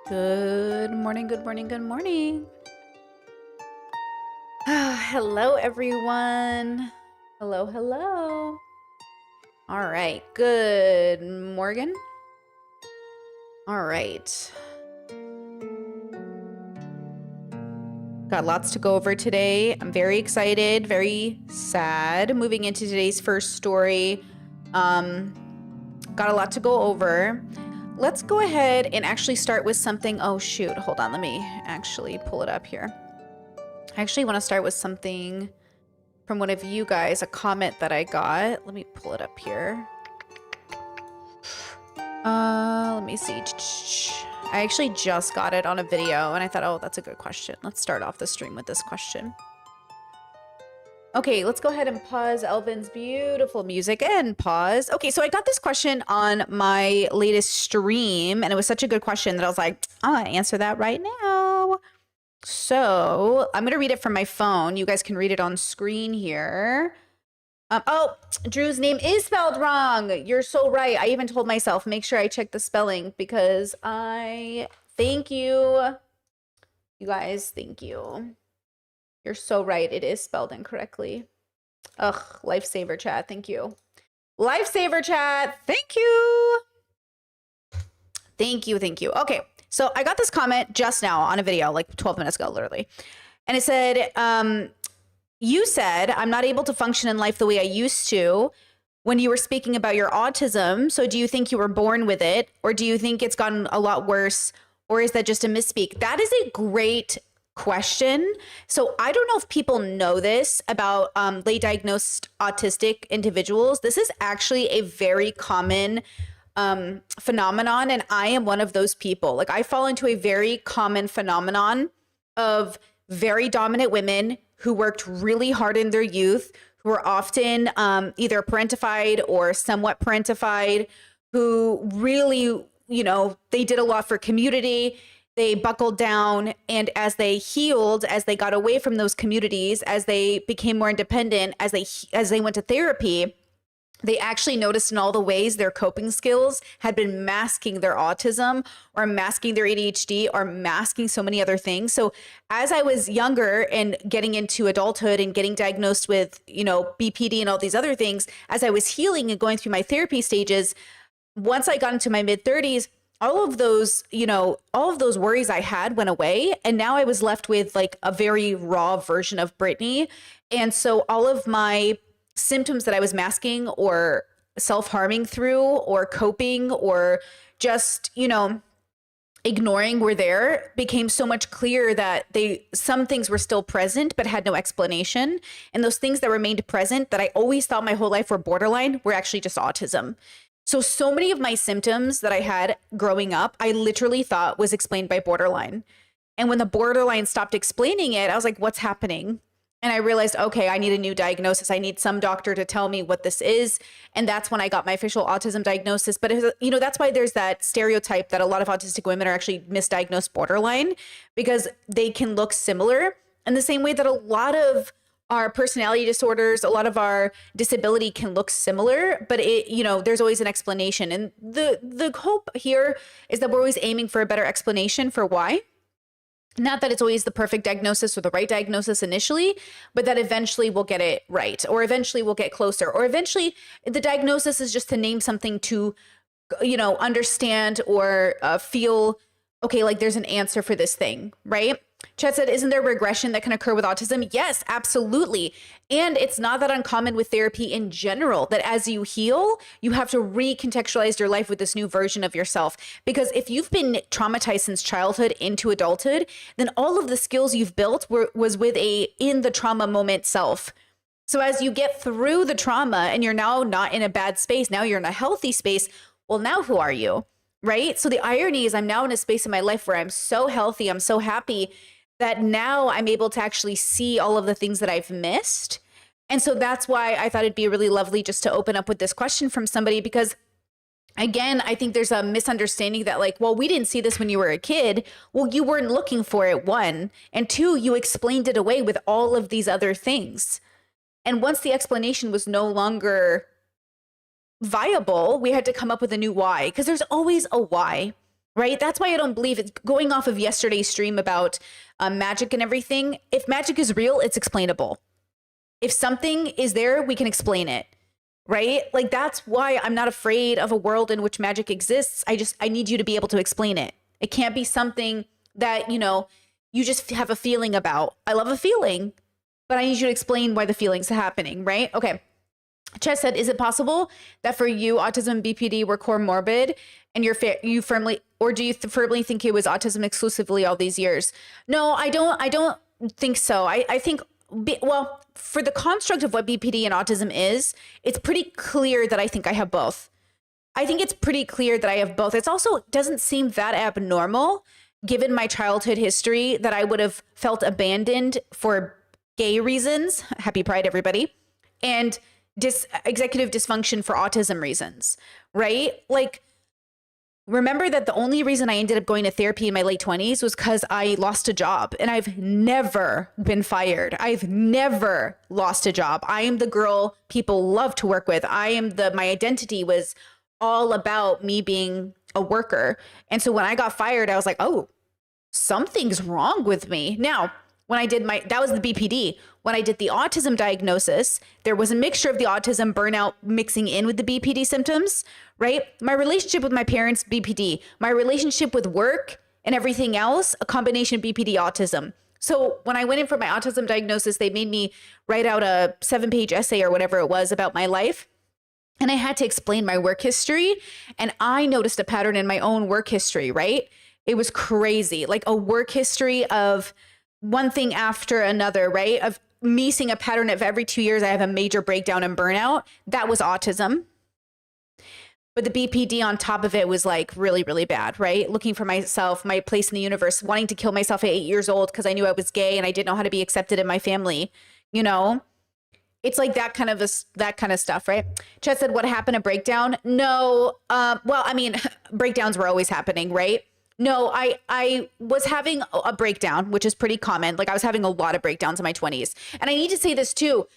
Good morning, good morning, good morning. Hello, everyone. Hello, hello. All right, good morning. All right. Got lots to go over today. I'm very excited, very sad. Moving into today's first story. Got a lot to go over. Let's go ahead and actually start with something. Oh, shoot. Hold on. Let me actually pull it up here. I actually want to start with something from one of you guys, a comment that I got. Let me pull it up here. Let me see. I actually just got it on a video and I thought, oh, that's a good question. Let's start off the stream with this question. Okay, let's go ahead and pause Elvin's beautiful music and pause. Okay, so I got this question on my latest stream and it was such a good question that I was like, I'll answer that right now. So I'm going to read it from my phone. You guys can read it on screen here. Oh, Drew's name is spelled wrong. You're so right. I even told myself, make sure I check the spelling because thank you. You guys, thank you. You're so right. It is spelled incorrectly. Ugh, lifesaver chat. Thank you. Lifesaver chat. Thank you. Thank you. Thank you. Okay. So I got this comment just now on a video, like 12 minutes ago, literally. And it said, you said, I'm not able to function in life the way I used to when you were speaking about your autism. So do you think you were born with it? Or do you think it's gotten a lot worse? Or is that just a misspeak? That is a great question. So I don't know if people know this about late diagnosed autistic individuals. This is actually a very common phenomenon. And I am one of those people. Like I fall into a very common phenomenon of very dominant women who worked really hard in their youth, who are often either parentified or somewhat parentified, who really, you know, they did a lot for community. They buckled down, and as they healed, as they got away from those communities, as they became more independent, as they went to therapy, they actually noticed in all the ways their coping skills had been masking their autism or masking their ADHD or masking so many other things. So as I was younger and getting into adulthood and getting diagnosed with, you know, BPD and all these other things, as I was healing and going through my therapy stages, once I got into my mid 30s, all of those, you know, all of those worries I had went away. And now I was left with like a very raw version of Brittany. And so all of my symptoms that I was masking or self-harming through or coping or just, you know, ignoring were there, became so much clearer that some things were still present but had no explanation. And those things that remained present that I always thought my whole life were borderline were actually just autism. So many of my symptoms that I had growing up, I literally thought was explained by borderline. And when the borderline stopped explaining it, I was like, what's happening? And I realized, okay, I need a new diagnosis. I need some doctor to tell me what this is. And that's when I got my official autism diagnosis. But, you know, that's why there's that stereotype that a lot of autistic women are actually misdiagnosed borderline because they can look similar in the same way that a lot of our personality disorders, a lot of our disability can look similar, but it, you know, there's always an explanation. And the hope here is that we're always aiming for a better explanation for why. Not that it's always the perfect diagnosis or the right diagnosis initially, but that eventually we'll get it right, or eventually we'll get closer, or eventually the diagnosis is just to name something to, you know, understand or feel, okay, like there's an answer for this thing, right? Chet said, isn't there regression that can occur with autism? Yes, absolutely. And it's not that uncommon with therapy in general, that as you heal, you have to recontextualize your life with this new version of yourself. Because if you've been traumatized since childhood into adulthood, then all of the skills you've built was with a in the trauma moment self. So as you get through the trauma and you're now not in a bad space, now you're in a healthy space, well, now who are you? Right? So the irony is I'm now in a space in my life where I'm so healthy, I'm so happy that now I'm able to actually see all of the things that I've missed. And so that's why I thought it'd be really lovely just to open up with this question from somebody, because again, I think there's a misunderstanding that like, well, we didn't see this when you were a kid. Well, you weren't looking for it, one. And two, you explained it away with all of these other things. And once the explanation was no longer viable, we had to come up with a new why, because there's always a why, right? That's why I don't believe it's going off of yesterday's stream about magic and everything. If magic is real, it's explainable. If something is there, we can explain it, right? Like that's why I'm not afraid of a world in which magic exists. I need you to be able to explain it. It can't be something that, you just have a feeling about. I love a feeling, but I need you to explain why the feeling's happening, right? Okay. Chess said, is it possible that for you, autism and BPD were comorbid and you firmly, or do you firmly think it was autism exclusively all these years? No, I don't think so. I think, well, for the construct of what BPD and autism is, it's pretty clear that I think I have both. I think it's pretty clear that I have both. It's also doesn't seem that abnormal given my childhood history that I would have felt abandoned for gay reasons. Happy Pride, everybody. And executive dysfunction for autism reasons, right? Like, remember that the only reason I ended up going to therapy in my late 20s was because I lost a job, and I've never been fired. I've never lost a job. I am the girl people love to work with. My identity was all about me being a worker. And so when I got fired, I was like, oh, something's wrong with me. Now, when I did that was the BPD. When I did the autism diagnosis, there was a mixture of the autism burnout mixing in with the BPD symptoms, right? My relationship with my parents, BPD. My relationship with work and everything else, a combination of BPD autism. So when I went in for my autism diagnosis, they made me write out a 7-page essay or whatever it was about my life. And I had to explain my work history. And I noticed a pattern in my own work history, right? It was crazy. Like a work history of one thing after another, right? Of me seeing a pattern of every 2 years, I have a major breakdown and burnout. That was autism. But the BPD on top of it was like really, really bad, right? Looking for myself, my place in the universe, wanting to kill myself at 8 years old because I knew I was gay and I didn't know how to be accepted in my family, It's like that kind of stuff, right? Chet said, what happened? A breakdown? No. Well, I mean, breakdowns were always happening, right? No, I was having a breakdown, which is pretty common. Like I was having a lot of breakdowns in my 20s. And I need to say this too.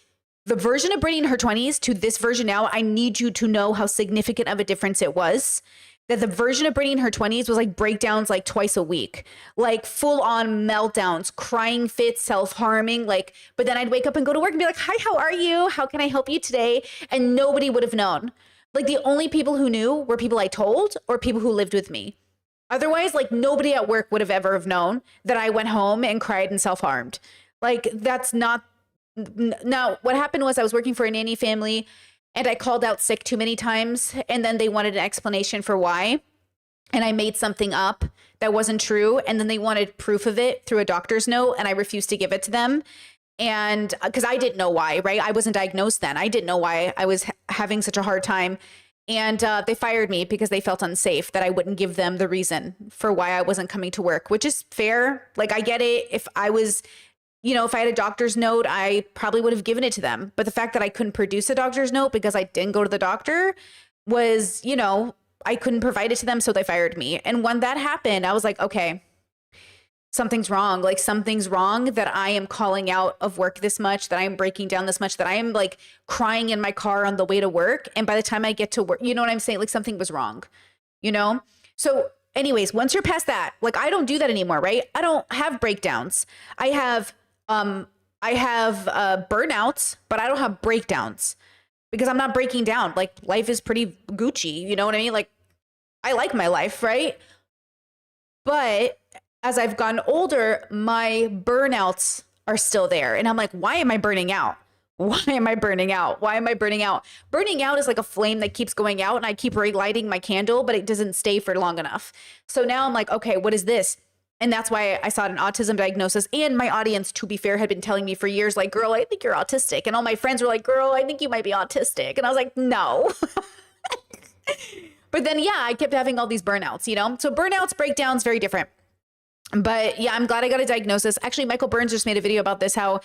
The version of Brittany in her 20s to this version now, I need you to know how significant of a difference it was. That the version of Brittany in her 20s was like breakdowns like twice a week, like full on meltdowns, crying fits, self-harming, but then I'd wake up and go to work and be like, hi, how are you? How can I help you today? And nobody would have known. Like the only people who knew were people I told or people who lived with me. Otherwise, like nobody at work would have ever have known that I went home and cried and self-harmed. Like that's not. Now, what happened was I was working for a nanny family and I called out sick too many times. And then they wanted an explanation for why. And I made something up that wasn't true. And then they wanted proof of it through a doctor's note. And I refused to give it to them. And because I didn't know why, right? I wasn't diagnosed then. I didn't know why I was having such a hard time. And they fired me because they felt unsafe that I wouldn't give them the reason for why I wasn't coming to work, which is fair. Like I get it. If I was, if I had a doctor's note, I probably would have given it to them. But the fact that I couldn't produce a doctor's note because I didn't go to the doctor was, I couldn't provide it to them. So they fired me. And when that happened, I was like, okay, something's wrong. Like something's wrong that I am calling out of work this much, that I am breaking down this much, that I am like crying in my car on the way to work. And by the time I get to work, you know what I'm saying? Like something was wrong, So anyways, once you're past that, like I don't do that anymore, right? I don't have breakdowns. I have burnouts, but I don't have breakdowns because I'm not breaking down. Like life is pretty Gucci. You know what I mean? Like I like my life, right? But as I've gotten older, my burnouts are still there. And I'm like, why am I burning out? Why am I burning out? Why am I burning out? Burning out is like a flame that keeps going out and I keep relighting my candle, but it doesn't stay for long enough. So now I'm like, okay, what is this? And that's why I sought an autism diagnosis. And my audience, to be fair, had been telling me for years, like, girl, I think you're autistic. And all my friends were like, girl, I think you might be autistic. And I was like, no. But then, yeah, I kept having all these burnouts, So burnouts, breakdowns, very different. But yeah, I'm glad I got a diagnosis. Actually, Michael Burns just made a video about this, how,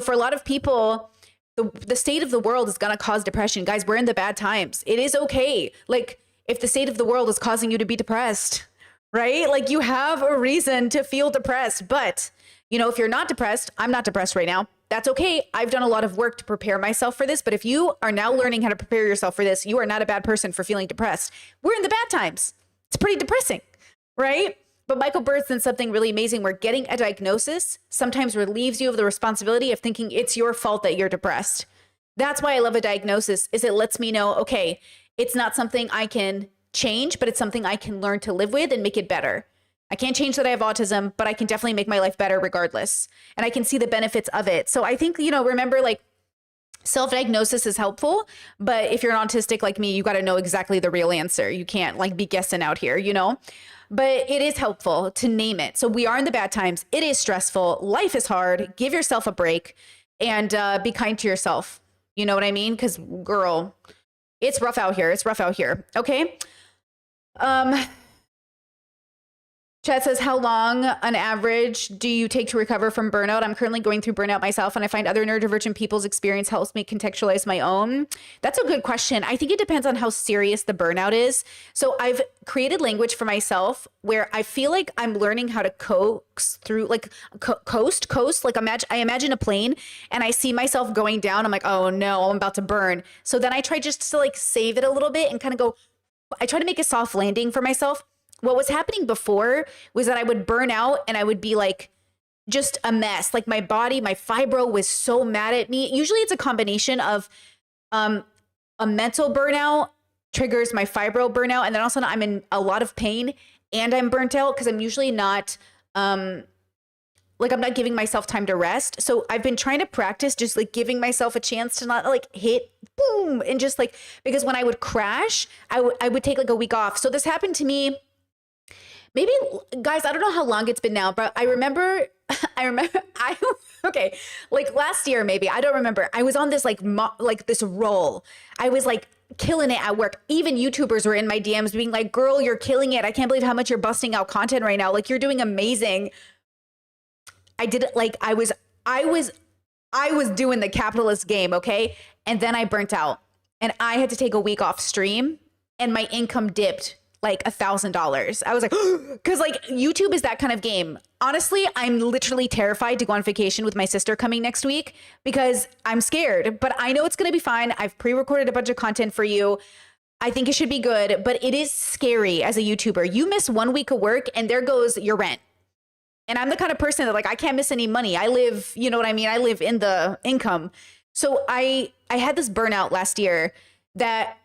for a lot of people, the state of the world is going to cause depression. Guys, we're in the bad times. It is okay. Like if the state of the world is causing you to be depressed, right? Like you have a reason to feel depressed. But, if you're not depressed, I'm not depressed right now. That's okay. I've done a lot of work to prepare myself for this. But if you are now learning how to prepare yourself for this, you are not a bad person for feeling depressed. We're in the bad times. It's pretty depressing. right? But Michael Bird said something really amazing where getting a diagnosis sometimes relieves you of the responsibility of thinking it's your fault that you're depressed. That's why I love a diagnosis, is it lets me know, okay, it's not something I can change, but it's something I can learn to live with and make it better. I can't change that I have autism, but I can definitely make my life better regardless. And I can see the benefits of it. So I think, remember, like, self-diagnosis is helpful, but if you're an autistic like me, you got to know exactly the real answer. You can't like be guessing out here, but it is helpful to name it. So we are in the bad times. It is stressful. Life is hard. Give yourself a break and be kind to yourself. You know what I mean? Because girl, it's rough out here. It's rough out here. Okay. Chat says, how long on average do you take to recover from burnout? I'm currently going through burnout myself, and I find other neurodivergent people's experience helps me contextualize my own. That's a good question. I think it depends on how serious the burnout is. So I've created language for myself where I feel like I'm learning how to coax through, like coast. Like I imagine a plane and I see myself going down. I'm like, oh no, I'm about to burn. So then I try just to like save it a little bit and kind of go, I try to make a soft landing for myself. What was happening before was that I would burn out and I would be like just a mess. Like my body, my fibro was so mad at me. Usually it's a combination of a mental burnout triggers my fibro burnout. And then also I'm in a lot of pain and I'm burnt out because I'm usually not I'm not giving myself time to rest. So I've been trying to practice just like giving myself a chance to not like hit boom and just like, because when I would crash, I would take like a week off. So this happened to me. Maybe, guys, I don't know how long it's been now, but I remember, okay, like last year, maybe, I don't remember. I was on this like this roll. I was like killing it at work. Even YouTubers were in my DMs being like, girl, you're killing it. I can't believe how much you're busting out content right now. Like you're doing amazing. I did it like I was doing the capitalist game. Okay. And then I burnt out and I had to take a week off stream and my income dipped like $1,000. I was like, because like YouTube is that kind of game. Honestly, I'm literally terrified to go on vacation with my sister coming next week because I'm scared, but I know it's going to be fine. I've pre-recorded a bunch of content for you. I think it should be good, but it is scary as a YouTuber. You miss 1 week of work and there goes your rent. And I'm the kind of person that like, I can't miss any money. I live, you know what I mean? I live in the income. So I had this burnout last year that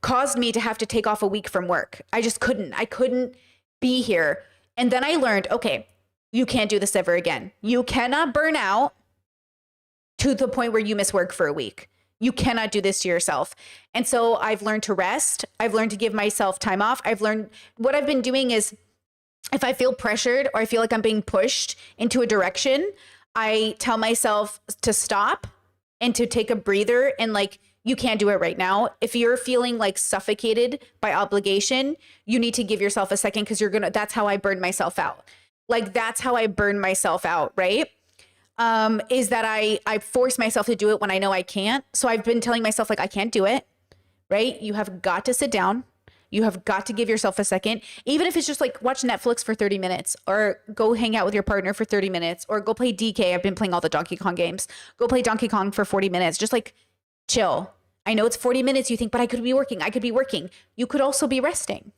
caused me to have to take off a week from work. I couldn't be here. And then I learned, okay, you can't do this ever again. You cannot burn out to the point where you miss work for a week. You cannot do this to yourself. And so I've learned to rest. I've learned to give myself time off. What I've been doing is if I feel pressured or I feel like I'm being pushed into a direction, I tell myself to stop and to take a breather and like, you can't do it right now. If you're feeling like suffocated by obligation, you need to give yourself a second because that's how I burn myself out. Like that's how I burn myself out, right? Is that I force myself to do it when I know I can't. So I've been telling myself like, I can't do it, right? You have got to sit down. You have got to give yourself a second, even if it's just like watch Netflix for 30 minutes or go hang out with your partner for 30 minutes or go play DK. I've been playing all the Donkey Kong games. Go play Donkey Kong for 40 minutes. Just like chill. I know it's 40 minutes. You think, but I could be working. You could also be resting.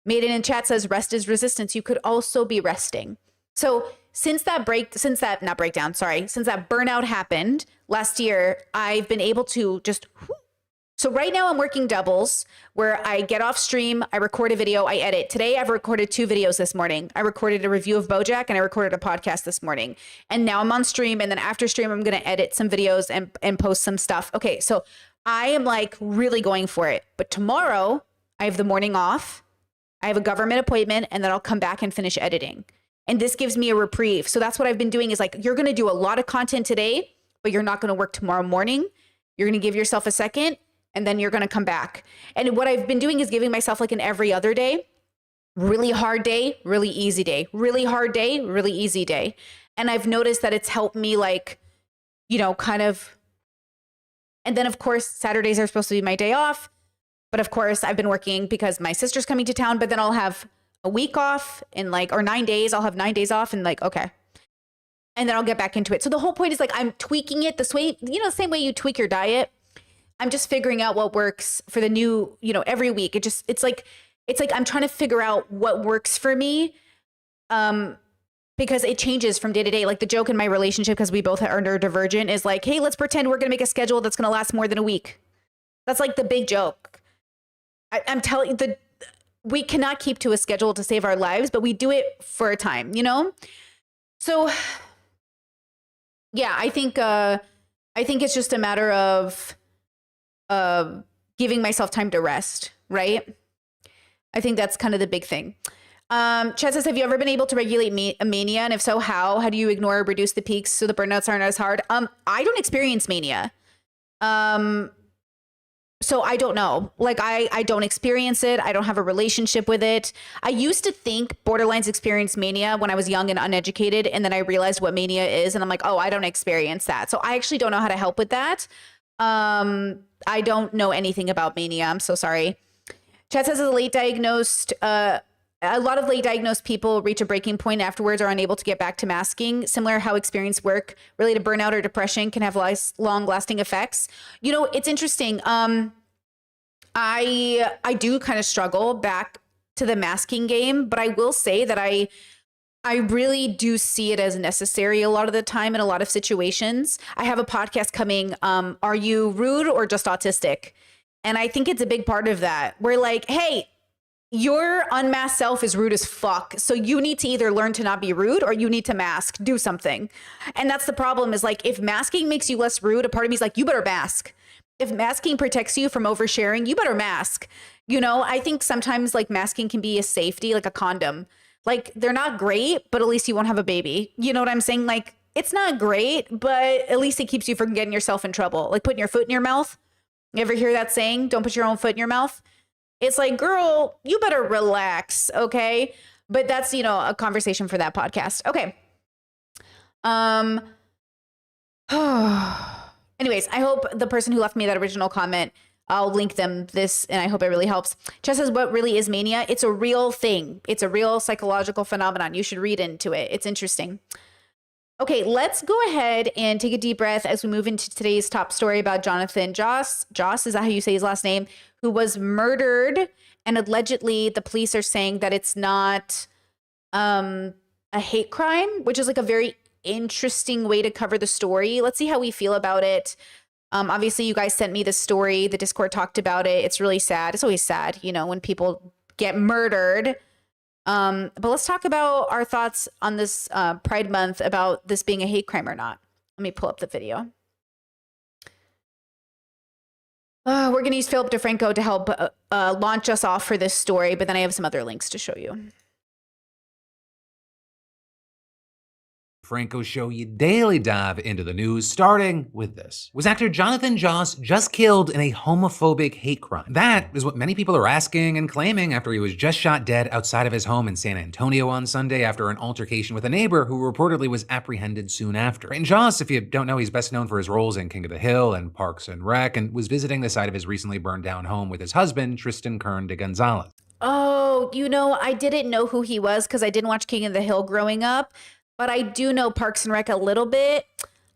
Maiden in chat says rest is resistance. You could also be resting. So since that burnout happened last year, I've been able to just, so right now I'm working doubles where I get off stream, I record a video, I edit. Today I've recorded 2 videos this morning. I recorded a review of BoJack and I recorded a podcast this morning. And now I'm on stream, and then after stream, I'm going to edit some videos and post some stuff. Okay. So I am like really going for it, but tomorrow I have the morning off. I have a government appointment and then I'll come back and finish editing. And this gives me a reprieve. So that's what I've been doing is like, you're going to do a lot of content today, but you're not going to work tomorrow morning. You're going to give yourself a second and then you're going to come back. And what I've been doing is giving myself like an every other day, really hard day, really easy day, really hard day, really easy day. And I've noticed that it's helped me like, kind of. And then of course, Saturdays are supposed to be my day off. But of course I've been working because my sister's coming to town, but then I'll have a week off in or 9 days. I'll have 9 days off and okay. And then I'll get back into it. So the whole point is like, I'm tweaking it this way, the same way you tweak your diet. I'm just figuring out what works for the new, every week. It's like it's like I'm trying to figure out what works for me. Because it changes from day to day. Like the joke in my relationship, because we both are neurodivergent, is like, hey, let's pretend we're going to make a schedule that's going to last more than a week. That's like the big joke. I'm telling you, we cannot keep to a schedule to save our lives, but we do it for a time, you know? So yeah, I think it's just a matter of giving myself time to rest, right? I think that's kind of the big thing. Chad says, have you ever been able to regulate mania? And if so, how? How do you ignore or reduce the peaks so the burnouts aren't as hard? I don't experience mania. So I don't know. Like I don't experience it. I don't have a relationship with it. I used to think borderlines experienced mania when I was young and uneducated. And then I realized what mania is. And I'm like, oh, I don't experience that. So I actually don't know how to help with that. I don't know anything about mania. I'm so sorry. Chad says, as a late diagnosed, a lot of late diagnosed people reach a breaking point afterwards, are unable to get back to masking. Similar how experienced work related to burnout or depression can have long lasting effects. You know, it's interesting. I do kind of struggle back to the masking game, but I will say that I really do see it as necessary a lot of the time in a lot of situations. I have a podcast coming. Are you rude or just autistic? And I think it's a big part of that. We're like, hey, your unmasked self is rude as fuck. So you need to either learn to not be rude or you need to mask, do something. And that's the problem is like, if masking makes you less rude, a part of me is like, you better mask. If masking protects you from oversharing, you better mask. You know, I think sometimes like masking can be a safety, like a condom. Like they're not great, but at least you won't have a baby. You know what I'm saying? Like it's not great, but at least it keeps you from getting yourself in trouble. Like putting your foot in your mouth. You ever hear that saying? Don't put your own foot in your mouth. It's like, girl, you better relax, okay? But that's, you know, a conversation for that podcast. Okay. Anyways, I hope the person who left me that original comment, I'll link them this, and I hope it really helps. Chess says, what really is mania? It's a real thing. It's a real psychological phenomenon. You should read into it. It's interesting. Okay, let's go ahead and take a deep breath as we move into today's top story about Jonathan Joss. Joss, is that how you say his last name? Who was murdered. And allegedly the police are saying that it's not a hate crime, which is like a very interesting way to cover the story. Let's see how we feel about it. Obviously, you guys sent me the story. The Discord talked about it. It's really sad. It's always sad, you know, when people get murdered. But let's talk about our thoughts on this Pride Month, about this being a hate crime or not. Let me pull up the video. We're going to use Philip DeFranco to help launch us off for this story, but then I have some other links to show you. Franco show you daily dive into the news, starting with this. Was actor Jonathan Joss just killed in a homophobic hate crime? That is what many people are asking and claiming after he was just shot dead outside of his home in San Antonio on Sunday after an altercation with a neighbor who reportedly was apprehended soon after. And Joss, if you don't know, he's best known for his roles in King of the Hill and Parks and Rec, and was visiting the site of his recently burned down home with his husband, Tristan Kern de Gonzalez. Oh, you know, I didn't know who he was because I didn't watch King of the Hill growing up. But I do know Parks and Rec a little bit.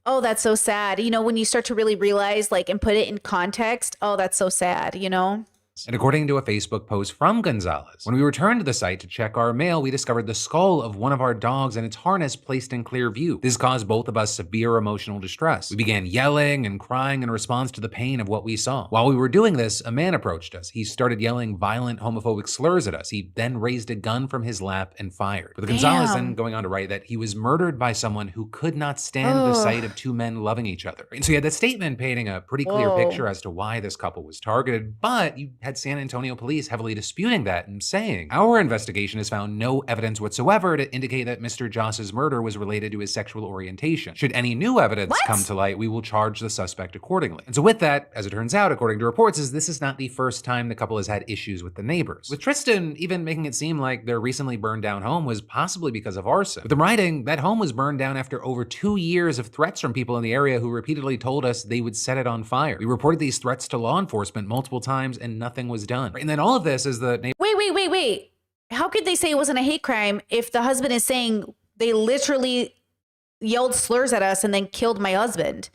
Oh, that's so sad. You know, when you start to really realize, like, and put it in context, oh, that's so sad, you know? And according to a Facebook post from Gonzalez, when we returned to the site to check our mail, we discovered the skull of one of our dogs and its harness placed in clear view. This caused both of us severe emotional distress. We began yelling and crying in response to the pain of what we saw. While we were doing this, a man approached us. He started yelling violent homophobic slurs at us. He then raised a gun from his lap and fired. With Gonzalez then going on to write that he was murdered by someone who could not stand the sight of two men loving each other. And so you had that statement painting a pretty clear picture as to why this couple was targeted, but you had San Antonio police heavily disputing that and saying, our investigation has found no evidence whatsoever to indicate that Mr. Joss's murder was related to his sexual orientation. Should any new evidence come to light, we will charge the suspect accordingly. And so with that, as it turns out, according to reports, this is not the first time the couple has had issues with the neighbors. With Tristan even making it seem like their recently burned down home was possibly because of arson. With them writing, that home was burned down after over 2 years of threats from people in the area who repeatedly told us they would set it on fire. We reported these threats to law enforcement multiple times and nothing was done. And then all of this is the Wait. How could they say it wasn't a hate crime if the husband is saying they literally yelled slurs at us and then killed my husband?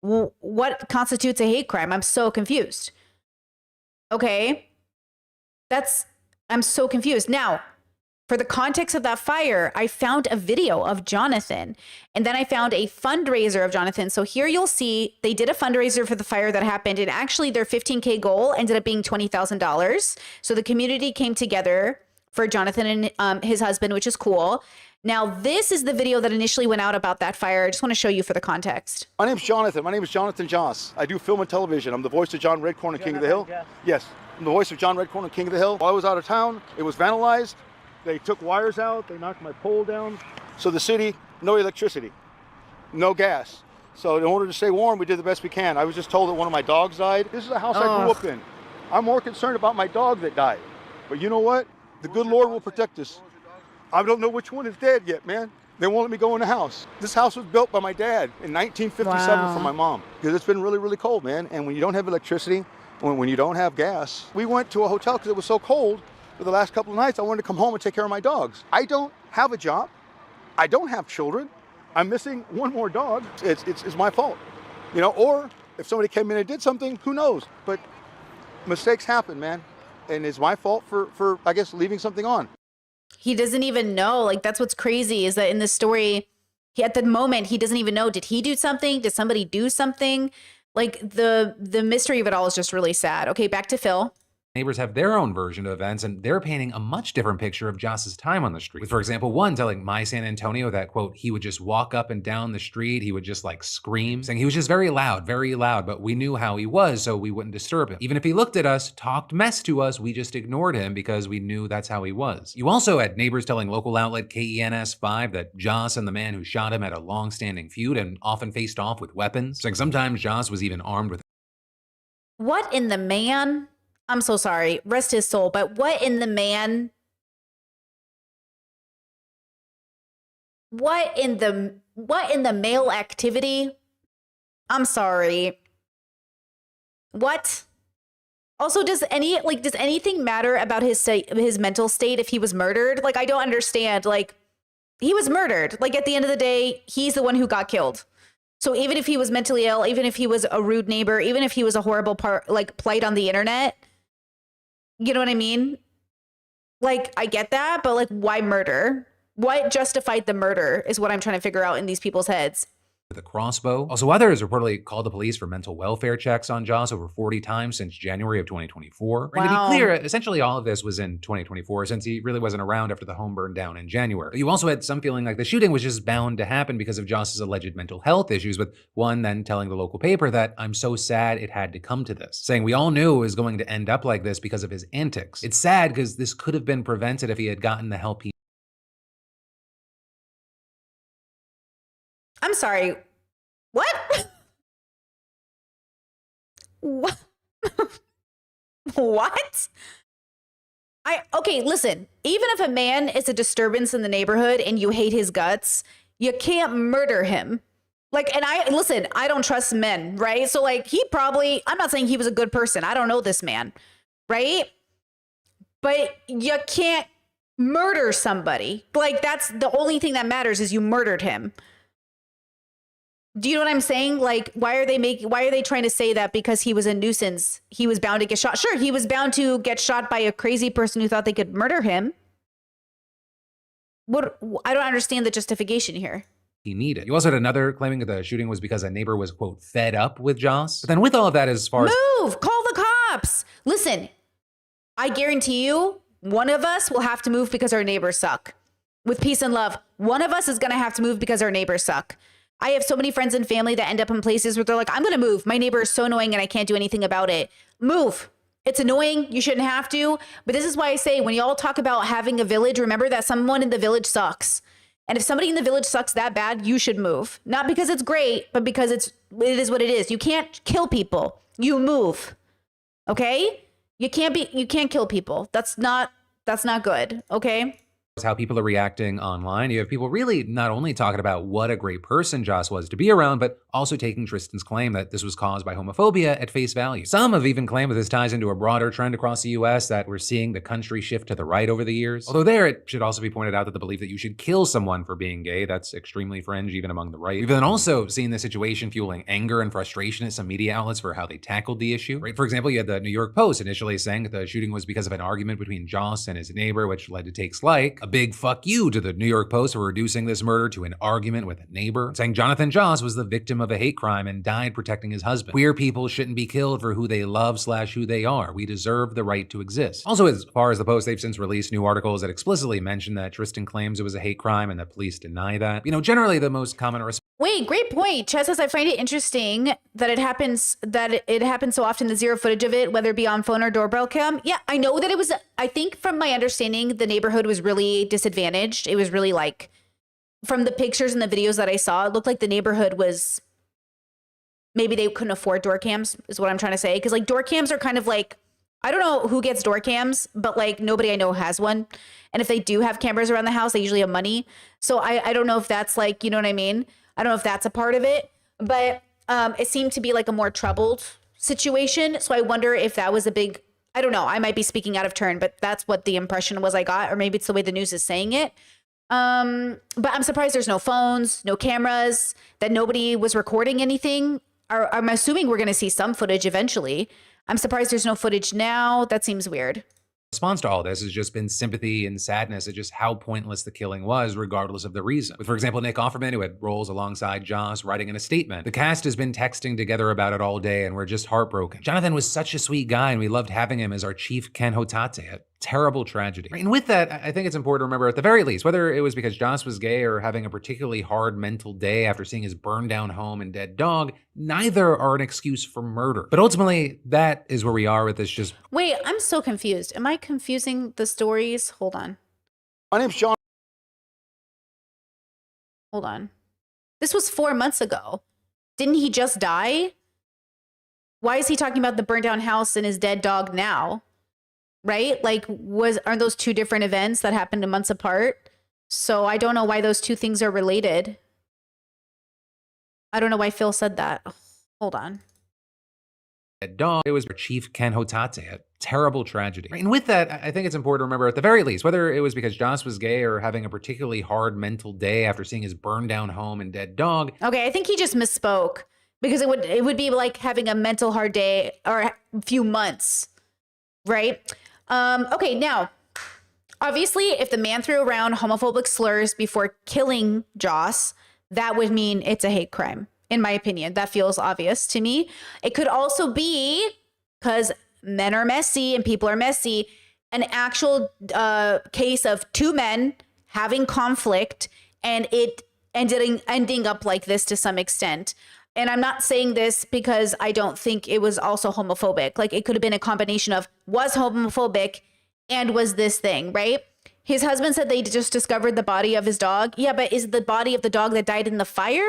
What constitutes a hate crime? I'm so confused. Okay. That's I'm so confused. Now, for the context of that fire, I found a video of Jonathan, and then I found a fundraiser of Jonathan. So here you'll see they did a fundraiser for the fire that happened, and actually their 15K goal ended up being $20,000. So the community came together for Jonathan and his husband, which is cool. Now, this is the video that initially went out about that fire. I just want to show you for the context. My name's Jonathan. My name is Jonathan Joss. I do film and television. I'm the voice of John Redcorn and King of the Hill. Yes, I'm the voice of John Redcorn and King of the Hill. While I was out of town, it was vandalized. They took wires out. They knocked my pole down. So the city, no electricity, no gas. So in order to stay warm, we did the best we can. I was just told that one of my dogs died. This is a house I grew up in. I'm more concerned about my dog that died. But you know what? The good Lord will protect us. I don't know which one is dead yet, man. They won't let me go in the house. This house was built by my dad in 1957 for my mom. Because it's been really, really cold, man. And when you don't have electricity, when you don't have gas, we went to a hotel because it was so cold. For the last couple of nights, I wanted to come home and take care of my dogs. I don't have a job. I don't have children. I'm missing one more dog. It's my fault, you know. Or if somebody came in and did something, who knows? But mistakes happen, man, and it's my fault for I guess leaving something on. He doesn't even know. Like, that's what's crazy is that in this story, at the moment, he doesn't even know. Did he do something? Did somebody do something? Like, the mystery of it all is just really sad. Okay, back to Phil. Neighbors have their own version of events, and they're painting a much different picture of Joss's time on the street. With, for example, one telling My San Antonio that, quote, he would just walk up and down the street, he would just like scream, saying he was just very loud, but we knew how he was, so we wouldn't disturb him. Even if he looked at us, talked mess to us, we just ignored him because we knew that's how he was. You also had neighbors telling local outlet KENS5 that Joss and the man who shot him had a long-standing feud and often faced off with weapons, saying sometimes Joss was even armed with. What in the man? I'm so sorry, rest his soul, but what in the man? What in the male activity? I'm sorry. What? Also, does anything matter about his mental state if he was murdered? Like, I don't understand. Like, he was murdered. Like, at the end of the day, he's the one who got killed. So even if he was mentally ill, even if he was a rude neighbor, even if he was a horrible plight on the internet, you know what I mean? Like, I get that, but like, why murder? What justified the murder is what I'm trying to figure out in these people's heads. With a crossbow. Also, others reportedly called the police for mental welfare checks on Joss over 40 times since January of 2024. Wow. And to be clear, essentially all of this was in 2024 since he really wasn't around after the home burned down in January. But you also had some feeling like the shooting was just bound to happen because of Joss's alleged mental health issues, with one then telling the local paper that, I'm so sad it had to come to this, saying we all knew it was going to end up like this because of his antics. It's sad because this could have been prevented if he had gotten the help he. I'm sorry. What? What? What? Okay, listen. Even if a man is a disturbance in the neighborhood and you hate his guts, you can't murder him. Like, and I don't trust men, right? So like, I'm not saying he was a good person. I don't know this man, right? But you can't murder somebody. Like, that's the only thing that matters is you murdered him. Do you know what I'm saying? Like, why are they trying to say that because he was a nuisance, he was bound to get shot? Sure, he was bound to get shot by a crazy person who thought they could murder him. I don't understand the justification here. He needed. You also had another claiming that the shooting was because a neighbor was, quote, fed up with Joss. But then with all of that, as far as call the cops. Listen, I guarantee you, one of us will have to move because our neighbors suck. With peace and love, one of us is going to have to move because our neighbors suck. I have so many friends and family that end up in places where they're like, I'm going to move. My neighbor is so annoying and I can't do anything about it. Move. It's annoying. You shouldn't have to. But this is why I say, when y'all talk about having a village, remember that someone in the village sucks. And if somebody in the village sucks that bad, you should move. Not because it's great, but because it is what it is. You can't kill people. You move. Okay? You can't kill people. That's not good. Okay? how people are reacting online. You have people really not only talking about what a great person Joss was to be around, but also taking Tristan's claim that this was caused by homophobia at face value. Some have even claimed that this ties into a broader trend across the US that we're seeing the country shift to the right over the years. Although there, it should also be pointed out that the belief that you should kill someone for being gay, that's extremely fringe even among the right. We've then also seen the situation fueling anger and frustration at some media outlets for how they tackled the issue. Right? For example, you had the New York Post initially saying that the shooting was because of an argument between Joss and his neighbor, which led to takes like a big fuck you to the New York Post for reducing this murder to an argument with a neighbor, saying Jonathan Joss was the victim of a hate crime and died protecting his husband. Queer people shouldn't be killed for who they love / who they are. We deserve the right to exist. Also, as far as the Post, they've since released new articles that explicitly mention that Tristan claims it was a hate crime and that police deny that. You know, generally the most common response. Wait, great point. Chad says, I find it interesting that it happens so often, the zero footage of it, whether it be on phone or doorbell cam. Yeah, I know that it was, I think from my understanding, the neighborhood was really disadvantaged. It was really like, from the pictures and the videos that I saw, it looked like the neighborhood was, maybe they couldn't afford door cams is what I'm trying to say. Because like door cams are kind of like, I don't know who gets door cams, but like nobody I know has one. And if they do have cameras around the house, they usually have money. So I don't know if that's like, you know what I mean? I don't know if that's a part of it, but it seemed to be like a more troubled situation. So I wonder if that was a big, I don't know, I might be speaking out of turn, but that's what the impression was I got, or maybe it's the way the news is saying it. But I'm surprised there's no phones, no cameras, that nobody was recording anything. I'm assuming we're going to see some footage eventually. I'm surprised there's no footage now. That seems weird. Response to all this has just been sympathy and sadness at just how pointless the killing was, regardless of the reason. With, for example, Nick Offerman, who had roles alongside Joss, writing in a statement, "The cast has been texting together about it all day and we're just heartbroken. Jonathan was such a sweet guy and we loved having him as our chief Ken Hotate. A terrible tragedy." And with that, I think it's important to remember, at the very least, whether it was because Joss was gay or having a particularly hard mental day after seeing his burned down home and dead dog, neither are an excuse for murder. But ultimately, that is where we are with this just... Wait, I'm so confused. Am I confusing the stories? Hold on. My name's John. Hold on. This was 4 months ago. Didn't he just die? Why is he talking about the burnt down house and his dead dog now? Right? Like, aren't those two different events that happened months apart? So I don't know why those two things are related. I don't know why Phil said that. Hold on. Dog, it was our chief Ken Hotate. A terrible tragedy. And with that, I think it's important to remember, at the very least, whether it was because Joss was gay or having a particularly hard mental day after seeing his burned down home and dead dog. Okay, I think he just misspoke, because it would be like having a mental hard day or a few months, right? Okay, now, obviously, if the man threw around homophobic slurs before killing Joss, that would mean it's a hate crime. In my opinion, that feels obvious to me. It could also be, because men are messy and people are messy, an actual case of two men having conflict and it ending up like this to some extent. And I'm not saying this because I don't think it was also homophobic. Like, it could have been a combination of was homophobic and was this thing, right? His husband said they just discovered the body of his dog. Yeah, but is the body of the dog that died in the fire?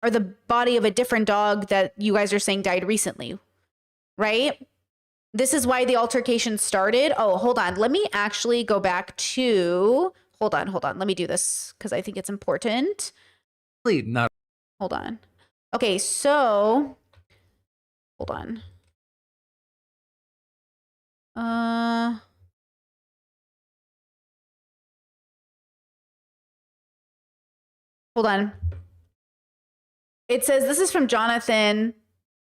Or the body of a different dog that you guys are saying died recently, right? This is why the altercation started. Oh, hold on. Let me actually go back to, hold on. Let me do this because I think it's important. Not. Hold on. Okay, so, hold on. Hold on. It says, this is from Jonathan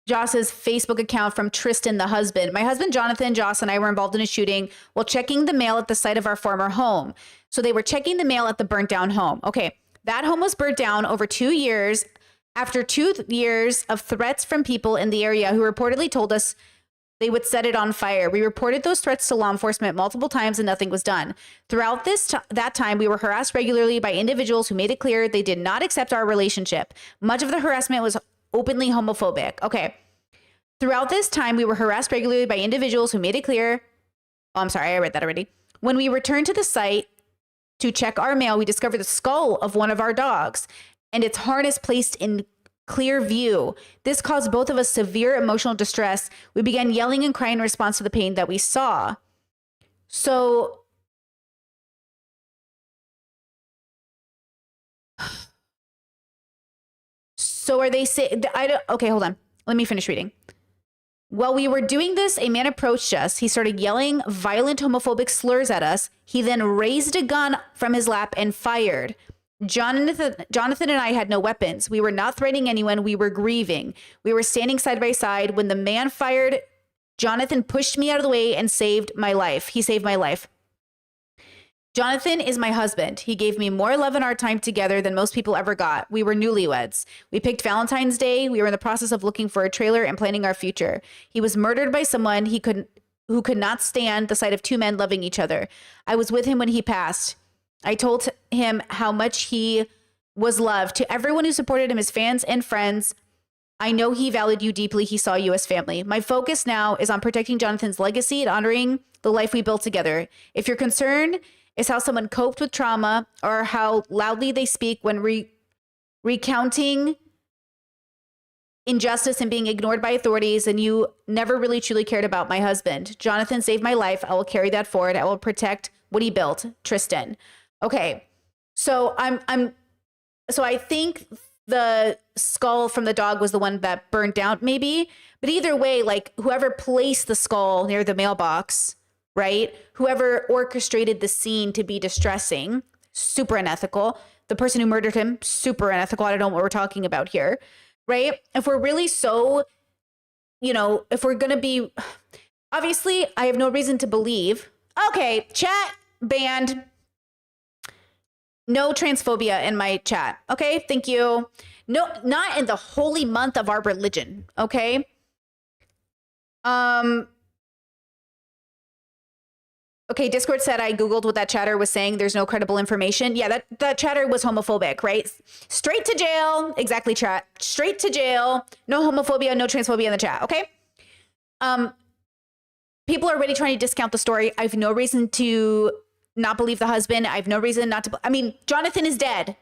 Joss's Facebook account from Tristan, the husband. "My husband, Jonathan Joss, and I were involved in a shooting while checking the mail at the site of our former home." So they were checking the mail at the burnt down home. Okay, that home was burnt down over 2 years after 2 years of threats from people in the area who reportedly told us they would set it on fire. We reported those threats to law enforcement multiple times and nothing was done. Throughout that time, we were harassed regularly by individuals who made it clear they did not accept our relationship. Much of the harassment was openly homophobic. Okay. Throughout this time, we were harassed regularly by individuals who made it clear. Oh, I'm sorry. I read that already. When we returned to the site to check our mail, we discovered the skull of one of our dogs and its harness placed in clear view. This caused both of us severe emotional distress. We began yelling and crying in response to the pain that we saw. So So are they saying, okay, hold on. Let me finish reading. While we were doing this, a man approached us. He started yelling violent homophobic slurs at us. He then raised a gun from his lap and fired. Jonathan and I had no weapons. We were not threatening anyone. We were grieving. We were standing side by side. When the man fired, Jonathan pushed me out of the way and saved my life. He saved my life. Jonathan is my husband. He gave me more love in our time together than most people ever got. We were newlyweds. We picked Valentine's Day. We were in the process of looking for a trailer and planning our future. He was murdered by someone who could not stand the sight of two men loving each other. I was with him when he passed. I told him how much he was loved. To everyone who supported him, his fans and friends, I know he valued you deeply. He saw you as family. My focus now is on protecting Jonathan's legacy and honoring the life we built together. If you're concerned is how someone coped with trauma or how loudly they speak when recounting injustice and being ignored by authorities, and you never really truly cared about my husband. Jonathan saved my life. I will carry that forward. I will protect what he built. Tristan. Okay. So so I think the skull from the dog was the one that burned down maybe, but either way, like whoever placed the skull near the mailbox, right? Whoever orchestrated the scene to be distressing, super unethical. The person who murdered him, super unethical. I don't know what we're talking about here, right? If we're really so, if we're going to be, obviously, I have no reason to believe. Okay, chat banned. No transphobia in my chat. Okay, thank you. No, not in the holy month of our religion. Okay. Okay, Discord said I Googled what that chatter was saying. There's no credible information. Yeah, that chatter was homophobic, right? Straight to jail. Exactly, chat. Straight to jail. No homophobia, no transphobia in the chat, okay? People are already trying to discount the story. I have no reason to not believe the husband. I have no reason not to. Jonathan is dead.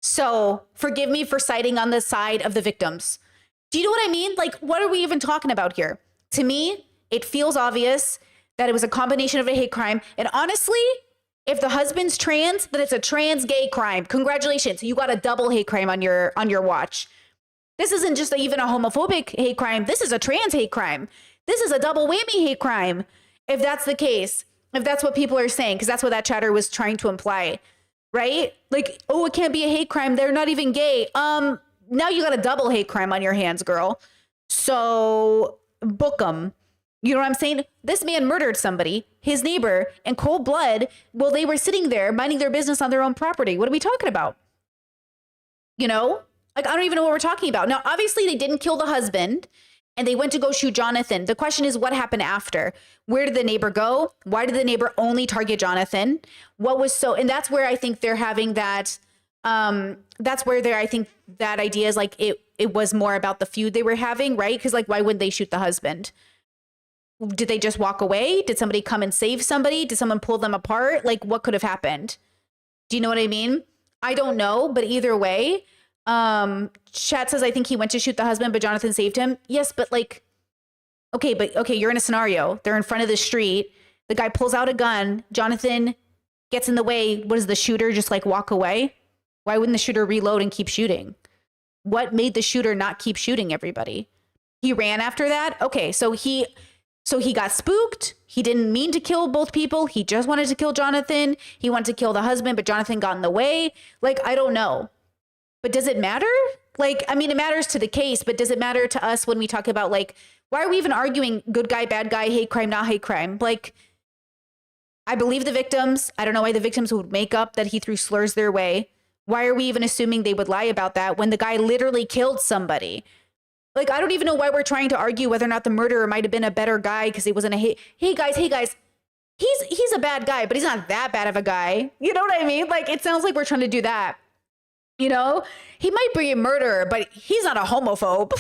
So forgive me for siding on the side of the victims. Do you know what I mean? Like, what are we even talking about here? To me, it feels obvious that it was a combination of a hate crime. And honestly, if the husband's trans, then it's a trans gay crime. Congratulations. You got a double hate crime on your watch. This isn't just even a homophobic hate crime. This is a trans hate crime. This is a double whammy hate crime. If that's the case, if that's what people are saying, because that's what that chatter was trying to imply, right? Like, oh, it can't be a hate crime. They're not even gay. Now you got a double hate crime on your hands, girl. So book them. You know what I'm saying? This man murdered somebody, his neighbor, in cold blood while they were sitting there minding their business on their own property. What are we talking about? Like, I don't even know what we're talking about. Now, obviously, they didn't kill the husband and they went to go shoot Jonathan. The question is, what happened after? Where did the neighbor go? Why did the neighbor only target Jonathan? And that's where I think they're having that. That's where I think that idea is like, it was more about the feud they were having, right? Because like, why wouldn't they shoot the husband? Did they just walk away? Did somebody come and save somebody? Did someone pull them apart? Like, what could have happened? Do you know what I mean? I don't know, but either way, chat says, I think he went to shoot the husband, but Jonathan saved him. Yes, but like, okay, you're in a scenario. They're in front of the street. The guy pulls out a gun. Jonathan gets in the way. What does the shooter just like walk away? Why wouldn't the shooter reload and keep shooting? What made the shooter not keep shooting everybody? He ran after that? Okay, so he got spooked. He didn't mean to kill both people. He just wanted to kill Jonathan. He wanted to kill the husband, but Jonathan got in the way. Like, I don't know. But does it matter? Like, it matters to the case, but does it matter to us when we talk about, like, why are we even arguing good guy, bad guy, hate crime, not hate crime? Like, I believe the victims. I don't know why the victims would make up that he threw slurs their way. Why are we even assuming they would lie about that when the guy literally killed somebody? Like, I don't even know why we're trying to argue whether or not the murderer might have been a better guy because he wasn't hey guys, he's a bad guy, but he's not that bad of a guy. You know what I mean? Like, it sounds like we're trying to do that. He might be a murderer, but he's not a homophobe.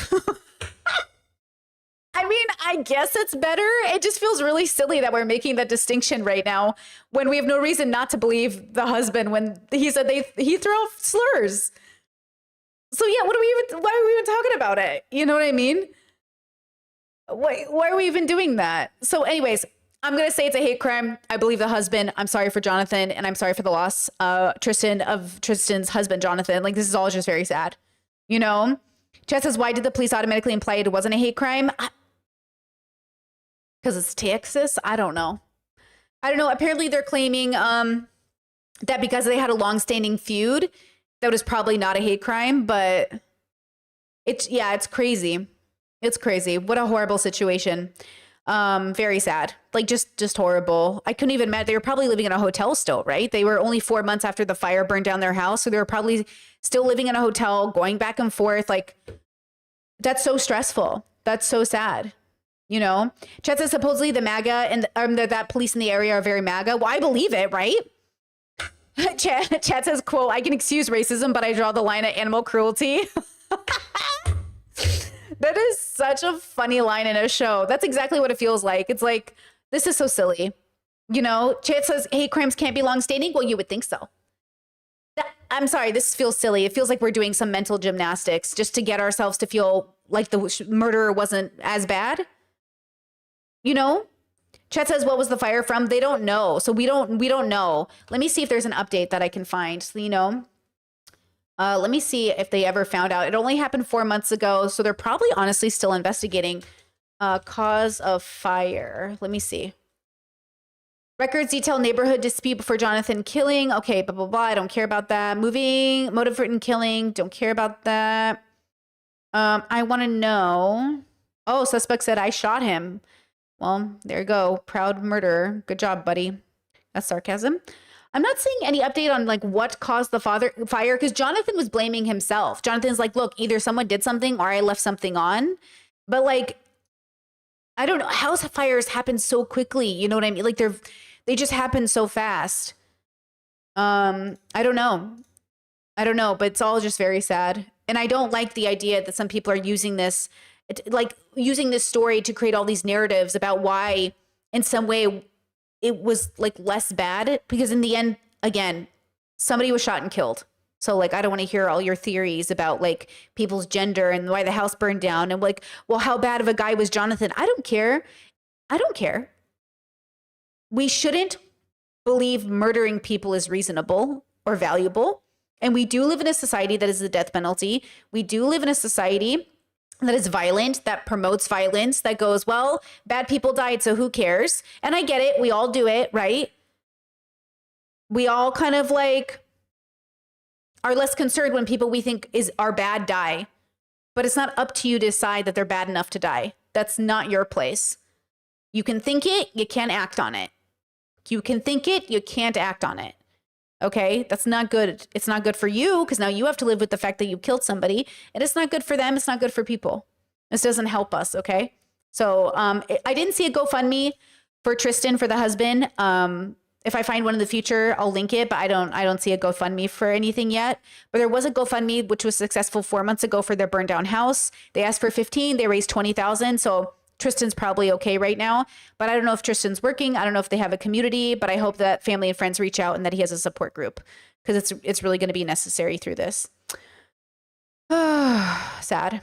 I guess it's better. It just feels really silly that we're making that distinction right now when we have no reason not to believe the husband when he said he threw out slurs. So yeah, why are we even talking about it? You know what I mean? Why are we even doing that? So anyways, I'm going to say it's a hate crime. I believe the husband. I'm sorry for Jonathan, and I'm sorry for the loss, Tristan's husband, Jonathan. Like, this is all just very sad. You know? Chet says, why did the police automatically imply it wasn't a hate crime? Because it's Texas? I don't know. Apparently they're claiming that because they had a long-standing feud, that was probably not a hate crime, but it's crazy. It's crazy. What a horrible situation. Very sad. Like, just horrible. I couldn't even imagine. They were probably living in a hotel still, right? They were only 4 months after the fire burned down their house. So they were probably still living in a hotel, going back and forth. Like, that's so stressful. That's so sad. You know, Chet says supposedly the MAGA and that police in the area are very MAGA. Well, I believe it, right? Chet says, quote, I can excuse racism, but I draw the line at animal cruelty. That is such a funny line in a show. That's exactly what it feels like. It's like, this is so silly. You know, Chet says hate crimes can't be long-standing. Well, you would think so. I'm sorry, this feels silly. It feels like we're doing some mental gymnastics just to get ourselves to feel like the murderer wasn't as bad. You know? Chet says, what was the fire from? They don't know. So we don't know. Let me see if there's an update that I can find. So, you know, let me see if they ever found out. It only happened 4 months ago. So they're probably honestly still investigating cause of fire. Let me see. Records detail neighborhood dispute before Jonathan killing. Okay, blah, blah, blah. I don't care about that. Moving, motive written killing. Don't care about that. I want to know. Oh, suspect said I shot him. Well, there you go. Proud murderer. Good job, buddy. That's sarcasm. I'm not seeing any update on like what caused the fire because Jonathan was blaming himself. Jonathan's like, look, either someone did something or I left something on. But like, I don't know. House fires happen so quickly. You know what I mean? Like they just happen so fast. I don't know, but it's all just very sad. And I don't like the idea that some people are using this story to create all these narratives about why in some way it was like less bad, because in the end, again, somebody was shot and killed. So like, I don't want to hear all your theories about like people's gender and why the house burned down and like, well, how bad of a guy was Jonathan? I don't care. We shouldn't believe murdering people is reasonable or valuable. And we do live in a society that is the death penalty. We do live in a society that is violent, that promotes violence, that goes, well, bad people died, so who cares? And I get it. We all do it, right? We all kind of like are less concerned when people we think are bad die. But it's not up to you to decide that they're bad enough to die. That's not your place. You can think it, you can't act on it. You can think it, you can't act on it. Okay, that's not good. It's not good for you because now you have to live with the fact that you killed somebody, and it's not good for them. It's not good for people. This doesn't help us. Okay, so I didn't see a GoFundMe for Tristan for the husband. If I find one in the future, I'll link it, but I don't see a GoFundMe for anything yet. But there was a GoFundMe which was successful 4 months ago for their burned down house. They asked for 15, they raised 20,000. So Tristan's probably okay right now, but I don't know if Tristan's working. I don't know if they have a community, but I hope that family and friends reach out and that he has a support group because it's really going to be necessary through this. Sad.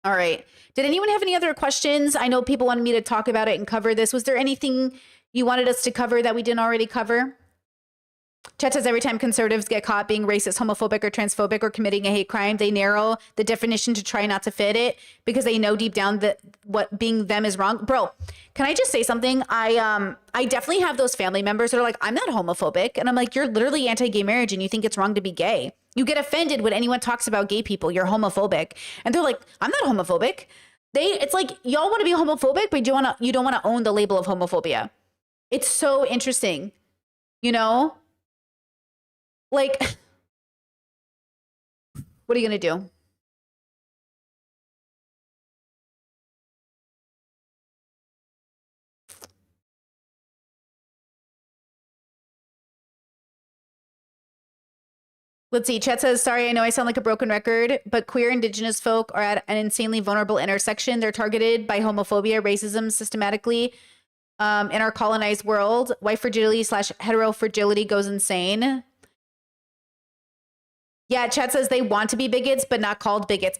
All right. Did anyone have any other questions? I know people wanted me to talk about it and cover this. Was there anything you wanted us to cover that we didn't already cover? Chet says every time conservatives get caught being racist, homophobic, or transphobic, or committing a hate crime, they narrow the definition to try not to fit it because they know deep down that what being them is wrong. Bro, can I just say something? I definitely have those family members that are like, I'm not homophobic. And I'm like, you're literally anti-gay marriage and you think it's wrong to be gay. You get offended when anyone talks about gay people. You're homophobic. And they're like, I'm not homophobic. It's like, y'all want to be homophobic, but you don't want to own the label of homophobia. It's so interesting, you know? Like, what are you going to do? Let's see. Chet says, sorry, I know I sound like a broken record, but queer indigenous folk are at an insanely vulnerable intersection. They're targeted by homophobia, racism systematically in our colonized world. White fragility / hetero fragility goes insane. Yeah, Chet says they want to be bigots, but not called bigots.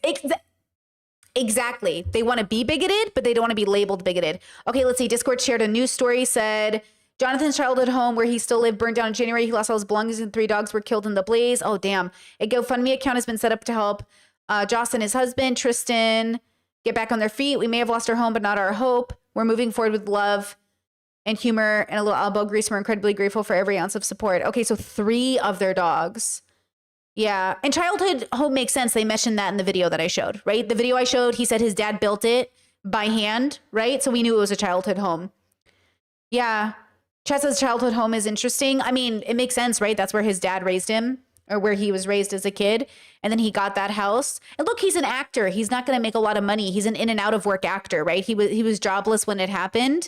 Exactly. They want to be bigoted, but they don't want to be labeled bigoted. Okay, let's see. Discord shared a news story, said Jonathan's childhood home where he still lived burned down in January. He lost all his belongings and 3 dogs were killed in the blaze. Oh, damn. A GoFundMe account has been set up to help Joss and his husband, Tristan, get back on their feet. We may have lost our home, but not our hope. We're moving forward with love and humor and a little elbow grease. We're incredibly grateful for every ounce of support. Okay, so 3 of their dogs. Yeah. And childhood home makes sense. They mentioned that in the video that I showed, right? The video I showed, he said his dad built it by hand, right? So we knew it was a childhood home. Yeah. Chet says childhood home is interesting. I mean, it makes sense, right? That's where his dad raised him, or where he was raised as a kid. And then he got that house. And look, he's an actor. He's not going to make a lot of money. He's an in and out of work actor, right? He was jobless when it happened.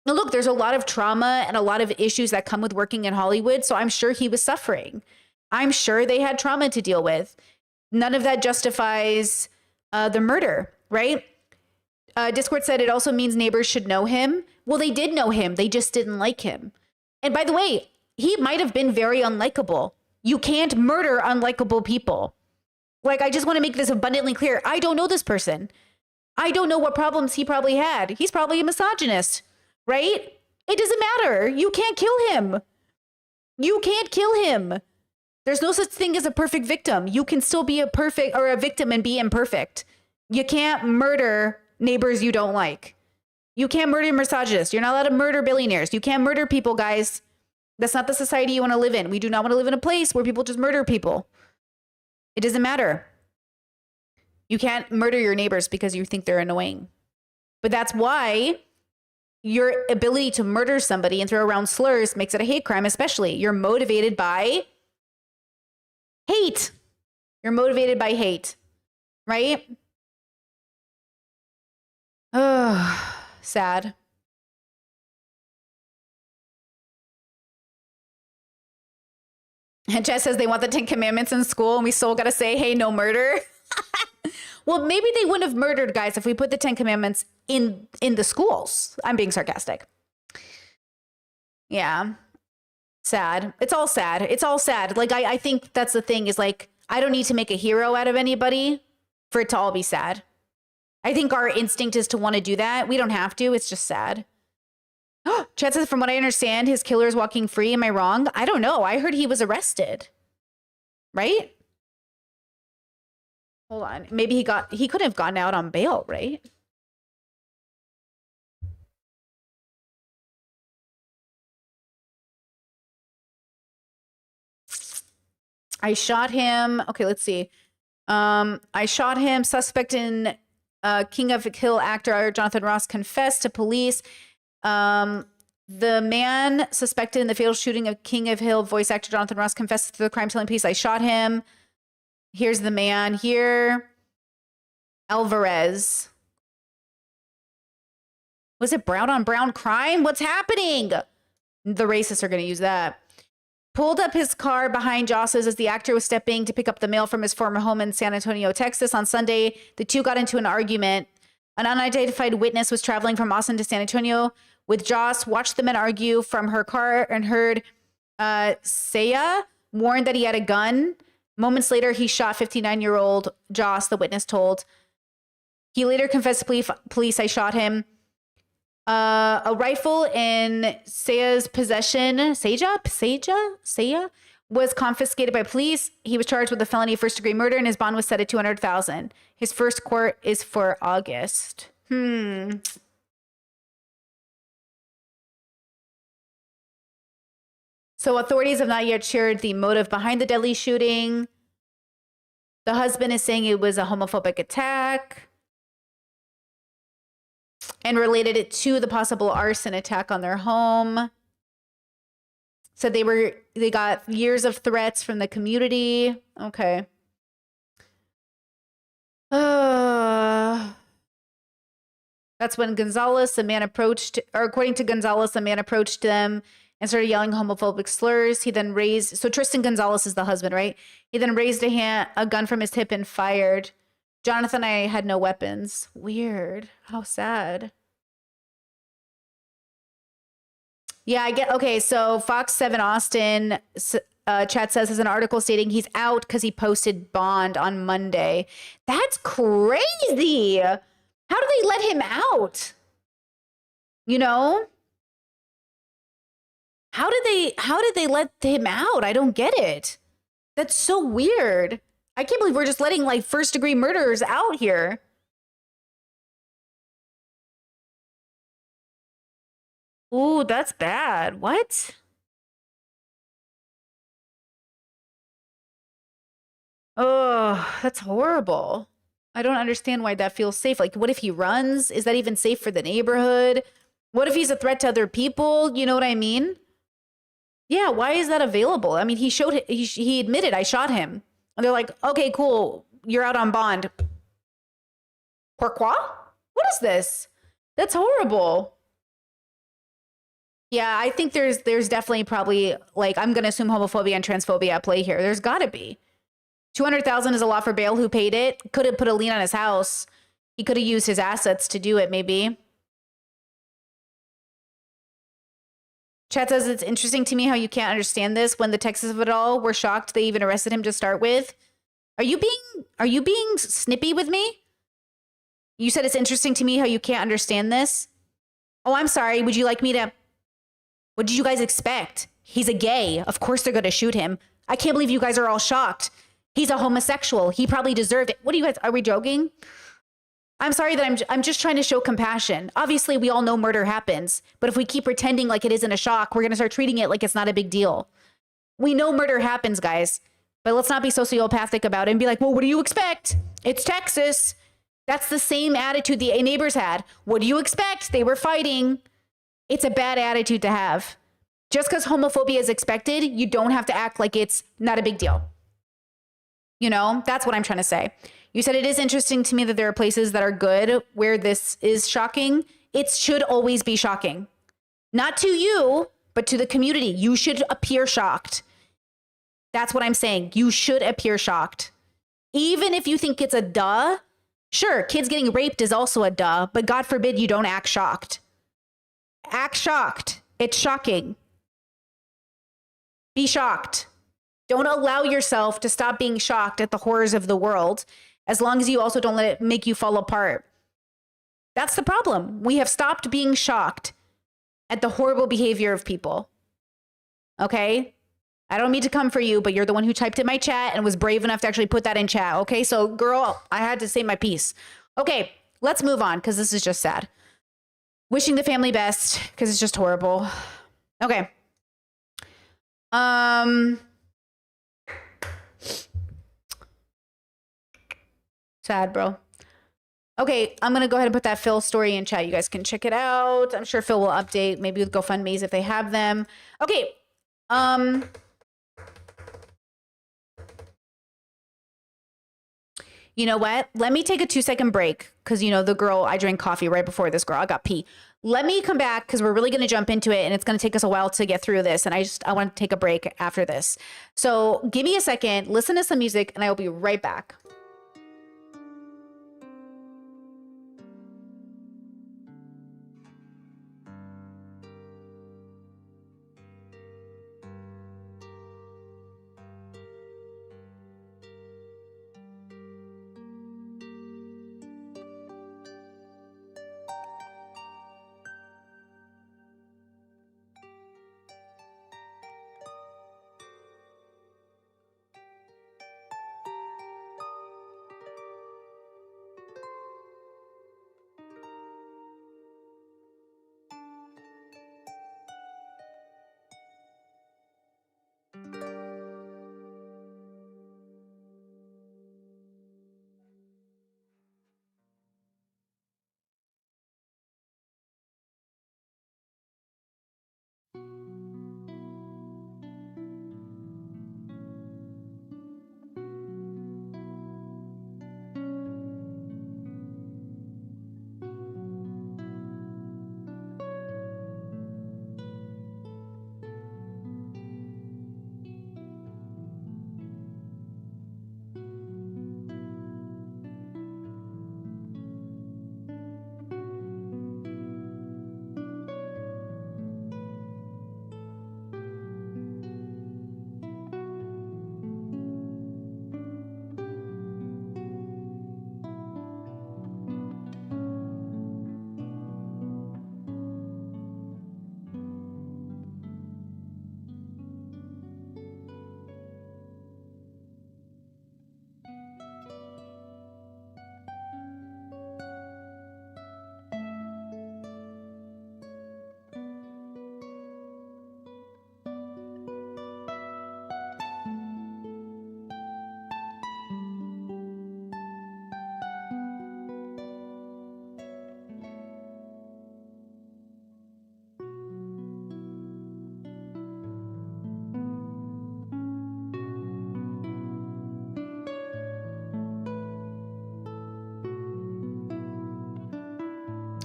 Now, look, there's a lot of trauma and a lot of issues that come with working in Hollywood. So I'm sure he was suffering. I'm sure they had trauma to deal with. None of that justifies the murder, right? Discord said it also means neighbors should know him. Well, they did know him. They just didn't like him. And by the way, he might have been very unlikable. You can't murder unlikable people. Like, I just want to make this abundantly clear. I don't know this person. I don't know what problems he probably had. He's probably a misogynist, right? It doesn't matter. You can't kill him. You can't kill him. There's no such thing as a perfect victim. You can still be a victim and be imperfect. You can't murder neighbors you don't like. You can't murder misogynists. You're not allowed to murder billionaires. You can't murder people, guys. That's not the society you want to live in. We do not want to live in a place where people just murder people. It doesn't matter. You can't murder your neighbors because you think they're annoying. But that's why your ability to murder somebody and throw around slurs makes it a hate crime, especially. You're motivated by hate. You're motivated by hate, right? Oh, sad. And Jess says they want the 10 Commandments in school and we still got to say, hey, no murder. Well, maybe they wouldn't have murdered, guys, if we put the 10 Commandments in the schools. I'm being sarcastic. Yeah. Sad. It's all sad. It's all sad. Like, I think that's the thing is, like, I don't need to make a hero out of anybody for it to all be sad. I think our instinct is to want to do that. We don't have to. It's just sad. Chad says, from what I understand, his killer is walking free. Am I wrong? I don't know. I heard he was arrested. Right? Hold on. Maybe he could have gotten out on bail, right? I shot him. Okay, let's see. I shot him. Suspect in King of Hill actor Jonathan Ross confessed to police. The man suspected in the fatal shooting of King of Hill voice actor Jonathan Ross confessed to the crime telling police, I shot him. Here's the man here. Alvarez. Was it brown on brown crime? What's happening? The racists are going to use that. Pulled up his car behind Joss's as the actor was stepping to pick up the mail from his former home in San Antonio, Texas. On Sunday, the two got into an argument. An unidentified witness was traveling from Austin to San Antonio with Joss, watched the men argue from her car and heard Saya warned that he had a gun. Moments later, he shot 59-year-old Joss, the witness told. He later confessed to police, I shot him. A rifle in Saya's possession, Saya, was confiscated by police. He was charged with a felony of first-degree murder, and his bond was set at $200,000. His first court is for August. So authorities have not yet shared the motive behind the deadly shooting. The husband is saying it was a homophobic attack and related it to the possible arson attack on their home. Said they got years of threats from the community. Okay. That's when Gonzalez, the man approached, or according to Gonzalez, the man approached them and started yelling homophobic slurs. He then raised, so Tristan Gonzalez is the husband, right? He then raised a gun from his hip and fired. Jonathan and I had no weapons. Weird. How sad. Yeah, I get, okay, so Fox 7 Austin chat says, there's an article stating he's out because he posted bond on Monday. That's crazy. How do they let him out? You know? How did they let him out? I don't get it. That's so weird. I can't believe we're just letting like first degree murderers out here. Ooh, that's bad. What? Oh, that's horrible. I don't understand why that feels safe. Like, what if he runs? Is that even safe for the neighborhood? What if he's a threat to other people? You know what I mean? Yeah, why is that available? I mean, he admitted I shot him. And they're like, okay, cool. You're out on bond. Pourquoi? What is this? That's horrible. Yeah, I think there's definitely probably, like, I'm going to assume homophobia and transphobia at play here. There's got to be. 200,000 is a lot for bail. Who paid it? Could have put a lien on his house. He could have used his assets to do it, maybe. Chat says, it's interesting to me how you can't understand this. When the Texas of it all, we're shocked they even arrested him to start with. Are you being snippy with me? You said it's interesting to me how you can't understand this. Oh, I'm sorry. Would you like me to... What did you guys expect? He's a gay. Of course they're going to shoot him. I can't believe you guys are all shocked. He's a homosexual. He probably deserved it. What do you guys... Are we joking? I'm sorry that I'm just trying to show compassion. Obviously, we all know murder happens. But if we keep pretending like it isn't a shock, we're going to start treating it like it's not a big deal. We know murder happens, guys. But let's not be sociopathic about it and be like, well, what do you expect? It's Texas. That's the same attitude the neighbors had. What do you expect? They were fighting. It's a bad attitude to have. Just because homophobia is expected, you don't have to act like it's not a big deal. You know, that's what I'm trying to say. You said it is interesting to me that there are places that are good where this is shocking. It should always be shocking. Not to you, but to the community. You should appear shocked. That's what I'm saying. You should appear shocked. Even if you think it's a duh, sure, kids getting raped is also a duh, but God forbid you don't act shocked. Act shocked. It's shocking. Be shocked. Don't allow yourself to stop being shocked at the horrors of the world, as long as you also don't let it make you fall apart. That's the problem. We have stopped being shocked at the horrible behavior of people. Okay? I don't mean to come for you, but you're the one who typed in my chat and was brave enough to actually put that in chat. Okay? So, girl, I had to say my piece. Okay, let's move on because this is just sad. Wishing the family best because it's just horrible. Okay. Sad, bro. Okay, I'm going to go ahead and put that Phil story in chat. You guys can check it out. I'm sure Phil will update, maybe with GoFundMe's if they have them. Okay. You know what? Let me take a 2-second break because, you know, the girl, I drank coffee right before this girl. I got pee. Let me come back because we're really going to jump into it and it's going to take us a while to get through this. And I want to take a break after this. So give me a second, listen to some music, and I will be right back.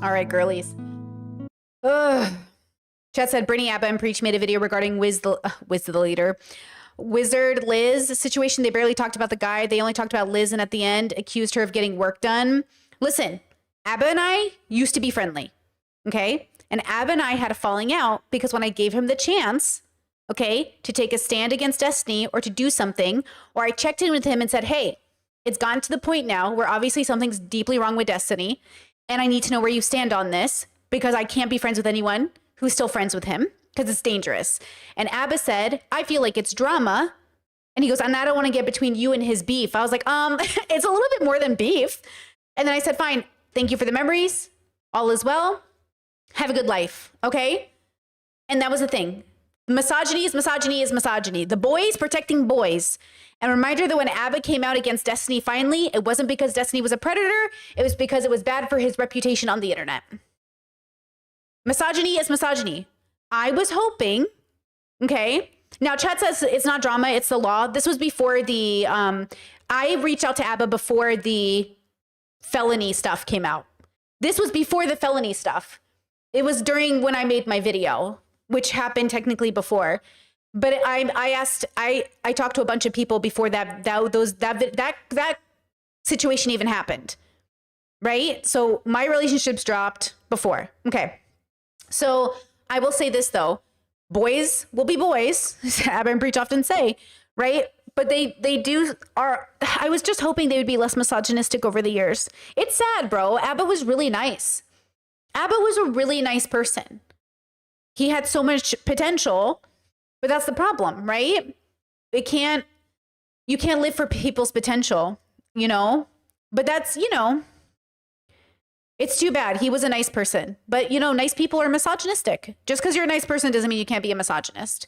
All right, girlies. Ugh. Chat said Brittany, Abba, and Preach made a video regarding Wiz the Leader. Wizard Liz situation. They barely talked about the guy. They only talked about Liz, and at the end accused her of getting work done. Listen, Abba and I used to be friendly, okay? And Abba and I had a falling out because when I gave him the chance, okay, to take a stand against Destiny or to do something, or I checked in with him and said, hey, it's gotten to the point now where obviously something's deeply wrong with Destiny, and I need to know where you stand on this because I can't be friends with anyone who's still friends with him because it's dangerous. And Abba said, I feel like it's drama. And he goes, and I don't want to get between you and his beef. I was like, it's a little bit more than beef. And then I said, fine, thank you for the memories. All is well. Have a good life, okay? And that was the thing. Misogyny is misogyny is misogyny. The boys protecting boys. And a reminder that when Abba came out against Destiny finally, it wasn't because Destiny was a predator. It was because it was bad for his reputation on the internet. Misogyny is misogyny. I was hoping, okay? Now, chat says it's not drama, it's the law. This was before the, I reached out to Abba before the felony stuff came out. This was before the felony stuff. It was during when I made my video, which happened technically before. But I talked to a bunch of people before that situation even happened, right? So my relationships dropped before. Okay. So I will say this though, boys will be boys, Abba and Preach often say, right? But I was just hoping they would be less misogynistic over the years. It's sad, bro. Abba was really nice. Abba was a really nice person. He had so much potential, but that's the problem, right? You can't live for people's potential, you know? But that's, you know, it's too bad. He was a nice person. But, you know, nice people are misogynistic. Just because you're a nice person doesn't mean you can't be a misogynist.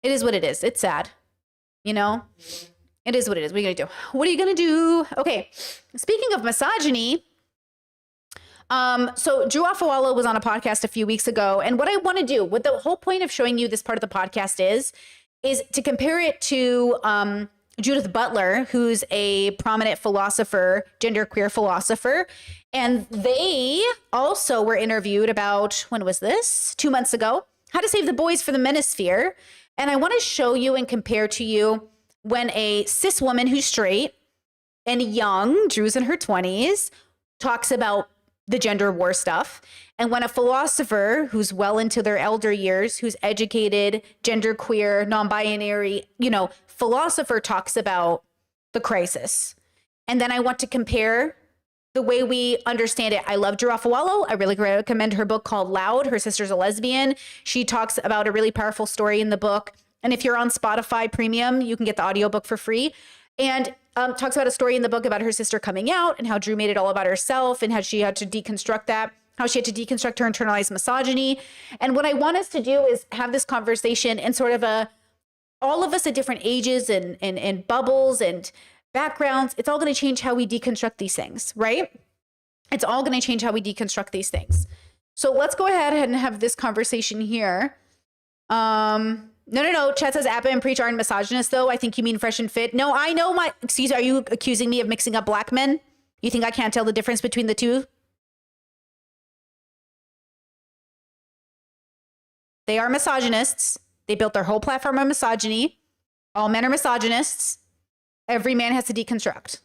It is what it is. It's sad. You know? It is what it is. What are you going to do? What are you going to do? Okay. Speaking of misogyny, so Drew Afawala was on a podcast a few weeks ago. And what I want to do, what the whole point of showing you this part of the podcast is to compare it to Judith Butler, who's a prominent philosopher, genderqueer philosopher. And they also were interviewed about, when was this? 2 months ago, how to save the boys for the manosphere. And I want to show you and compare to you when a cis woman who's straight and young, Drew's in her 20s, talks about the gender war stuff. And when a philosopher who's well into their elder years, who's educated, genderqueer, non-binary, you know, philosopher talks about the crisis. And then I want to compare the way we understand it. I love Drew Afawala. I really recommend her book called Loud. Her sister's a lesbian. She talks about a really powerful story in the book. And if you're on Spotify Premium, you can get the audiobook for free. And talks about a story in the book about her sister coming out and how Drew made it all about herself and how she had to deconstruct that, how she had to deconstruct her internalized misogyny. And what I want us to do is have this conversation in sort of all of us at different ages and bubbles and backgrounds. It's all going to change how we deconstruct these things, right? It's all going to change how we deconstruct these things. So let's go ahead and have this conversation here. No. Chat says Abba and Preach aren't misogynist, though. I think you mean Fresh and Fit. No, I know excuse me, are you accusing me of mixing up black men? You think I can't tell the difference between the two? They are misogynists. They built their whole platform on misogyny. All men are misogynists. Every man has to deconstruct.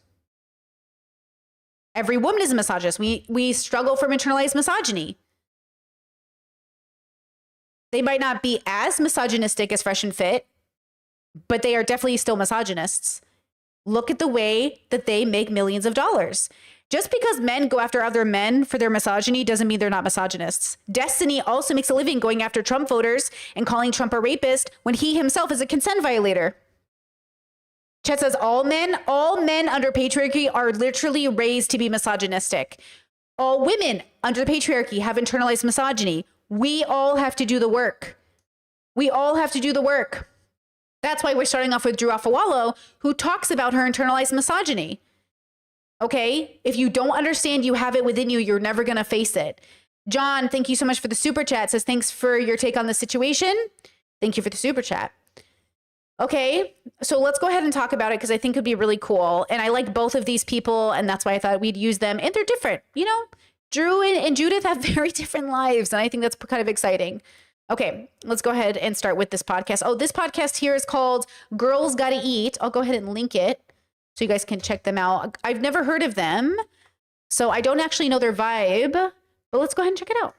Every woman is a misogynist. We struggle from internalized misogyny. They might not be as misogynistic as Fresh and Fit, but they are definitely still misogynists. Look at the way that they make millions of dollars. Just because men go after other men for their misogyny doesn't mean they're not misogynists. Destiny also makes a living going after Trump voters and calling Trump a rapist when he himself is a consent violator. Chet says all men under patriarchy are literally raised to be misogynistic. All women under the patriarchy have internalized misogyny. We all have to do the work. We all have to do the work. That's why we're starting off with Drew Afawala, who talks about her internalized misogyny. Okay? If you don't understand you have it within you, you're never going to face it. John, thank you so much for the super chat. Says, thanks for your take on the situation. Thank you for the super chat. Okay, so let's go ahead and talk about it because I think it'd be really cool. And I like both of these people, and that's why I thought we'd use them. And they're different, you know? Drew and Judith have very different lives, and I think that's kind of exciting. Okay, let's go ahead and start with this podcast. Oh, this podcast here is called Girls Gotta Eat. I'll go ahead and link it so you guys can check them out. I've never heard of them, so I don't actually know their vibe, but let's go ahead and check it out.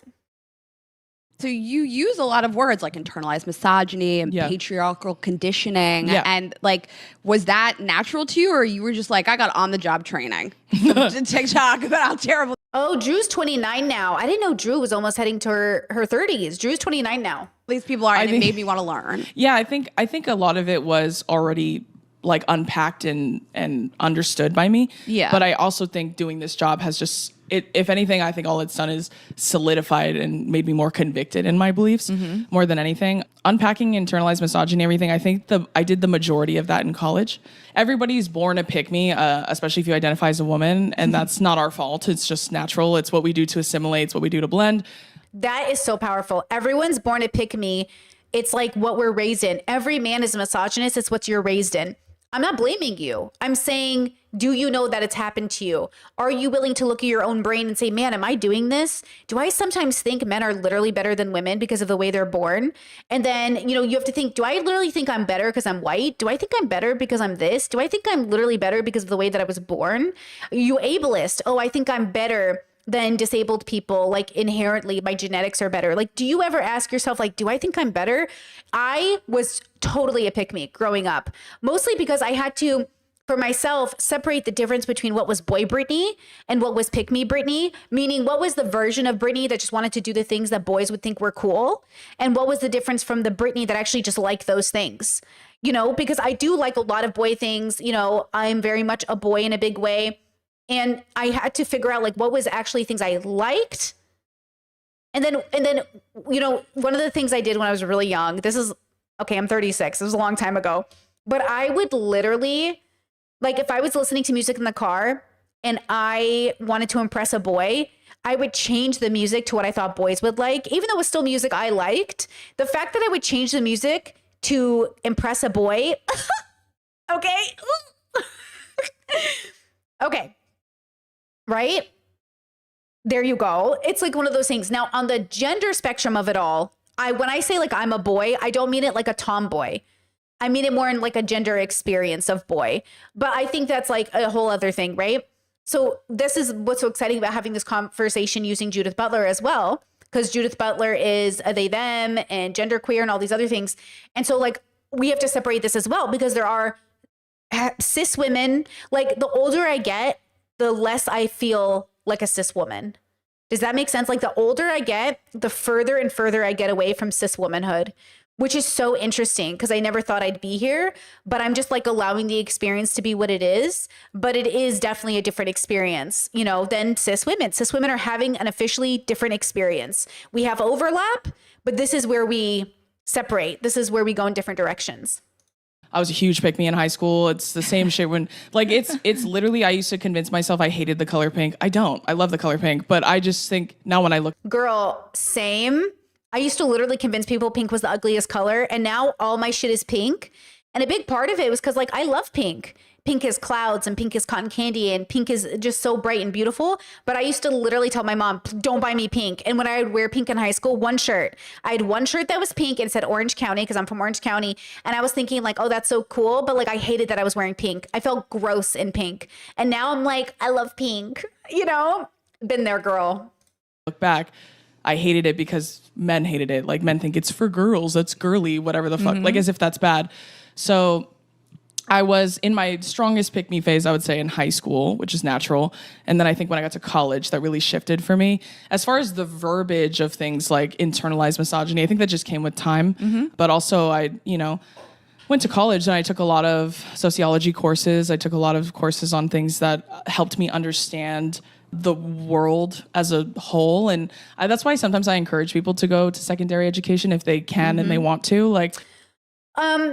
So you use a lot of words like internalized misogyny and patriarchal conditioning. And like, was that natural to you, or you were just like, I got on the job training to TikTok about how terrible? Oh, Drew's 29 now. I didn't know Drew was almost heading to her 30s. Drew's 29 now. These people are, and it made me want to learn. Yeah, I think a lot of it was already like unpacked and understood by me. Yeah. But I also think doing this job has just, if anything, I think all it's done is solidified and made me more convicted in my beliefs more than anything. Unpacking internalized misogyny, everything, I think I did the majority of that in college. Everybody's born a pick-me, especially if you identify as a woman, and that's not our fault. It's just natural. It's what we do to assimilate. It's what we do to blend. That is so powerful. Everyone's born a pick-me. It's like what we're raised in. Every man is a misogynist. It's what you're raised in. I'm not blaming you. I'm saying, do you know that it's happened to you? Are you willing to look at your own brain and say, man, am I doing this? Do I sometimes think men are literally better than women because of the way they're born? And then, you have to think, do I literally think I'm better because I'm white? Do I think I'm better because I'm this? Do I think I'm literally better because of the way that I was born? You ableist. Oh, I think I'm better than disabled people, like inherently my genetics are better. Like, do you ever ask yourself, like, do I think I'm better? I was totally a pick-me growing up, mostly because I had to, for myself, separate the difference between what was boy Britney and what was pick-me Britney, meaning what was the version of Britney that just wanted to do the things that boys would think were cool, and what was the difference from the Britney that actually just liked those things, because I do like a lot of boy things. I'm very much a boy in a big way. And I had to figure out like what was actually things I liked. And then, one of the things I did when I was really young, I'm 36. It was a long time ago, but I would literally, like, if I was listening to music in the car and I wanted to impress a boy, I would change the music to what I thought boys would like, even though it was still music I liked. The fact that I would change the music to impress a boy. Okay. Okay. Right? There you go. It's like one of those things. Now, on the gender spectrum of it all, when I say like I'm a boy, I don't mean it like a tomboy. I mean it more in like a gender experience of boy. But I think that's like a whole other thing, right? So this is what's so exciting about having this conversation using Judith Butler as well, because Judith Butler is a they, them, and genderqueer and all these other things. And so like we have to separate this as well, because there are cis women. Like the older I get, the less I feel like a cis woman. Does that make sense? Like the older I get, the further and further I get away from cis womanhood, which is so interesting because I never thought I'd be here, but I'm just like allowing the experience to be what it is. But it is definitely a different experience, than cis women. Cis women are having an officially different experience. We have overlap, but this is where we separate. This is where we go in different directions. I was a huge pick-me in high school. It's the same shit when, like, it's literally, I used to convince myself I hated the color pink. I don't. I love the color pink. But I just think now when I look. Girl, same. I used to literally convince people pink was the ugliest color. And now all my shit is pink. And a big part of it was because, like, I love pink. Pink is clouds and pink is cotton candy and pink is just so bright and beautiful. But I used to literally tell my mom, don't buy me pink. And when I would wear pink in high school, I had one shirt that was pink and it said Orange County because I'm from Orange County. And I was thinking like, oh, that's so cool. But like, I hated that I was wearing pink. I felt gross in pink. And now I'm like, I love pink, been there, girl. Look back, I hated it because men hated it. Like men think it's for girls, that's girly, whatever the fuck, like as if that's bad. So I was in my strongest pick-me phase, I would say, in high school, which is natural. And then I think when I got to college, that really shifted for me. As far as the verbiage of things like internalized misogyny, I think that just came with time. But also I, went to college and I took a lot of sociology courses. I took a lot of courses on things that helped me understand the world as a whole. And that's why sometimes I encourage people to go to secondary education if they can and they want to. Like,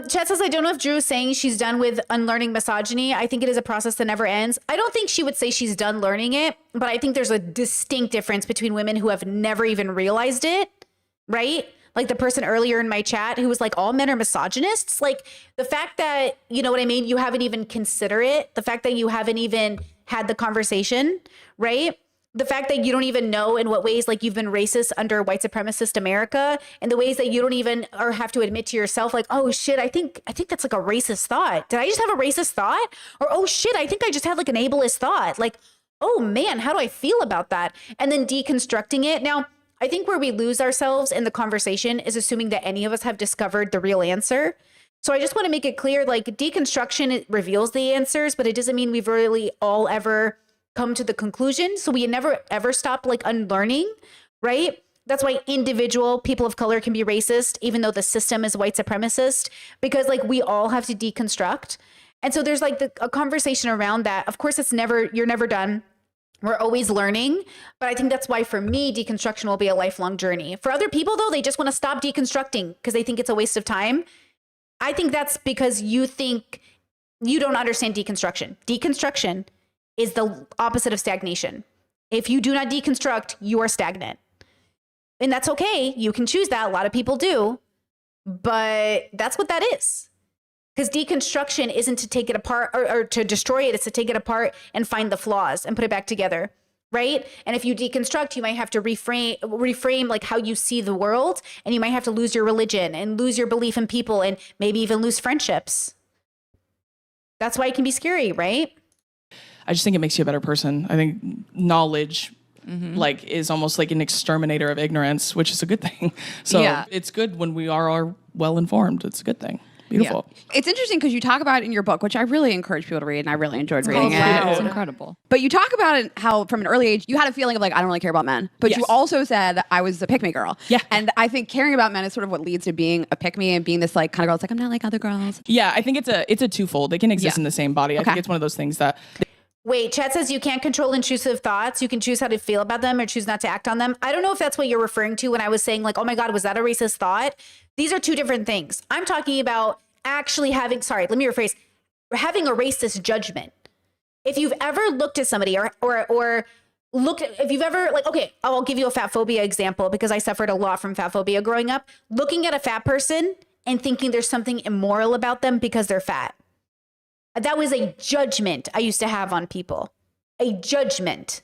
Chat says, I don't know if Drew is saying she's done with unlearning misogyny. I think it is a process that never ends. I don't think she would say she's done learning it, but I think there's a distinct difference between women who have never even realized it, right? Like the person earlier in my chat who was like, all men are misogynists. Like the fact that, you know what I mean? You haven't even considered it. The fact that you haven't even had the conversation, right? the fact that you don't even know in what ways like you've been racist under white supremacist America, and the ways that you don't even or have to admit to yourself like, oh shit, I think that's like a racist thought. Did I just have a racist thought? Or oh shit, I think I just had like an ableist thought. Like, oh man, how do I feel about that? And then deconstructing it. Now, I think where we lose ourselves in the conversation is assuming that any of us have discovered the real answer. So I just want to make it clear, like deconstruction, it reveals the answers, but it doesn't mean we've really all ever come to the conclusion. So we never ever stop like unlearning, right? That's why individual people of color can be racist, even though the system is white supremacist, because like we all have to deconstruct. And so there's like a conversation around that. Of course, you're never done. We're always learning. But I think that's why for me, deconstruction will be a lifelong journey. For other people though, they just want to stop deconstructing because they think it's a waste of time. I think that's because you think you don't understand deconstruction. Deconstruction is the opposite of stagnation. If you do not deconstruct, you are stagnant. And that's okay. You can choose that. A lot of people do. But that's what that is. Because deconstruction isn't to take it apart or to destroy it. It's to take it apart and find the flaws and put it back together. Right? And if you deconstruct, you might have to reframe like how you see the world. And you might have to lose your religion and lose your belief in people and maybe even lose friendships. That's why it can be scary, right? I just think it makes you a better person. I think knowledge like is almost like an exterminator of ignorance, which is a good thing. So it's good when we are well informed. It's a good thing. Beautiful. Yeah. It's interesting because you talk about it in your book, which I really encourage people to read, and I really enjoyed reading it. Wow. It's incredible. But you talk about it, how from an early age you had a feeling of like, I don't really care about men. But you also said I was a pick-me girl. Yeah. And I think caring about men is sort of what leads to being a pick-me and being this like kind of girl. It's like, I'm not like other girls. Yeah, I think it's a twofold. They can exist in the same body. I think it's one of those things that... Wait, Chat says you can't control intrusive thoughts. You can choose how to feel about them or choose not to act on them. I don't know if that's what you're referring to when I was saying like, oh my God, was that a racist thought? These are two different things. I'm talking about actually having a racist judgment. If you've ever looked at somebody or looked at, if you've ever like, okay, I'll give you a fat phobia example because I suffered a lot from fat phobia growing up. Looking at a fat person and thinking there's something immoral about them because they're fat. That was a judgment I used to have on people. A judgment.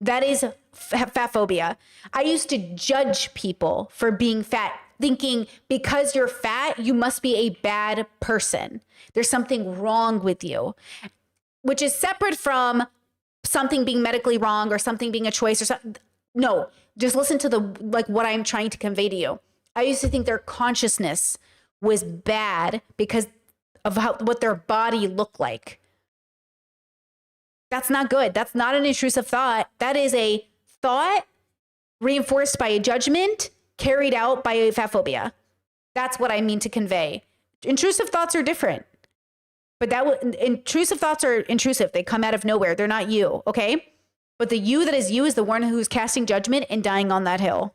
That is fat phobia. I used to judge people for being fat, thinking because you're fat, you must be a bad person. There's something wrong with you, which is separate from something being medically wrong or something being a choice or something. No, just listen to what I'm trying to convey to you. I used to think their consciousness was bad because of what their body looked like. That's not good. That's not an intrusive thought. That is a thought reinforced by a judgment carried out by a fat phobia. That's what I mean to convey. Intrusive thoughts are different. But intrusive thoughts are intrusive. They come out of nowhere. They're not you, okay? But the you that is you is the one who's casting judgment and dying on that hill.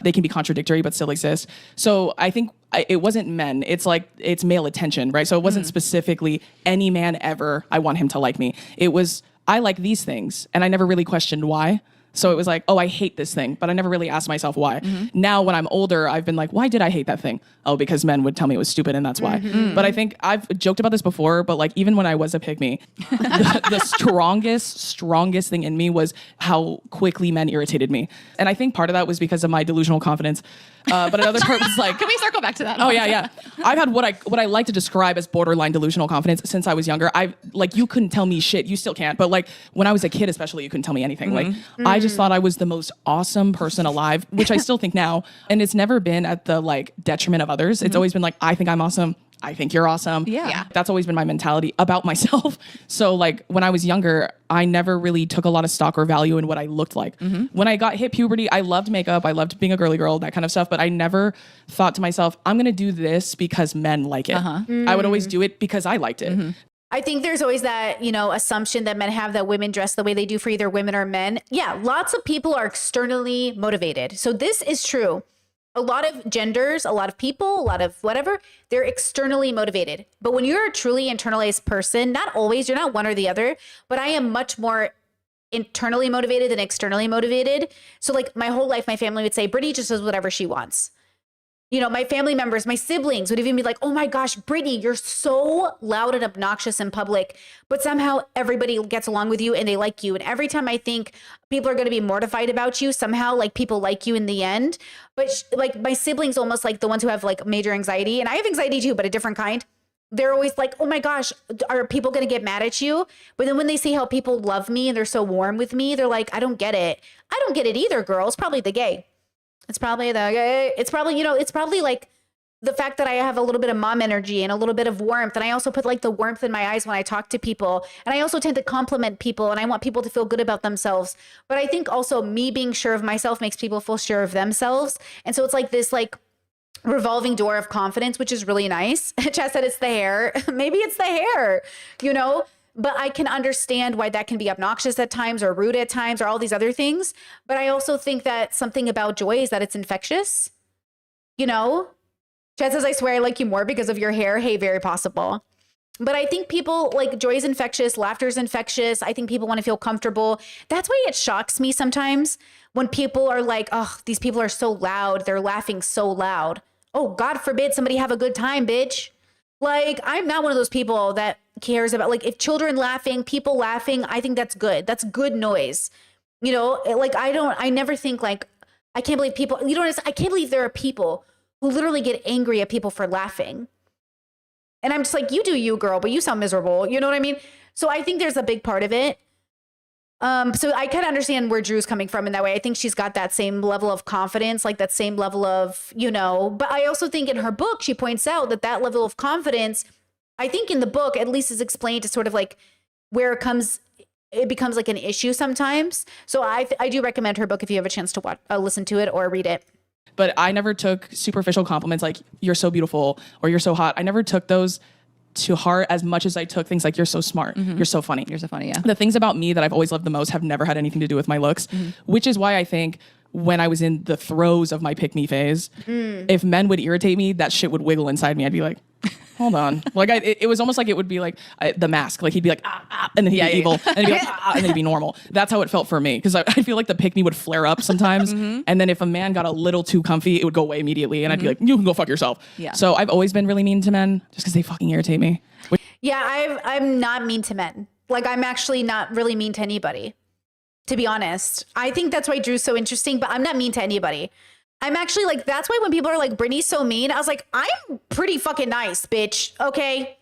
They can be contradictory, but still exist. So I think it wasn't men. It's like, it's male attention, right? So it wasn't specifically any man ever, I want him to like me. It was, I like these things. And I never really questioned why. So it was like, oh, I hate this thing, but I never really asked myself why. Now, when I'm older, I've been like, why did I hate that thing? Oh, because men would tell me it was stupid and that's why. But I think I've joked about this before, but like even when I was a pick-me, the strongest thing in me was how quickly men irritated me. And I think part of that was because of my delusional confidence. But another part was like, can we circle back to that? Oh yeah. I've had what I like to describe as borderline delusional confidence since I was younger. You couldn't tell me shit. You still can't. But like when I was a kid, especially, you couldn't tell me anything. Like I just thought I was the most awesome person alive, which I still think now. And it's never been at the like detriment of others. It's always been like, I think I'm awesome. I think you're awesome. Yeah. That's always been my mentality about myself. So like when I was younger, I never really took a lot of stock or value in what I looked like. When I hit puberty, I loved makeup. I loved being a girly girl, that kind of stuff. But I never thought to myself, I'm going to do this because men like it. I would always do it because I liked it. I think there's always that, assumption that men have that women dress the way they do for either women or men. Yeah, lots of people are externally motivated. So this is true. A lot of genders, a lot of people, a lot of whatever, they're externally motivated. But when you're a truly internalized person, not always, you're not one or the other, but I am much more internally motivated than externally motivated. So like my whole life, my family would say, Brittany just does whatever she wants. You know, my family members, my siblings would even be like, oh my gosh, Brittany, you're so loud and obnoxious in public, but somehow everybody gets along with you and they like you. And every time I think people are going to be mortified about you, somehow like people like you in the end. But like my siblings, almost like the ones who have like major anxiety, and I have anxiety too, but a different kind. They're always like, oh my gosh, are people going to get mad at you? But then when they see how people love me and they're so warm with me, they're like, I don't get it. I don't get it either, girl. It's probably the gay. It's probably the gay. It's probably, you know, it's probably like the fact that I have a little bit of mom energy and a little bit of warmth. And I also put like the warmth in my eyes when I talk to people. And I also tend to compliment people and I want people to feel good about themselves. But I think also me being sure of myself makes people feel sure of themselves. And so it's like this like revolving door of confidence, which is really nice. Chad said it's the hair. Maybe it's the hair, you know? But I can understand why that can be obnoxious at times or rude at times or all these other things. But I also think that something about joy is that it's infectious. You know? Chad says, I swear I like you more because of your hair. Hey, very possible. But I think people like joy is infectious. Laughter is infectious. I think people want to feel comfortable. That's why it shocks me sometimes when people are like, oh, these people are so loud. They're laughing so loud. Oh, God forbid somebody have a good time, bitch. Like, I'm not one of those people that cares about, like, if children laughing, people laughing, I think that's good. That's good noise. You know, like, I never think like, I can't believe people, you know what I can't believe there are people who literally get angry at people for laughing. And I'm just like, you do you, girl, but you sound miserable. You know what I mean? So I think there's a big part of it. So I kind of understand where Drew's coming from in that way. I think she's got that same level of confidence, like that same level of, you know, but I also think in her book, she points out that that level of confidence, I think in the book, at least is explained to sort of like where it becomes like an issue sometimes. So I do recommend her book if you have a chance to watch, listen to it or read it. But I never took superficial compliments like you're so beautiful or you're so hot. I never took those to heart as much as I took things like you're so smart, you're so funny. You're so funny, yeah. The things about me that I've always loved the most have never had anything to do with my looks, which is why I think when I was in the throes of my pick-me phase, if men would irritate me, that shit would wiggle inside me. I'd be like, hold on. Like it was almost like it would be like the mask. Like he'd be like, and then he'd be evil, and he'd be like, and then he'd be normal. That's how it felt for me. Because I feel like the pick-me would flare up sometimes. And then if a man got a little too comfy, it would go away immediately. And I'd be like, you can go fuck yourself. Yeah. So I've always been really mean to men just because they fucking irritate me. Yeah, I'm not mean to men. Like, I'm actually not really mean to anybody, to be honest. I think that's why Drew's so interesting, but I'm not mean to anybody. I'm actually like, that's why when people are like, Brittany's so mean, I was like, I'm pretty fucking nice, bitch. Okay?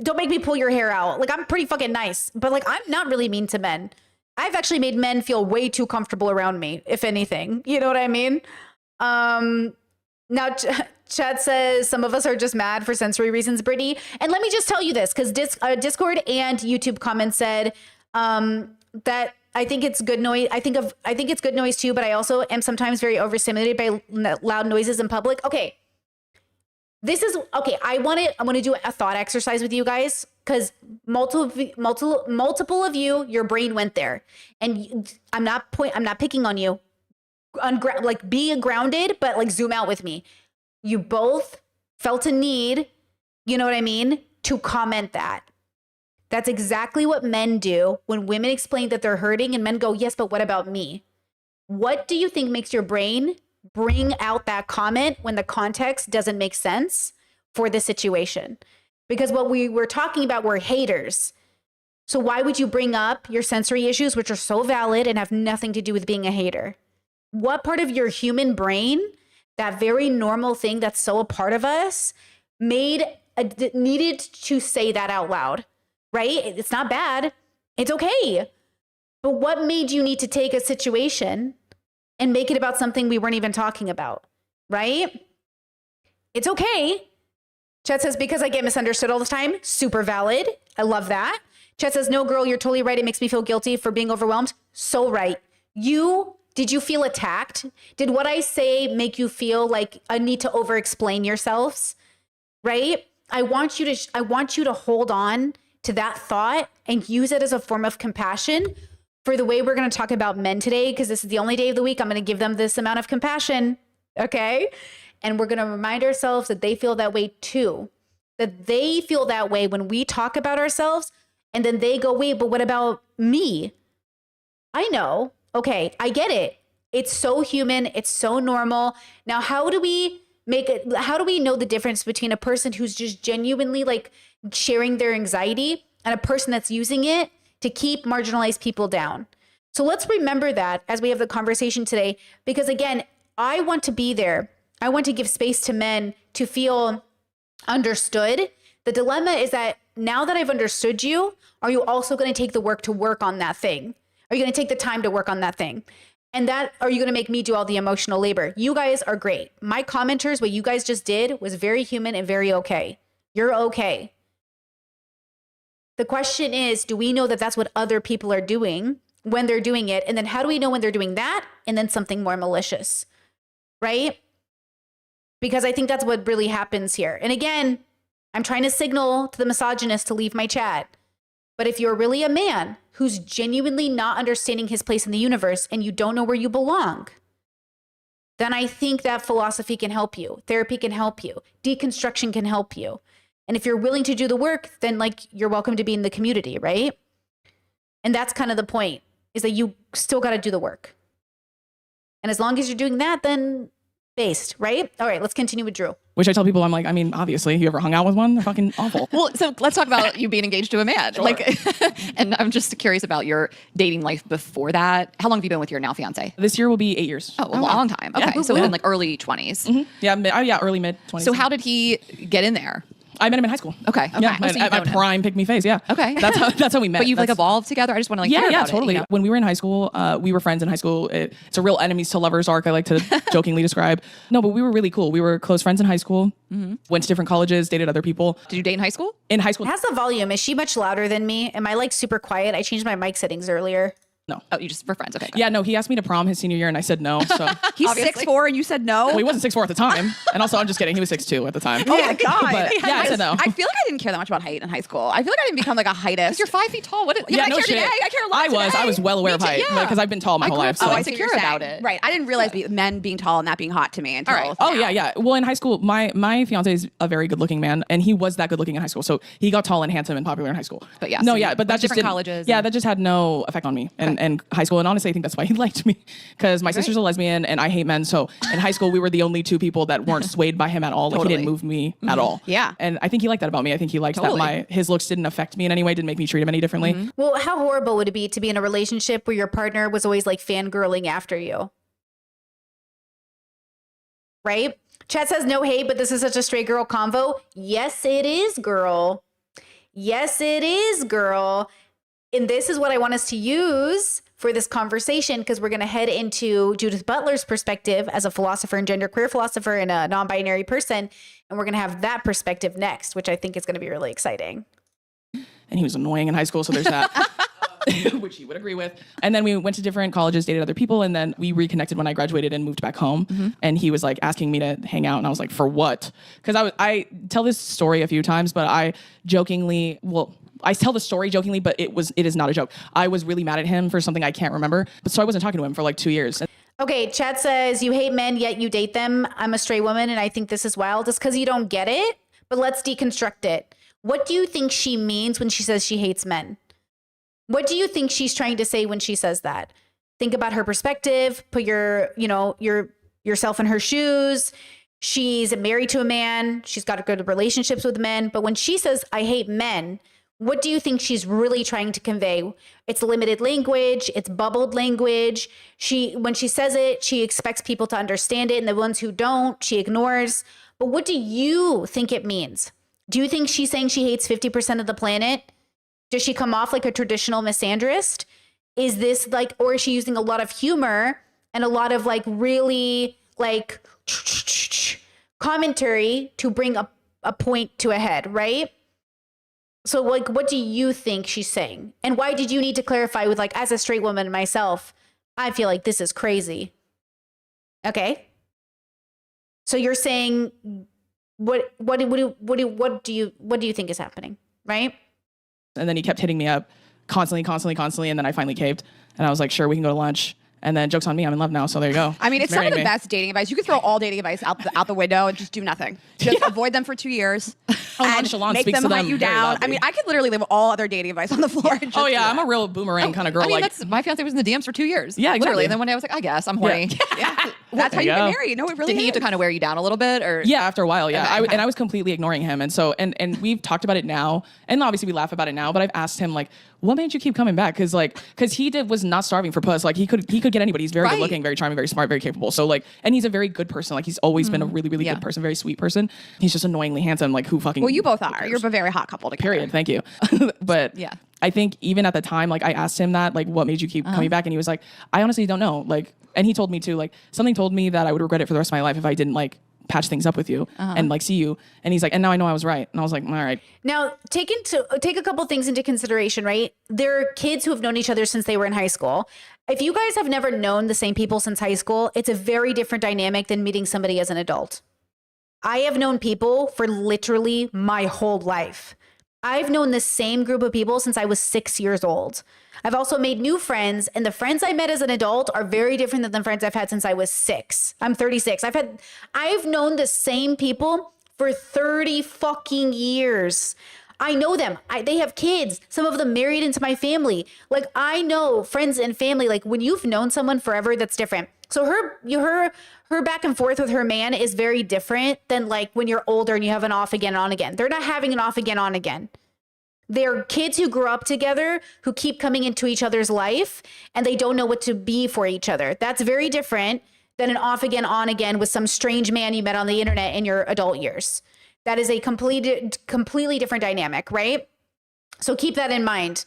Don't make me pull your hair out. Like, I'm pretty fucking nice, but like, I'm not really mean to men. I've actually made men feel way too comfortable around me, if anything. You know what I mean? Now, Chad says some of us are just mad for sensory reasons, Brittany. And let me just tell you this, because Discord and YouTube comments said that I think it's good noise. I think it's good noise too, but I also am sometimes very overstimulated by loud noises in public. Okay. I want to do a thought exercise with you guys, because multiple of you, your brain went there, and I'm not picking on you. Like, be grounded, but like zoom out with me. You both felt a need, you know what I mean, to comment that. That's exactly what men do when women explain that they're hurting and men go, yes, but what about me? What do you think makes your brain bring out that comment when the context doesn't make sense for the situation? Because what we were talking about were haters. So why would you bring up your sensory issues, which are so valid and have nothing to do with being a hater? What part of your human brain, that very normal thing that's so a part of us, needed to say that out loud, right? It's not bad. It's okay. But what made you need to take a situation and make it about something we weren't even talking about, right? It's okay. Chet says, because I get misunderstood all the time. Super valid. I love that. Chet says, no, girl, you're totally right. It makes me feel guilty for being overwhelmed. So right. Did you feel attacked? Did what I say make you feel like a need to over-explain yourselves? Right? I want you to hold on to that thought and use it as a form of compassion for the way we're going to talk about men today, because this is the only day of the week I'm going to give them this amount of compassion. Okay? And we're going to remind ourselves that they feel that way too. That they feel that way when we talk about ourselves, and then they go, wait, but what about me? I know. Okay, I get it. It's so human. It's so normal. Now, how do we how do we know the difference between a person who's just genuinely like sharing their anxiety and a person that's using it to keep marginalized people down? So let's remember that as we have the conversation today, because again, I want to be there. I want to give space to men to feel understood. The dilemma is that now that I've understood you, are you also going to take the work to work on that thing? Are you going to take the time to work on that thing? And that, are you going to make me do all the emotional labor? You guys are great. My commenters, what you guys just did was very human and very okay. You're okay. The question is, do we know that that's what other people are doing when they're doing it? And then how do we know when they're doing that and then something more malicious, right? Because I think that's what really happens here. And again, I'm trying to signal to the misogynist to leave my chat. But if you're really a man who's genuinely not understanding his place in the universe and you don't know where you belong, then I think that philosophy can help you. Therapy can help you. Deconstruction can help you. And if you're willing to do the work, then like you're welcome to be in the community, right? And that's kind of the point, is that you still got to do the work. And as long as you're doing that, then based, right? All right, let's continue with Drew. Which I tell people, I'm like, I mean, obviously, you ever hung out with one? They're fucking awful. Well, so let's talk about you being engaged to a man. Sure. Like, and I'm just curious about your dating life before that. How long have you been with your now fiance? This year will be 8 years. Oh, a long time. Okay, Yeah. so in like early 20s. Mm-hmm. Yeah, early mid 20s. So how did he get in there? I met him in high school. Okay. Yeah, Oh, so you've at my known him. prime pick me phase. Yeah. Okay. That's how we met. But you've like That's- evolved together. I just want to like Yeah, hear yeah, about totally. it. You know? When we were in high school, we were friends in high school. It's a real enemies to lovers arc, I like to jokingly describe. No, but we were really cool. We were close friends in high school, went to different colleges, dated other people. Did you date in high school? In high school, How's the volume? Is she much louder than me? Am I like super quiet? I changed my mic settings earlier. no. Oh, you just were friends. Okay. Yeah, no, he asked me to prom his senior year and I said no. So He's Obviously. 6'4" and you said no? well, he wasn't 6'4" at the time. And also, I'm just kidding. He was 6'2" at the time. Oh my God. But yeah, I said no. I feel like I didn't care that much about height in high school. I feel like I didn't become like a heightist. Because you're 5 feet tall. What? Yeah, I no care shit. today. I care a lot. I was well aware of height because I've been tall my whole life. so So. I I see see what what you're you're about saying. it. Right. I didn't realize men being tall and that being hot to me until. All right. Oh yeah. Well, in high school, my fiance is a very good-looking man, and he was that good-looking in high school. So he got tall and handsome and popular in high school. But yeah, no, so yeah, you but went that to just different didn't- colleges Yeah, and- that just had no effect on me and high school. And honestly, I think that's why he liked me, because my sister's a lesbian and I hate men. So in high school, we were the only two people that weren't swayed by him at all. Like Totally. he didn't move me at all. Yeah. and I think he liked that about me. I think he liked Totally. that his looks didn't affect me in any way, didn't make me treat him any differently. Well, how horrible would it be to be in a relationship where your partner was always like fangirling after you? Right? Chat says no hate, but this is such a straight girl convo. Yes, it is, girl. Yes, it is, girl. And this is what I want us to use for this conversation, because we're going to head into Judith Butler's perspective as a philosopher and genderqueer philosopher and a non-binary person. And we're going to have that perspective next, which I think is going to be really exciting. And he was annoying in high school, so there's that. Which he would agree with. And then we went to different colleges, dated other people, and then we reconnected when I graduated and moved back home. And he was like asking me to hang out, and I was like, for what? Because I tell this story a few times, but I jokingly, I tell the story jokingly, but it is not a joke. I was really mad at him for something I can't remember, but so I wasn't talking to him for like 2 years. Okay, Chad says, you hate men, yet you date them. I'm a straight woman, and I think this is wild. It's because you don't get it, but let's deconstruct it. What do you think she means when she says she hates men? What do you think she's trying to say when she says that? Think about her perspective, put yourself in her shoes. She's married to a man. She's got good relationships with men. But when she says, I hate men, what do you think she's really trying to convey? It's limited language. It's bubbled language. When she says it, she expects people to understand it. And the ones who don't, she ignores. But what do you think it means? Do you think she's saying she hates 50% of the planet? Does she come off like a traditional misandrist? Is this like, or is she using a lot of humor and a lot of like really like commentary to bring a point to a head, right? So like, what do you think she's saying? And why did you need to clarify with like, as a straight woman myself, I feel like this is crazy. Okay. So you're saying, what do you think is happening? Right? And then he kept hitting me up constantly. And then I finally caved. And I was like, sure, we can go to lunch. And then joke's on me, I'm in love now, so there you go. I mean, it's some of Marrying the me. best dating advice. You could throw all dating advice out the window and just do nothing. Just avoid them for 2 years. Nonchalant make speaks them to hunt them you very down. loudly. I mean, I could literally leave all other dating advice on the floor. And just Oh do yeah, I'm that. a real boomerang kind of girl. I mean, like, that's my fiance was in the DMs for 2 years. Yeah, literally. exactly. And then one day I was like, I guess I'm horny. That's how There you you get go. married. No, it really Did he have is. to kind of wear you down a little bit, or yeah, after a while, yeah. Okay. And I was completely ignoring him. And so, and we've talked about it now. And obviously we laugh about it now, but I've asked him like, what made you keep coming back? Cause he was not starving for puss. Like he could get anybody. He's very Right. good looking, very charming, very smart, very capable. So like, and he's a very good person. Like he's always been a really, really Yeah. good person, very sweet person. He's just annoyingly handsome. Like who fucking. Well, you both who are. cares? You're a very hot couple together. Period. Thank you. But Yeah. I think even at the time, like I asked him that, like, what made you keep coming back? And he was like, I honestly don't know. Like, and he told me too, like, something told me that I would regret it for the rest of my life if I didn't like patch things up with you and like see you. And he's like, and now I know I was right. And I was like, all right. Now, take a couple things into consideration, right? There are kids who have known each other since they were in high school. If you guys have never known the same people since high school, it's a very different dynamic than meeting somebody as an adult. I have known people for literally my whole life. I've known the same group of people since I was 6 years old. I've also made new friends, and the friends I met as an adult are very different than the friends I've had since I was 6. I'm 36. I've known the same people for 30 fucking years. I know them. They have kids. Some of them married into my family. Like I know friends and family. Like when you've known someone forever, that's different. So her back and forth with her man is very different than like when you're older and you have an off again, on again. They're not having an off again, on again. They're kids who grew up together, who keep coming into each other's life, and they don't know what to be for each other. That's very different than an off again, on again with some strange man you met on the internet in your adult years. That is a completely different dynamic, right? So keep that in mind.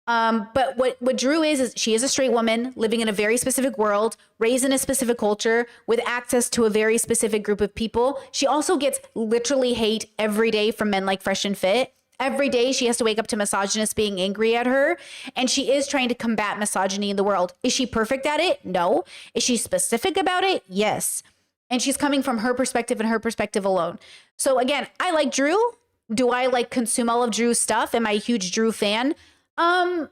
But what Drew is she is a straight woman living in a very specific world, raised in a specific culture with access to a very specific group of people. She also gets literally hate every day from men like Fresh and Fit. Every day she has to wake up to misogynists being angry at her, and she is trying to combat misogyny in the world. Is she perfect at it? No. Is she specific about it? Yes. And she's coming from her perspective and her perspective alone. So again, I like Drew. Do I like consume all of Drew's stuff? Am I a huge Drew fan? I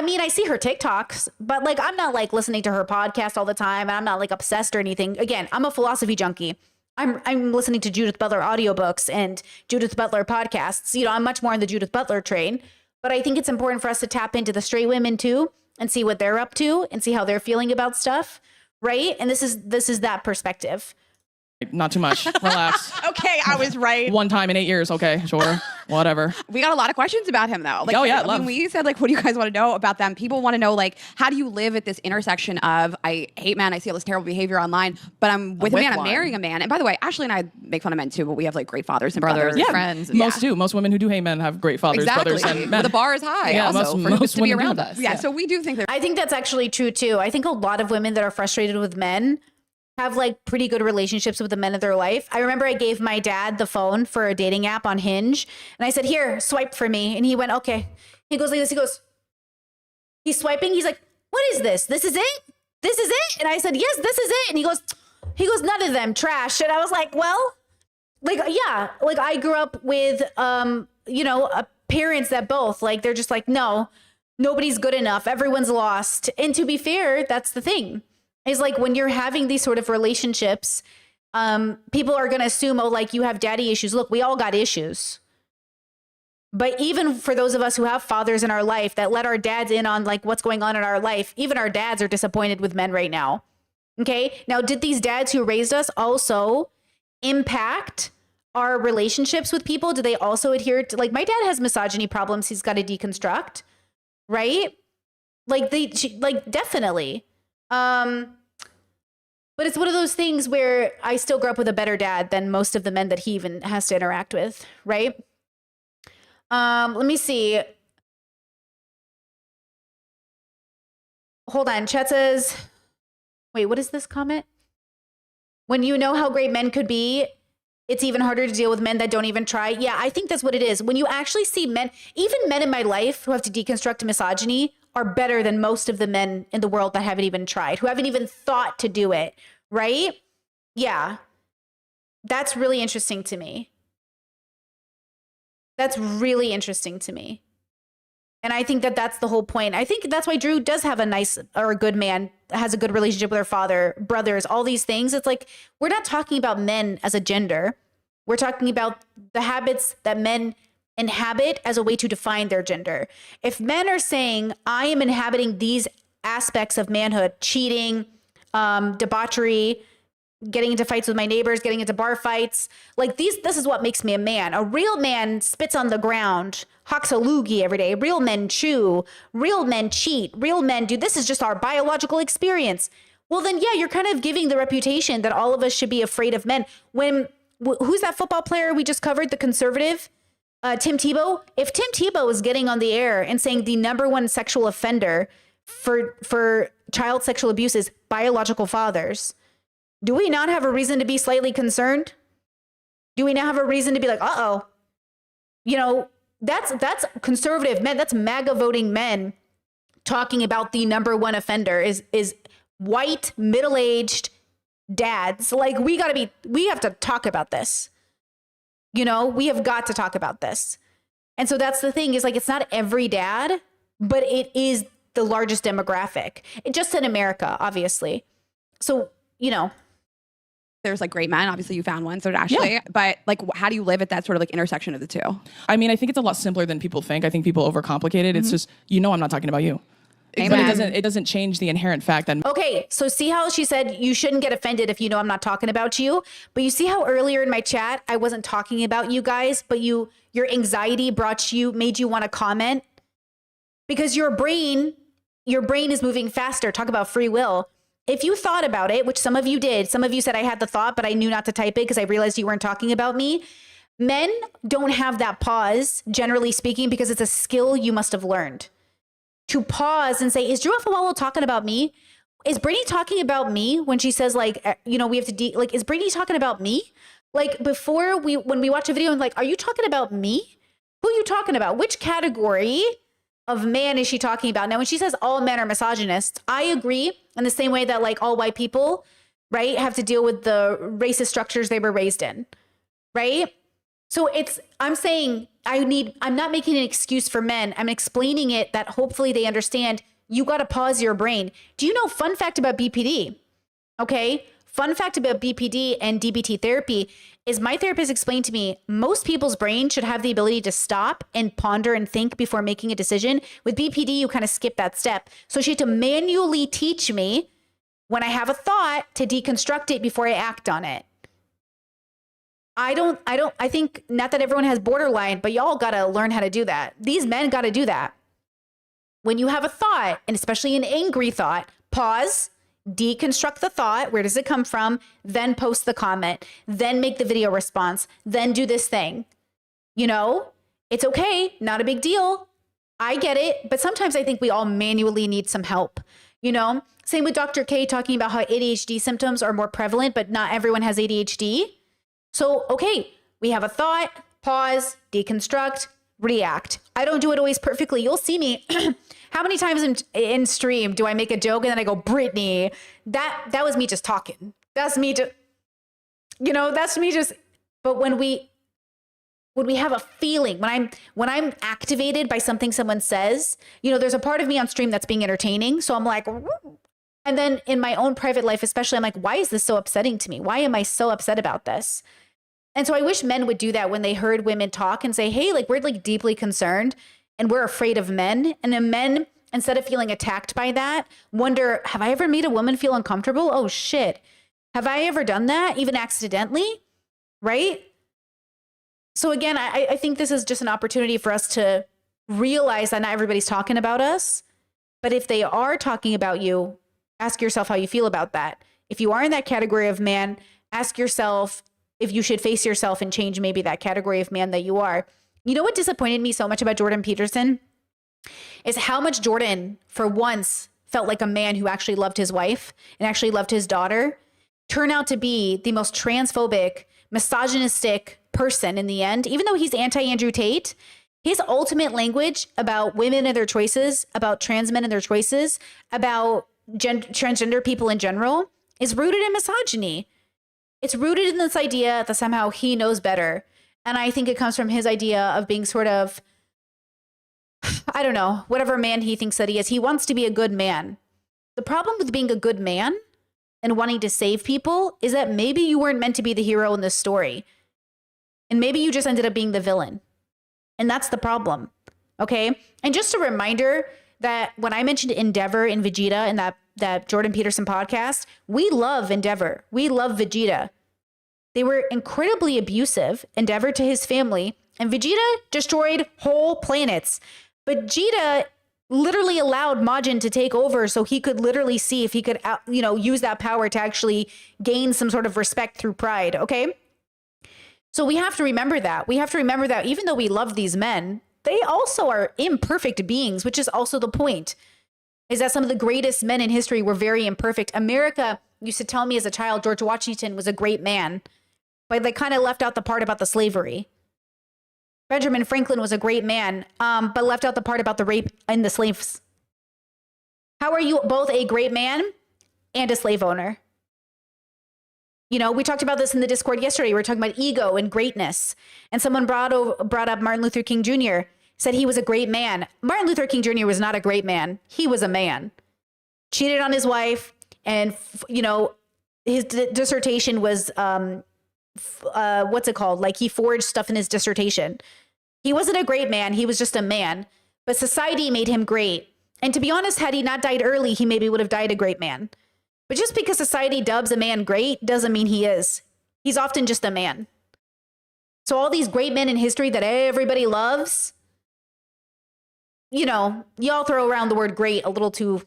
mean, I see her TikToks, but like, I'm not like listening to her podcast all the time. And I'm not like obsessed or anything. Again, I'm a philosophy junkie. I'm listening to Judith Butler audiobooks and Judith Butler podcasts. You know, I'm much more on the Judith Butler train, but I think it's important for us to tap into the straight women too and see what they're up to and see how they're feeling about stuff. Right. And this is that perspective. Not too much. Relax. Okay, I was right. One time in 8 years. Okay, sure. Whatever. We got a lot of questions about him though. Like, Oh, yeah, when we said like, what do you guys want to know about them? People want to know like, how do you live at this intersection of I hate men, I see all this terrible behavior online, but I'm with a man, I'm one. marrying a man. And by the way, Ashley and I make fun of men too, but we have like great fathers and brothers. Brothers. friends. Most do. Most women who do hate men have great fathers, Exactly. brothers, and Well, men. the bar is high. Yeah, also for who gets to be women do around that. us. Yeah, so we do think that I think that's actually true too. I think a lot of women that are frustrated with men have like pretty good relationships with the men of their life. I remember I gave my dad the phone for a dating app on Hinge, and I said, "Here, swipe for me." And he went, "Okay." He goes like this. He goes, he's swiping. He's like, "What is this? This is it? This is it?" And I said, "Yes, this is it." And he goes, "None of them, trash." And I was like, "Well, like, yeah, like I grew up with, parents that both like, they're just like, no, nobody's good enough. Everyone's lost." And to be fair, that's the thing. Is like when you're having these sort of relationships, people are going to assume, oh, like you have daddy issues. Look, we all got issues. But even for those of us who have fathers in our life that let our dads in on like what's going on in our life, even our dads are disappointed with men right now. Okay. Now, did these dads who raised us also impact our relationships with people? Do they also adhere to, like, my dad has misogyny problems he's got to deconstruct, right? Like definitely. But it's one of those things where I still grew up with a better dad than most of the men that he even has to interact with, right? Let me see. Hold on. Chet says, wait, what is this comment? When you know how great men could be, it's even harder to deal with men that don't even try. Yeah, I think that's what it is. When you actually see men, even men in my life who have to deconstruct misogyny are better than most of the men in the world that haven't even tried, who haven't even thought to do it, right? Yeah. That's really interesting to me. That's really interesting to me. And I think that that's the whole point. I think that's why Drew does have a nice or a good man, has a good relationship with her father, brothers, all these things. It's like, we're not talking about men as a gender. We're talking about the habits that men inhabit as a way to define their gender. If men are saying, I am inhabiting these aspects of manhood, cheating, debauchery, getting into fights with my neighbors, getting into bar fights, like this is what makes me a man. A real man spits on the ground, hawks a loogie every day. Real men chew, real men cheat, real men do, this is just our biological experience. Well, then, yeah, you're kind of giving the reputation that all of us should be afraid of men. When, who's that football player we just covered, the conservative? Tim Tebow. If Tim Tebow is getting on the air and saying the number one sexual offender for child sexual abuse is biological fathers, do we not have a reason to be slightly concerned? Do we not have a reason to be like, uh-oh, you know, that's conservative men, that's MAGA voting men talking about the number one offender is white, middle-aged dads. Like, we have to talk about this. You know, we have got to talk about this. And so that's the thing, is like, it's not every dad, but it is the largest demographic, just in America, obviously. So, you know, there's like great men. Obviously you found one, so did Ashley. But like, how do you live at that sort of like intersection of the two? I mean, I think it's a lot simpler than people think. I think people overcomplicate it. It's just, I'm not talking about you. But it doesn't change the inherent fact that. Okay, so see how she said you shouldn't get offended if you know I'm not talking about you. But you see how earlier in my chat I wasn't talking about you guys, but your anxiety made you want to comment because your brain is moving faster. Talk about free will. If you thought about it, which some of you did, some of you said I had the thought, but I knew not to type it because I realized you weren't talking about me. Men don't have that pause, generally speaking, because it's a skill you must have learned. To pause and say, is Drew Afawalo talking about me? Is Brittany talking about me when she says, like, you know, we have to is Brittany talking about me? Like, when we watch a video and like, are you talking about me? Who are you talking about? Which category of man is she talking about? Now, when she says all men are misogynists, I agree, in the same way that like all white people, right, have to deal with the racist structures they were raised in, right? So I'm saying I'm not making an excuse for men. I'm explaining it that hopefully they understand you got to pause your brain. Do you know, fun fact about BPD? Okay. Fun fact about BPD and DBT therapy is my therapist explained to me, most people's brain should have the ability to stop and ponder and think before making a decision. With BPD, you kind of skip that step. So she had to manually teach me when I have a thought to deconstruct it before I act on it. I think not that everyone has borderline, but y'all got to learn how to do that. These men got to do that. When you have a thought, and especially an angry thought, pause, deconstruct the thought. Where does it come from? Then post the comment, then make the video response, then do this thing. You know, it's okay. Not a big deal. I get it. But sometimes I think we all manually need some help, you know? Same with Dr. K talking about how ADHD symptoms are more prevalent, but not everyone has ADHD. So, okay, we have a thought, pause, deconstruct, react. I don't do it always perfectly. You'll see me. How many times in stream do I make a joke and then I go, Brittany, that was me just talking. That's me just, you know, that's me just, but when we have a feeling, when I'm activated by something someone says, you know, there's a part of me on stream that's being entertaining. So I'm like, woo. And then in my own private life, especially, I'm like, why is this so upsetting to me? Why am I so upset about this? And so I wish men would do that when they heard women talk and say, hey, like, we're like deeply concerned and we're afraid of men. And then men, instead of feeling attacked by that, wonder, have I ever made a woman feel uncomfortable? Oh shit. Have I ever done that? Even accidentally? Right? So again, I think this is just an opportunity for us to realize that not everybody's talking about us. But if they are talking about you, ask yourself how you feel about that. If you are in that category of man, ask yourself if you should face yourself and change maybe that category of man that you are. You know what disappointed me so much about Jordan Peterson is how much Jordan, for once, felt like a man who actually loved his wife and actually loved his daughter, turned out to be the most transphobic, misogynistic person in the end. Even though he's anti-Andrew Tate, his ultimate language about women and their choices, about trans men and their choices, about transgender people in general is rooted in misogyny. It's rooted in this idea that somehow he knows better. And I think it comes from his idea of being sort of I don't know, whatever man he thinks that he is. He wants to be a good man. The problem with being a good man and wanting to save people is that maybe you weren't meant to be the hero in this story. And maybe you just ended up being the villain. And that's the problem. Okay? And just a reminder that when I mentioned Endeavor and Vegeta in that Jordan Peterson podcast, we love Endeavor. We love Vegeta. They were incredibly abusive, Endeavor to his family, and Vegeta destroyed whole planets. But Vegeta literally allowed Majin to take over so he could literally see if he could, use that power to actually gain some sort of respect through pride, okay? So we have to remember that. We have to remember that even though we love these men, they also are imperfect beings, which is also the point, is that some of the greatest men in history were very imperfect. America used to tell me as a child, George Washington was a great man, but they kind of left out the part about the slavery. Benjamin Franklin was a great man, but left out the part about the rape and the slaves. How are you both a great man and a slave owner? You know, we talked about this in the Discord yesterday. We were talking about ego and greatness. And someone brought up Martin Luther King Jr., said he was a great man. Martin Luther King Jr. was not a great man. He was a man. Cheated on his wife. And, his dissertation was, what's it called? Like he forged stuff in his dissertation. He wasn't a great man. He was just a man. But society made him great. And to be honest, had he not died early, he maybe would have died a great man. But just because society dubs a man great doesn't mean he is. He's often just a man. So all these great men in history that everybody loves, y'all throw around the word great a little too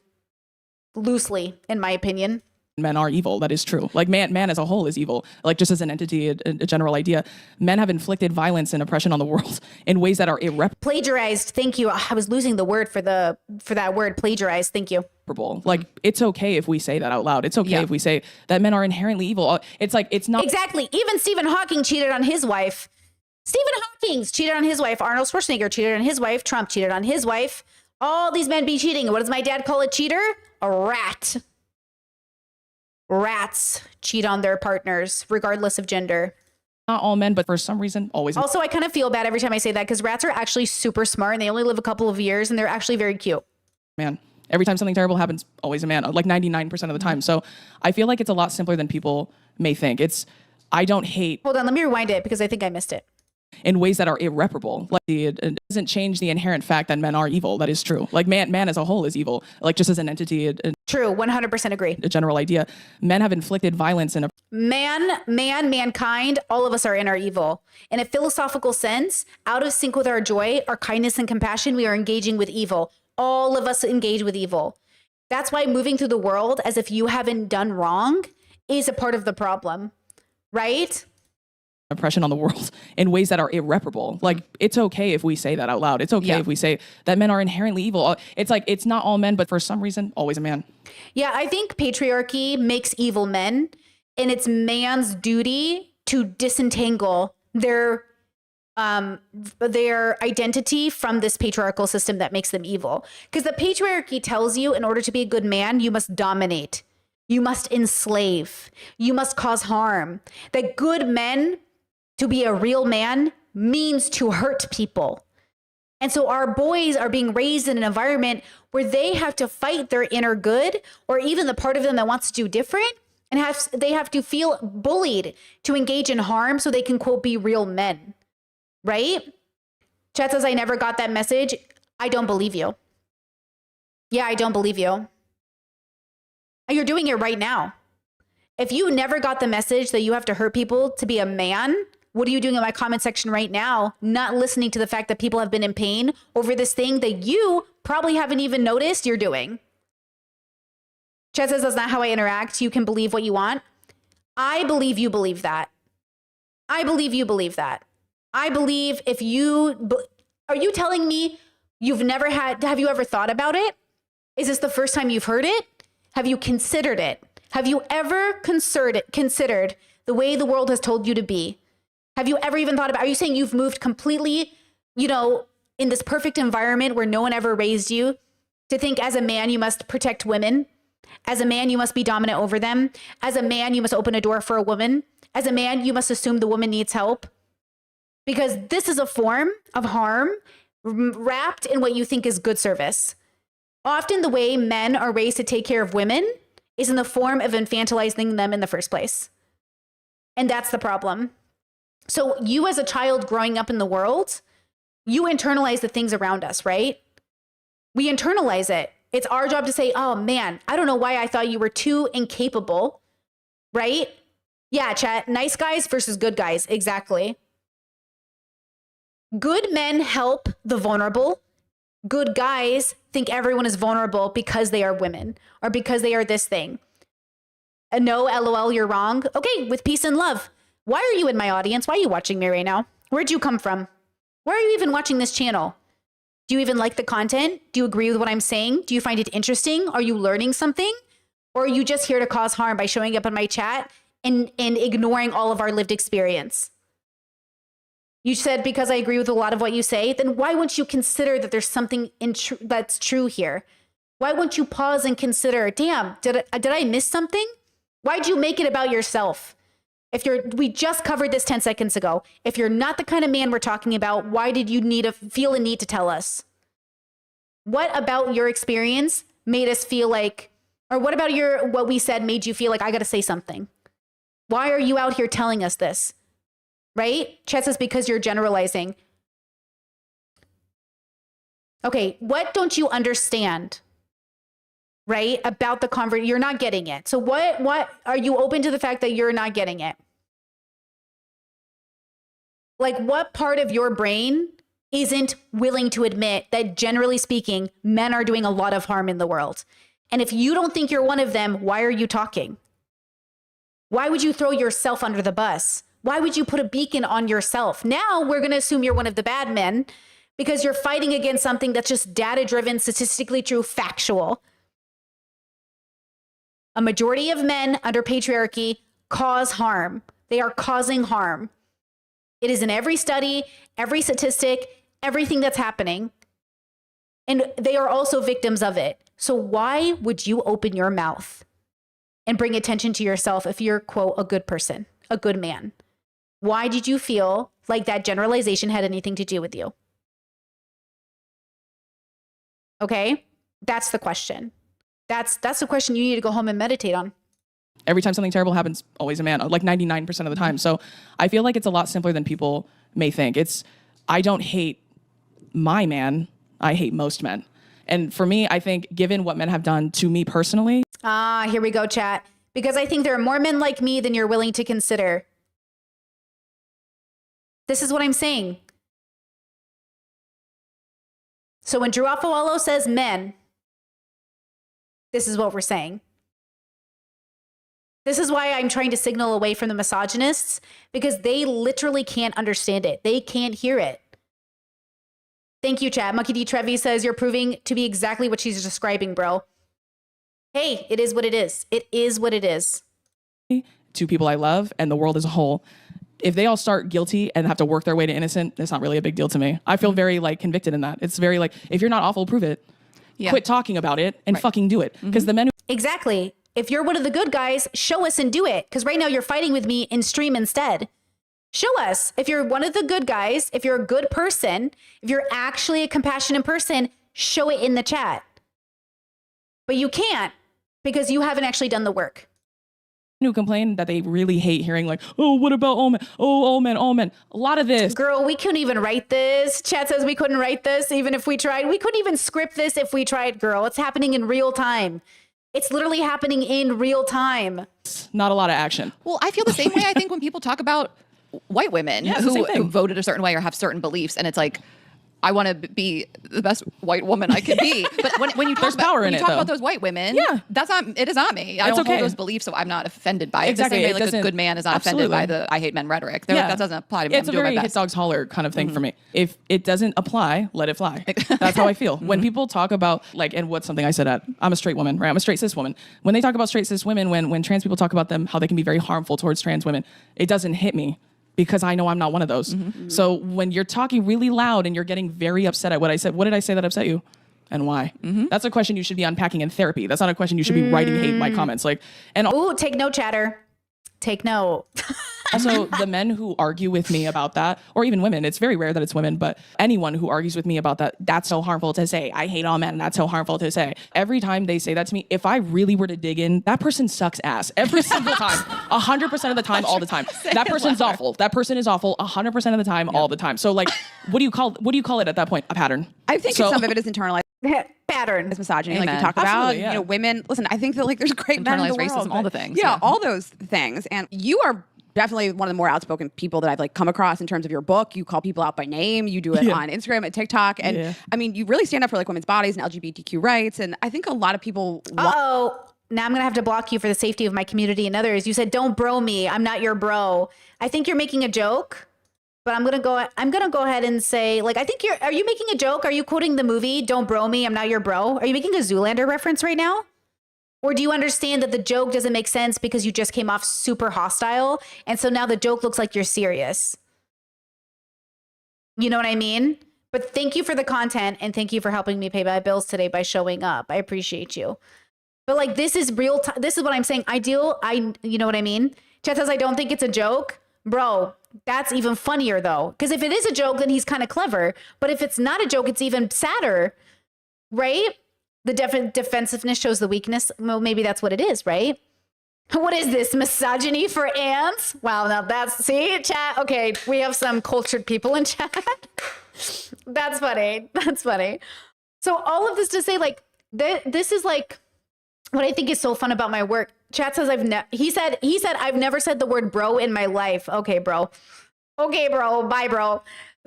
loosely, in my opinion. Men are evil. That is true. Like man as a whole is evil. Like just as an entity, a general idea, men have inflicted violence and oppression on the world in ways that are irreparable. Plagiarized. Thank you. I was losing the word for that word. Plagiarized. Thank you. Like it's okay if we say that out loud. It's okay if we say that men are inherently evil. It's like it's not exactly. Even Stephen Hawking cheated on his wife. Stephen Hawking cheated on his wife. Arnold Schwarzenegger cheated on his wife. Trump cheated on his wife. All these men be cheating. What does my dad call a cheater? A rat. Rats cheat on their partners, regardless of gender. Not all men, but for some reason, always. Also, I kind of feel bad every time I say that because rats are actually super smart and they only live a couple of years and they're actually very cute. Man, every time something terrible happens, always a man, like 99% of the time. So I feel like it's a lot simpler than people may think. I don't hate. Hold on, let me rewind it because I think I missed it. In ways that are irreparable. Like it doesn't change the inherent fact that men are evil. That is true. Like man as a whole is evil. Like just as an entity, true, 100% agree. A general idea. Men have inflicted violence and mankind, all of us are in our evil. In a philosophical sense, out of sync with our joy, our kindness and compassion, we are engaging with evil. All of us engage with evil. That's why moving through the world as if you haven't done wrong is a part of the problem, right? Oppression on the world in ways that are irreparable. Like it's okay if we say that out loud. It's okay if we say that men are inherently evil. It's like it's not all men, but for some reason, always a man. Yeah, I think patriarchy makes evil men, and it's man's duty to disentangle their identity from this patriarchal system that makes them evil. Because the patriarchy tells you in order to be a good man, you must dominate. You must enslave. You must cause harm. That good men, to be a real man, means to hurt people. And so our boys are being raised in an environment where they have to fight their inner good, or even the part of them that wants to do different, and they have to feel bullied to engage in harm so they can, quote, be real men, right? Chat says, I never got that message. I don't believe you. Yeah, I don't believe you. And you're doing it right now. If you never got the message that you have to hurt people to be a man, what are you doing in my comment section right now? Not listening to the fact that people have been in pain over this thing that you probably haven't even noticed you're doing. Chet says, that's not how I interact. You can believe what you want. I believe you believe that. I believe you believe that. I believe if you, are you telling me have you ever thought about it? Is this the first time you've heard it? Have you considered it? Have you ever considered the way the world has told you to be? Have you ever even thought about, are you saying you've moved completely, in this perfect environment where no one ever raised you to think as a man, you must protect women? As a man, you must be dominant over them. As a man, you must open a door for a woman. As a man, you must assume the woman needs help. Because this is a form of harm wrapped in what you think is good service. Often the way men are raised to take care of women is in the form of infantilizing them in the first place. And that's the problem. So you as a child growing up in the world, you internalize the things around us, right? We internalize it. It's our job to say, oh man, I don't know why I thought you were too incapable, right? Yeah, chat, nice guys versus good guys, exactly. Good men help the vulnerable. Good guys think everyone is vulnerable because they are women or because they are this thing. No, LOL, you're wrong. Okay, with peace and love. Why are you in my audience? Why are you watching me right now? Where'd you come from? Why are you even watching this channel? Do you even like the content? Do you agree with what I'm saying? Do you find it interesting? Are you learning something? Or are you just here to cause harm by showing up in my chat and ignoring all of our lived experience? You said because I agree with a lot of what you say, then why won't you consider that there's something that's true here? Why won't you pause and consider, damn, did I miss something? Why'd you make it about yourself? We just covered this 10 seconds ago. If you're not the kind of man we're talking about, why did you feel a need to tell us? What about your experience made us feel like, or what about what we said made you feel like I got to say something? Why are you out here telling us this? Right? Chet says because you're generalizing. Okay, what don't you understand? Right? About the convert, you're not getting it. So what are you open to the fact that you're not getting it? Like what part of your brain isn't willing to admit that generally speaking, men are doing a lot of harm in the world? And if you don't think you're one of them, why are you talking? Why would you throw yourself under the bus? Why would you put a beacon on yourself? Now we're going to assume you're one of the bad men because you're fighting against something that's just data-driven, statistically true, factual. A majority of men under patriarchy cause harm. They are causing harm. It is in every study, every statistic, everything that's happening. And they are also victims of it. So why would you open your mouth and bring attention to yourself if you're, quote, a good person, a good man? Why did you feel like that generalization had anything to do with you? Okay, that's the question. That's the question you need to go home and meditate on. Every time something terrible happens, always a man, like 99% of the time. So I feel like it's a lot simpler than people may think. I don't hate my man, I hate most men. And for me, I think given what men have done to me personally. Here we go, chat. Because I think there are more men like me than you're willing to consider. This is what I'm saying. So when Drew Afawalo says men, this is what we're saying. This is why I'm trying to signal away from the misogynists, because they literally can't understand it. They can't hear it. Thank you, chat. Monkey D. Trevi says, you're proving to be exactly what she's describing, bro. Hey, it is what it is. It is what it is. To people I love and the world as a whole. If they all start guilty and have to work their way to innocent, it's not really a big deal to me. I feel very convicted in that. It's very if you're not awful, prove it. Yeah. Quit talking about it and fucking do it. Because the men who exactly. If you're one of the good guys, show us and do it. Because right now you're fighting with me in stream instead. Show us. If you're one of the good guys, if you're a good person, if you're actually a compassionate person, show it in the chat. But you can't because you haven't actually done the work. Who complain that they really hate hearing oh, what about all men? Oh, all men, all men. A lot of this. Girl, we couldn't even write this. Chat says we couldn't write this even if we tried. We couldn't even script this if we tried, girl. It's happening in real time. It's literally happening in real time. Not a lot of action. Well, I feel the same way, I think, when people talk about white women who voted a certain way or have certain beliefs. And it's I want to be the best white woman I can be. But when you talk, about those white women, it is not me. I don't hold those beliefs, so I'm not offended by it. Exactly. The same way a good man is not offended by the I hate men rhetoric. That doesn't apply to me. It's a very hit dogs holler kind of thing for me. If it doesn't apply, let it fly. That's how I feel. When people talk about and what's something I said I'm a straight woman, right? I'm a straight cis woman. When they talk about straight cis women, when trans people talk about them, how they can be very harmful towards trans women, it doesn't hit me. Because I know I'm not one of those. So when you're talking really loud and you're getting very upset at what I said, what did I say that upset you? And why? That's a question you should be unpacking in therapy. That's not a question you should be writing hate in my comments. Ooh, take note, chatter. Take note. Also, the men who argue with me about that, or even women, it's very rare that it's women, but anyone who argues with me about that, that's so harmful to say. I hate all men. That's so harmful to say. Every time they say that to me, if I really were to dig in, that person sucks ass every single time, 100% of the time, all the time. That person's awful. That person is awful 100% of the time, all the time. So like, what do you call it at that point? A pattern. I think some of it is internalized. Pattern. It's misogyny, Amen. like you talk about. Absolutely, yeah. You know, women. Listen, I think that like there's great men in the Internalized world, racism, all but- the things, Yeah, yeah. all those things. And you are definitely one of the more outspoken people that I've like come across in terms of your book. You call people out by name. You do it on Instagram and TikTok, and I mean, you really stand up for like women's bodies and LGBTQ rights. And I think a lot of people. Oh, now I'm going to have to block you for the safety of my community and others. You said, don't bro me. I'm not your bro. I think you're making a joke, but I'm going to go ahead and say, like, are you making a joke? Are you quoting the movie, Don't Bro Me, I'm Not Your Bro? Are you making a Zoolander reference right now? Or do you understand that the joke doesn't make sense because you just came off super hostile? And so now the joke looks like you're serious. You know what I mean? But thank you for the content and thank you for helping me pay my bills today by showing up. I appreciate you. But like, this is real time. This is what I'm saying. You know what I mean? Chet says, I don't think it's a joke. Bro, that's even funnier though. Because if it is a joke, then he's kind of clever. But if it's not a joke, it's even sadder, right? The defensiveness shows the weakness. Well, maybe that's what it is, right? What is this, misogyny for ants? Wow, now see, chat. Okay, we have some cultured people in chat. That's funny. That's funny. So all of this to say, like, this is like what I think is so fun about my work. Chat says he said I've never said the word bro in my life. Okay, bro. Bye, bro.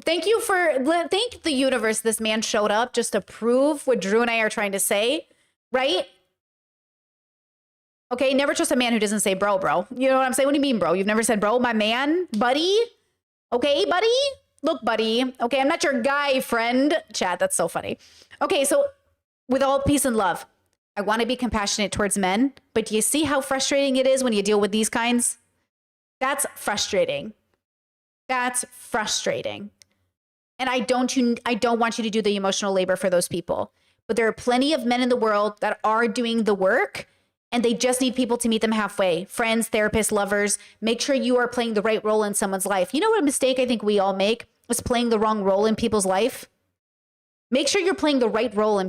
Thank the universe this man showed up just to prove what Drew and I are trying to say, right? Okay, never trust a man who doesn't say bro. You know what I'm saying? What do you mean, bro? You've never said bro, my man, buddy? Okay, buddy? Look, buddy. Okay, I'm not your guy, friend. Chat, that's so funny. Okay, so with all peace and love, I want to be compassionate towards men, but do you see how frustrating it is when you deal with these kinds? That's frustrating. That's frustrating. And I don't want you to do the emotional labor for those people. But there are plenty of men in the world that are doing the work and they just need people to meet them halfway. Friends, therapists, lovers. Make sure you are playing the right role in someone's life. You know what a mistake I think we all make is playing the wrong role in people's life? Make sure you're playing the right role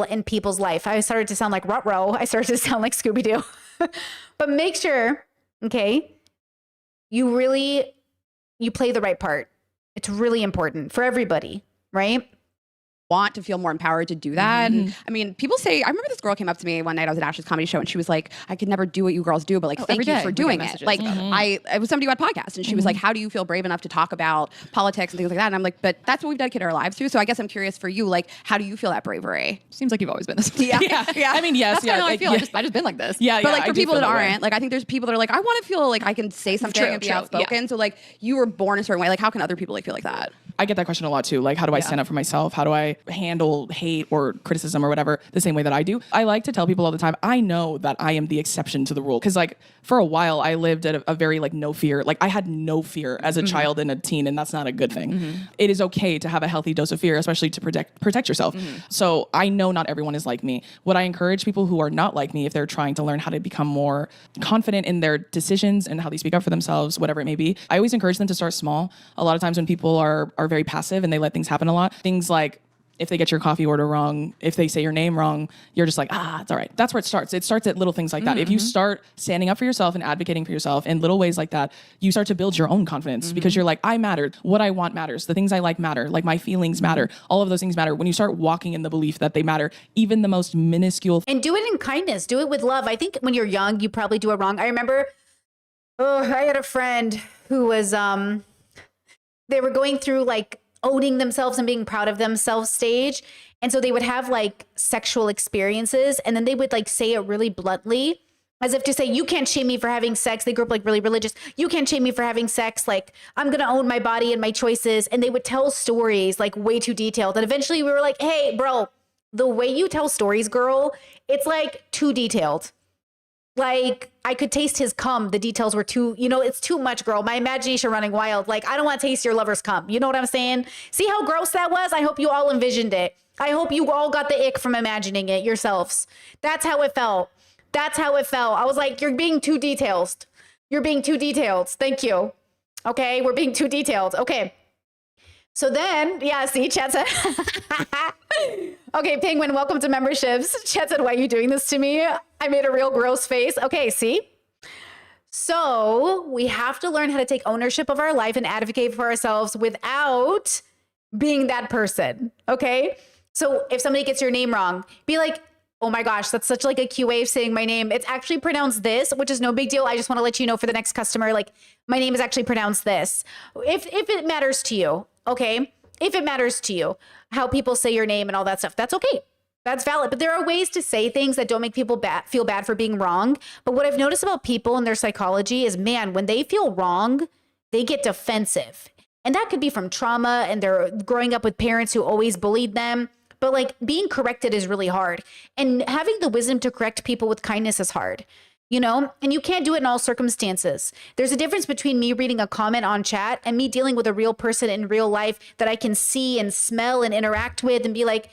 in people's life. I started to sound like Ruh-Roh. I started to sound like Scooby-Doo. But make sure, okay, you play the right part. It's really important for everybody, right? Want to feel more empowered to do that. And I mean, people say, I remember this girl came up to me one night, I was at Ash's comedy show, and she was like, I could never do what you girls do, but like, thank you for doing it. Like, it was somebody who had podcasts, and she was like, how do you feel brave enough to talk about politics and things like that? And I'm like, but that's what we've dedicated our lives to. So I guess I'm curious for you, like, how do you feel that bravery? Seems like you've always been this way. Yeah. I mean, yes. That's kind of how I feel. I just been like this. Yeah, but like for I do people feel that that way. aren't, like I think there's people that are like, I want to feel like I can say something and be outspoken. So like you were born a certain way. Like how can other people like feel like that? I get that question a lot too. Like, how do I stand up for myself? How do I handle hate or criticism or whatever the same way that I do? I like to tell people all the time, I know that I am the exception to the rule. Because like for a while, I lived at a very like no fear. Like I had no fear as a child and a teen, and that's not a good thing. It is okay to have a healthy dose of fear, especially to protect yourself. So I know not everyone is like me. What I encourage people who are not like me, if they're trying to learn how to become more confident in their decisions and how they speak up for themselves, whatever it may be, I always encourage them to start small. A lot of times when people are very passive and they let things happen a lot, things like if they get your coffee order wrong, if they say your name wrong, you're just like, it's all right. That's where it starts. It starts at little things like that. If you start standing up for yourself and advocating for yourself in little ways like that, you start to build your own confidence because you're like, I matter. What I want matters. The things I like matter. Like my feelings matter. All of those things matter. When you start walking in the belief that they matter, even the most minuscule. And do it in kindness. Do it with love. I think when you're young, you probably do it wrong. I remember, I had a friend who was, they were going through like owning themselves and being proud of themselves stage. And so they would have like sexual experiences and then they would like say it really bluntly as if to say, you can't shame me for having sex. They grew up like really religious. You can't shame me for having sex. Like I'm going to own my body and my choices. And they would tell stories like way too detailed. And eventually we were like, hey, bro, the way you tell stories, girl, it's like too detailed. Like I could taste his cum. The details were too, it's too much, girl. My imagination running wild. Like I don't want to taste your lover's cum. You know what I'm saying? See how gross that was? I hope you all envisioned it. I hope you all got the ick from imagining it yourselves. That's how it felt. I was like, you're being too detailed. You're being too detailed. Thank you. Okay, we're being too detailed. Okay. So then, yeah, see, Chat said, okay, Penguin, welcome to memberships. Chat said, why are you doing this to me? I made a real gross face. Okay, see? So we have to learn how to take ownership of our life and advocate for ourselves without being that person, okay? So if somebody gets your name wrong, be like, oh my gosh, that's such like a cute way of saying my name. It's actually pronounced this, which is no big deal. I just want to let you know for the next customer, like my name is actually pronounced this. If it matters to you, okay? If it matters to you, how people say your name and all that stuff, that's okay. That's valid. But there are ways to say things that don't make people feel bad for being wrong. But what I've noticed about people and their psychology is, man, when they feel wrong, they get defensive. And that could be from trauma and they're growing up with parents who always bullied them. But like being corrected is really hard. And having the wisdom to correct people with kindness is hard, you know, and you can't do it in all circumstances. There's a difference between me reading a comment on chat and me dealing with a real person in real life that I can see and smell and interact with and be like,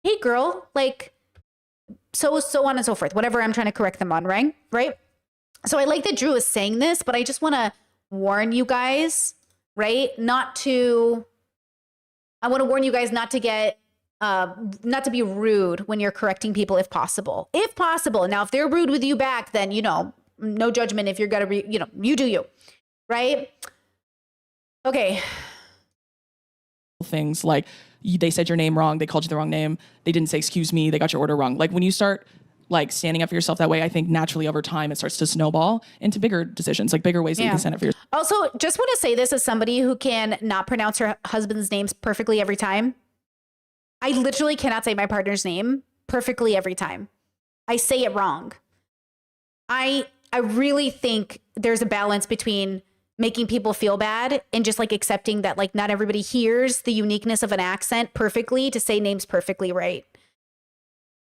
hey girl, like so on and so forth, whatever I'm trying to correct them on, right? So I like that Drew is saying this, but I just want to warn you guys, right? I want to warn you guys not to get not to be rude when you're correcting people if possible. If possible. Now, if they're rude with you back, then, you know, no judgment if you're going to, you do you, right? Okay. Things like they said your name wrong. They called you the wrong name. They didn't say, excuse me. They got your order wrong. Like when you start like standing up for yourself that way, I think naturally over time it starts to snowball into bigger decisions, like bigger ways that you can stand up for yourself. Also, just want to say this as somebody who can not pronounce her husband's names perfectly every time. I literally cannot say my partner's name perfectly every time. I say it wrong. I really think there's a balance between making people feel bad and just like accepting that like not everybody hears the uniqueness of an accent perfectly to say names perfectly right.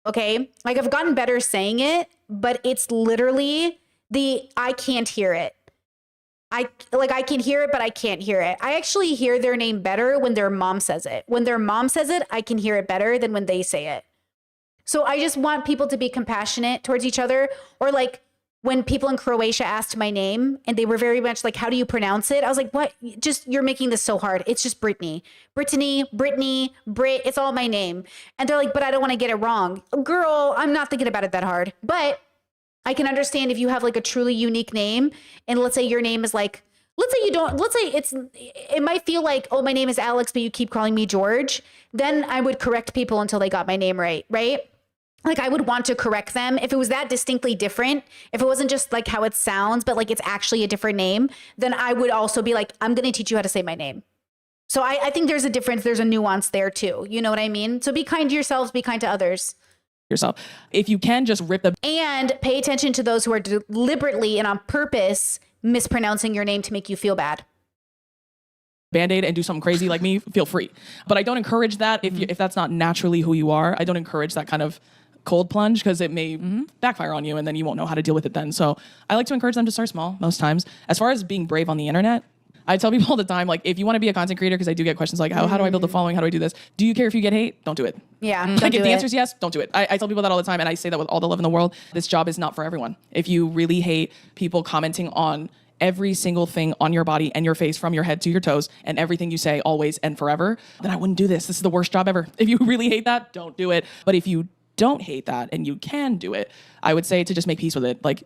Okay? Like I've gotten better saying it, but it's literally I can't hear it. I can hear it, but I can't hear it. I actually hear their name better when their mom says it. When their mom says it, I can hear it better than when they say it. So I just want people to be compassionate towards each other. Or like when people in Croatia asked my name and they were very much like, how do you pronounce it? I was like, what? You're making this so hard. It's just Brittany, Brit, it's all my name. And they're like, but I don't want to get it wrong. Girl, I'm not thinking about it that hard. But I can understand if you have like a truly unique name and let's say your name is like, it might feel like, oh, my name is Alex, but you keep calling me George. Then I would correct people until they got my name right? Like I would want to correct them. If it was that distinctly different, if it wasn't just like how it sounds, but like it's actually a different name, then I would also be like, I'm going to teach you how to say my name. So I think there's a difference. There's a nuance there too. You know what I mean? So be kind to yourselves, be kind to others. Yourself. If you can just rip the and pay attention to those who are deliberately and on purpose mispronouncing your name to make you feel bad. Band-Aid and do something crazy like me, feel free. But I don't encourage that if that's not naturally who you are. I don't encourage that kind of cold plunge because it may backfire on you and then you won't know how to deal with it then. So I like to encourage them to start small most times. As far as being brave on the internet, I tell people all the time, like, if you want to be a content creator, because I do get questions like, how do I build a following? How do I do this? Do you care if you get hate? Don't do it. Yeah. Like, if the answer is yes, don't do it. I tell people that all the time, and I say that with all the love in the world. This job is not for everyone. If you really hate people commenting on every single thing on your body and your face from your head to your toes and everything you say always and forever, then I wouldn't do this. This is the worst job ever. If you really hate that, don't do it. But if you don't hate that and you can do it, I would say to just make peace with it. Like,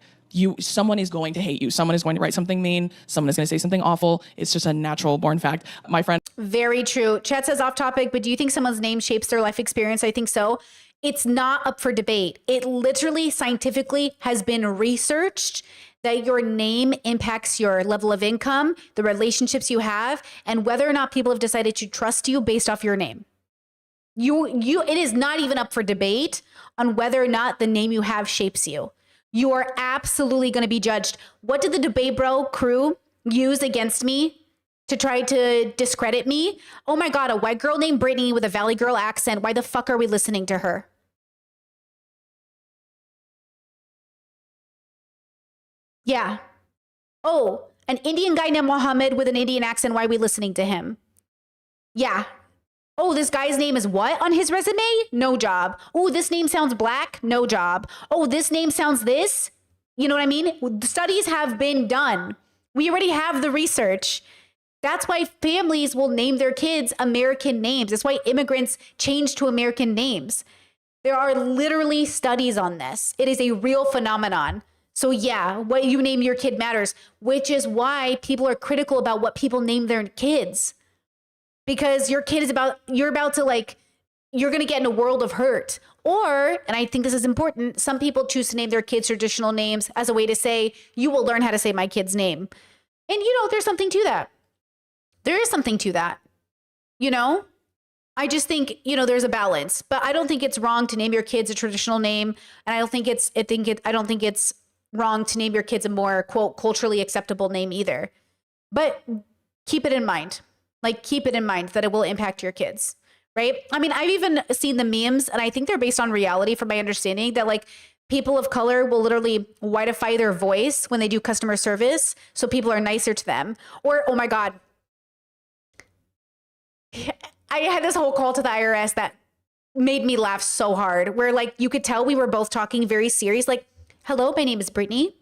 someone is going to hate you. Someone is going to write something mean. Someone is going to say something awful. It's just a natural born fact. My friend. Very true. Chat says off topic, but do you think someone's name shapes their life experience? I think so. It's not up for debate. It literally scientifically has been researched that your name impacts your level of income, the relationships you have, and whether or not people have decided to trust you based off your name. It is not even up for debate on whether or not the name you have shapes you. You are absolutely going to be judged. What did the Debate Bro crew use against me to try to discredit me? Oh my God, a white girl named Brittany with a Valley Girl accent. Why the fuck are we listening to her? Yeah. Oh, an Indian guy named Mohammed with an Indian accent. Why are we listening to him? Yeah. Oh, this guy's name is what on his resume? No job. Oh, this name sounds black? No job. Oh, this name sounds this? You know what I mean? Studies have been done. We already have the research. That's why families will name their kids American names. That's why immigrants change to American names. There are literally studies on this. It is a real phenomenon. So yeah, what you name your kid matters, which is why people are critical about what people name their kids. Because your kid is you're about to you're going to get in a world of hurt. Or, and I think this is important, some people choose to name their kids traditional names as a way to say, you will learn how to say my kid's name. And there's something to that. There is something to that. I just think, there's a balance, but I don't think it's wrong to name your kids a traditional name. And I don't think it's wrong to name your kids a more, quote, culturally acceptable name either. But keep it in mind. Keep it in mind that it will impact your kids, right? I mean, I've even seen the memes, and I think they're based on reality from my understanding, that people of color will literally whiteify their voice when they do customer service so people are nicer to them. Or, oh my God, I had this whole call to the IRS that made me laugh so hard, where you could tell we were both talking very serious, hello, my name is Brittany.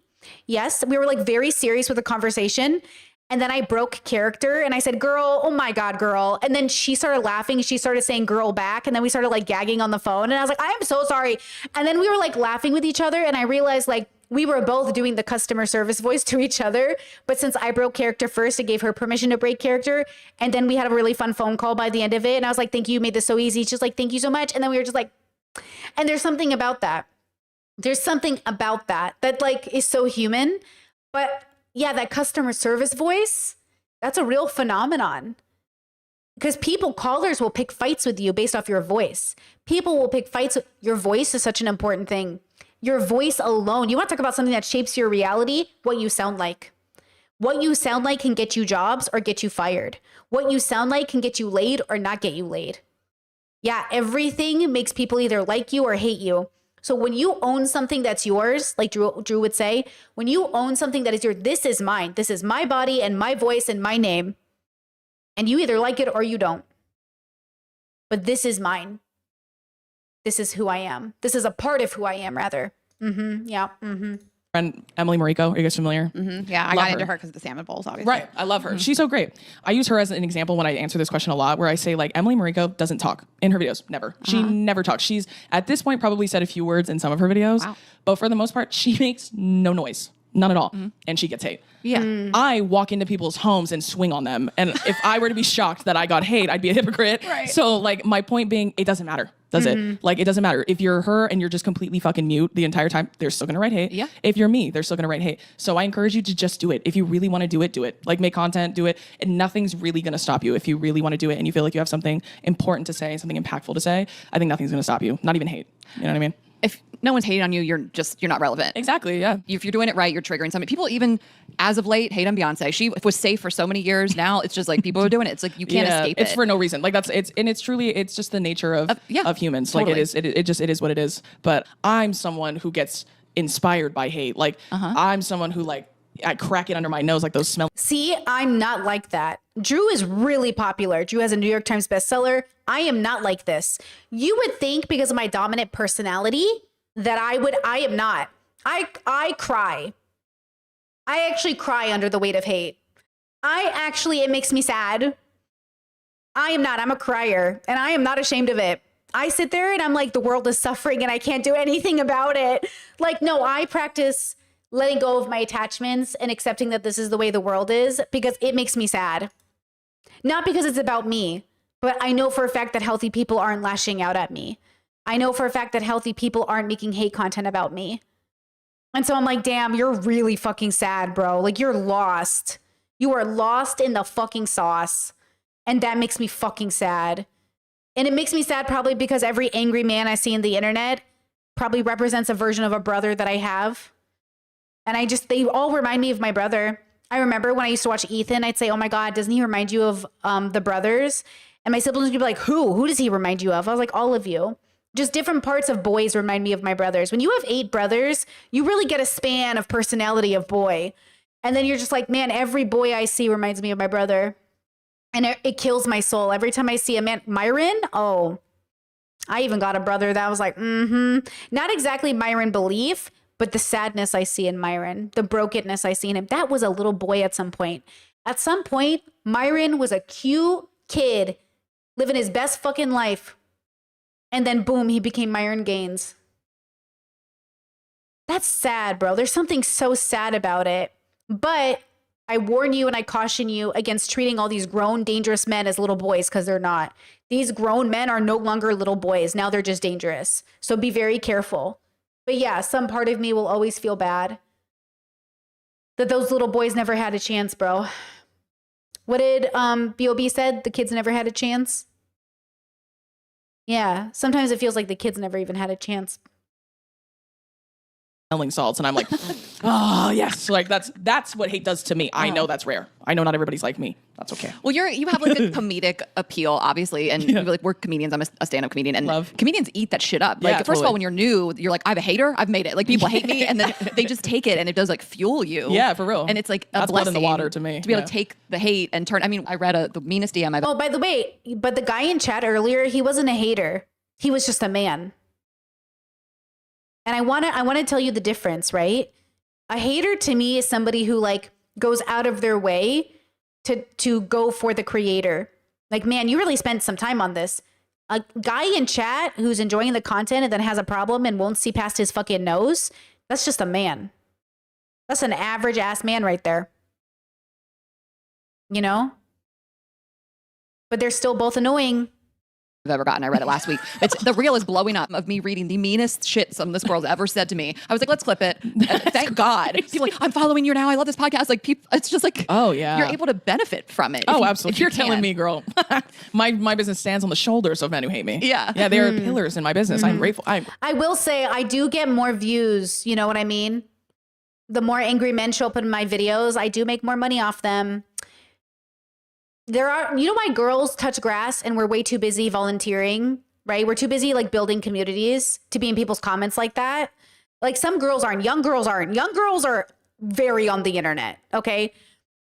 Yes, we were very serious with the conversation. And then I broke character and I said, girl, oh my God, girl. And then she started laughing. She started saying girl back. And then we started gagging on the phone. And I was like, I'm so sorry. And then we were laughing with each other. And I realized we were both doing the customer service voice to each other. But since I broke character first, it gave her permission to break character. And then we had a really fun phone call by the end of it. And I was like, thank you. You made this so easy. She's just thank you so much. And then we were just and there's something about that. There's something about that is so human. But yeah, that customer service voice, that's a real phenomenon. Because callers will pick fights with you based off your voice. People will pick fights. Your voice is such an important thing. Your voice alone. You want to talk about something that shapes your reality? What you sound like. What you sound like can get you jobs or get you fired. What you sound like can get you laid or not get you laid. Yeah, everything makes people either like you or hate you. So when you own something that's yours, like Drew would say, when you own something that is yours, this is mine. This is my body and my voice and my name. And you either like it or you don't. But this is mine. This is who I am. This is a part of who I am, rather. Mm-hmm. Yeah. Mm-hmm. Friend Emily Mariko, are you guys familiar? Mm-hmm. Yeah, I got into her because of the salmon bowls, obviously. Right, I love her. Mm-hmm. She's so great. I use her as an example when I answer this question a lot, where I say Emily Mariko doesn't talk in her videos, never. She never talks. She's at this point probably said a few words in some of her videos, but for the most part, she makes no noise. None at all. Mm-hmm. And she gets hate. Yeah. I walk into people's homes and swing on them. And if I were to be shocked that I got hate, I'd be a hypocrite. Right. So my point being, it doesn't matter. Does it? It doesn't matter. If you're her and you're just completely fucking mute the entire time, they're still gonna write hate. Yeah. If you're me, they're still gonna write hate. So I encourage you to just do it. If you really wanna do it, do it. Make content, do it. And nothing's really gonna stop you. If you really wanna do it and you feel like you have something important to say, something impactful to say, I think nothing's gonna stop you. Not even hate. You know what I mean? If no one's hating on you, you're not relevant. Exactly, yeah. If you're doing it right, you're triggering something. People even, as of late, hate on Beyonce. She was safe for so many years. Now it's just people are doing it. It's you can't escape it. It's for no reason. It's truly, it's just the nature of humans. Totally. It is what it is. But I'm someone who gets inspired by hate. I'm someone who I crack it under my nose, those smells. See, I'm not like that. Drew is really popular. Drew has a New York Times bestseller. I am not like this. You would think because of my dominant personality that I am not. I cry. I actually cry under the weight of hate. It makes me sad. I am not. I'm a crier and I am not ashamed of it. I sit there and I'm the world is suffering and I can't do anything about it. No, I practice letting go of my attachments and accepting that this is the way the world is because it makes me sad. Not because it's about me, but I know for a fact that healthy people aren't lashing out at me. I know for a fact that healthy people aren't making hate content about me. And so I'm damn, you're really fucking sad, bro. You're lost. You are lost in the fucking sauce. And that makes me fucking sad. And it makes me sad probably because every angry man I see in the internet probably represents a version of a brother that I have. And they all remind me of my brother. I remember when I used to watch Ethan, I'd say, oh my God, doesn't he remind you of the brothers? And my siblings would be like, who? Who does he remind you of? I was like, all of you. Just different parts of boys remind me of my brothers. When you have 8 brothers, you really get a span of personality of boy. And then you're just man, every boy I see reminds me of my brother. And it kills my soul. Every time I see a man, Myron, I even got a brother that was not exactly Myron Belief, But the sadness I see in Myron, the brokenness I see in him, that was a little boy at some point. At some point, Myron was a cute kid living his best fucking life. And then boom, he became Myron Gaines. That's sad, bro. There's something so sad about it. But I warn you and I caution you against treating all these grown, dangerous men as little boys, because they're not. These grown men are no longer little boys. Now they're just dangerous. So be very careful. But yeah, some part of me will always feel bad that those little boys never had a chance, bro. What did B.O.B. said? The kids never had a chance? Yeah, sometimes it feels like the kids never even had a chance. Smelling salts, and I'm like, oh yes, like that's what hate does to me. I know that's rare. I know not everybody's like me. That's okay. Well, you have like a comedic appeal, obviously, and like we're comedians. I'm a stand-up comedian, and comedians eat that shit up. Like first of all, when you're new, you're like, I have a hater. I've made it. Like people hate me, and then they just take it, and it does like fuel you. Yeah, for real. And it's like that's a blood blessing in the water to me to be able to take the hate and turn. I mean, I read the meanest DM I've. Oh, by the way, but the guy in chat earlier, he wasn't a hater. He was just a man. And I want to tell you the difference, right? A hater to me is somebody who like goes out of their way to go for the creator. Like, man, you really spent some time on this. A guy in chat who's enjoying the content and then has a problem and won't see past his fucking nose, that's just a man. That's an average ass man right there. You know? But they're still both annoying. I've ever gotten. I read it last week. The reel is blowing up of me reading the meanest shit some of this girl's ever said to me. I was like, let's clip it. Thank God. People like, I'm following you now. I love this podcast. Like people, it's just like, oh yeah, you're able to benefit from it. Absolutely. If you're telling me, girl, my business stands on the shoulders of men who hate me. Yeah. Yeah. They are pillars in my business. I'm grateful. I will say I do get more views. You know what I mean? The more angry men show up in my videos, I do make more money off them. There are, you know why girls touch grass and we're way too busy volunteering, right? We're too busy like building communities to be in people's comments like that. Like some girls aren't, young girls aren't. Young girls are very on the internet, okay?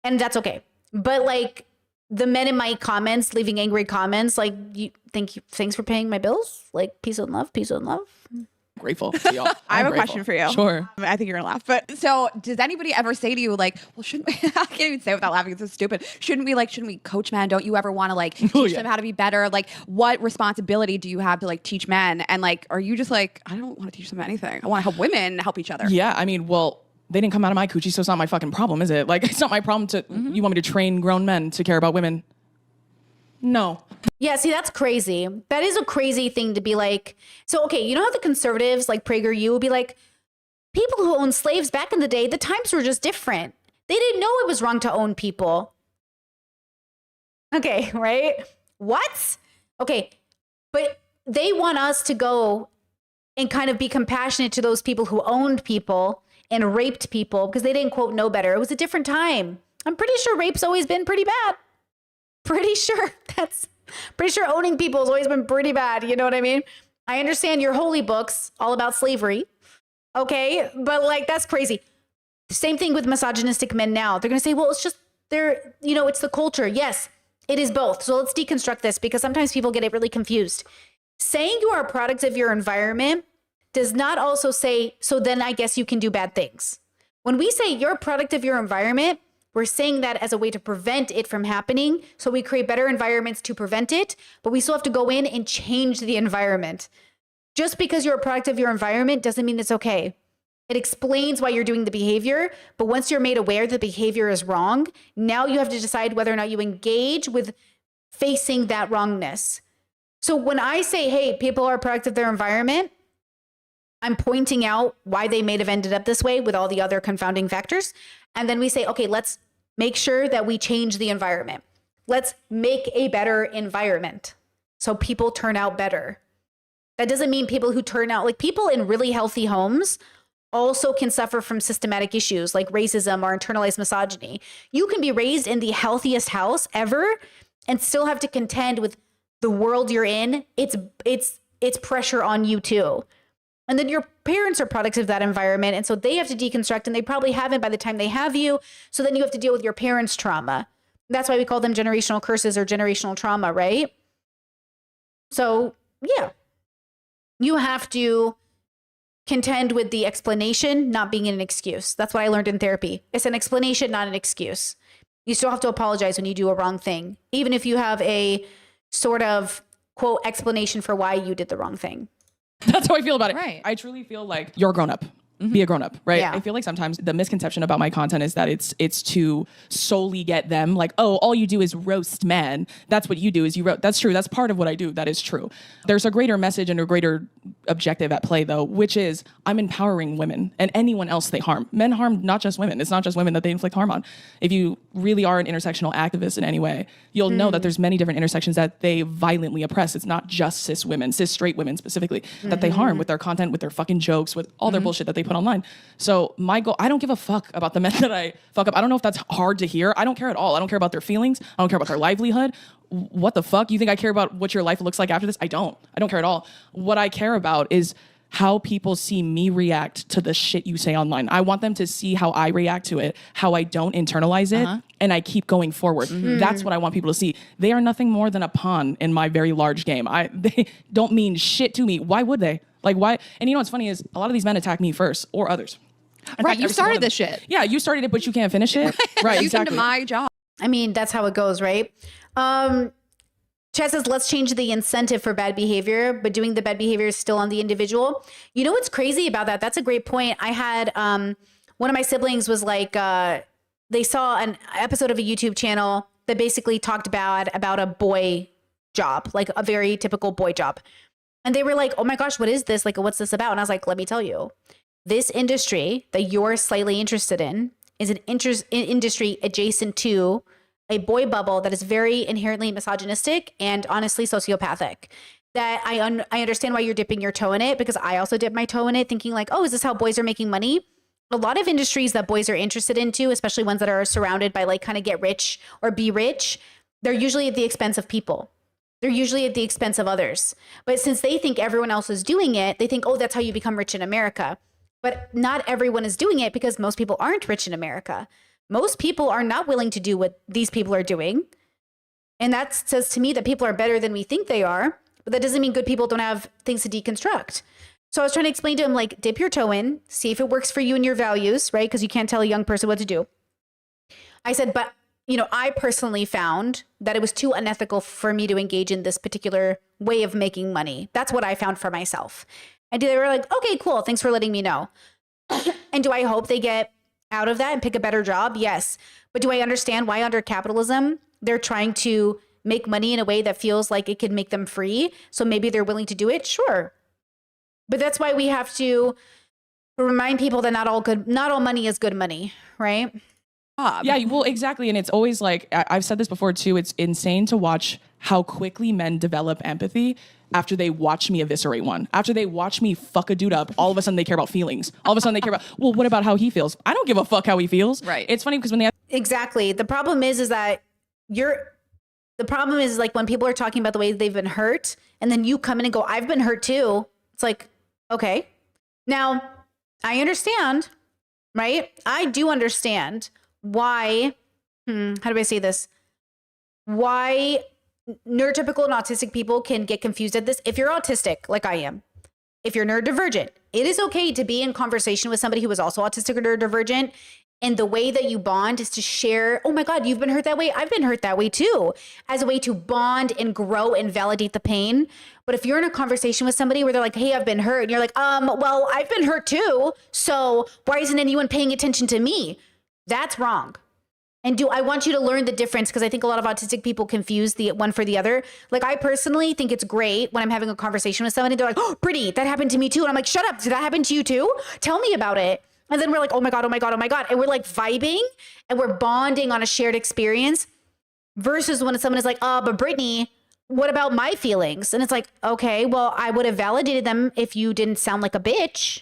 And that's okay. But like the men in my comments leaving angry comments, like thanks for paying my bills. Like peace and love, peace and love. Grateful to y'all. I have a question for you. Sure. I think you're gonna laugh. But so does anybody ever say to you like, well, shouldn't we, I can't even say it without laughing, it's so stupid. Shouldn't we coach men? Don't you ever want to like teach them how to be better? Like what responsibility do you have to like teach men? And like, are you just like, I don't want to teach them anything. I want to help women help each other. Yeah. I mean, well, they didn't come out of my coochie, so it's not my fucking problem, is it? Like, it's not my problem to, you want me to train grown men to care about women? No. Yeah, see, that's crazy. That is a crazy thing to be like. So, okay, you know how the conservatives like PragerU will be like, people who owned slaves back in the day, the times were just different. They didn't know it was wrong to own people. Okay, right? What? Okay, but they want us to go and kind of be compassionate to those people who owned people and raped people because they didn't, quote, know better. It was a different time. I'm pretty sure rape's always been pretty bad. Pretty sure owning people has always been pretty bad. You know what I mean? I understand your holy books all about slavery. Okay. But like, that's crazy. Same thing with misogynistic men now. They're going to say, well, it's just it's the culture. Yes, it is both. So let's deconstruct this because sometimes people get it really confused. Saying you are a product of your environment does not also say, so then I guess you can do bad things. When we say you're a product of your environment, we're saying that as a way to prevent it from happening. So we create better environments to prevent it, but we still have to go in and change the environment. Just because you're a product of your environment doesn't mean it's okay. It explains why you're doing the behavior, but once you're made aware the behavior is wrong, now you have to decide whether or not you engage with facing that wrongness. So when I say, hey, people are a product of their environment, I'm pointing out why they may have ended up this way with all the other confounding factors. And then we say, okay, let's make sure that we change the environment. Let's make a better environment so people turn out better. That doesn't mean people who turn out, like people in really healthy homes also can suffer from systematic issues like racism or internalized misogyny. You can be raised in the healthiest house ever and still have to contend with the world you're in. It's pressure on you too. And then your parents are products of that environment. And so they have to deconstruct, and they probably haven't by the time they have you. So then you have to deal with your parents' trauma. That's why we call them generational curses or generational trauma, right? So yeah, you have to contend with the explanation not being an excuse. That's what I learned in therapy. It's an explanation, not an excuse. You still have to apologize when you do a wrong thing, even if you have a sort of quote explanation for why you did the wrong thing. That's how I feel about it. Right. I truly feel like you're a grown up. Be a grown up, right? Yeah. I feel like sometimes the misconception about my content is that it's to solely get them, like, oh, all you do is roast men. That's what you do is you roast. That's true. That's part of what I do. That is true. There's a greater message and a greater objective at play, though, which is I'm empowering women and anyone else they harm. Men harm not just women. It's not just women that they inflict harm on. If you really are an intersectional activist in any way, you'll know that there's many different intersections that they violently oppress. It's not just cis women, cis straight women specifically, that they harm with their content, with their fucking jokes, with all their bullshit that they put online. So my goal, I don't give a fuck about the men that I fuck up. I don't know if that's hard to hear. I don't care at all. I don't care about their feelings. I don't care about their livelihood. What the fuck? You think I care about what your life looks like after this? I don't care at all. What I care about is how people see me react to the shit you say online. I want them to see how I react to it, how I don't internalize it, and I keep going forward. That's what I want people to see. They are nothing more than a pawn in my very large game. They don't mean shit to me. Why would they? Like, why? And you know what's funny is a lot of these men attack me first or others. Right, you started this shit. Yeah, you started it, but you can't finish it. Right, You exactly. came to my job. I mean, that's how it goes, right? Chad says, let's change the incentive for bad behavior, but doing the bad behavior is still on the individual. You know what's crazy about that? That's a great point. I had one of my siblings was like, they saw an episode of a YouTube channel that basically talked about a boy job, like a very typical boy job. And they were like, oh my gosh, what is this? Like, what's this about? And I was like, let me tell you, this industry that you're slightly interested in is an industry adjacent to a boy bubble that is very inherently misogynistic and honestly sociopathic. That I understand why you're dipping your toe in it, because I also dip my toe in it thinking like, oh, is this how boys are making money? A lot of industries that boys are interested into, especially ones that are surrounded by like kind of get rich or be rich, they're usually at the expense of people. They're usually at the expense of others. But since they think everyone else is doing it, they think, oh, that's how you become rich in America. But not everyone is doing it because most people aren't rich in America. Most people are not willing to do what these people are doing. And that says to me that people are better than we think they are. But that doesn't mean good people don't have things to deconstruct. So I was trying to explain to him, like, dip your toe in, see if it works for you and your values, right? Because you can't tell a young person what to do. I said, but I personally found that it was too unethical for me to engage in this particular way of making money. That's what I found for myself. And they were like, okay, cool. Thanks for letting me know. And do I hope they get out of that and pick a better job? Yes. But do I understand why under capitalism, they're trying to make money in a way that feels like it could make them free? So maybe they're willing to do it? Sure. But that's why we have to remind people that not all money is good money, right? Yeah, well, exactly. And it's always like, I've said this before too, it's insane to watch how quickly men develop empathy after they watch me eviscerate one. After they watch me fuck a dude up, all of a sudden they care about feelings. All of a sudden they care about, well, what about how he feels? I don't give a fuck how he feels. Right. It's funny because when they Exactly. The problem is that the problem is like when people are talking about the way they've been hurt and then you come in and go, I've been hurt too. It's like, okay. Now, I understand, right? I do understand why, how do I say this? Why neurotypical and autistic people can get confused at this. If you're autistic, like I am, if you're neurodivergent, it is okay to be in conversation with somebody who is also autistic or neurodivergent. And the way that you bond is to share, oh my God, you've been hurt that way. I've been hurt that way too, as a way to bond and grow and validate the pain. But if you're in a conversation with somebody where they're like, hey, I've been hurt. And you're like, well, I've been hurt too. So why isn't anyone paying attention to me? That's wrong. And I want you to learn the difference, because I think a lot of autistic people confuse the one for the other. Like, I personally think it's great when I'm having a conversation with somebody, they're like, oh, Brittany, that happened to me too. And I'm like, shut up. Did that happen to you too? Tell me about it. And then we're like, oh my God, oh my God, oh my God. And we're like vibing and we're bonding on a shared experience, versus when someone is like, but Brittany, what about my feelings? And it's like, okay, well, I would have validated them if you didn't sound like a bitch.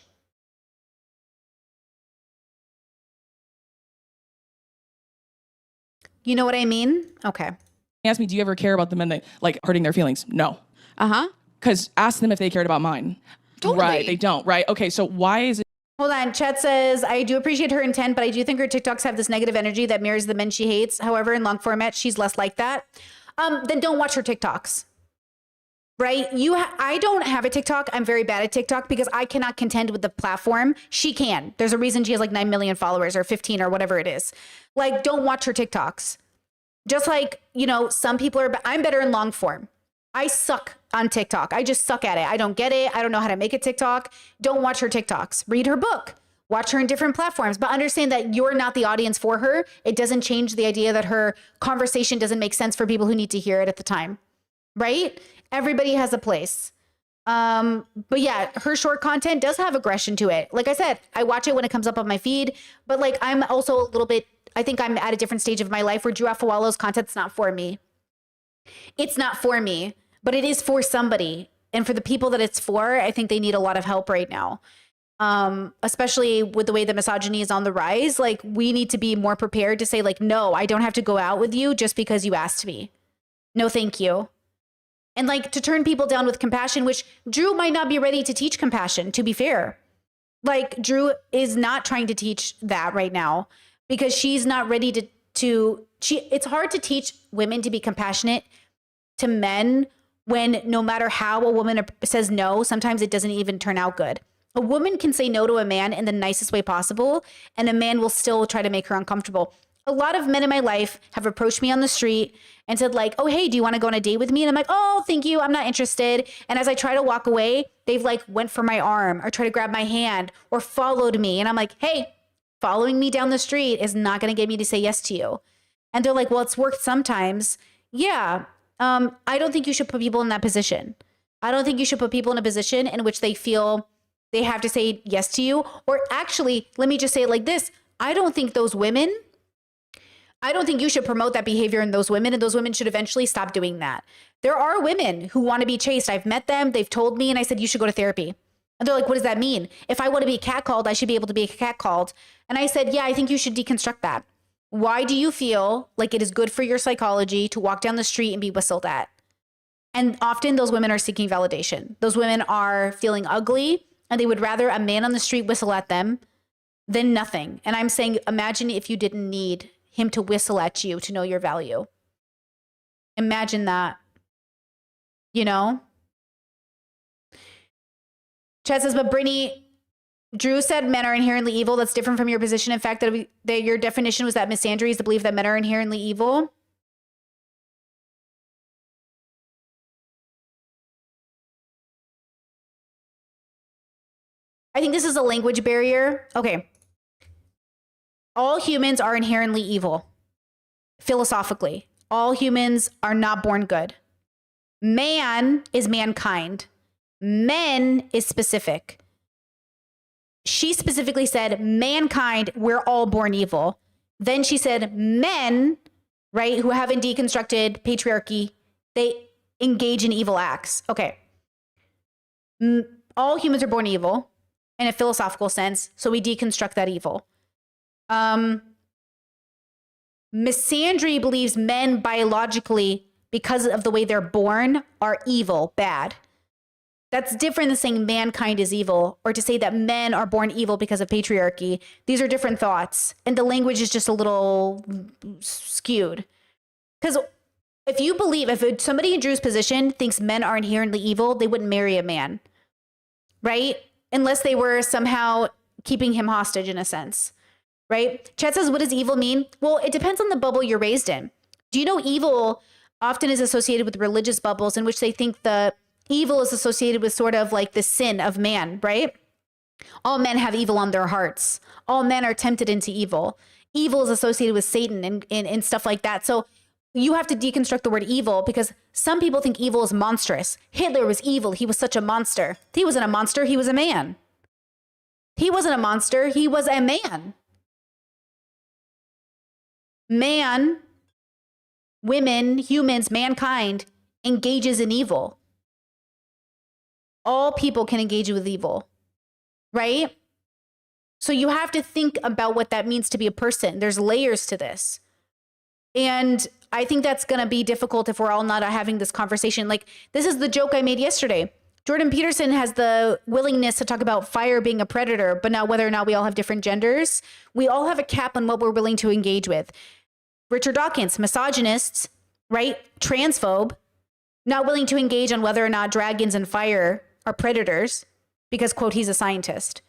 You know what I mean? Okay. ask me, do you ever care about the men that like hurting their feelings? No. Because ask them if they cared about mine. Totally. Right, they don't, right? Okay, so why is it? Hold on. Chet says, I do appreciate her intent, but I do think her TikToks have this negative energy that mirrors the men she hates. However, in long format, she's less like that. Then don't watch her TikToks. right? I don't have a TikTok. I'm very bad at TikTok because I cannot contend with the platform. She can. There's a reason she has like 9 million followers or 15 or whatever it is. Like, don't watch her TikToks. Just like, you know, some people I'm better in long form. I suck on TikTok. I just suck at it. I don't get it. I don't know how to make a TikTok. Don't watch her TikToks. Read her book. Watch her in different platforms, but understand that you're not the audience for her. It doesn't change the idea that her conversation doesn't make sense for people who need to hear it at the time, right? Everybody has a place. But yeah, her short content does have aggression to it. Like I said, I watch it when it comes up on my feed, but like I'm also a little bit, I think I'm at a different stage of my life where Drew Afawalo's content's not for me. It's not for me, but it is for somebody. And for the people that it's for, I think they need a lot of help right now. Especially with the way the misogyny is on the rise. Like, we need to be more prepared to say like, no, I don't have to go out with you just because you asked me. No, thank you. And like to turn people down with compassion, which Drew might not be ready to teach compassion, to be fair. Like, Drew is not trying to teach that right now because she's not ready it's hard to teach women to be compassionate to men when no matter how a woman says no, sometimes it doesn't even turn out good. A woman can say no to a man in the nicest way possible, and a man will still try to make her uncomfortable. A lot of men in my life have approached me on the street and said like, oh, hey, do you want to go on a date with me? And I'm like, oh, thank you. I'm not interested. And as I try to walk away, they've like went for my arm or try to grab my hand or followed me. And I'm like, hey, following me down the street is not going to get me to say yes to you. And they're like, well, it's worked sometimes. Yeah. I don't think you should put people in that position. I don't think you should put people in a position in which they feel they have to say yes to you. Or actually, let me just say it like this. I don't think you should promote that behavior in those women, and those women should eventually stop doing that. There are women who want to be chased. I've met them. They've told me, and I said, you should go to therapy. And they're like, what does that mean? If I want to be catcalled, I should be able to be catcalled. And I said, yeah, I think you should deconstruct that. Why do you feel like it is good for your psychology to walk down the street and be whistled at? And often those women are seeking validation. Those women are feeling ugly, and they would rather a man on the street whistle at them than nothing. And I'm saying, imagine if you didn't need him to whistle at you to know your value. Imagine that, you know? Chad says, but Brittany, Drew said men are inherently evil. That's different from your position. In fact, that your definition was that misandry is the belief that men are inherently evil. I think this is a language barrier. Okay. All humans are inherently evil. Philosophically, all humans are not born good. Man is mankind. Men is specific. She specifically said, mankind, we're all born evil. Then she said, men, right, who haven't deconstructed patriarchy, they engage in evil acts. Okay. All humans are born evil in a philosophical sense, so we deconstruct that evil. Misandry believes men biologically, because of the way they're born, are evil, bad. That's different than saying mankind is evil, or to say that men are born evil because of patriarchy. These are different thoughts, and the language is just a little skewed. Because if somebody in Drew's position thinks men are inherently evil, they wouldn't marry a man, right? Unless they were somehow keeping him hostage in a sense, right? Chad says, what does evil mean? Well, it depends on the bubble you're raised in. Do you know evil often is associated with religious bubbles in which they think the evil is associated with sort of like the sin of man, right? All men have evil on their hearts. All men are tempted into evil. Evil is associated with Satan and stuff like that. So you have to deconstruct the word evil because some people think evil is monstrous. Hitler was evil. He was such a monster. He wasn't a monster. He was a man. He wasn't a monster. He was a man. Man, women, humans, mankind engages in evil. All people can engage with evil, right? So you have to think about what that means to be a person. There's layers to this. And I think that's going to be difficult if we're all not having this conversation. Like, this is the joke I made yesterday. Jordan Peterson has the willingness to talk about fire being a predator, but not whether or not we all have different genders. We all have a cap on what we're willing to engage with. Richard Dawkins, misogynist, right? Transphobe, not willing to engage on whether or not dragons and fire are predators because, quote, he's a scientist.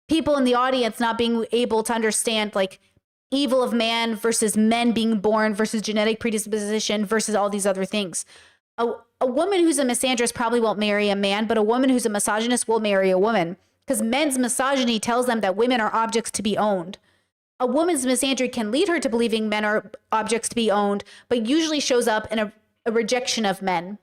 People in the audience not being able to understand like evil of man versus men being born versus genetic predisposition versus all these other things. A woman who's a misandrist probably won't marry a man, but a woman who's a misogynist will marry a woman because men's misogyny tells them that women are objects to be owned. A woman's misandry can lead her to believing men are objects to be owned, but usually shows up in a rejection of men.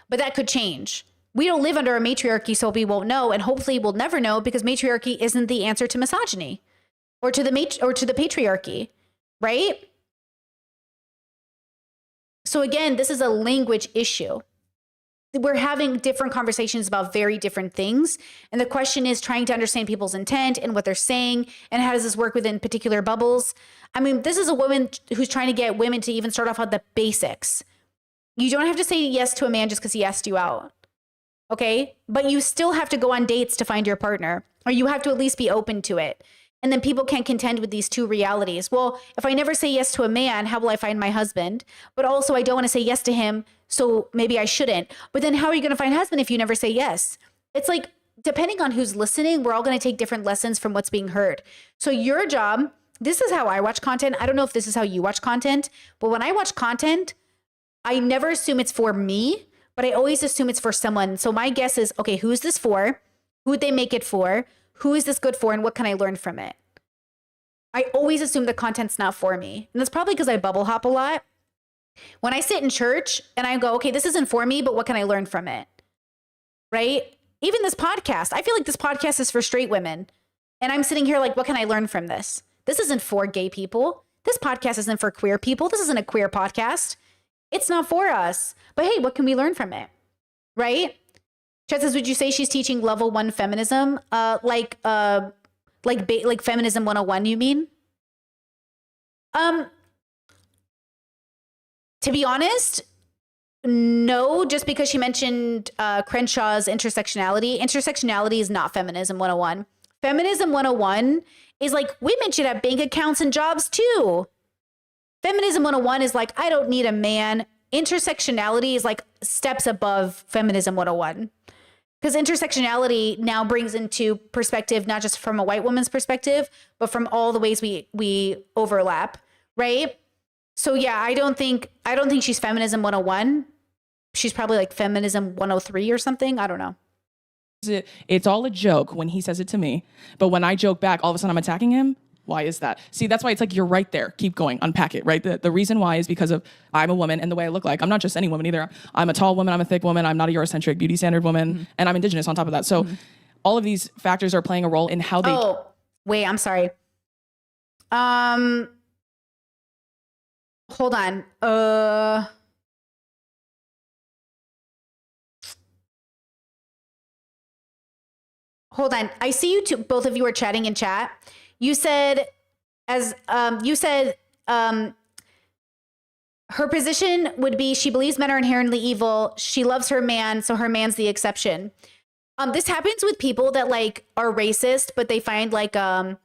But that could change. We don't live under a matriarchy, so we won't know, and hopefully we'll never know because matriarchy isn't the answer to misogyny or to the patriarchy, right? So again, this is a language issue. We're having different conversations about very different things. And the question is trying to understand people's intent and what they're saying and how does this work within particular bubbles. I mean, this is a woman who's trying to get women to even start off on the basics. You don't have to say yes to a man just because he asked you out. Okay? But you still have to go on dates to find your partner, or you have to at least be open to it. And then people can't contend with these two realities. Well, if I never say yes to a man, how will I find my husband? But also I don't want to say yes to him, so maybe I shouldn't. But then how are you going to find a husband if you never say yes? It's like, depending on who's listening, we're all going to take different lessons from what's being heard. So your job, this is how I watch content. I don't know if this is how you watch content, but when I watch content, I never assume it's for me, but I always assume it's for someone. So my guess is, okay, who's this for? Who would they make it for? Who is this good for? And what can I learn from it? I always assume the content's not for me. And that's probably because I bubble hop a lot. When I sit in church and I go, okay, this isn't for me, but what can I learn from it? Right? Even this podcast, I feel like this podcast is for straight women. And I'm sitting here like, what can I learn from this? This isn't for gay people. This podcast isn't for queer people. This isn't a queer podcast. It's not for us. But hey, what can we learn from it? Right? Chet says, would you say she's teaching level 1 feminism? Like feminism 101, you mean? To be honest, no, just because she mentioned Crenshaw's intersectionality. Intersectionality is not feminism 101. Feminism 101 is like women should have bank accounts and jobs too. Feminism 101 is like, I don't need a man. Intersectionality is like steps above feminism 101. Because intersectionality now brings into perspective, not just from a white woman's perspective, but from all the ways we overlap, right? So yeah, I don't think she's feminism 101. She's probably like feminism 103 or something. I don't know. It's all a joke when he says it to me. But when I joke back, all of a sudden I'm attacking him. Why is that? See, that's why it's like, you're right there. Keep going. Unpack it, right? The reason why is because of I'm a woman and the way I look like. I'm not just any woman either. I'm a tall woman. I'm a thick woman. I'm not a Eurocentric beauty standard woman. And I'm Indigenous on top of that. So all of these factors are playing a role in how they... Oh, wait, I'm sorry. Hold on. Hold on. I see you two, both of you are chatting in chat. You said, her position would be she believes men are inherently evil. She loves her man, so her man's the exception. This happens with people that like are racist, but they find like a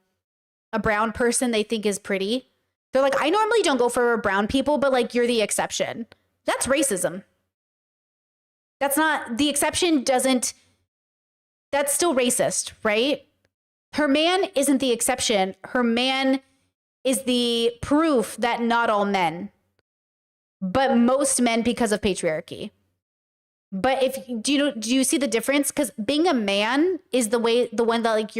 brown person they think is pretty. They're like, I normally don't go for brown people, but like you're the exception. That's racism. That's not, the exception doesn't, that's still racist, right? Her man isn't the exception. Her man is the proof that not all men, but most men because of patriarchy. But do you see the difference? Because being a man is the one that like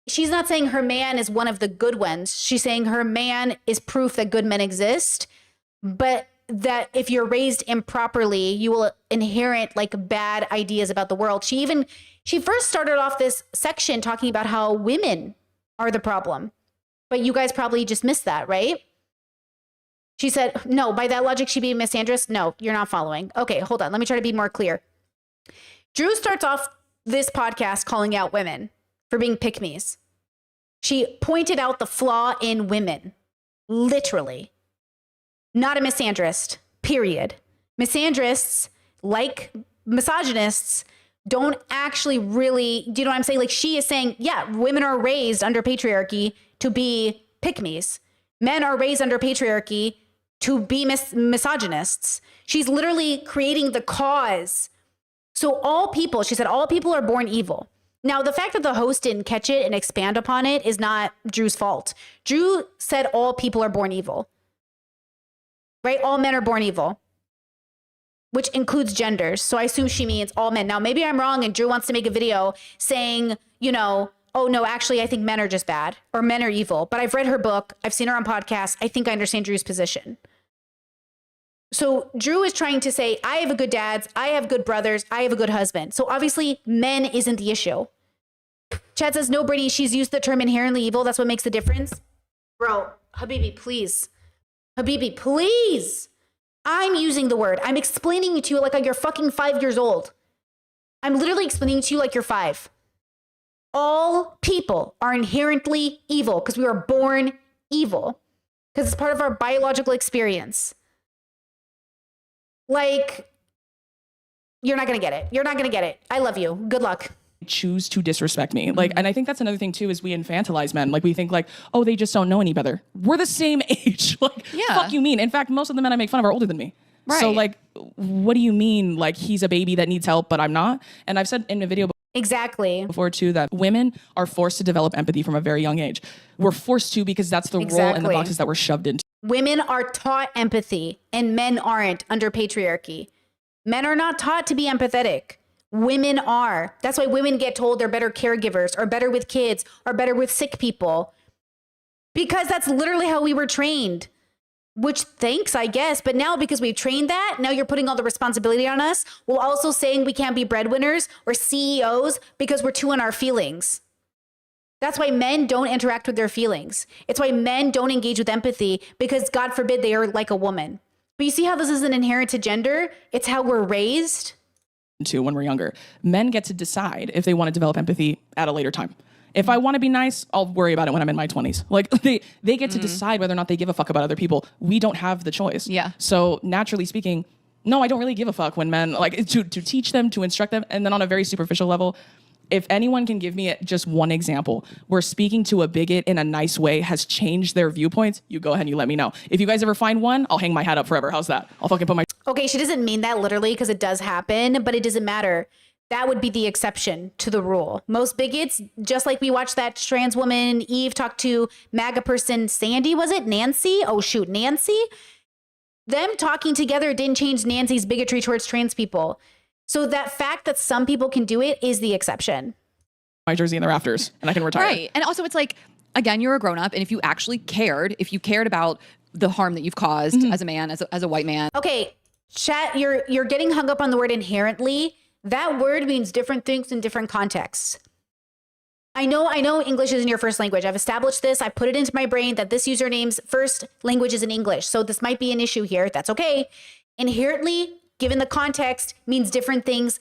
she's not saying her man is one of the good ones. She's saying her man is proof that good men exist, but that if you're raised improperly, you will inherit like bad ideas about the world. She first started off this section talking about how women are the problem, but you guys probably just missed that, right? She said, no, by that logic, she'd be a misandrist. No, you're not following. Okay, hold on. Let me try to be more clear. Drew starts off this podcast calling out women for being pick-me's. She pointed out the flaw in women, literally. Not a misandrist, period. Misandrists, like misogynists, don't actually really, do you know what I'm saying? Like she is saying, yeah, women are raised under patriarchy to be pick-me's. Men are raised under patriarchy to be misogynists. She's literally creating the cause. So all people, she said, all people are born evil. Now, the fact that the host didn't catch it and expand upon it is not Drew's fault. Drew said all people are born evil, right? All men are born evil, which includes genders. So I assume she means all men. Now, maybe I'm wrong and Drew wants to make a video saying, you know, oh no, actually, I think men are just bad or men are evil. But I've read her book. I've seen her on podcasts. I think I understand Drew's position. So Drew is trying to say, I have a good dad, I have good brothers, I have a good husband. So obviously men isn't the issue. Chad says, no, Brittany, she's used the term inherently evil. That's what makes the difference. Bro, Habibi, please. Habibi, please. I'm using the word. I'm explaining it to you like you're fucking 5 years old. I'm literally explaining to you like you're 5. All people are inherently evil because we were born evil because it's part of our biological experience. Like, you're not going to get it. You're not going to get it. I love you. Good luck. Choose to disrespect me. Like, and I think that's another thing too, is we infantilize men. Like, we think like, oh, they just don't know any better. We're the same age. Like, fuck you mean? In fact, most of the men I make fun of are older than me. Right. So like, what do you mean? Like, he's a baby that needs help, but I'm not. And I've said in a video exactly before too that women are forced to develop empathy from a very young age. We're forced to because that's the role and the boxes that we're shoved into. Women are taught empathy and men aren't under patriarchy. Men are not taught to be empathetic. Women are. That's why women get told they're better caregivers or better with kids or better with sick people. Because that's literally how we were trained. Which thanks, I guess. But now because we've trained that, now you're putting all the responsibility on us while also saying we can't be breadwinners or CEOs because we're too in our feelings. That's why men don't interact with their feelings. It's why men don't engage with empathy because God forbid they are like a woman. But you see how this isn't inherent to gender? It's how we're raised. When we're younger, men get to decide if they want to develop empathy at a later time. If I want to be nice, I'll worry about it when I'm in my 20s. Like they get to decide whether or not they give a fuck about other people. We don't have the choice. Yeah. So naturally speaking, no, I don't really give a fuck when men like to teach them, to instruct them. And then on a very superficial level, if anyone can give me just one example where speaking to a bigot in a nice way has changed their viewpoints, you go ahead and you let me know. If you guys ever find one, I'll hang my hat up forever. How's that? I'll fucking put my... Okay, she doesn't mean that literally because it does happen, but it doesn't matter. That would be the exception to the rule. Most bigots, just like we watched that trans woman, Eve, talk to MAGA person, Sandy, was it? Nancy? Oh, shoot, Nancy? Them talking together didn't change Nancy's bigotry towards trans people. So that fact that some people can do it is the exception. My jersey in the rafters and I can retire. Right. And also it's like, again, you're a grown up. And if you actually cared, if you cared about the harm that you've caused as a man, as a white man. Okay, chat, you're getting hung up on the word inherently. That word means different things in different contexts. I know English isn't your first language. I've established this. I put it into my brain that this username's first language is in English. So this might be an issue here. That's okay. Inherently, given the context, means different things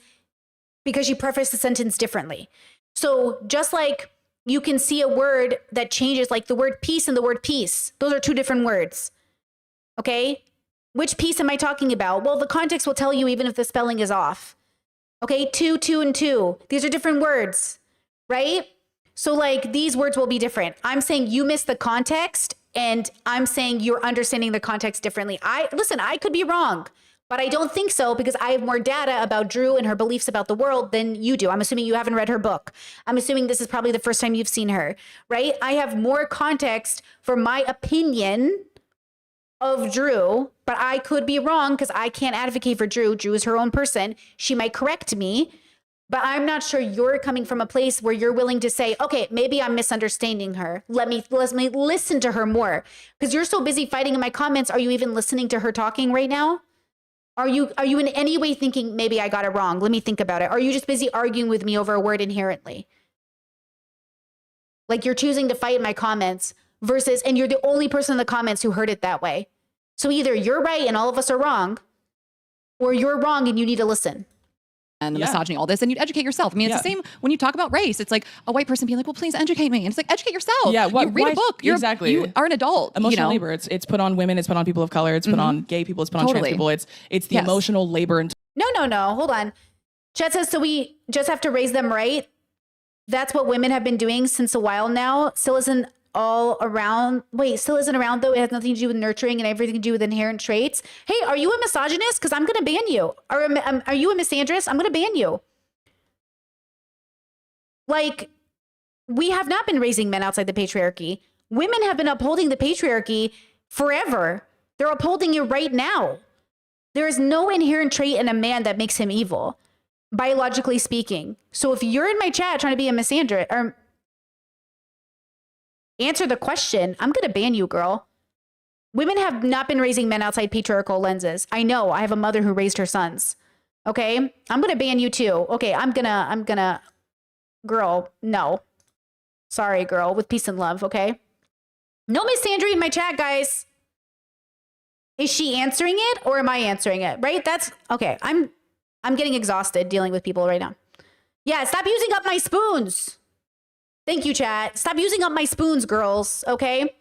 because you preface the sentence differently. So just like you can see a word that changes, like the word peace and the word peace. Those are two different words. Okay? Which peace am I talking about? Well, the context will tell you even if the spelling is off. Okay? Two, and two. These are different words, right? So like these words will be different. I'm saying you missed the context and I'm saying you're understanding the context differently. Listen, I could be wrong. But I don't think so because I have more data about Drew and her beliefs about the world than you do. I'm assuming you haven't read her book. I'm assuming this is probably the first time you've seen her, right? I have more context for my opinion of Drew, but I could be wrong because I can't advocate for Drew. Drew is her own person. She might correct me, but I'm not sure you're coming from a place where you're willing to say, okay, maybe I'm misunderstanding her. Let me listen to her more because you're so busy fighting in my comments. Are you even listening to her talking right now? Are you in any way thinking maybe I got it wrong? Let me think about it. Are you just busy arguing with me over a word inherently? Like you're choosing to fight in my comments versus, and you're the only person in the comments who heard it that way. So either you're right and all of us are wrong, or you're wrong and you need to listen. And the misogyny, all this, and you'd educate yourself. I mean, it's the same when you talk about race. It's like a white person being like, well, please educate me. And it's like, educate yourself. Yeah, you read a book. You are an adult. Emotional labor. It's put on women. It's put on people of color. It's put on gay people. It's put on trans people. It's the emotional labor. No. Hold on. Chet says, so we just have to raise them right. That's what women have been doing since a while now. Still isn't all around. Wait, still isn't around though. It has nothing to do with nurturing and everything to do with inherent traits. Hey, are you a misogynist? Because I'm going to ban you. Are you a misandrist? I'm going to ban you. Like, we have not been raising men outside the patriarchy. Women have been upholding the patriarchy forever. They're upholding it right now. There is no inherent trait in a man that makes him evil, biologically speaking. So if you're in my chat trying to be a misandrist or answer the question, I'm going to ban you, girl. Women have not been raising men outside patriarchal lenses. I know. I have a mother who raised her sons. Okay? I'm going to ban you too. Okay, I'm gonna, girl, no. Sorry, girl, with peace and love, okay? No misandry in my chat, guys. Is she answering it or am I answering it? Right? That's okay. I'm getting exhausted dealing with people right now. Yeah, stop using up my spoons. Thank you, chat. Stop using up my spoons, girls, okay?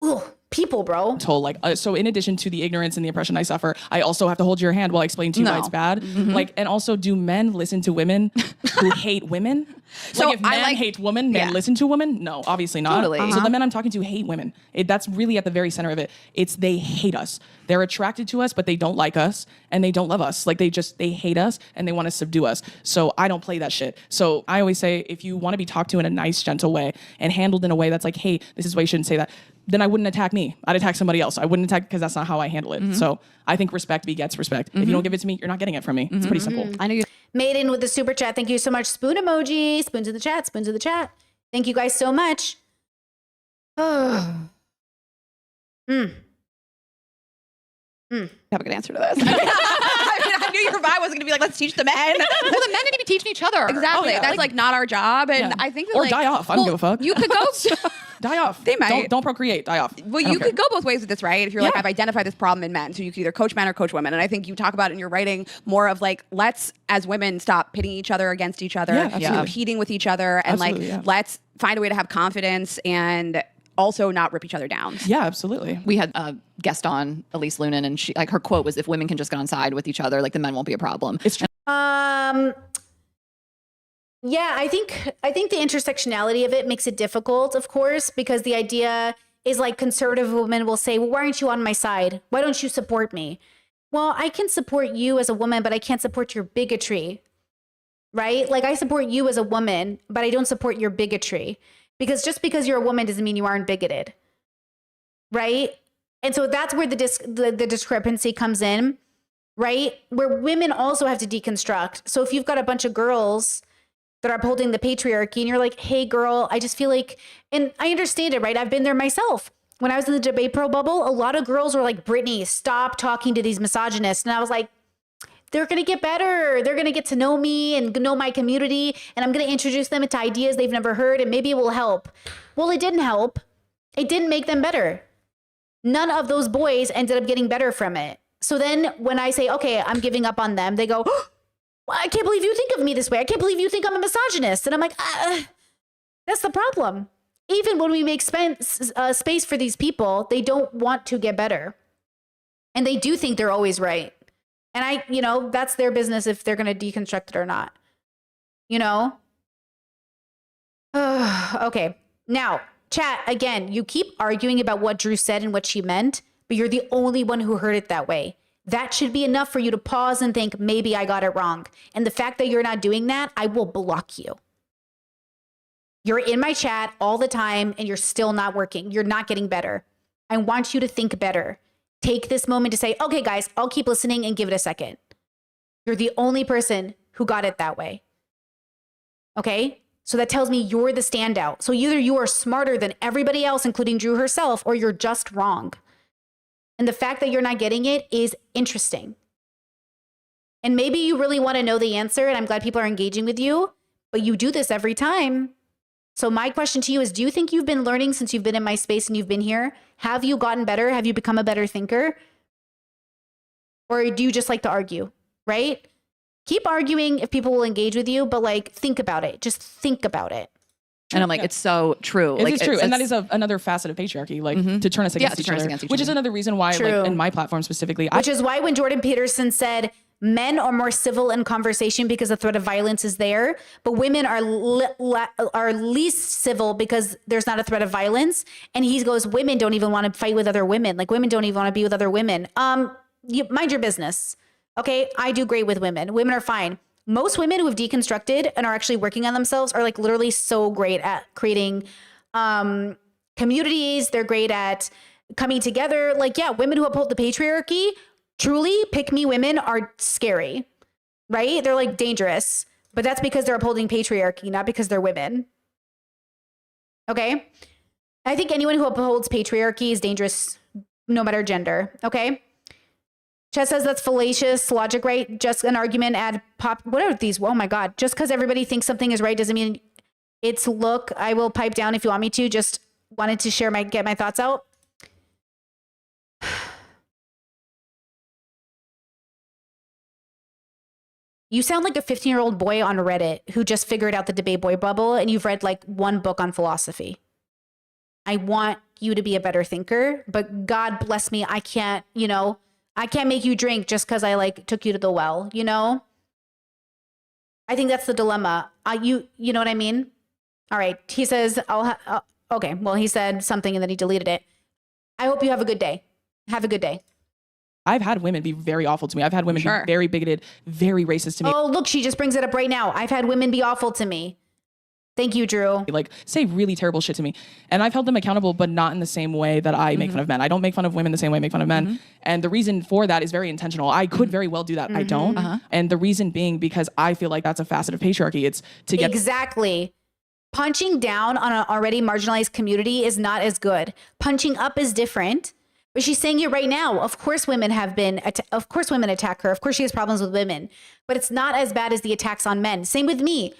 Ooh, people, bro. So in addition to the ignorance and the oppression I suffer, I also have to hold your hand while I explain to you why it's bad. And also, do men listen to women who hate women? So if men hate women, men listen to women? No, obviously not. Totally. So the men I'm talking to hate women. That's really at the very center of it. It's they hate us. They're attracted to us, but they don't like us and they don't love us. Like they hate us and they want to subdue us. So I don't play that shit. So I always say, if you want to be talked to in a nice, gentle way and handled in a way that's like, hey, this is why you shouldn't say that, then I wouldn't attack me. I'd attack somebody else. I wouldn't attack because that's not how I handle it. So I think respect begets respect. If you don't give it to me, you're not getting it from me. It's pretty simple. I know you. Maiden with the super chat. Thank you so much. Spoon emoji. Spoons in the chat. Spoons in the chat. Thank you guys so much. Have a good answer to this. I knew your vibe was going to be like, let's teach the men. Well, the men need to be teaching each other. Exactly. That's like not our job. And I think that, or die off. I don't give a fuck. You could go. Die off. They might. Don't procreate. Die off. Well, you could go both ways with this, right? If you're like, I've identified this problem in men, so you could either coach men or coach women. And I think you talk about it in your writing more of like, let's, as women, stop pitting each other against each other, competing with each other, and let's find a way to have confidence and also not rip each other down. Yeah, absolutely. We had a guest on, Elise Lunan, and she, like, her quote was, if women can just get on side with each other, like, the men won't be a problem. It's true. Yeah, I think the intersectionality of it makes it difficult, of course, because the idea is like conservative women will say, well, why aren't you on my side? Why don't you support me? Well, I can support you as a woman, but I can't support your bigotry, right? Like I support you as a woman, but I don't support your bigotry, because just because you're a woman doesn't mean you aren't bigoted, right? And so that's where the discrepancy comes in, right? Where women also have to deconstruct. So if you've got a bunch of girls that are upholding the patriarchy and you're like, hey girl, I just feel like, and I understand it, right? I've been there myself. When I was in the Debate Pro bubble, a lot of girls were like, Brittany, stop talking to these misogynists. And I was like, they're going to get better. They're going to get to know me and know my community. And I'm going to introduce them into ideas they've never heard. And maybe it will help. Well, it didn't help. It didn't make them better. None of those boys ended up getting better from it. So then when I say, okay, I'm giving up on them, they go, oh, I can't believe you think of me this way. I can't believe you think I'm a misogynist. And I'm like, that's the problem. Even when we make space for these people, they don't want to get better. And they do think they're always right. And that's their business if they're going to deconstruct it or not. Okay. Now, chat, again, you keep arguing about what Drew said and what she meant, but you're the only one who heard it that way. That should be enough for you to pause and think, maybe I got it wrong. And the fact that you're not doing that, I will block you. You're in my chat all the time and you're still not working. You're not getting better. I want you to think better. Take this moment to say, okay, guys, I'll keep listening and give it a second. You're the only person who got it that way. Okay? So that tells me you're the standout. So either you are smarter than everybody else, including Drew herself, or you're just wrong. And the fact that you're not getting it is interesting. And maybe you really want to know the answer, and I'm glad people are engaging with you, but you do this every time. So my question to you is, do you think you've been learning since you've been in my space and you've been here? Have you gotten better? Have you become a better thinker? Or do you just like to argue, right? Keep arguing if people will engage with you, but like, think about it. Just think about it. And I'm like, it's so true. It's true. And that is another facet of patriarchy, like to turn us against each other. Which is another reason why, like, in my platform specifically. Which is why when Jordan Peterson said, men are more civil in conversation because the threat of violence is there, but women are least civil because there's not a threat of violence. And he goes, women don't even want to fight with other women. Like women don't even want to be with other women. You mind your business. Okay. I do great with women. Women are fine. Most women who have deconstructed and are actually working on themselves are like literally so great at creating communities. They're great at coming together. Like, yeah, women who uphold the patriarchy, truly pick me women are scary, right? They're like dangerous, but that's because they're upholding patriarchy, not because they're women. Okay. I think anyone who upholds patriarchy is dangerous no matter gender. Okay. Chet says that's fallacious logic, right? Just an argument, add pop. What are these? Oh my God. Just because everybody thinks something is right doesn't mean it's look. I will pipe down if you want me to. Just wanted to share get my thoughts out. You sound like a 15-year-old boy on Reddit who just figured out the debate boy bubble and you've read like one book on philosophy. I want you to be a better thinker, but God bless me, I can't make you drink just because I like took you to the well, you know? I think that's the dilemma. You know what I mean? All right. He says, okay. Well, he said something and then he deleted it. I hope you have a good day. Have a good day. I've had women be very awful to me. I've had women be very bigoted, very racist to me. Oh, look, she just brings it up right now. I've had women be awful to me. Thank you, Drew. Like say really terrible shit to me. And I've held them accountable, but not in the same way that I make fun of men. I don't make fun of women the same way I make fun of men. And the reason for that is very intentional. I could very well do that. I don't. And the reason being because I feel like that's a facet of patriarchy. It's to get... Exactly. Punching down on an already marginalized community is not as good. Punching up is different. But she's saying it right now. Of course women of course women attack her. Of course she has problems with women. But it's not as bad as the attacks on men. Same with me.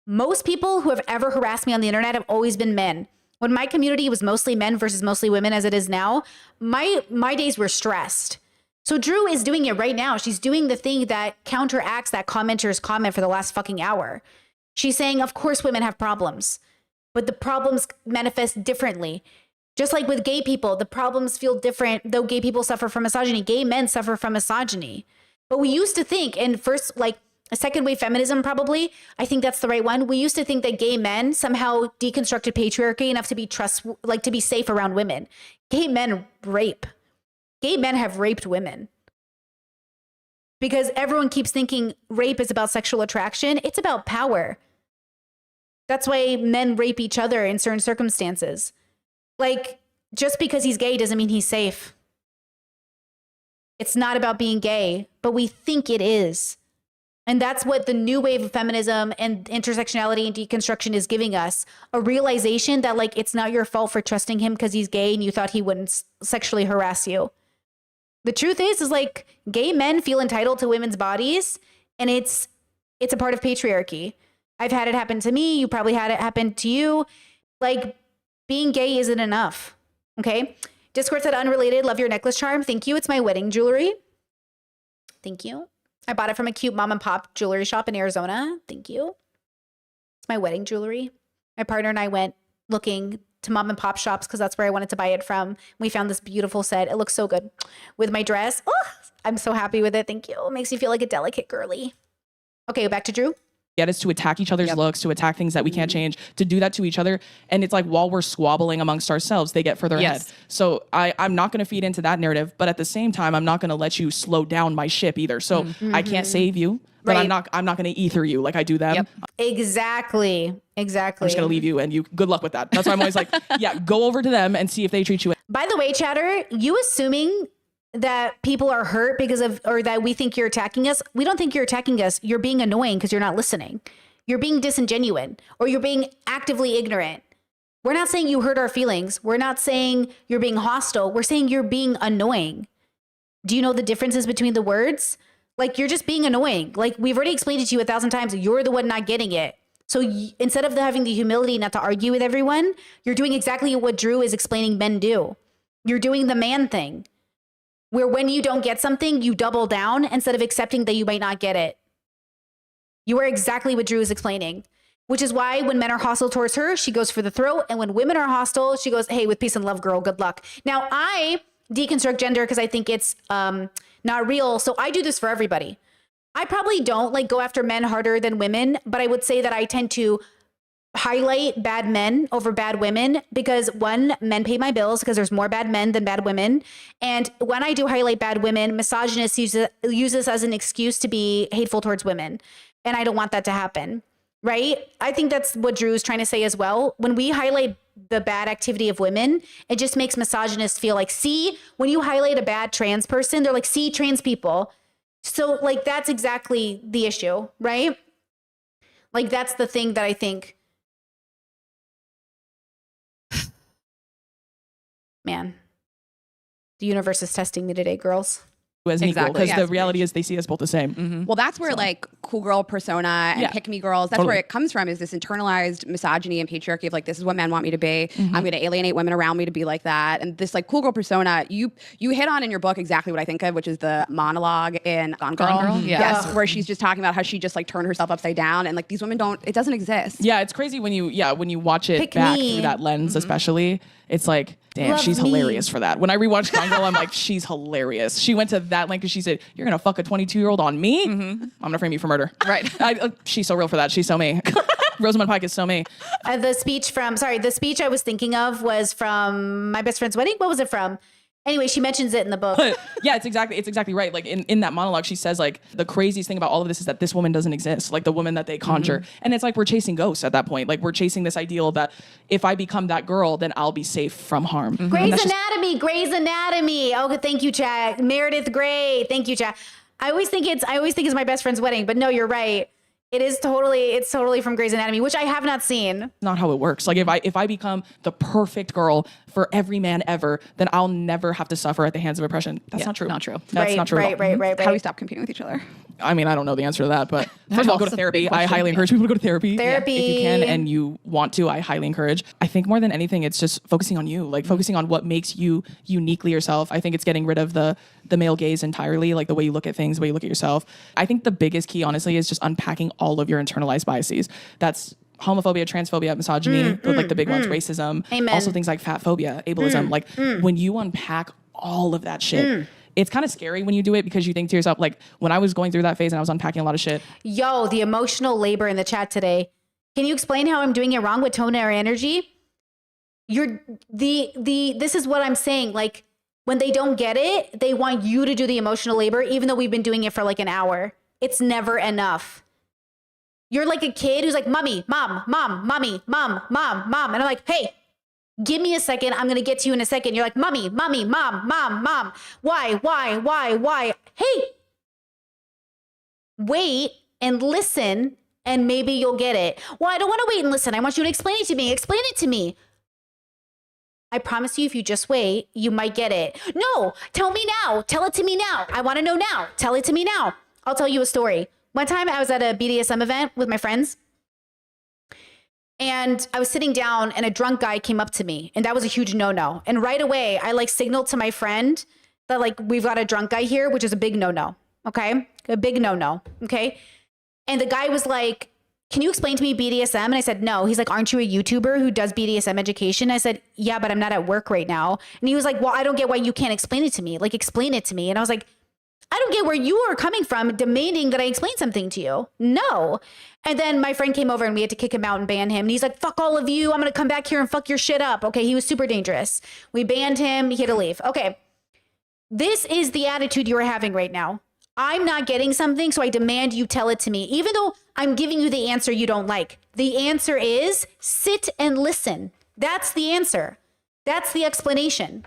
Most people who have ever harassed me on the internet have always been men. When my community was mostly men versus mostly women as it is now, my days were stressed. So Drew is doing it right now. She's doing the thing that counteracts that commenter's comment for the last fucking hour. She's saying, of course women have problems, but the problems manifest differently. Just like with gay people, the problems feel different. Though gay people suffer from misogyny, gay men suffer from misogyny. But we used to think, and first, like a second wave feminism, probably, I think that's the right one. We used to think that gay men somehow deconstructed patriarchy enough to be to be safe around women. Gay men rape. Gay men have raped women. Because everyone keeps thinking rape is about sexual attraction. It's about power. That's why men rape each other in certain circumstances. Like, just because he's gay doesn't mean he's safe. It's not about being gay, but we think it is. And that's what the new wave of feminism and intersectionality and deconstruction is giving us. A realization that, like, it's not your fault for trusting him because he's gay and you thought he wouldn't sexually harass you. The truth is like, gay men feel entitled to women's bodies, and it's a part of patriarchy. I've had it happen to me. You probably had it happen to you. Like, being gay isn't enough. Okay. Discord said unrelated. Love your necklace charm. Thank you. It's my wedding jewelry. Thank you. I bought it from a cute mom and pop jewelry shop in Arizona. Thank you. It's my wedding jewelry. My partner and I went looking to mom and pop shops because that's where I wanted to buy it from. We found this beautiful set. It looks so good with my dress. Oh, I'm so happy with it. Thank you. It makes me feel like a delicate girly. Okay, back to Drew. Get us to attack each other's looks, to attack things that we can't change, to do that to each other. And it's like while we're squabbling amongst ourselves, they get further ahead. So I'm not going to feed into that narrative, but at the same time, I'm not going to let you slow down my ship either. So I can't save you, but I'm not going to ether you like I do them. Exactly. I'm just going to leave you and you good luck with that. That's why I'm always like, go over to them and see if they treat you. By the way, chatter, you assuming that people are hurt because of, or that we think you're attacking us. We don't think you're attacking us. You're being annoying because you're not listening. You're being disingenuous, or you're being actively ignorant. We're not saying you hurt our feelings. We're not saying you're being hostile. We're saying you're being annoying. Do you know the differences between the words? Like, you're just being annoying. Like, we've already explained it to you 1,000 times. You're the one not getting it. So instead of having the humility not to argue with everyone, you're doing exactly what Drew is explaining men do. You're doing the man thing, where when you don't get something, you double down instead of accepting that you might not get it. You are exactly what Drew is explaining, which is why when men are hostile towards her, she goes for the throat. And when women are hostile, she goes, hey, with peace and love, girl, good luck. Now, I deconstruct gender because I think it's not real. So I do this for everybody. I probably don't like go after men harder than women, but I would say that I tend to highlight bad men over bad women because one, men pay my bills because there's more bad men than bad women. And when I do highlight bad women, misogynists use this as an excuse to be hateful towards women. And I don't want that to happen, right? I think that's what Drew's trying to say as well. When we highlight the bad activity of women, it just makes misogynists feel like, see, when you highlight a bad trans person, they're like, see, trans people. So like, that's exactly the issue, right? Like, that's the thing that I think, man, the universe is testing me today, girls. As an equal, because the reality is they see us both the same. Well, that's where like cool girl persona and pick me girls, that's where it comes from, is this internalized misogyny and patriarchy of like, this is what men want me to be. I'm going to alienate women around me to be like that. And this like cool girl persona, you hit on in your book exactly what I think of, which is the monologue in Gone Girl. Yes, where she's just talking about how she just like turned herself upside down and like these women it doesn't exist. Yeah, it's crazy when you watch it back through that lens, especially. It's like, damn, she's hilarious for that. When I rewatched Gone Girl, I'm like, she's hilarious. She went to that length because she said, you're going to fuck a 22-year-old on me? I'm going to frame you for murder. Right. She's so real for that. She's so me. Rosamund Pike is so me. The speech I was thinking of was from My Best Friend's Wedding. What was it from? Anyway, she mentions it in the book. Yeah, it's exactly right. Like in that monologue, she says like the craziest thing about all of this is that this woman doesn't exist, like the woman that they conjure. And it's like we're chasing ghosts at that point. Like we're chasing this ideal that if I become that girl, then I'll be safe from harm. Grey's Anatomy. Oh, thank you, Chad. Meredith Grey. Thank you, Chad. I always think it's My Best Friend's Wedding, but no, you're right. It's totally from Grey's Anatomy, which I have not seen. Not how it works. Like if I become the perfect girl for every man ever, then I'll never have to suffer at the hands of oppression. That's not true. Not true. That's not true. Right. How do we stop competing with each other? I mean, I don't know the answer to that, but first of all, go to therapy. I highly encourage people to go to therapy. If you can and you want to, I highly encourage. I think more than anything, it's just focusing on you, like focusing on what makes you uniquely yourself. I think it's getting rid of the male gaze entirely, like the way you look at things, the way you look at yourself. I think the biggest key, honestly, is just unpacking all of your internalized biases. That's homophobia, transphobia, misogyny, with like the big ones, racism, also things like fat phobia, ableism. Like when you unpack all of that shit, it's kind of scary when you do it because you think to yourself, like when I was going through that phase and I was unpacking a lot of shit. Yo, the emotional labor in the chat today. Can you explain how I'm doing it wrong with tone or energy? This is what I'm saying. Like when they don't get it, they want you to do the emotional labor, even though we've been doing it for like an hour. It's never enough. You're like a kid who's like, mommy, mom, mommy, mom. And I'm like, hey, give me a second. I'm going to get to you in a second. You're like, mommy, mom. Why? Hey, wait and listen and maybe you'll get it. Well, I don't want to wait and listen. I want you to explain it to me. Explain it to me. I promise you, if you just wait, you might get it. No, tell me now. Tell it to me now. I want to know now. Tell it to me now. I'll tell you a story. One time I was at a BDSM event with my friends and I was sitting down and a drunk guy came up to me and that was a huge no-no. And right away I like signaled to my friend that like, we've got a drunk guy here, which is a big no-no. Okay. A big no-no. Okay. And the guy was like, can you explain to me BDSM? And I said, no. He's like, aren't you a YouTuber who does BDSM education? I said, yeah, but I'm not at work right now. And he was like, well, I don't get why you can't explain it to me. Like, explain it to me. And I was like, I don't get where you are coming from demanding that I explain something to you. No. And then my friend came over and we had to kick him out and ban him. And he's like, fuck all of you. I'm going to come back here and fuck your shit up. Okay. He was super dangerous. We banned him. He had to leave. Okay. This is the attitude you are having right now. I'm not getting something, so I demand you tell it to me, even though I'm giving you the answer you don't like. The answer is sit and listen. That's the answer. That's the explanation.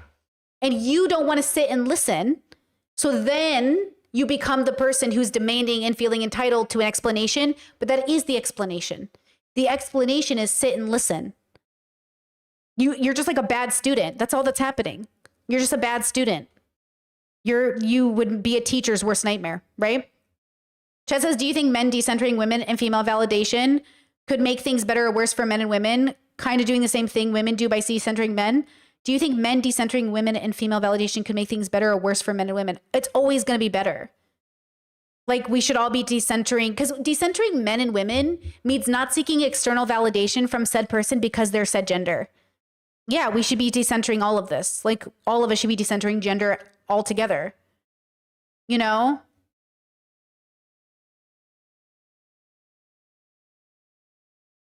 And you don't want to sit and listen. So then you become the person who's demanding and feeling entitled to an explanation, but that is the explanation. The explanation is sit and listen. You're just like a bad student. That's all that's happening. You're just a bad student. You would be a teacher's worst nightmare, right? Chet says, do you think men decentering women and female validation could make things better or worse for men and women? Kind of doing the same thing women do by decentering men? Do you think men decentering women and female validation could make things better or worse for men and women? It's always going to be better. Like we should all be decentering, because decentering men and women means not seeking external validation from said person because they're said gender. Yeah, we should be decentering all of this. Like all of us should be decentering gender altogether. You know?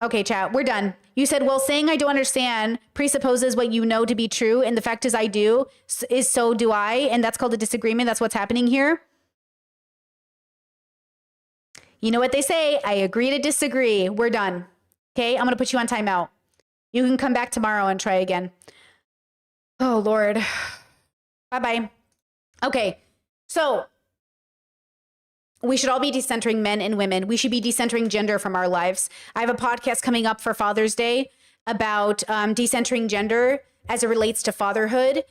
Okay, chat, we're done. You said, well, saying I don't understand presupposes what you know to be true. And the fact is I do, is so do I. And that's called a disagreement. That's what's happening here. You know what they say? I agree to disagree. We're done. Okay, I'm going to put you on timeout. You can come back tomorrow and try again. Oh, Lord. Bye-bye. Okay, so we should all be decentering men and women. We should be decentering gender from our lives. I have a podcast coming up for Father's Day about decentering gender as it relates to fatherhood.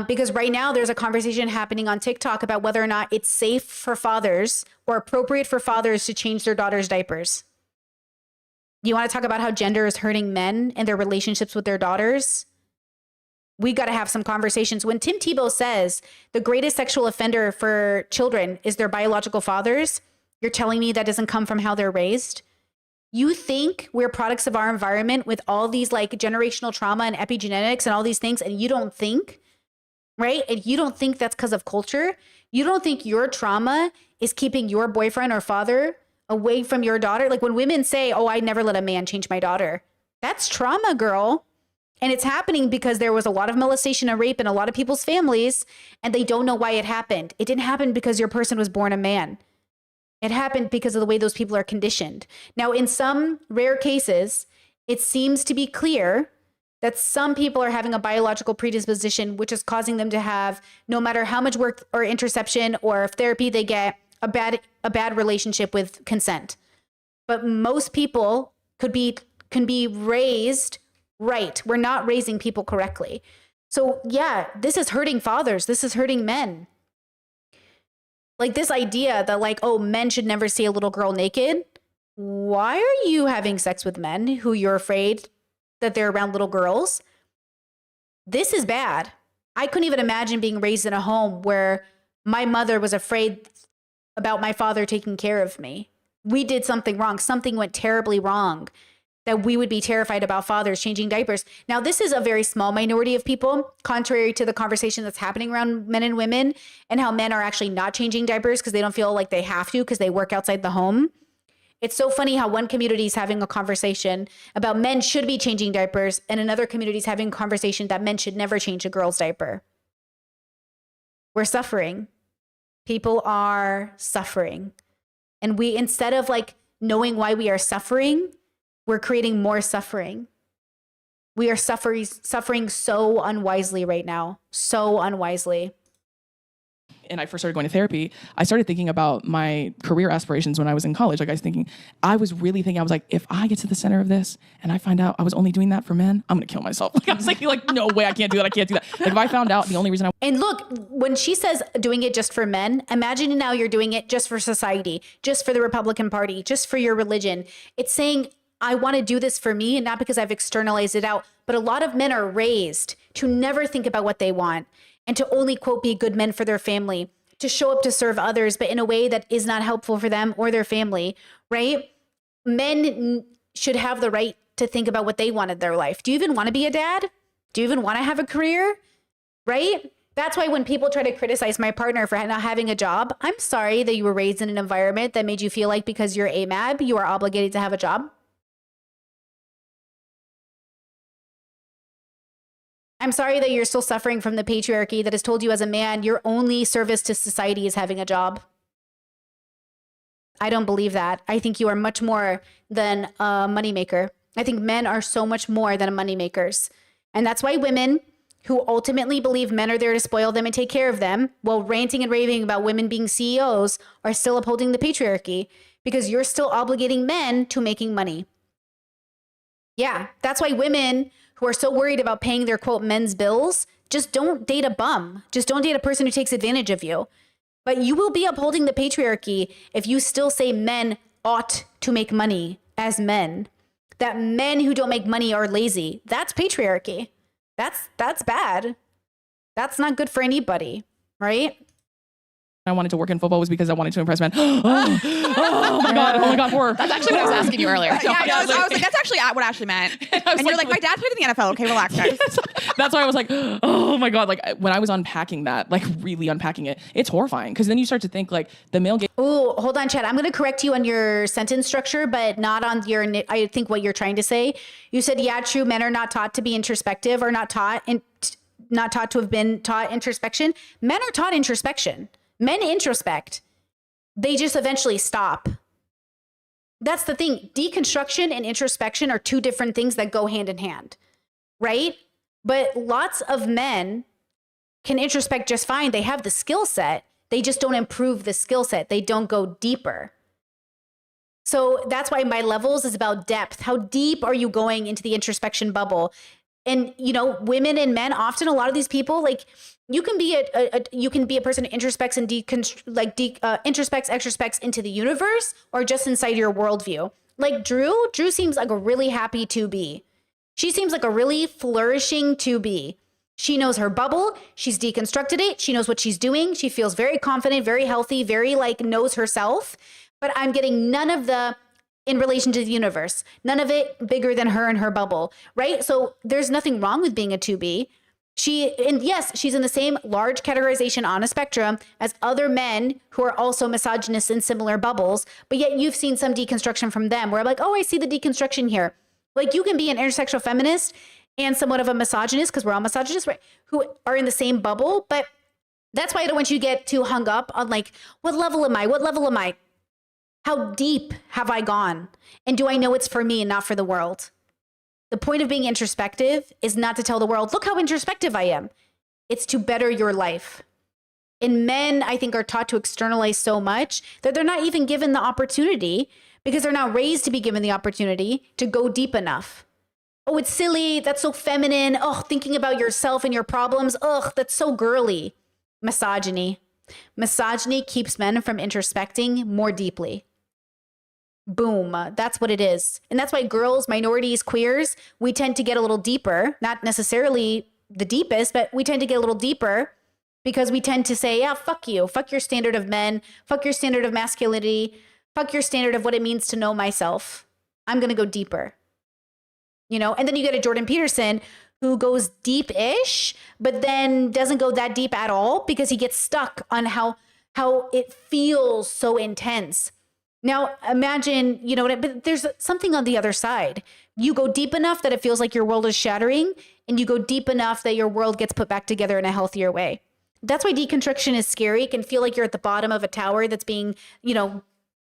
Because right now there's a conversation happening on TikTok about whether or not it's safe for fathers or appropriate for fathers to change their daughters' diapers. You want to talk about how gender is hurting men and their relationships with their daughters? We got to have some conversations. When Tim Tebow says the greatest sexual offender for children is their biological fathers, you're telling me that doesn't come from how they're raised? You think we're products of our environment with all these like generational trauma and epigenetics and all these things, and you don't think, right? And you don't think that's because of culture? You don't think your trauma is keeping your boyfriend or father away from your daughter? Like when women say, oh, I never let a man change my daughter. That's trauma, girl. And it's happening because there was a lot of molestation and rape in a lot of people's families, and they don't know why it happened. It didn't happen because your person was born a man. It happened because of the way those people are conditioned. Now, in some rare cases, it seems to be clear that some people are having a biological predisposition, which is causing them to have, no matter how much work or interception or therapy they get, a bad relationship with consent. But most people can be raised right. We're not raising people correctly. So yeah, this is hurting fathers. This is hurting men. Like this idea that like, oh, men should never see a little girl naked. Why are you having sex with men who you're afraid that they're around little girls? This is bad. I couldn't even imagine being raised in a home where my mother was afraid about my father taking care of me. We did something wrong. Something went terribly wrong, that we would be terrified about fathers changing diapers. Now, this is a very small minority of people, contrary to the conversation that's happening around men and women and how men are actually not changing diapers because they don't feel like they have to because they work outside the home. It's so funny how one community is having a conversation about men should be changing diapers and another community is having a conversation that men should never change a girl's diaper. We're suffering. People are suffering. And we, instead of like knowing why we are suffering, we're creating more suffering. We are suffering so unwisely right now, so unwisely. And I first started going to therapy, I started thinking about my career aspirations when I was in college. Like I was really thinking, I was like, if I get to the center of this and I find out I was only doing that for men, I'm gonna kill myself. Like I was like, no way, I can't do that. I can't do that. Like if I found out the only reason And look, when she says doing it just for men, imagine now you're doing it just for society, just for the Republican Party, just for your religion. It's saying, I want to do this for me and not because I've externalized it out. But a lot of men are raised to never think about what they want and to only, quote, be good men for their family, to show up to serve others, but in a way that is not helpful for them or their family, right? Men should have the right to think about what they want in their life. Do you even want to be a dad? Do you even want to have a career? Right? That's why when people try to criticize my partner for not having a job, I'm sorry that you were raised in an environment that made you feel like because you're AMAB, you are obligated to have a job. I'm sorry that you're still suffering from the patriarchy that has told you as a man, your only service to society is having a job. I don't believe that. I think you are much more than a moneymaker. I think men are so much more than moneymakers. And that's why women who ultimately believe men are there to spoil them and take care of them, while ranting and raving about women being CEOs, are still upholding the patriarchy because you're still obligating men to making money. Yeah, that's why women who are so worried about paying their, quote, men's bills, just don't date a bum. Just don't date a person who takes advantage of you. But you will be upholding the patriarchy if you still say men ought to make money as men. That men who don't make money are lazy. That's patriarchy. That's bad. That's not good for anybody, right? I wanted to work in football was because I wanted to impress men. Oh my God, horror. That's actually what I was asking you earlier. I was like, that's actually what Ashley meant. And you're like, my dad played in the NFL. Okay, relax, guys. That's why I was like, oh my God. Like when I was unpacking that, like really unpacking it, it's horrifying. Because then you start to think like the male gaze. Oh, hold on, Chad. I'm going to correct you on your sentence structure, but not on your, I think what you're trying to say. You said, yeah, true. Men are not taught to be introspective or not taught to have been taught introspection. Men are taught introspection. Men introspect. They just eventually stop. That's the thing. Deconstruction and introspection are two different things that go hand in hand, right? But lots of men can introspect just fine. They have the skill set. They just don't improve the skill set. They don't go deeper. So that's why my levels is about depth. How deep are you going into the introspection bubble? And, you know, women and men, often a lot of these people, like, you can be a person who introspects and introspects, extrospects into the universe or just inside your worldview. Like Drew seems like a really happy 2B. She seems like a really flourishing 2B. She knows her bubble. She's deconstructed it. She knows what she's doing. She feels very confident, very healthy, very like knows herself. But I'm getting none of the in relation to the universe, none of it bigger than her and her bubble, right? So there's nothing wrong with being a 2B. And yes, she's in the same large categorization on a spectrum as other men who are also misogynists in similar bubbles, but yet you've seen some deconstruction from them where I'm like, oh, I see the deconstruction here. Like you can be an intersectional feminist and somewhat of a misogynist, because we're all misogynists, right? Who are in the same bubble. But that's why I don't want you to get too hung up on like, what level am I? What level am I? How deep have I gone? And do I know it's for me and not for the world? The point of being introspective is not to tell the world, look how introspective I am. It's to better your life. And men, I think, are taught to externalize so much that they're not even given the opportunity because they're not raised to be given the opportunity to go deep enough. Oh, it's silly. That's so feminine. Oh, thinking about yourself and your problems. Ugh, that's so girly. Misogyny. Misogyny keeps men from introspecting more deeply. Boom. That's what it is. And that's why girls, minorities, queers, we tend to get a little deeper, not necessarily the deepest, but we tend to get a little deeper because we tend to say, yeah, fuck you. Fuck your standard of men. Fuck your standard of masculinity. Fuck your standard of what it means to know myself. I'm going to go deeper. You know, and then you get a Jordan Peterson who goes deep-ish, but then doesn't go that deep at all because he gets stuck on how it feels so intense. Now, imagine, you know, but there's something on the other side. You go deep enough that it feels like your world is shattering, and you go deep enough that your world gets put back together in a healthier way. That's why deconstruction is scary. It can feel like you're at the bottom of a tower that's being, you know,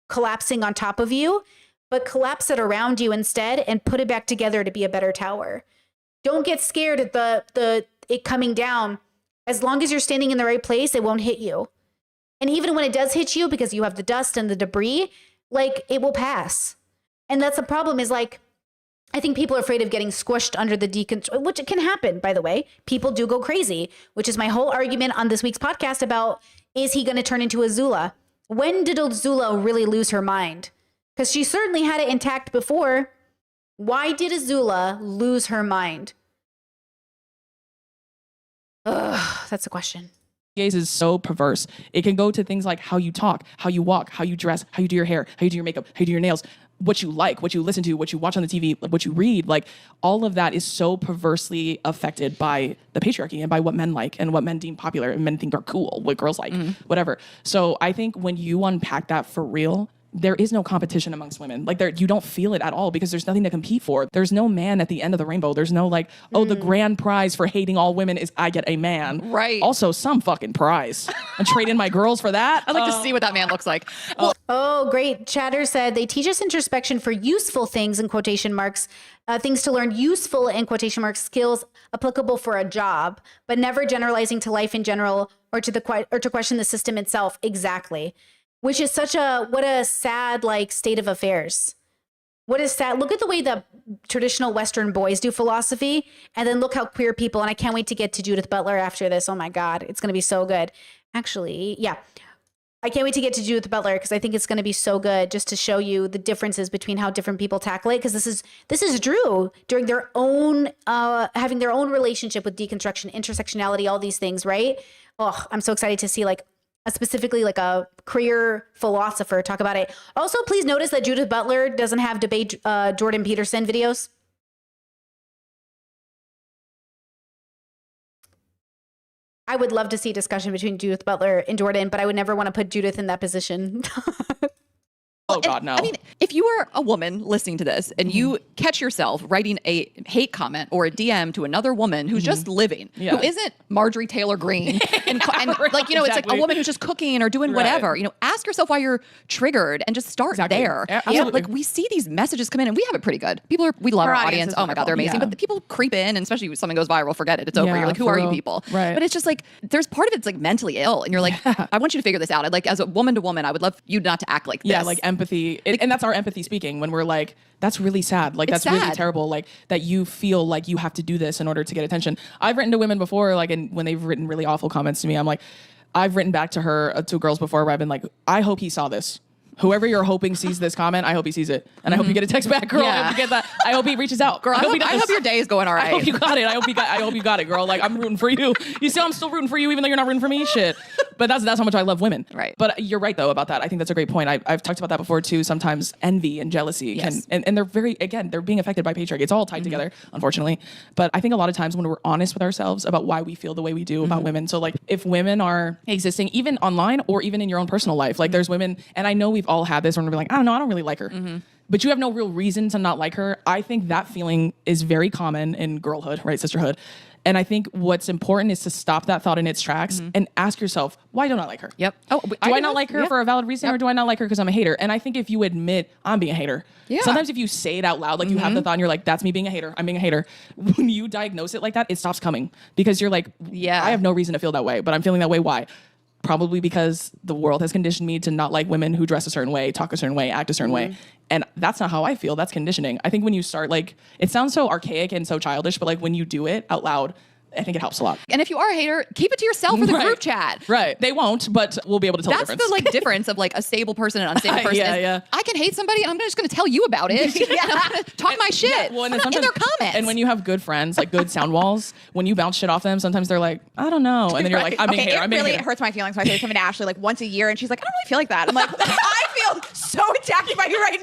collapsing on top of you, but collapse it around you instead and put it back together to be a better tower. Don't get scared at it coming down. As long as you're standing in the right place, it won't hit you. And even when it does hit you, because you have the dust and the debris, like it will pass. And that's the problem is like, I think people are afraid of getting squished under the which it can happen, by the way. People do go crazy, which is my whole argument on this week's podcast about, is he going to turn into Azula? When did Azula really lose her mind? Because she certainly had it intact before. Why did Azula lose her mind? Ugh, that's a question. Gaze is so perverse. It can go to things like how you talk, how you walk, how you dress, how you do your hair, how you do your makeup, how you do your nails, what you like, what you listen to, what you watch on the TV, what you read. Like all of that is so perversely affected by the patriarchy and by what men like and what men deem popular and men think are cool, what girls like, whatever. So I think when you unpack that for real, there is no competition amongst women. Like you don't feel it at all because there's nothing to compete for. There's no man at the end of the rainbow. There's no like, oh, the grand prize for hating all women is I get a man. Right. Also, some fucking prize. And trade in my girls for that. I'd like to see what that man looks like. Oh, great. Chatter said they teach us introspection for useful things in quotation marks, things to learn useful in quotation marks, skills applicable for a job, but never generalizing to life in general or to question the system itself. Exactly. Which is what a sad like state of affairs. What is sad? Look at the way the traditional Western boys do philosophy, and then look how queer people, and I can't wait to get to Judith Butler after this. Oh my God, it's going to be so good. Actually, yeah. I can't wait to get to Judith Butler because I think it's going to be so good just to show you the differences between how different people tackle it. Because this is Drew during their own, having their own relationship with deconstruction, intersectionality, all these things, right? Oh, I'm so excited to see like specifically like a career philosopher, talk about it. Also, please notice that Judith Butler doesn't have debate Jordan Peterson videos. I would love to see discussion between Judith Butler and Jordan, but I would never want to put Judith in that position. Oh God, no. I mean, if you are a woman listening to this and you catch yourself writing a hate comment or a DM to another woman who's just living, who isn't Marjorie Taylor Greene, and like, you know, it's like a woman who's just cooking or doing whatever, you know, ask yourself why you're triggered and just start there. You know, like we see these messages come in and we have it pretty good. We love our audience. Oh my God, they're amazing. But the people creep in, and especially when something goes viral, forget it. It's over. You're like, who are you people? Right. But it's just like, there's part of it's like mentally ill. And you're like, I want you to figure this out. I'd like, as a woman to woman, I would love you not to act like this. Yeah, like empathy. And that's our empathy speaking when we're like, that's really sad. Like, that's really terrible. Like, that you feel like you have to do this in order to get attention. I've written to women before, like, and when they've written really awful comments to me, I'm like, I've written back to her, to girls before where I've been like, I hope he saw this. Whoever you're hoping sees this comment, I hope he sees it. And I hope you get a text back, girl. I hope you get that. I hope he reaches out. Girl, I hope your day is going all right. I hope you got it. I hope you got it, girl. Like, I'm rooting for you. You see, I'm still rooting for you, even though you're not rooting for me. Shit. But that's how much I love women. Right. But you're right, though, about that. I think that's a great point. I've talked about that before, too. Sometimes envy and jealousy can, and they're they're being affected by patriarchy. It's all tied together, unfortunately. But I think a lot of times when we're honest with ourselves about why we feel the way we do about women. So, like, if women are existing, even online or even in your own personal life, like, there's women, and I know we've all had this when we're like, I don't know, I don't really like her. But you have no real reason to not like her. I think that feeling is very common in girlhood, right? Sisterhood. And I think what's important is to stop that thought in its tracks and ask yourself, why don't I like her? Yep. Oh, do I not like her for a valid reason, or do I not like her because I'm a hater? And I think if you admit I'm being a hater, sometimes if you say it out loud, like you have the thought and you're like, that's me being a hater, I'm being a hater. When you diagnose it like that, it stops coming, because you're like, I have no reason to feel that way, but I'm feeling that way. Why? Probably because the world has conditioned me to not like women who dress a certain way, talk a certain way, act a certain way. And that's not how I feel. That's conditioning. I think when you start, like, it sounds so archaic and so childish, but like when you do it out loud, I think it helps a lot. And if you are a hater, keep it to yourself for the group chat. Right. They won't, but we'll be able to tell the difference. That's the like difference of like a stable person and an unstable person. I can hate somebody and I'm just going to tell you about it. Talk my shit. Well, and in their comments. And when you have good friends, like good sound walls, when you bounce shit off them, sometimes they're like, I don't know. And then you're like, I'm being a hater. I'm being a hater. It hurts my feelings when I say something to Ashley like once a year and she's like, I don't really feel like that. I'm like, I feel so attacked by you right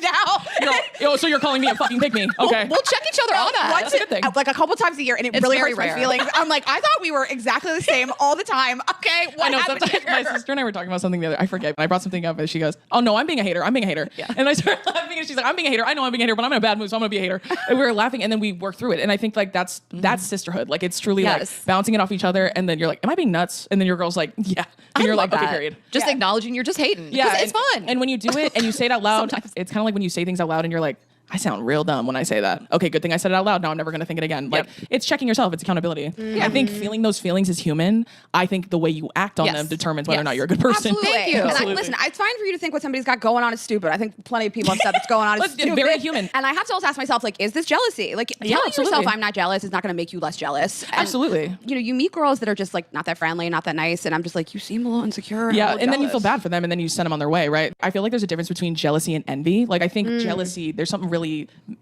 now. So you're calling me a fucking pick me. Okay. We'll check each other out. That's a good thing. Like a couple times a year, and it really hurts my feelings. I'm like, I thought we were exactly the same all the time. Okay, what happened here? My sister and I were talking about something the other. I forget. I brought something up, and she goes, "Oh no, I'm being a hater. I'm being a hater." Yeah. And I started laughing, and she's like, "I'm being a hater. I know I'm being a hater, but I'm in a bad mood, so I'm gonna be a hater." And we were laughing, and then we worked through it. And I think like that's sisterhood. Like it's truly like bouncing it off each other, and then you're like, "Am I being nuts?" And then your girl's like, "Yeah," and you're like, "Okay, period." Just acknowledging you're just hating. Yeah, it's fun. And when you do it and you say it out loud, it's kind of like when you say things out loud, and you're like, I sound real dumb when I say that. Okay, good thing I said it out loud. Now I'm never going to think it again. Like, it's checking yourself. It's accountability. I think feeling those feelings is human. I think the way you act on them determines whether or not you're a good person. Absolutely. Thank you. And listen, it's fine for you to think what somebody's got going on is stupid. I think plenty of people have stuff that's going on is stupid. Very human. And I have to also ask myself, like, is this jealousy? Like, telling yourself I'm not jealous is not going to make you less jealous. And, absolutely. You know, you meet girls that are just like not that friendly, not that nice, and I'm just like, you seem a little insecure. Yeah, and then you feel bad for them, and then you send them on their way, right? I feel like there's a difference between jealousy and envy. Like, I think jealousy, there's something really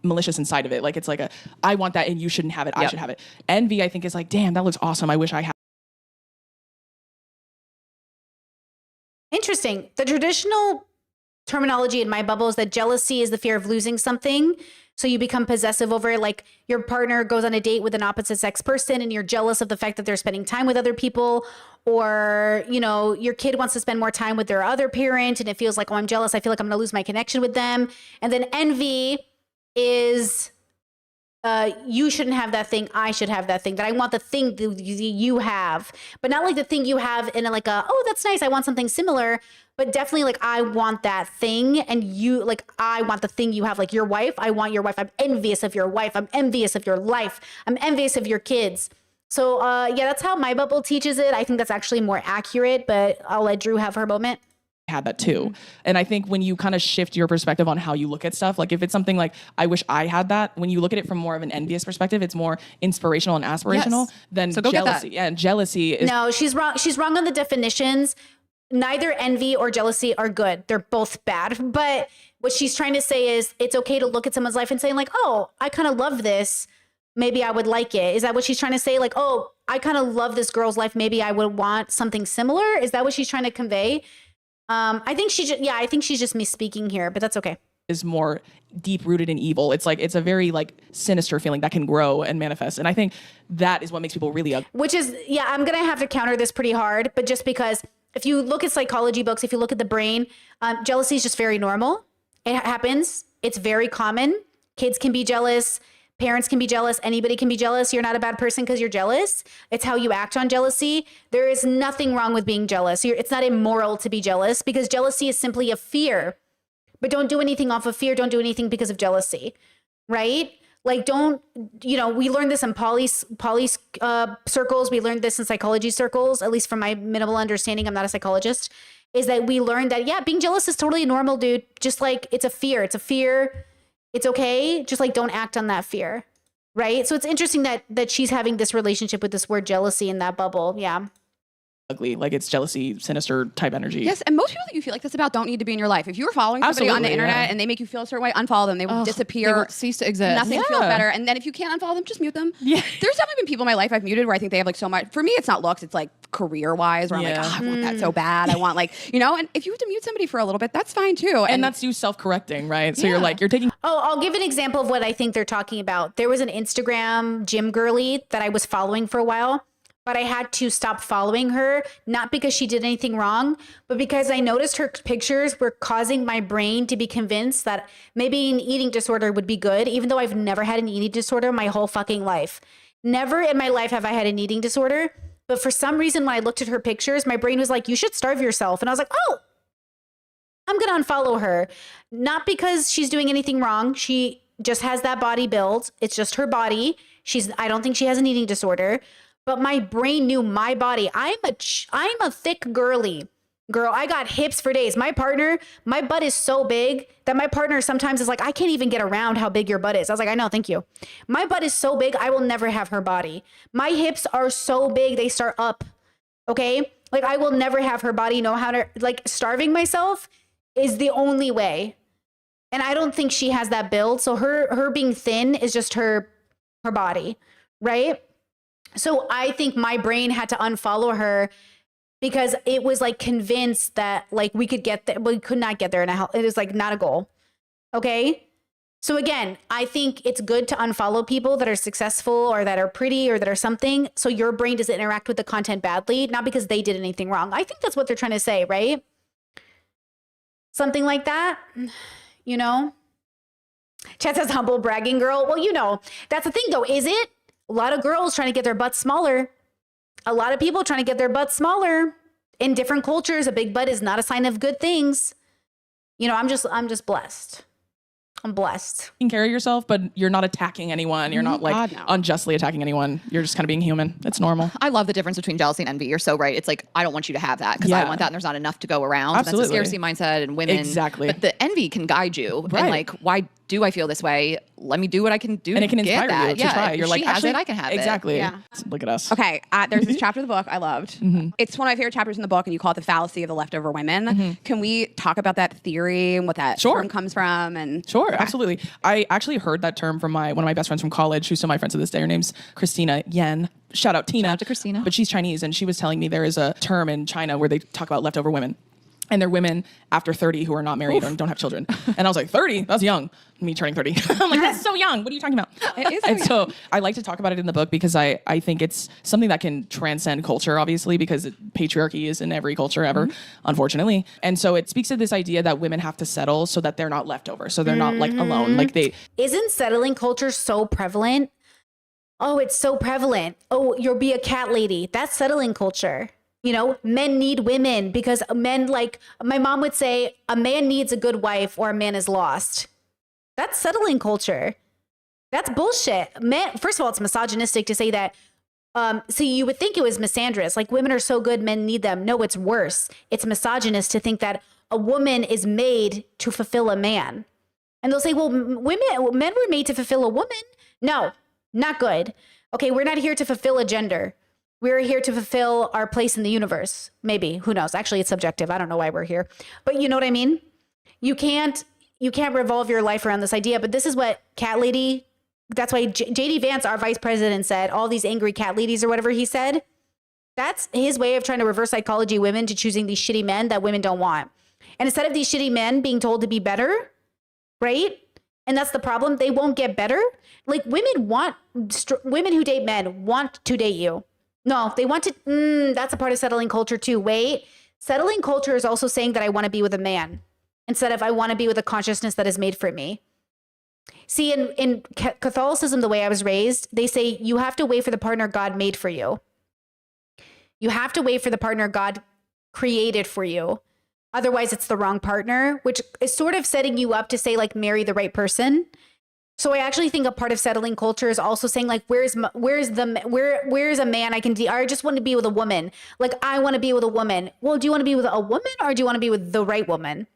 malicious inside of it. Like, it's like I want that and you shouldn't have it. I should have it. Envy, I think, is like, damn, that looks awesome. I wish I had. Interesting. The traditional terminology in my bubble is that jealousy is the fear of losing something. So you become possessive over it. Like your partner goes on a date with an opposite sex person and you're jealous of the fact that they're spending time with other people. Or, you know, your kid wants to spend more time with their other parent and it feels like, oh, I'm jealous. I feel like I'm going to lose my connection with them. And then envy is you shouldn't have that thing. I should have that thing. That I want the thing that you have, but not like the thing you have in like a, oh, that's nice. I want something similar, but definitely like I want that thing. And you like, I want the thing you have, like your wife. I want your wife. I'm envious of your wife. I'm envious of your life. I'm envious of your kids. So yeah, that's how my bubble teaches it. I think that's actually more accurate, but I'll let Drew have her moment. Had that too. And I think when you kind of shift your perspective on how you look at stuff, like if it's something like, I wish I had that, when you look at it from more of an envious perspective, it's more inspirational and aspirational than jealousy. Yeah, and jealousy is... No, she's wrong. She's wrong on the definitions. Neither envy or jealousy are good. They're both bad. But what she's trying to say is it's okay to look at someone's life and say like, oh, I kind of love this. Maybe I would like it. Is that what she's trying to say? Like, oh, I kind of love this girl's life. Maybe I would want something similar. Is that what she's trying to convey? I think she's just misspeaking here, but that's okay. Is more deep rooted in evil. It's like, it's a very like sinister feeling that can grow and manifest. And I think that is what makes people really ugly. Which is, yeah, I'm going to have to counter this pretty hard, but just because if you look at psychology books, if you look at the brain, jealousy is just very normal. It happens. It's very common. Kids can be jealous. Parents can be jealous. Anybody can be jealous. You're not a bad person because you're jealous. It's how you act on jealousy. There is nothing wrong with being jealous. It's not immoral to be jealous because jealousy is simply a fear. But don't do anything off of fear. Don't do anything because of jealousy, right? Like we learned this in poly circles. We learned this in psychology circles, at least from my minimal understanding. I'm not a psychologist. Is that we learned that, yeah, being jealous is totally normal, dude. Just like it's a fear. It's a fear. It's okay. Just like don't act on that fear, right? So it's interesting that she's having this relationship with this word jealousy in that bubble. Yeah. Ugly, like it's jealousy, sinister type energy. Yes, and most people that you feel like this about don't need to be in your life. If you were following somebody on the internet and they make you feel a certain way, unfollow them. They will disappear. They will cease to exist. Nothing feels better. And then if you can't unfollow them, just mute them. Yeah. There's definitely been people in my life I've muted where I think they have like so much. For me, it's not looks. It's like career-wise where I'm like, oh, I want that so bad. I want like, and if you have to mute somebody for a little bit, that's fine too. And that's you self-correcting, right? So you're taking... Oh, I'll give an example of what I think they're talking about. There was an Instagram gym girly that I was following for a while. But I had to stop following her, not because she did anything wrong, but because I noticed her pictures were causing my brain to be convinced that maybe an eating disorder would be good, even though I've never had an eating disorder my whole fucking life. Never in my life have I had an eating disorder. But for some reason, when I looked at her pictures, my brain was like, you should starve yourself. And I was like, oh, I'm going to unfollow her. Not because she's doing anything wrong. She just has that body build. It's just her body. I don't think she has an eating disorder. But my brain knew my body. I'm a thick girly girl. I got hips for days. My butt is so big that my partner sometimes is like, I can't even get around how big your butt is. I was like, I know, thank you. My butt is so big, I will never have her body. My hips are so big, they start up. Okay? Like I will never have her body know how to, like starving myself is the only way. And I don't think she has that build. So her being thin is just her body, right? So I think my brain had to unfollow her because it was like convinced that like we could get there. We could not get there. It is like not a goal. Okay. So again, I think it's good to unfollow people that are successful or that are pretty or that are something. So your brain doesn't interact with the content badly, not because they did anything wrong. I think that's what they're trying to say, right? Something like that, Chat says humble bragging girl. Well, that's the thing though, is it? A lot of girls trying to get their butts smaller. A lot of people trying to get their butts smaller. In different cultures, a big butt is not a sign of good things. I'm just blessed. I'm blessed. You can carry yourself, but you're not attacking anyone. You're not like unjustly attacking anyone. You're just kind of being human. It's normal. I love the difference between jealousy and envy. You're so right. It's like, I don't want you to have that because I want that and there's not enough to go around. Absolutely. That's a scarcity mindset and women. Exactly. But the envy can guide you. Right. And like, why do I feel this way? Let me do what I can do. And it can inspire you to try. You're if like, she has it, I can have exactly. it. Yeah. Look at us. Okay, there's this chapter of the book I loved. It's one of my favorite chapters in the book, and you call it the fallacy of the leftover women. Can we talk about that theory and what that term comes from? And Sure, absolutely. I actually heard that term from one of my best friends from college, who's still my friend to this day. Her name's Christina Yen. Shout out Tina. Shout out to Christina. But she's Chinese, and she was telling me there is a term in China where they talk about leftover women. And they're women after 30 who are not married and don't have children. And I was like, 30? That's young. Me turning 30. I'm like, that's so young. What are you talking about? It is and so I like to talk about it in the book because I think it's something that can transcend culture, obviously, because patriarchy is in every culture ever, unfortunately. And so it speaks to this idea that women have to settle so that they're not leftover. So they're not like alone. Like Isn't settling culture so prevalent? Oh, it's so prevalent. Oh, you'll be a cat lady. That's settling culture. Men need women because men, like my mom would say, a man needs a good wife or a man is lost. That's settling culture. That's bullshit. Men, first of all, it's misogynistic to say that. So you would think it was misandrous, like women are so good, men need them. No, it's worse. It's misogynist to think that a woman is made to fulfill a man. And they'll say, well, men were made to fulfill a woman. No, not good. Okay, we're not here to fulfill a gender. We're here to fulfill our place in the universe. Maybe, who knows? Actually, it's subjective. I don't know why we're here, but you know what I mean? You can't revolve your life around this idea, but this is what cat lady that's why JD Vance, our vice president, said all these angry cat ladies or whatever he said. That's his way of trying to reverse psychology women to choosing these shitty men that women don't want. And instead of these shitty men being told to be better, right? And that's the problem. They won't get better. Like women who date men want to date you. No, they want to. That's a part of settling culture too. Wait, settling culture is also saying that I want to be with a man instead of I want to be with a consciousness that is made for me. See, in Catholicism, the way I was raised, they say you have to wait for the partner God made for you. You have to wait for the partner God created for you. Otherwise, it's the wrong partner, which is sort of setting you up to say, like, marry the right person. So I actually think a part of settling culture is also saying, like, where's a man I just want to be with a woman. Like, I want to be with a woman. Well, do you want to be with a woman or do you want to be with the right woman?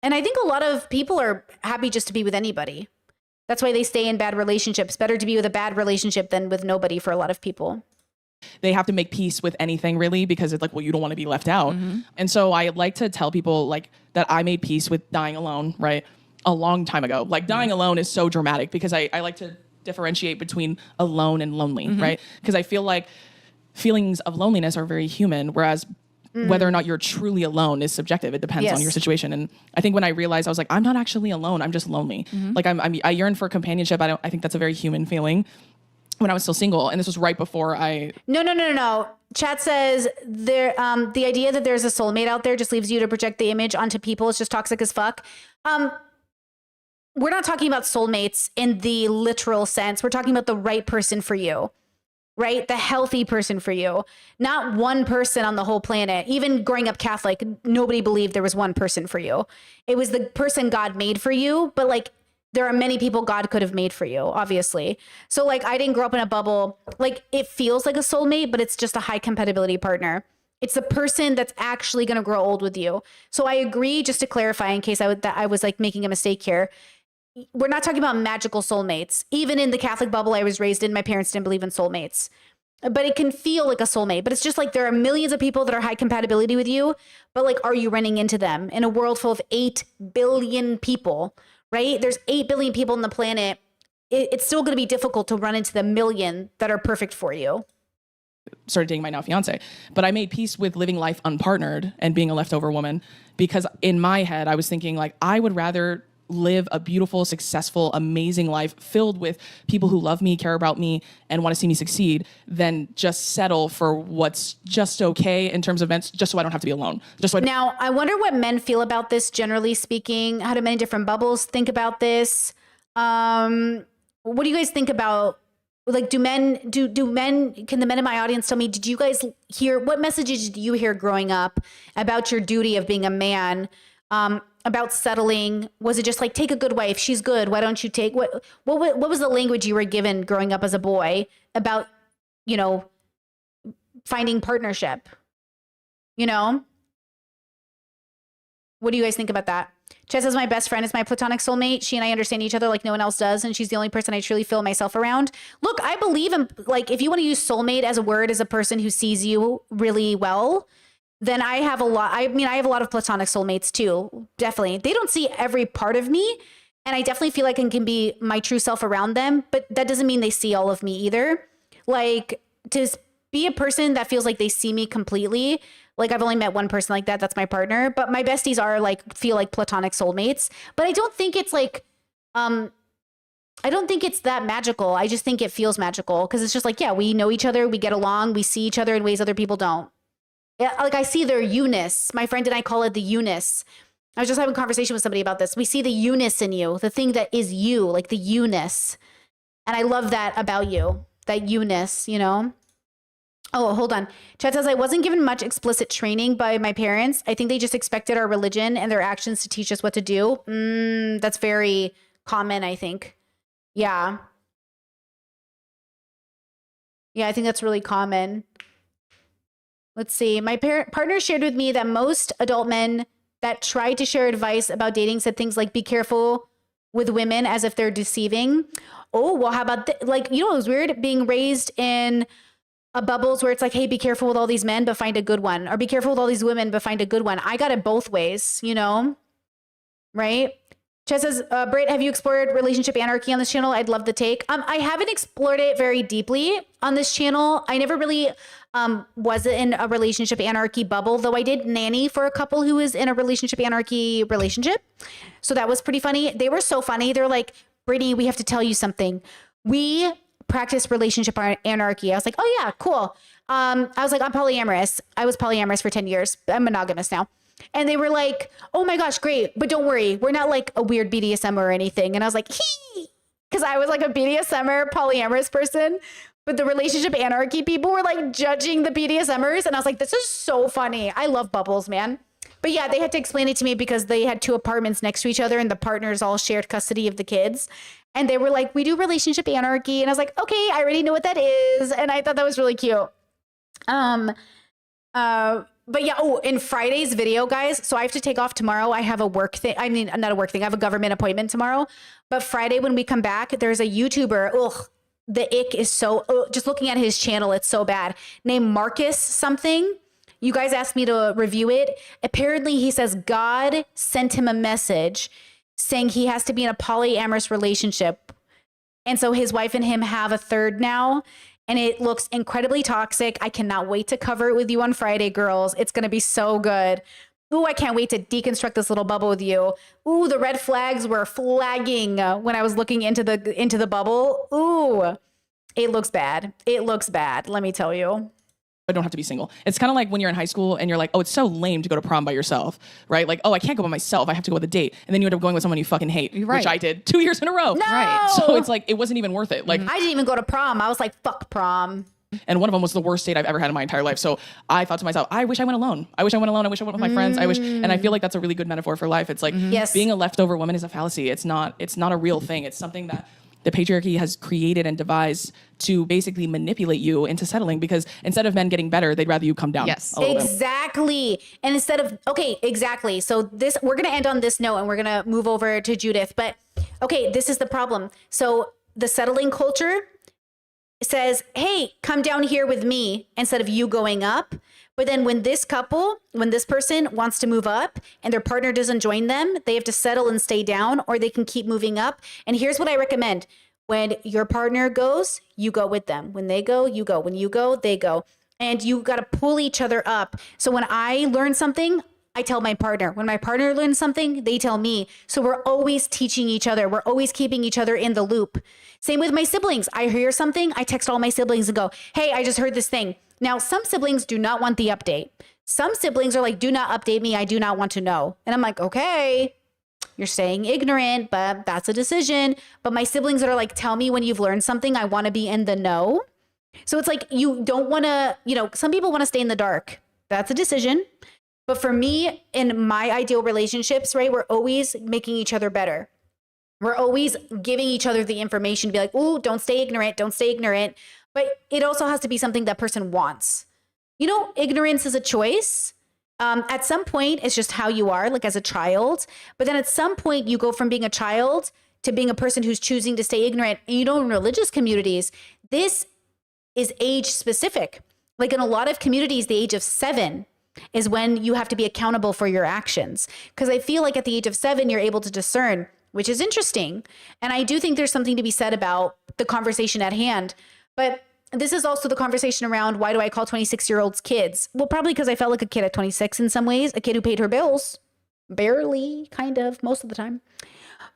And I think a lot of people are happy just to be with anybody. That's why they stay in bad relationships. Better to be with a bad relationship than with nobody for a lot of people. They have to make peace with anything really because it's like, well, you don't want to be left out. Mm-hmm. And so I like to tell people like that I made peace with dying alone, right? A long time ago. Like dying alone is so dramatic because I like to differentiate between alone and lonely, right? Because I feel like feelings of loneliness are very human, whereas whether or not you're truly alone is subjective. It depends on your situation. And I think when I realized, I was like, I'm not actually alone. I'm just lonely. Like I yearn for companionship. I think that's a very human feeling. When I was still single, and this was right before I... No. Chat says the idea that there's a soulmate out there just leaves you to project the image onto people. It's just toxic as fuck. We're not talking about soulmates in the literal sense. We're talking about the right person for you, right? The healthy person for you. Not one person on the whole planet. Even growing up Catholic, nobody believed there was one person for you. It was the person God made for you, but like, there are many people God could have made for you, obviously. So like, I didn't grow up in a bubble. Like it feels like a soulmate, but it's just a high compatibility partner. It's the person that's actually going to grow old with you. So I agree, just to clarify in case I was like making a mistake here. We're not talking about magical soulmates. Even in the Catholic bubble I was raised in, my parents didn't believe in soulmates. But it can feel like a soulmate. But it's just like there are millions of people that are high compatibility with you. But like, are you running into them in a world full of 8 billion people? Right? There's 8 billion people on the planet. It's still going to be difficult to run into the million that are perfect for you. Started dating my now fiance, but I made peace with living life unpartnered and being a leftover woman because in my head, I was thinking like, I would rather live a beautiful, successful, amazing life filled with people who love me, care about me, and want to see me succeed than just settle for what's just okay in terms of events, just so I don't have to be alone. Now, I wonder what men feel about this, generally speaking. How do many different bubbles think about this? What do you guys think about, like, can the men in my audience tell me, did you guys hear, what messages did you hear growing up about your duty of being a man? About settling? Was it just like, take a good wife, she's good, why don't you take, what was the language you were given growing up as a boy about, you know, finding partnership? You know? What do you guys think about that? Chet says, my best friend is my platonic soulmate. She and I understand each other like no one else does, and she's the only person I truly feel myself around. Look, I believe in, like, if you want to use soulmate as a word as a person who sees you really well, then I have a lot. I mean, I have a lot of platonic soulmates too. Definitely. They don't see every part of me. And I definitely feel like I can be my true self around them, but that doesn't mean they see all of me either. Like, to be a person that feels like they see me completely. Like, I've only met one person like that. That's my partner. But my besties are like, feel like platonic soulmates. But I don't think it's like, I don't think it's that magical. I just think it feels magical because it's just like, yeah, we know each other. We get along. We see each other in ways other people don't. Yeah, like I see their you-ness. My friend and I call it the you-ness. I was just having a conversation with somebody about this. We see the you-ness in you, the thing that is you, like the you-ness. And I love that about you, that you-ness, you know? Oh, hold on. Chat says, I wasn't given much explicit training by my parents. I think they just expected our religion and their actions to teach us what to do. That's very common, I think. Yeah. Yeah, I think that's really common. Let's see. My partner shared with me that most adult men that tried to share advice about dating said things like, be careful with women as if they're deceiving. Oh, well, how about, like, you know, it was weird being raised in a bubbles where it's like, hey, be careful with all these men, but find a good one. Or be careful with all these women, but find a good one. I got it both ways, you know? Right? Chad says, Britt, have you explored relationship anarchy on this channel? I'd love the take. I haven't explored it very deeply on this channel. I never really was in a relationship anarchy bubble, though I did nanny for a couple who was in a relationship anarchy relationship. So that was pretty funny. They were so funny. They're like, Brittany, we have to tell you something. We practice relationship anarchy. I was like, oh yeah, cool. I was like, I'm polyamorous. I was polyamorous for 10 years. I'm monogamous now. And they were like, oh my gosh, great. But don't worry. We're not like a weird BDSM or anything. And I was like, because I was like a BDSMer polyamorous person. But the relationship anarchy people were like judging the BDSMers. And I was like, this is so funny. I love bubbles, man. But yeah, they had to explain it to me because they had 2 apartments next to each other and the partners all shared custody of the kids. And they were like, we do relationship anarchy. And I was like, okay, I already know what that is. And I thought that was really cute. But yeah, in Friday's video, guys, so I have to take off tomorrow. I have a work thing. I mean, not a work thing. I have a government appointment tomorrow. But Friday, when we come back, there's a YouTuber. The ick is so, just looking at his channel, it's so bad. Named Marcus something. You guys asked me to review it. Apparently, he says God sent him a message saying he has to be in a polyamorous relationship. And so his wife and him have a third now. And it looks incredibly toxic. I cannot wait to cover it with you on Friday, girls. It's going to be so good. Ooh, I can't wait to deconstruct this little bubble with you. Ooh, the red flags were flagging when I was looking into the bubble. Ooh, it looks bad. It looks bad. Let me tell you. I don't have to be single. It's kind of like when you're in high school and you're like, oh, it's so lame to go to prom by yourself, right? Like, oh, I can't go by myself. I have to go with a date. And then you end up going with someone you fucking hate, which I did 2 years in a row. No! Right. So it's like, it wasn't even worth it. Like, I didn't even go to prom. I was like, fuck prom. And one of them was the worst date I've ever had in my entire life. So I thought to myself, I wish I went alone. I wish I went alone. I wish I went with my friends. And I feel like that's a really good metaphor for life. It's like being a leftover woman is a fallacy. It's not a real thing. It's something that the patriarchy has created and devised to basically manipulate you into settling, because instead of men getting better, they'd rather you come down. Yes, exactly. And instead of, exactly. So we're going to end on this note and we're going to move over to Judith. But this is the problem. So the settling culture says, hey, come down here with me instead of you going up. But then when this person wants to move up and their partner doesn't join them, they have to settle and stay down, or they can keep moving up. And here's what I recommend. When your partner goes, you go with them. When they go, you go. When you go, they go. And you got to pull each other up. So when I learn something, I tell my partner. When my partner learns something, they tell me. So we're always teaching each other. We're always keeping each other in the loop. Same with my siblings. I hear something, I text all my siblings and go, hey, I just heard this thing. Now, some siblings do not want the update. Some siblings are like, do not update me. I do not want to know. And I'm like, okay, you're staying ignorant, but that's a decision. But my siblings that are like, tell me when you've learned something. I want to be in the know. So it's like, you don't want to, some people want to stay in the dark. That's a decision. But for me, in my ideal relationships, right, we're always making each other better. We're always giving each other the information to be like, oh, don't stay ignorant. Don't stay ignorant. But it also has to be something that person wants. Ignorance is a choice. At some point, it's just how you are, like as a child. But then at some point, you go from being a child to being a person who's choosing to stay ignorant. And in religious communities, this is age specific. Like in a lot of communities, the age of 7 is when you have to be accountable for your actions. Because I feel like at the age of 7, you're able to discern, which is interesting. And I do think there's something to be said about the conversation at hand. But this is also the conversation around, why do I call 26-year-olds kids? Well, probably because I felt like a kid at 26 in some ways, a kid who paid her bills. Barely, kind of, most of the time.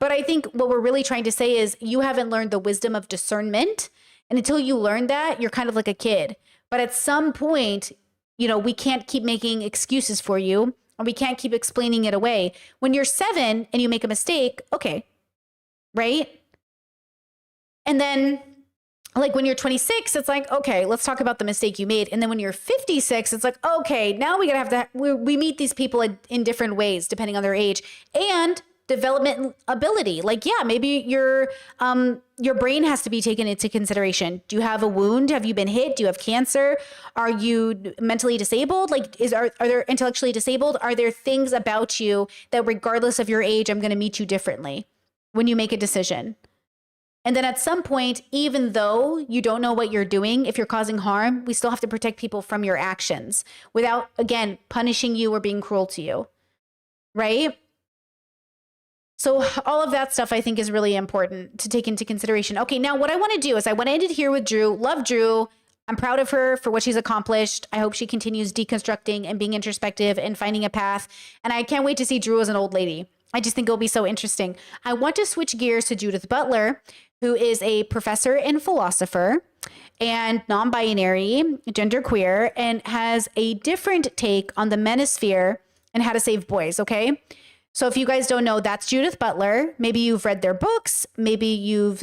But I think what we're really trying to say is you haven't learned the wisdom of discernment. And until you learn that, you're kind of like a kid. But at some point, we can't keep making excuses for you, and we can't keep explaining it away. When you're 7 and you make a mistake, okay, right? And then like when you're 26, it's like, okay, let's talk about the mistake you made. And then when you're 56, it's like, okay, now we meet these people in different ways, depending on their age and development ability. Like, yeah, maybe your brain has to be taken into consideration. Do you have a wound? Have you been hit? Do you have cancer? Are you mentally disabled? Like, are there intellectually disabled? Are there things about you that regardless of your age, I'm going to meet you differently when you make a decision? And then at some point, even though you don't know what you're doing, if you're causing harm, we still have to protect people from your actions without, again, punishing you or being cruel to you, right? So So all of that stuff I think is really important to take into consideration. Okay, now what I want to do is I want to end it here with Drew. Love Drew. I'm proud of her for what she's accomplished. I hope she continues deconstructing and being introspective and finding a path. And I can't wait to see Drew as an old lady. I just think it'll be so interesting. I want to switch gears to Judith Butler, who is a professor and philosopher and non-binary, genderqueer, and has a different take on the manosphere and how to save boys, okay? So if you guys don't know, that's Judith Butler. Maybe you've read their books. Maybe you've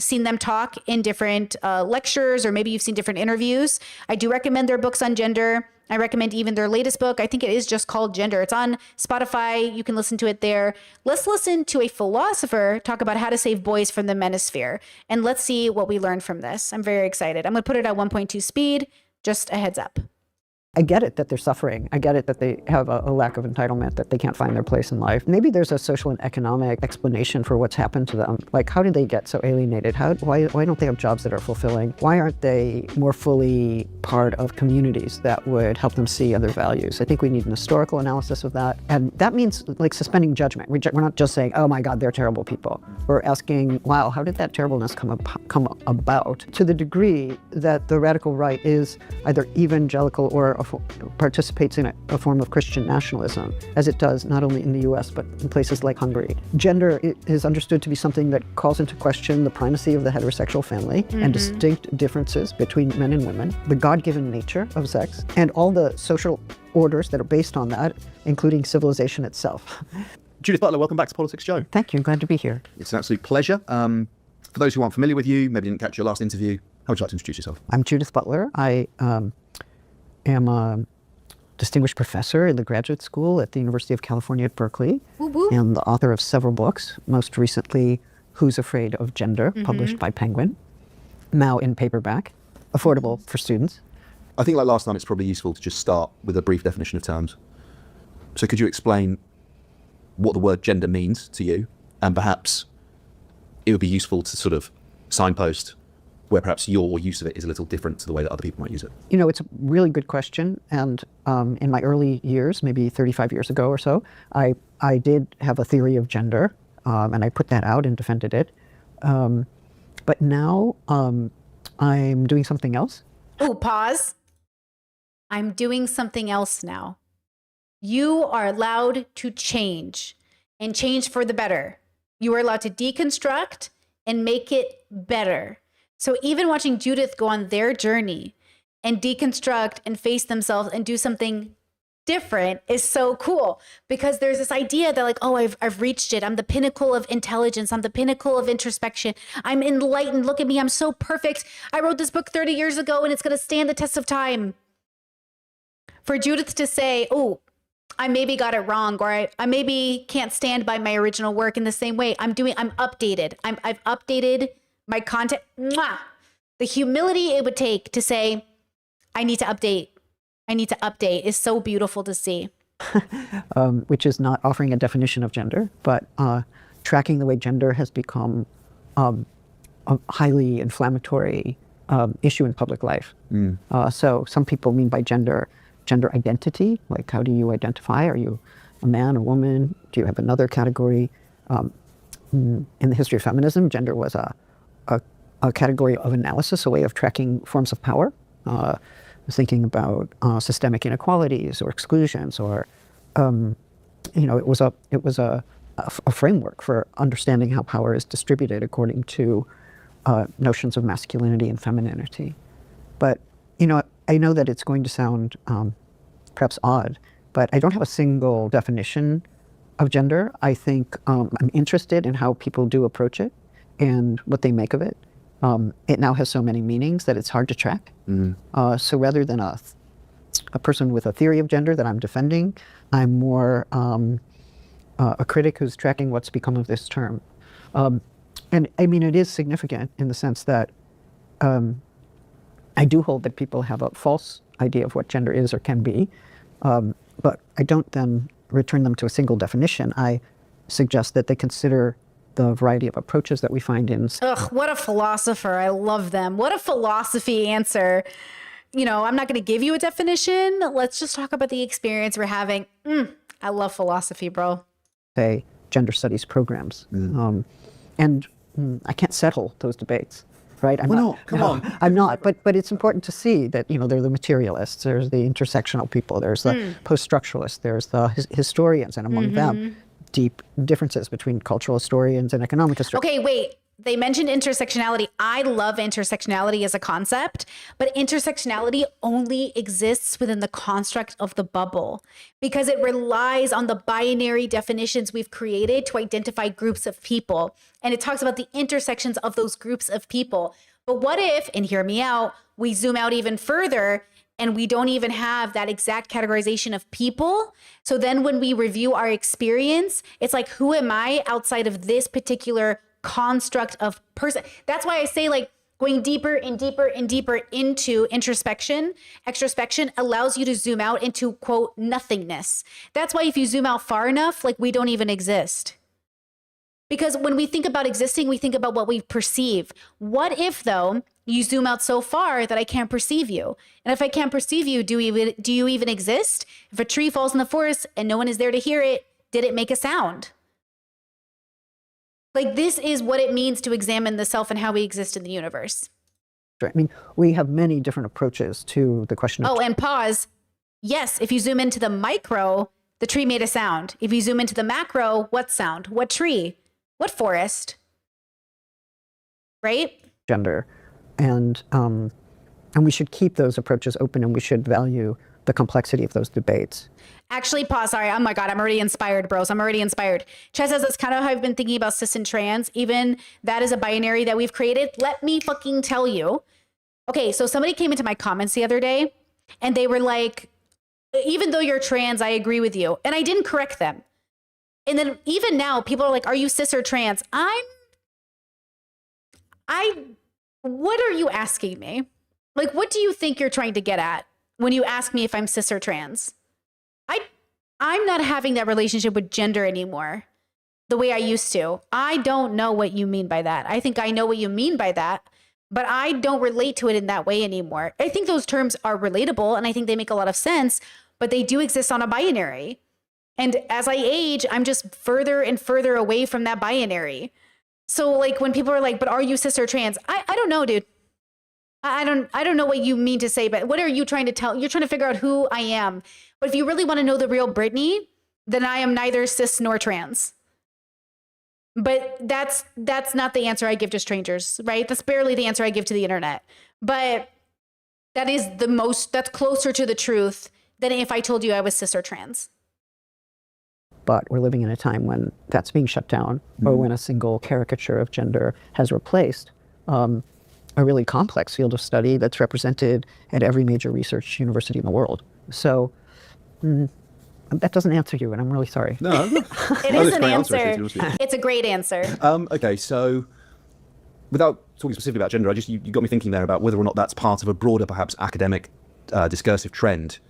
seen them talk in different lectures, or maybe you've seen different interviews. I do recommend their books on gender. I recommend even their latest book. I think it is just called Gender. It's on Spotify. You can listen to it there. Let's listen to a philosopher talk about how to save boys from the manosphere. And let's see what we learned from this. I'm very excited. I'm going to put it at 1.2 speed. Just a heads up. I get it that they're suffering. I get it that they have a lack of entitlement, that they can't find their place in life. Maybe there's a social and economic explanation for what's happened to them. Like, how did they get so alienated? Why don't they have jobs that are fulfilling? Why aren't they more fully part of communities that would help them see other values? I think we need an historical analysis of that. And that means like suspending judgment. We're not just saying, oh my God, they're terrible people. We're asking, wow, how did that terribleness come about? To the degree that the radical right is either evangelical or participates in a form of Christian nationalism, as it does not only in the US, but in places like Hungary. Gender is understood to be something that calls into question the primacy of the heterosexual family and distinct differences between men and women, the God-given nature of sex, and all the social orders that are based on that, including civilization itself. Judith Butler, welcome back to Politics Joe. Thank you, glad to be here. It's an absolute pleasure. For those who aren't familiar with you, maybe didn't catch your last interview, how would you like to introduce yourself? I'm Judith Butler. I am a distinguished professor in the graduate school at the University of California at Berkeley, and the author of several books, most recently Who's Afraid of Gender, published by Penguin, now in paperback, affordable for students. I think like last time, it's probably useful to just start with a brief definition of terms. So could you explain what the word gender means to you? And perhaps it would be useful to sort of signpost where perhaps your use of it is a little different to the way that other people might use it. You know, it's a really good question. And in my early years, maybe 35 years ago or so, I did have a theory of gender, and I put that out and defended it. But now I'm doing something else. Oh, pause. I'm doing something else now. You are allowed to change, and change for the better. You are allowed to deconstruct and make it better. So even watching Judith go on their journey and deconstruct and face themselves and do something different is so cool, because there's this idea that like, oh, I've reached it. I'm the pinnacle of intelligence. I'm the pinnacle of introspection. I'm enlightened. Look at me. I'm so perfect. I wrote this book 30 years ago and it's going to stand the test of time. For Judith to say, oh, I maybe got it wrong, or I maybe can't stand by my original work in the same way. I'm updated. I've updated my content. Mwah! The humility it would take to say, I need to update is so beautiful to see. Which is not offering a definition of gender, but tracking the way gender has become a highly inflammatory issue in public life. So some people mean by gender identity, like how do you identify? Are you a man, a woman? Do you have another category? In the history of feminism, gender was a category of analysis, a way of tracking forms of power. Thinking about systemic inequalities or exclusions, or it was a framework for understanding how power is distributed according to notions of masculinity and femininity. But I know that it's going to sound perhaps odd, but I don't have a single definition of gender. I think I'm interested in how people do approach it and what they make of it. It now has so many meanings that it's hard to track. So rather than a person with a theory of gender that I'm defending, I'm more a critic who's tracking what's become of this term. And I mean, it is significant in the sense that I do hold that people have a false idea of what gender is or can be, but I don't then return them to a single definition. I suggest that they consider the variety of approaches that we find in... Ugh, what a philosopher. I love them. What a philosophy answer. I'm not going to give you a definition. Let's just talk about the experience we're having. I love philosophy, bro. Say, gender studies programs. And I can't settle those debates, right? I'm not. But it's important to see that, there are the materialists, there's the intersectional people, there's the post-structuralists, there's the historians, and among them, deep differences between cultural historians and economic historians. Okay, wait. They mentioned intersectionality. I love intersectionality as a concept, but intersectionality only exists within the construct of the bubble because it relies on the binary definitions we've created to identify groups of people. And it talks about the intersections of those groups of people. But what if, and hear me out, we zoom out even further and we don't even have that exact categorization of people? So then when we review our experience, it's like, who am I outside of this particular construct of person? That's why I say, like, going deeper and deeper and deeper into extrospection allows you to zoom out into, quote, nothingness. That's why if you zoom out far enough, like, we don't even exist. Because when we think about existing, we think about what we perceive. What if, though, you zoom out so far that I can't perceive you? And if I can't perceive you, do you even exist? If a tree falls in the forest and no one is there to hear it, did it make a sound? Like, this is what it means to examine the self and how we exist in the universe. I mean, we have many different approaches to the question of... Oh, and pause. Yes, if you zoom into the micro, the tree made a sound. If you zoom into the macro, what sound? What tree? What forest? Right? Gender. And we should keep those approaches open, and we should value the complexity of those debates. Actually, pause. Sorry. Oh my God. I'm already inspired, bros. I'm already inspired. Chad says that's kind of how I've been thinking about cis and trans. Even that is a binary that we've created. Let me fucking tell you. Okay. So somebody came into my comments the other day and they were like, even though you're trans, I agree with you. And I didn't correct them. And then even now people are like, are you cis or trans? What are you asking me? Like, what do you think you're trying to get at when you ask me if I'm cis or trans? I'm not having that relationship with gender anymore the way I used to. I don't know what you mean by that. I think I know what you mean by that, but I don't relate to it in that way anymore. I think those terms are relatable and I think they make a lot of sense, but they do exist on a binary. And as I age, I'm just further and further away from that binary. So like when people are like, but are you cis or trans? I don't know, dude. I don't know what you mean to say, but what are you trying to tell? You're trying to figure out who I am. But if you really want to know the real Brittany, then I am neither cis nor trans. But that's not the answer I give to strangers, right? That's barely the answer I give to the internet. But that's closer to the truth than if I told you I was cis or trans. But we're living in a time when that's being shut down, or when a single caricature of gender has replaced a really complex field of study that's represented at every major research university in the world. So that doesn't answer you, and I'm really sorry. No, it is an answer. It's a great answer. Okay, so without talking specifically about gender, you got me thinking there about whether or not that's part of a broader, perhaps academic, discursive trend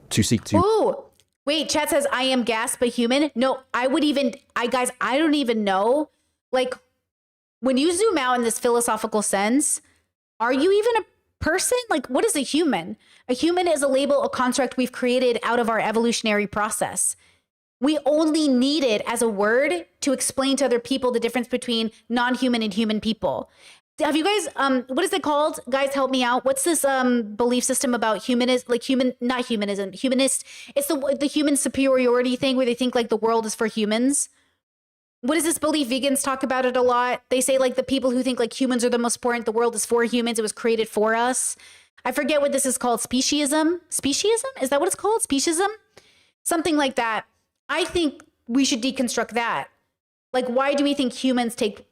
to seek to... Ooh, wait, chat says, I am gas but human. No, I don't even know. Like, when you zoom out in this philosophical sense, are you even a person? Like, what is a human? A human is a label, a construct we've created out of our evolutionary process. We only need it as a word to explain to other people the difference between non-human and human people. Have you guys, what is it called? Guys, help me out. What's this belief system about humanist, like not humanism, humanist? It's the human superiority thing where they think like the world is for humans. What is this belief? Vegans talk about it a lot. They say like the people who think like humans are the most important, the world is for humans, it was created for us. I forget what this is called. Speciesism? Speciesism? Is that what it's called? Speciesism? Something like that. I think we should deconstruct that. Like, why do we think humans take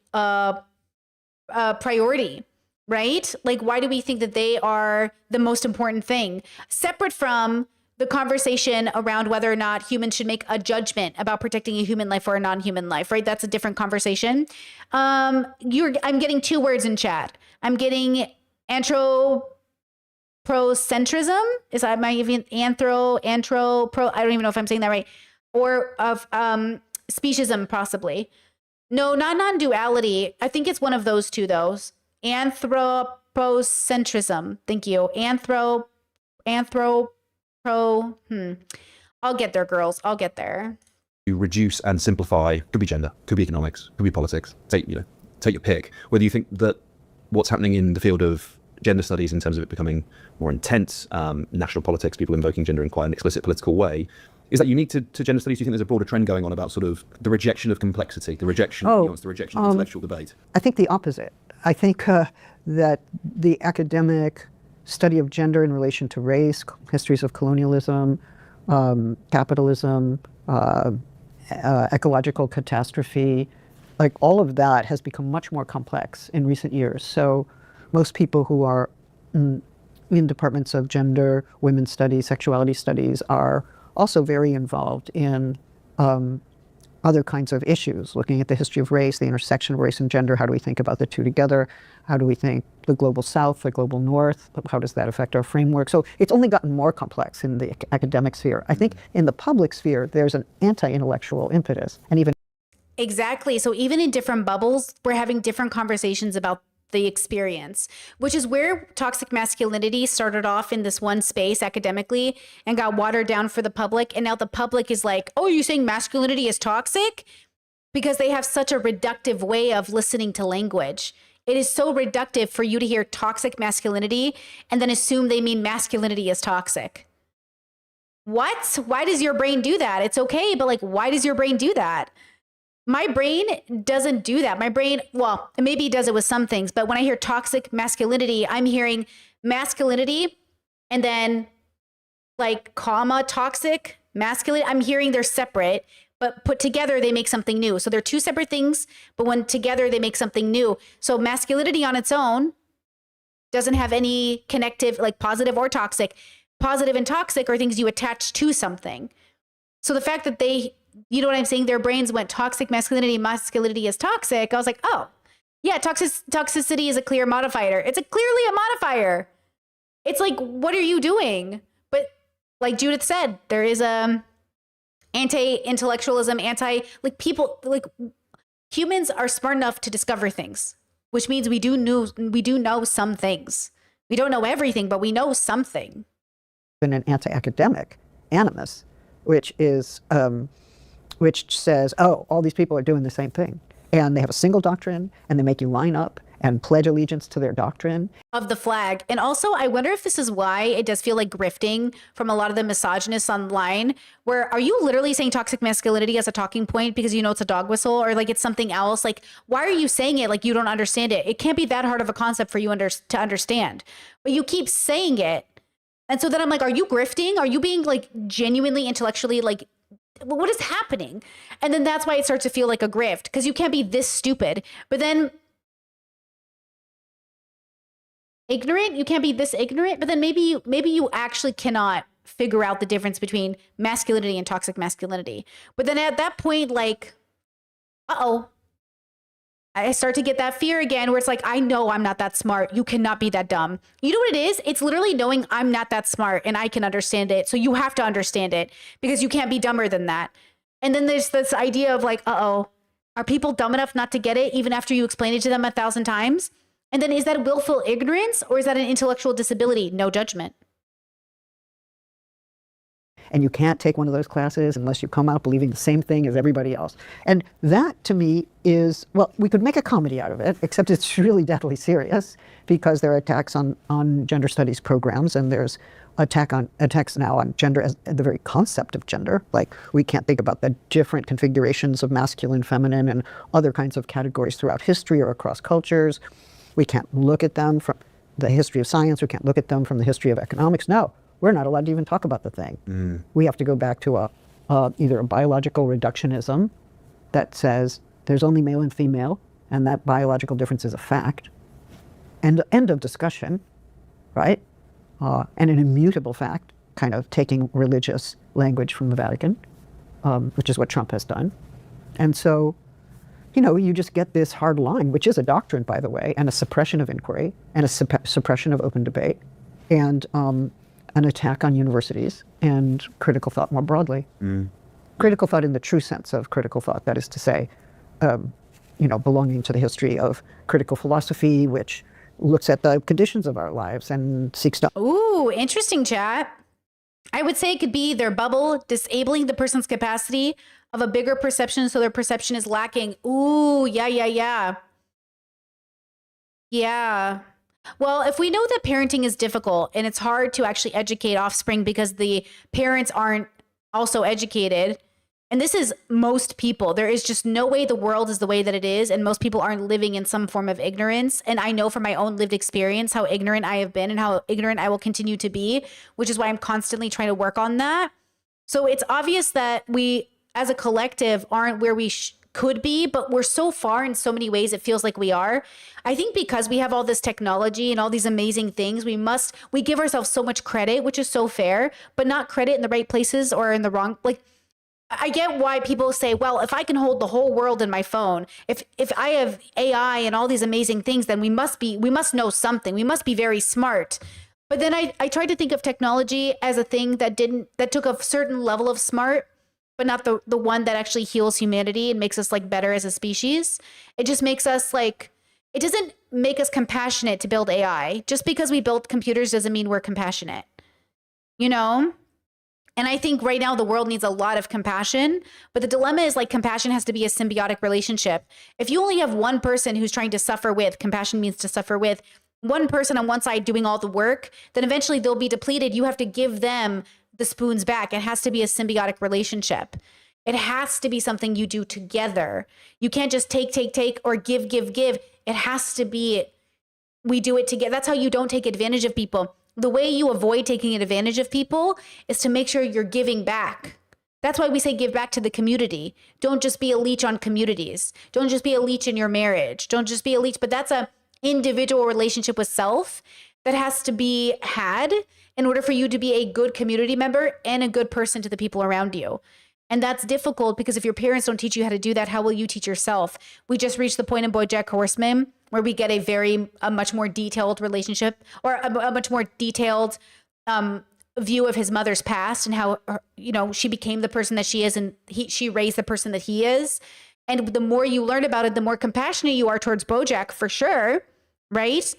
priority, right? Like, why do we think that they are the most important thing? Separate from the conversation around whether or not humans should make a judgment about protecting a human life or a non-human life, right? That's a different conversation. I'm getting two words in chat. I'm getting anthropocentrism. Is that my even I don't even know if I'm saying that right. Or of speciesism, possibly. No, not non-duality. I think it's one of those two, though. Anthropocentrism. Thank you. I'll get there, girls. I'll get there. reduce and simplify, could be gender, could be economics, could be politics, take your pick, whether you think that what's happening in the field of gender studies in terms of it becoming more intense, national politics, people invoking gender in quite an explicit political way, is that unique to gender studies? Do you think there's a broader trend going on about sort of the rejection of complexity, the rejection of nuance, the rejection of intellectual debate? I think the opposite. I think that the academic study of gender in relation to race, histories of colonialism, capitalism, ecological catastrophe, like all of that has become much more complex in recent years. So most people who are in departments of gender, women's studies, sexuality studies are also very involved in other kinds of issues, looking at the history of race, the intersection of race and gender. How do we think about the two together? How do we think the global South, the global North? How does that affect our framework? So it's only gotten more complex in the academic sphere. I think in the public sphere, there's an anti-intellectual impetus, and even Exactly. So even in different bubbles, we're having different conversations about the experience, which is where toxic masculinity started off in this one space academically and got watered down for the public. And now the public is like, oh, you're saying masculinity is toxic? Because they have such a reductive way of listening to language. It is so reductive for you to hear toxic masculinity and then assume they mean masculinity is toxic. What? Why does your brain do that? It's okay, but like, why does your brain do that? My brain doesn't do that. My brain, well, maybe it does it with some things, but when I hear toxic masculinity, I'm hearing masculinity and then like comma toxic masculine. I'm hearing they're separate, but put together, they make something new. So they're two separate things, but when together, they make something new. So masculinity on its own doesn't have any connective, like positive or toxic. Positive and toxic are things you attach to something. So the fact that they, you know what I'm saying? Their brains went toxic masculinity is toxic. I was like, oh, yeah, toxicity is a clear modifier. It's clearly a modifier. It's like, what are you doing? But like Judith said, there is anti-intellectualism, people, like humans are smart enough to discover things, which means we do know some things. We don't know everything, but we know something. An anti-academic animus, which is which says, oh, all these people are doing the same thing. And they have a single doctrine, and they make you line up and pledge allegiance to their doctrine. Of the flag. And also, I wonder if this is why it does feel like grifting from a lot of the misogynists online, where are you literally saying toxic masculinity as a talking point because you know it's a dog whistle or like it's something else? Like, why are you saying it like you don't understand it? It can't be that hard of a concept for you to understand. But you keep saying it. And so then I'm like, are you grifting? Are you being like genuinely intellectually like, what is happening? And then that's why it starts to feel like a grift, because you can't be this stupid. But then ignorant, you can't be this ignorant. But then maybe you actually cannot figure out the difference between masculinity and toxic masculinity. But then at that point, like, I start to get that fear again where it's like, I know I'm not that smart. You cannot be that dumb. You know what it is? It's literally knowing I'm not that smart and I can understand it. So you have to understand it because you can't be dumber than that. And then there's this idea of like, are people dumb enough not to get it even after you explain it to them 1,000 times? And then is that willful ignorance or is that an intellectual disability? No judgment. And you can't take one of those classes unless you come out believing the same thing as everybody else. And that, to me, is, well, we could make a comedy out of it, except it's really deathly serious because there are attacks on gender studies programs, and there's attacks now on gender as the very concept of gender. Like, we can't think about the different configurations of masculine, feminine, and other kinds of categories throughout history or across cultures. We can't look at them from the history of science. We can't look at them from the history of economics. No. We're not allowed to even talk about the thing. We have to go back to either a biological reductionism that says there's only male and female, and that biological difference is a fact, and end of discussion, right? And an immutable fact, kind of taking religious language from the Vatican, which is what Trump has done. And so, you just get this hard line, which is a doctrine, by the way, and a suppression of inquiry, and a suppression of open debate, and an attack on universities and critical thought more broadly. Critical thought in the true sense of critical thought, that is to say, belonging to the history of critical philosophy, which looks at the conditions of our lives and seeks to... Ooh, interesting, chat. I would say it could be their bubble disabling the person's capacity of a bigger perception, so their perception is lacking. Ooh, yeah. Yeah. Well, if we know that parenting is difficult and it's hard to actually educate offspring because the parents aren't also educated, and this is most people, there is just no way the world is the way that it is, and most people aren't living in some form of ignorance. And I know from my own lived experience how ignorant I have been and how ignorant I will continue to be, which is why I'm constantly trying to work on that. So it's obvious that we as a collective aren't where we could be, but we're so far in so many ways it feels like we are. I think because we have all this technology and all these amazing things, we give ourselves so much credit, which is so fair, but not credit in the right places or in the wrong. Like, I get why people say, well, if I can hold the whole world in my phone, if I have AI and all these amazing things, then we must know something. We must be very smart. But then I tried to think of technology as a thing that took a certain level of smart, but not the one that actually heals humanity and makes us like better as a species. It just makes us like, it doesn't make us compassionate to build AI. Just because we built computers doesn't mean we're compassionate, you know? And I think right now the world needs a lot of compassion, but the dilemma is like compassion has to be a symbiotic relationship. If you only have one person who's trying to suffer with, compassion means to suffer with, one person on one side doing all the work, then eventually they'll be depleted. You have to give them the spoons back. It has to be a symbiotic relationship. It has to be something you do together. You can't just take, or give. It has to be, we do it together. That's how you don't take advantage of people. The way you avoid taking advantage of people is to make sure you're giving back. That's why we say give back to the community. Don't just be a leech on communities. Don't just be a leech in your marriage. Don't just be a leech, but that's a individual relationship with self that has to be had in order for you to be a good community member and a good person to the people around you. And that's difficult because if your parents don't teach you how to do that, how will you teach yourself? We just reached the point in BoJack Horseman where we get a much more detailed relationship, or a much more detailed view of his mother's past and how, she became the person that she is, and she raised the person that he is. And the more you learn about it, the more compassionate you are towards BoJack, for sure, right?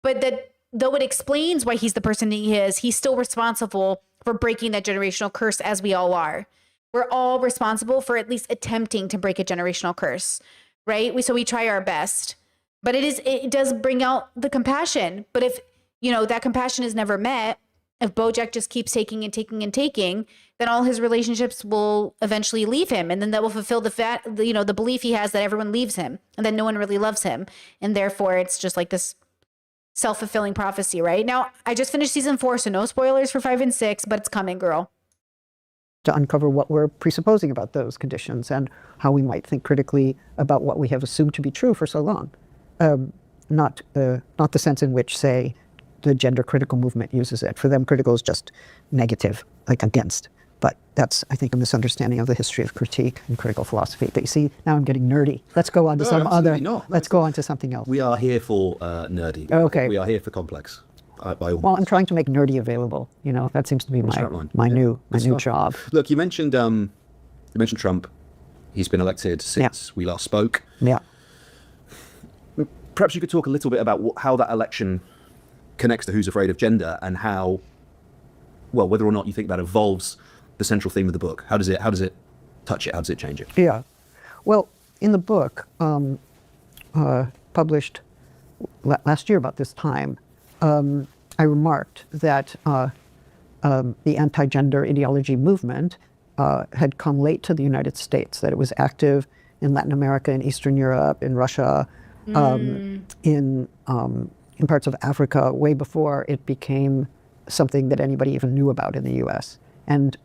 But that though it explains why he's the person that he is, he's still responsible for breaking that generational curse, as we all are. We're all responsible for at least attempting to break a generational curse, right? So we try our best, but it does bring out the compassion. But if, that compassion is never met, if BoJack just keeps taking, then all his relationships will eventually leave him. And then that will fulfill the belief he has that everyone leaves him and that no one really loves him. And therefore it's just like this self-fulfilling prophecy, right? Now, I just finished season 4, so no spoilers for 5 and 6, but it's coming, girl. To uncover what we're presupposing about those conditions and how we might think critically about what we have assumed to be true for so long. Not the sense in which, say, the gender critical movement uses it. For them, critical is just negative, like against. But that's, I think, a misunderstanding of the history of critique and critical philosophy. But you see, now I'm getting nerdy. Let's go on to let's go on to something else. We are here for nerdy. Okay. We are here for complex. Well, I'm trying to make nerdy available. That seems to be my new job. Look, you mentioned Trump. He's been elected since we last spoke. Yeah. Perhaps you could talk a little bit about how that election connects to Who's Afraid of Gender, and how, whether or not you think that evolves the central theme of the book. How does it touch it? How does it change it? Yeah. Well, in the book, published last year about this time, I remarked that the anti-gender ideology movement had come late to the United States, that it was active in Latin America, in Eastern Europe, in Russia, in parts of Africa, way before it became something that anybody even knew about in the U.S. And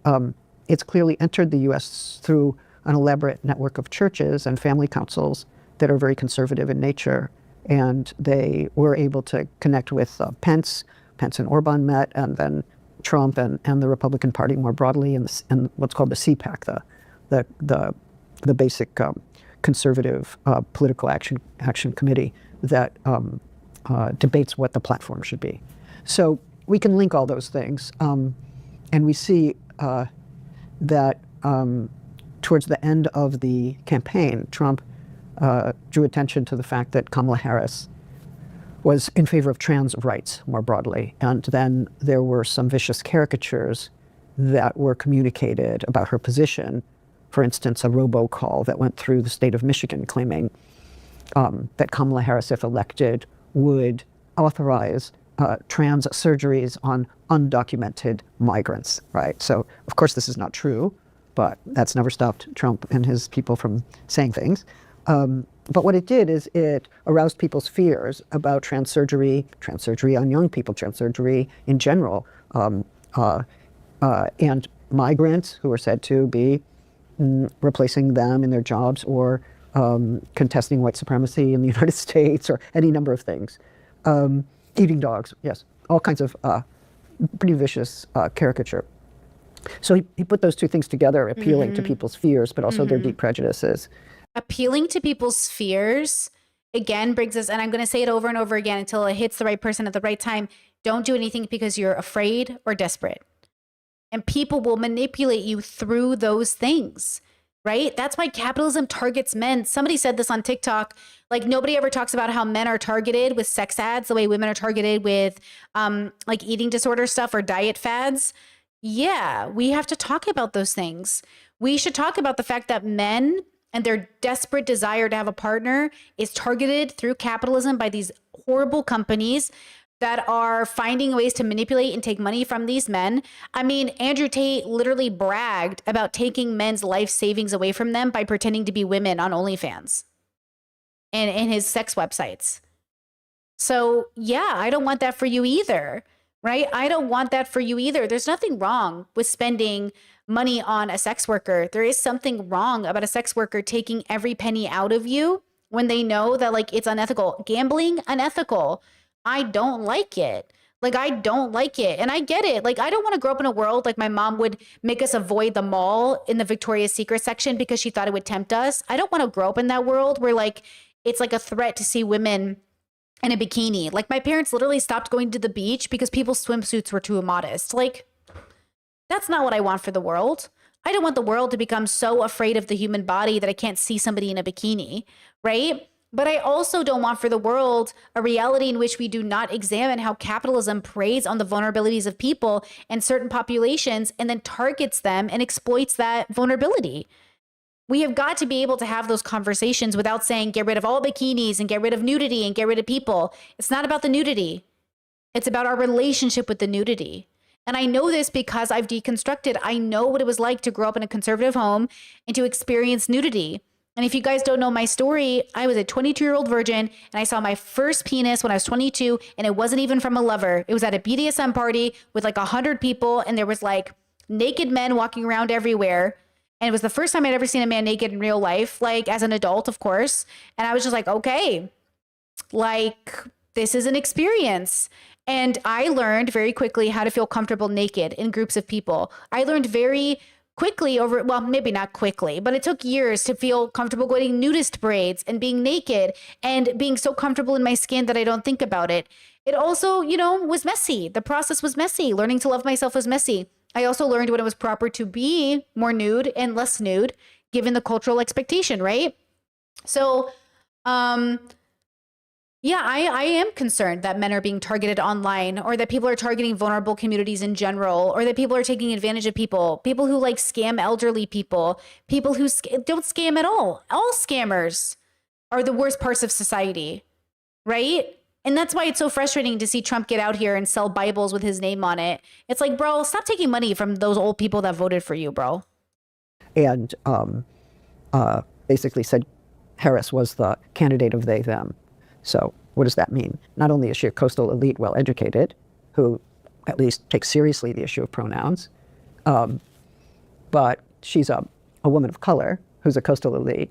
it's clearly entered the U.S. through an elaborate network of churches and family councils that are very conservative in nature. And they were able to connect with Pence and Orban met, and then Trump and the Republican Party more broadly, in what's called the CPAC, the basic conservative political action committee that debates what the platform should be. So we can link all those things, and we see that towards the end of the campaign, Trump drew attention to the fact that Kamala Harris was in favor of trans rights more broadly. And then there were some vicious caricatures that were communicated about her position for instance, a robocall that went through the state of Michigan claiming that Kamala Harris, if elected, would authorize trans surgeries on undocumented migrants, right? So, of course, this is not true, but that's never stopped Trump and his people from saying things. But what it did is it aroused people's fears about trans surgery on young people, trans surgery in general, and migrants who are said to be replacing them in their jobs or contesting white supremacy in the United States or any number of things. Eating dogs, yes, all kinds of pretty vicious caricature. So he put those two things together, appealing to people's fears, but also their deep prejudices. Appealing to people's fears, again, brings us, and I'm going to say it over and over again until it hits the right person at the right time. Don't do anything because you're afraid or desperate. And people will manipulate you through those things, right? That's why capitalism targets men. Somebody said this on TikTok, like nobody ever talks about how men are targeted with sex ads the way women are targeted with like eating disorder stuff or diet fads. Yeah, we have to talk about those things. We should talk about the fact that men and their desperate desire to have a partner is targeted through capitalism by these horrible companies that are finding ways to manipulate and take money from these men. I mean, Andrew Tate literally bragged about taking men's life savings away from them by pretending to be women on OnlyFans and in his sex websites. So yeah, I don't want that for you either, right? I don't want that for you either. There's nothing wrong with spending money on a sex worker. There is something wrong about a sex worker taking every penny out of you when they know that like it's unethical. Gambling, unethical. I don't like it. Like, I don't like it. And I get it. Like, I don't want to grow up in a world like my mom would make us avoid the mall in the Victoria's Secret section because she thought it would tempt us. I don't want to grow up in that world where like, it's like a threat to see women in a bikini. Like my parents literally stopped going to the beach because people's swimsuits were too immodest. Like, that's not what I want for the world. I don't want the world to become so afraid of the human body that I can't see somebody in a bikini, right? But I also don't want for the world a reality in which we do not examine how capitalism preys on the vulnerabilities of people and certain populations and then targets them and exploits that vulnerability. We have got to be able to have those conversations without saying, get rid of all bikinis and get rid of nudity and get rid of people. It's not about the nudity. It's about our relationship with the nudity. And I know this because I've deconstructed. I know what it was like to grow up in a conservative home and to experience nudity. And if you guys don't know my story, I was a 22-year-old virgin and I saw my first penis when I was 22 and it wasn't even from a lover. It was at a BDSM party with like 100 people and there was like naked men walking around everywhere. And it was the first time I'd ever seen a man naked in real life, like as an adult, of course. And I was just like, okay, like this is an experience. And I learned very quickly how to feel comfortable naked in groups of people. I learned very quickly over, well, maybe not quickly, but it took years to feel comfortable going nudist braids and being naked and being so comfortable in my skin that I don't think about it. It also, you know, was messy. The process was messy. Learning to love myself was messy. I also learned when it was proper to be more nude and less nude, given the cultural expectation, right? So, yeah, I am concerned that men are being targeted online or that people are targeting vulnerable communities in general or that people are taking advantage of people who like scam elderly people who don't scam at all. All scammers are the worst parts of society, right? And that's why it's so frustrating to see Trump get out here and sell Bibles with his name on it. It's like, bro, stop taking money from those old people that voted for you, bro. And basically said Harris was the candidate of they, them. So what does that mean? Not only is she a coastal elite, well-educated, who at least takes seriously the issue of pronouns, but she's a woman of color who's a coastal elite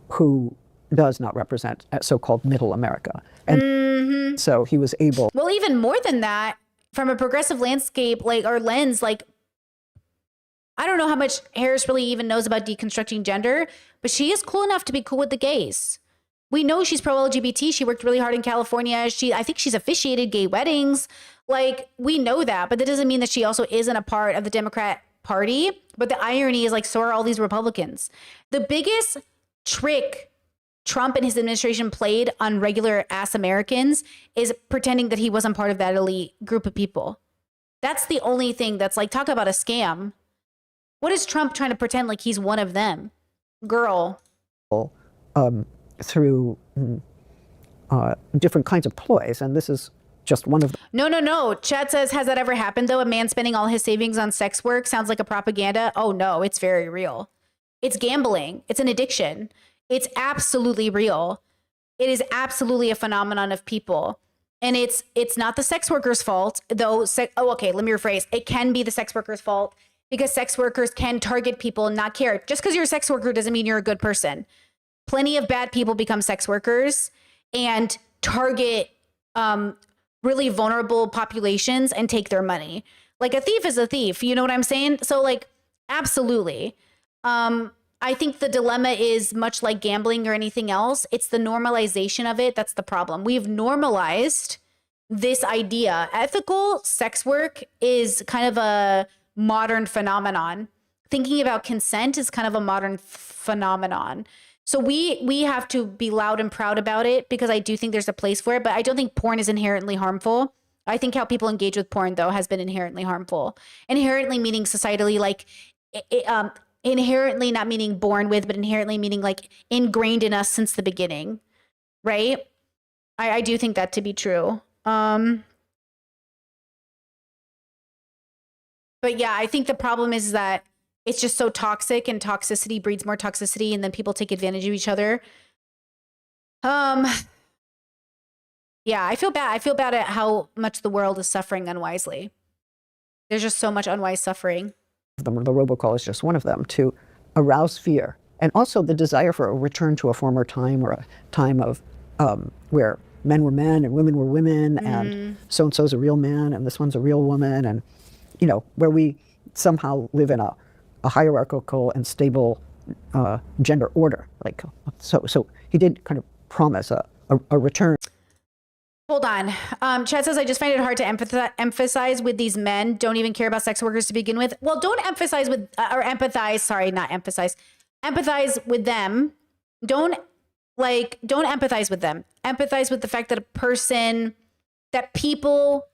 who does not represent so-called middle America. And so he was able... Well, even more than that, from a progressive landscape or lens, like, I don't know how much Harris really even knows about deconstructing gender, but she is cool enough to be cool with the gays. We know she's pro-LGBT. She worked really hard in California. I think she's officiated gay weddings. Like, we know that, but that doesn't mean that she also isn't a part of the Democrat Party. But the irony is, like, so are all these Republicans. The biggest trick Trump and his administration played on regular ass Americans is pretending that he wasn't part of that elite group of people. That's the only thing that's like, talk about a scam. What is Trump trying to pretend like he's one of them? Girl. Through different kinds of ploys, and this is just one of them. No. Chad says, has that ever happened though? A man spending all his savings on sex work sounds like a propaganda. Oh no, it's very real. It's gambling. It's an addiction. It's absolutely real. It is absolutely a phenomenon of people. And it's not the sex workers' fault, though. Okay, let me rephrase. It can be the sex workers' fault because sex workers can target people and not care. Just because you're a sex worker doesn't mean you're a good person. Plenty of bad people become sex workers and target really vulnerable populations and take their money. Like a thief is a thief. You know what I'm saying? So like, absolutely. I think the dilemma is much like gambling or anything else. It's the normalization of it. That's the problem. We've normalized this idea. Ethical sex work is kind of a modern phenomenon. Thinking about consent is kind of a modern phenomenon. So we have to be loud and proud about it because I do think there's a place for it, but I don't think porn is inherently harmful. I think how people engage with porn, though, has been inherently harmful. Inherently meaning societally, like inherently not meaning born with, but inherently meaning like ingrained in us since the beginning, right? I do think that to be true. But yeah, I think the problem is that it's just so toxic, and toxicity breeds more toxicity, and then people take advantage of each other. Yeah, I feel bad. I feel bad at how much the world is suffering unwisely. There's just so much unwise suffering. The robocall is just one of them, to arouse fear, and also the desire for a return to a former time, or a time of where men were men and women were women, and so-and-so's a real man and this one's a real woman, and where we somehow live in a hierarchical and stable gender order. Like so he did kind of promise a return. Hold on. Chad says, I just find it hard to emphasize with these men. Don't even care about sex workers to begin with. Well, don't emphasize with, or empathize. Sorry, not emphasize. Empathize with them. Don't empathize with them. Empathize with the fact that people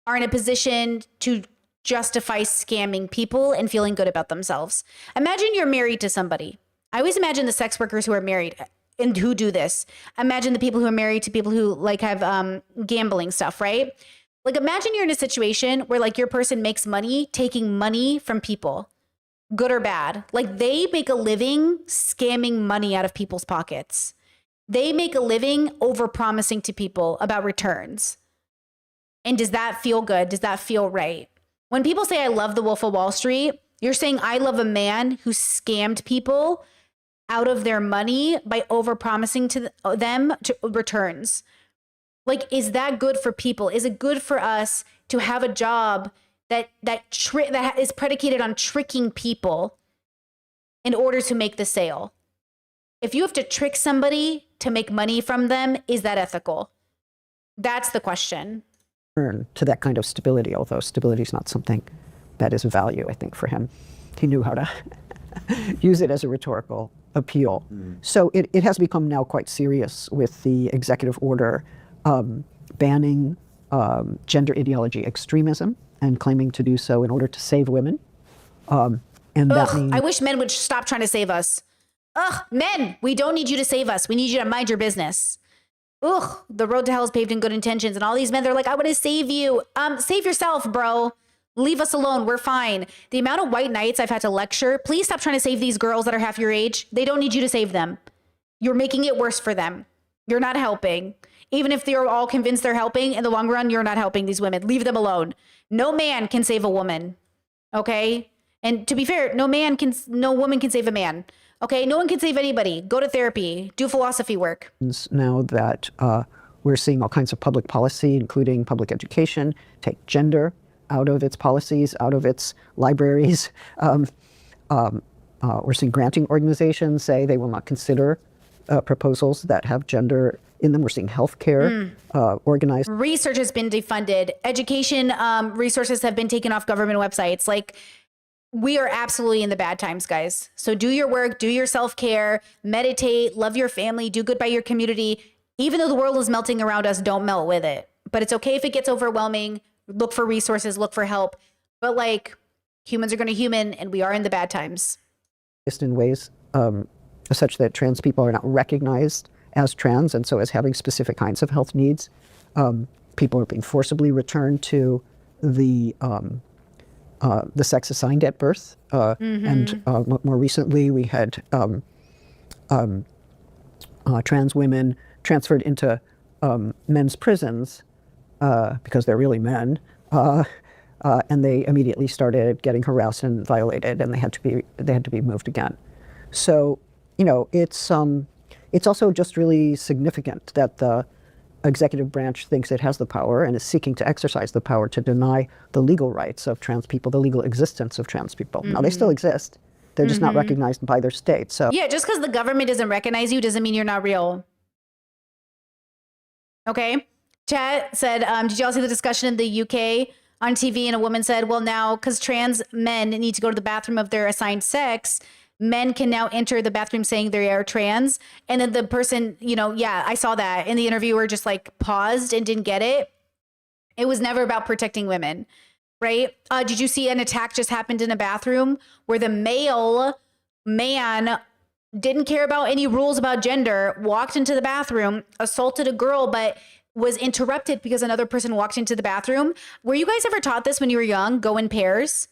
are in a position to justify scamming people and feeling good about themselves. Imagine you're married to somebody. I always imagine the sex workers who are married and who do this. Imagine the people who are married to people who like have gambling stuff, right? Like imagine you're in a situation where like your person makes money taking money from people, good or bad. Like they make a living scamming money out of people's pockets. They make a living overpromising to people about returns. And does that feel good? Does that feel right? When people say I love the Wolf of Wall Street, you're saying I love a man who scammed people out of their money by overpromising to them to returns. Like, is that good for people? Is it good for us to have a job that is predicated on tricking people in order to make the sale? If you have to trick somebody to make money from them, is that ethical? That's the question. To that kind of stability, although stability is not something that is of value, I think, for him. He knew how to use it as a rhetorical appeal. So it has become now quite serious with the executive order banning gender ideology extremism and claiming to do so in order to save women. And that means, I wish men would stop trying to save us. Men, we don't need you to save us. We need you to mind your business. The road to hell is paved in good intentions. And all these men, they're like, I want to save you. Save yourself, bro. Leave us alone. We're fine. The amount of white knights I've had to lecture, please stop trying to save these girls that are half your age. They don't need you to save them. You're making it worse for them. You're not helping. Even if they're all convinced they're helping, in the long run, you're not helping these women. Leave them alone. No man can save a woman. Okay? And to be fair, no woman can save a man. Okay, no one can save anybody. Go to therapy. Do philosophy work. Now that we're seeing all kinds of public policy, including public education, take gender out of its policies, out of its libraries. We're seeing granting organizations say they will not consider proposals that have gender in them. We're seeing healthcare organized. Research has been defunded. Education resources have been taken off government websites. Like, we are absolutely in the bad times, guys. So do your work, do your self-care, meditate, love your family, do good by your community. Even though the world is melting around us, don't melt with it. But it's okay if it gets overwhelming. Look for resources, look for help. But like, Humans are going to human, and we are in the bad times. In ways such that trans people are not recognized as trans, and so as having specific kinds of health needs. People are being forcibly returned to the sex assigned at birth, and more recently we had trans women transferred into men's prisons because they're really men, and they immediately started getting harassed and violated, and they had to be moved again. So, you know, it's also just really significant that the executive branch thinks it has the power and is seeking to exercise the power to deny the legal rights of trans people, the legal existence of trans people. Now, they still exist. They're just not recognized by their state. So yeah, just because the government doesn't recognize you doesn't mean you're not real. Okay. Chat said, did y'all see the discussion in the UK on TV? And a woman said, well, now because trans men need to go to the bathroom of their assigned sex, men can now enter the bathroom saying they are trans. And then the person, you know, yeah, I saw that. And the interviewer just like paused and didn't get it. It was never about protecting women, right? Did you see an attack just happened in a bathroom where the male man didn't care about any rules about gender, walked into the bathroom, assaulted a girl, but was interrupted because another person walked into the bathroom? Were you guys ever taught this when you were young? Go in pairs.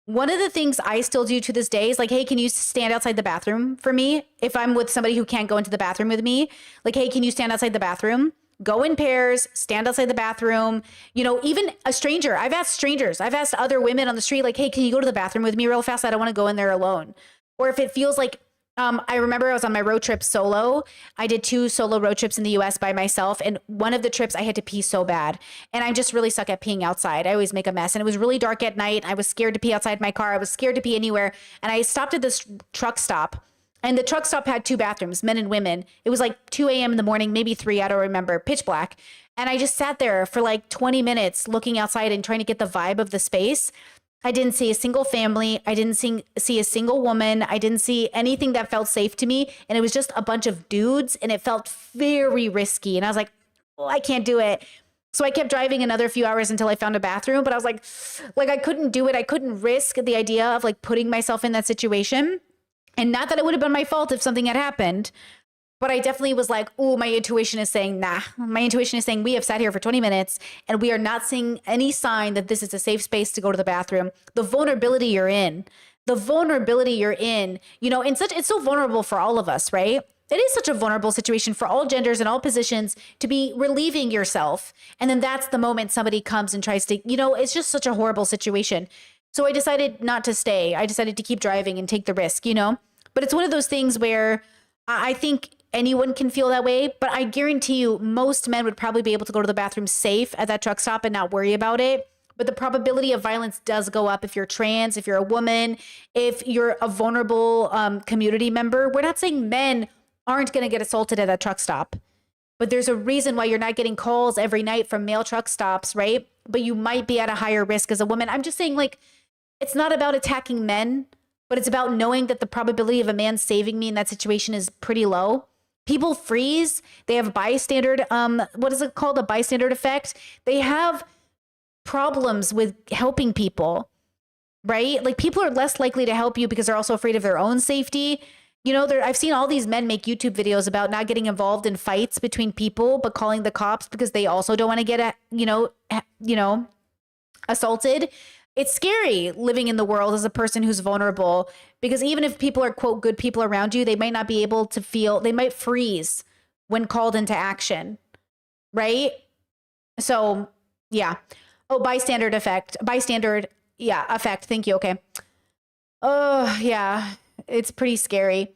One of the things I still do to this day is like, hey, can you stand outside the bathroom for me? If I'm with somebody who can't go into the bathroom with me, like, hey, can you stand outside the bathroom? Go in pairs, stand outside the bathroom. You know, even a stranger. I've asked strangers. I've asked other women on the street, like, hey, can you go to the bathroom with me real fast? I don't want to go in there alone. Or if it feels like, I remember I was on my road trip solo. I did 2 solo road trips in the US by myself. And one of the trips I had to pee so bad. And I'm just really suck at peeing outside. I always make a mess. And it was really dark at night. I was scared to pee outside my car. I was scared to pee anywhere. And I stopped at this truck stop. And the truck stop had 2 bathrooms, men and women. It was like 2 a.m. in the morning, maybe 3, I don't remember, pitch black. And I just sat there for like 20 minutes looking outside and trying to get the vibe of the space. I didn't see a single family. I didn't see a single woman. I didn't see anything that felt safe to me. And it was just a bunch of dudes and it felt very risky. And I was like, oh, I can't do it. So I kept driving another few hours until I found a bathroom, but I was like I couldn't do it. I couldn't risk the idea of like putting myself in that situation. And not that it would have been my fault if something had happened, but I definitely was like, oh, my intuition is saying, nah. My intuition is saying we have sat here for 20 minutes and we are not seeing any sign that this is a safe space to go to the bathroom. The vulnerability you're in, you know, it's so vulnerable for all of us, right? It is such a vulnerable situation for all genders and all positions to be relieving yourself. And then that's the moment somebody comes and tries to, you know, it's just such a horrible situation. So I decided not to stay. I decided to keep driving and take the risk, you know, but it's one of those things where I think anyone can feel that way, but I guarantee you most men would probably be able to go to the bathroom safe at that truck stop and not worry about it. But the probability of violence does go up if you're trans, if you're a woman, if you're a vulnerable community member. We're not saying men aren't going to get assaulted at that truck stop, but there's a reason why you're not getting calls every night from male truck stops, right? But you might be at a higher risk as a woman. I'm just saying, like, it's not about attacking men, but it's about knowing that the probability of a man saving me in that situation is pretty low. People freeze. They have bystander, what is it called? A bystander effect. They have problems with helping people, right? Like people are less likely to help you because they're also afraid of their own safety. You know, I've seen all these men make YouTube videos about not getting involved in fights between people, but calling the cops because they also don't want to get, assaulted. It's scary living in the world as a person who's vulnerable because even if people are, quote, good people around you, they might not be able to feel, they might freeze when called into action, right? So, yeah. Oh, bystander effect. Thank you. Okay. Oh, yeah. It's pretty scary.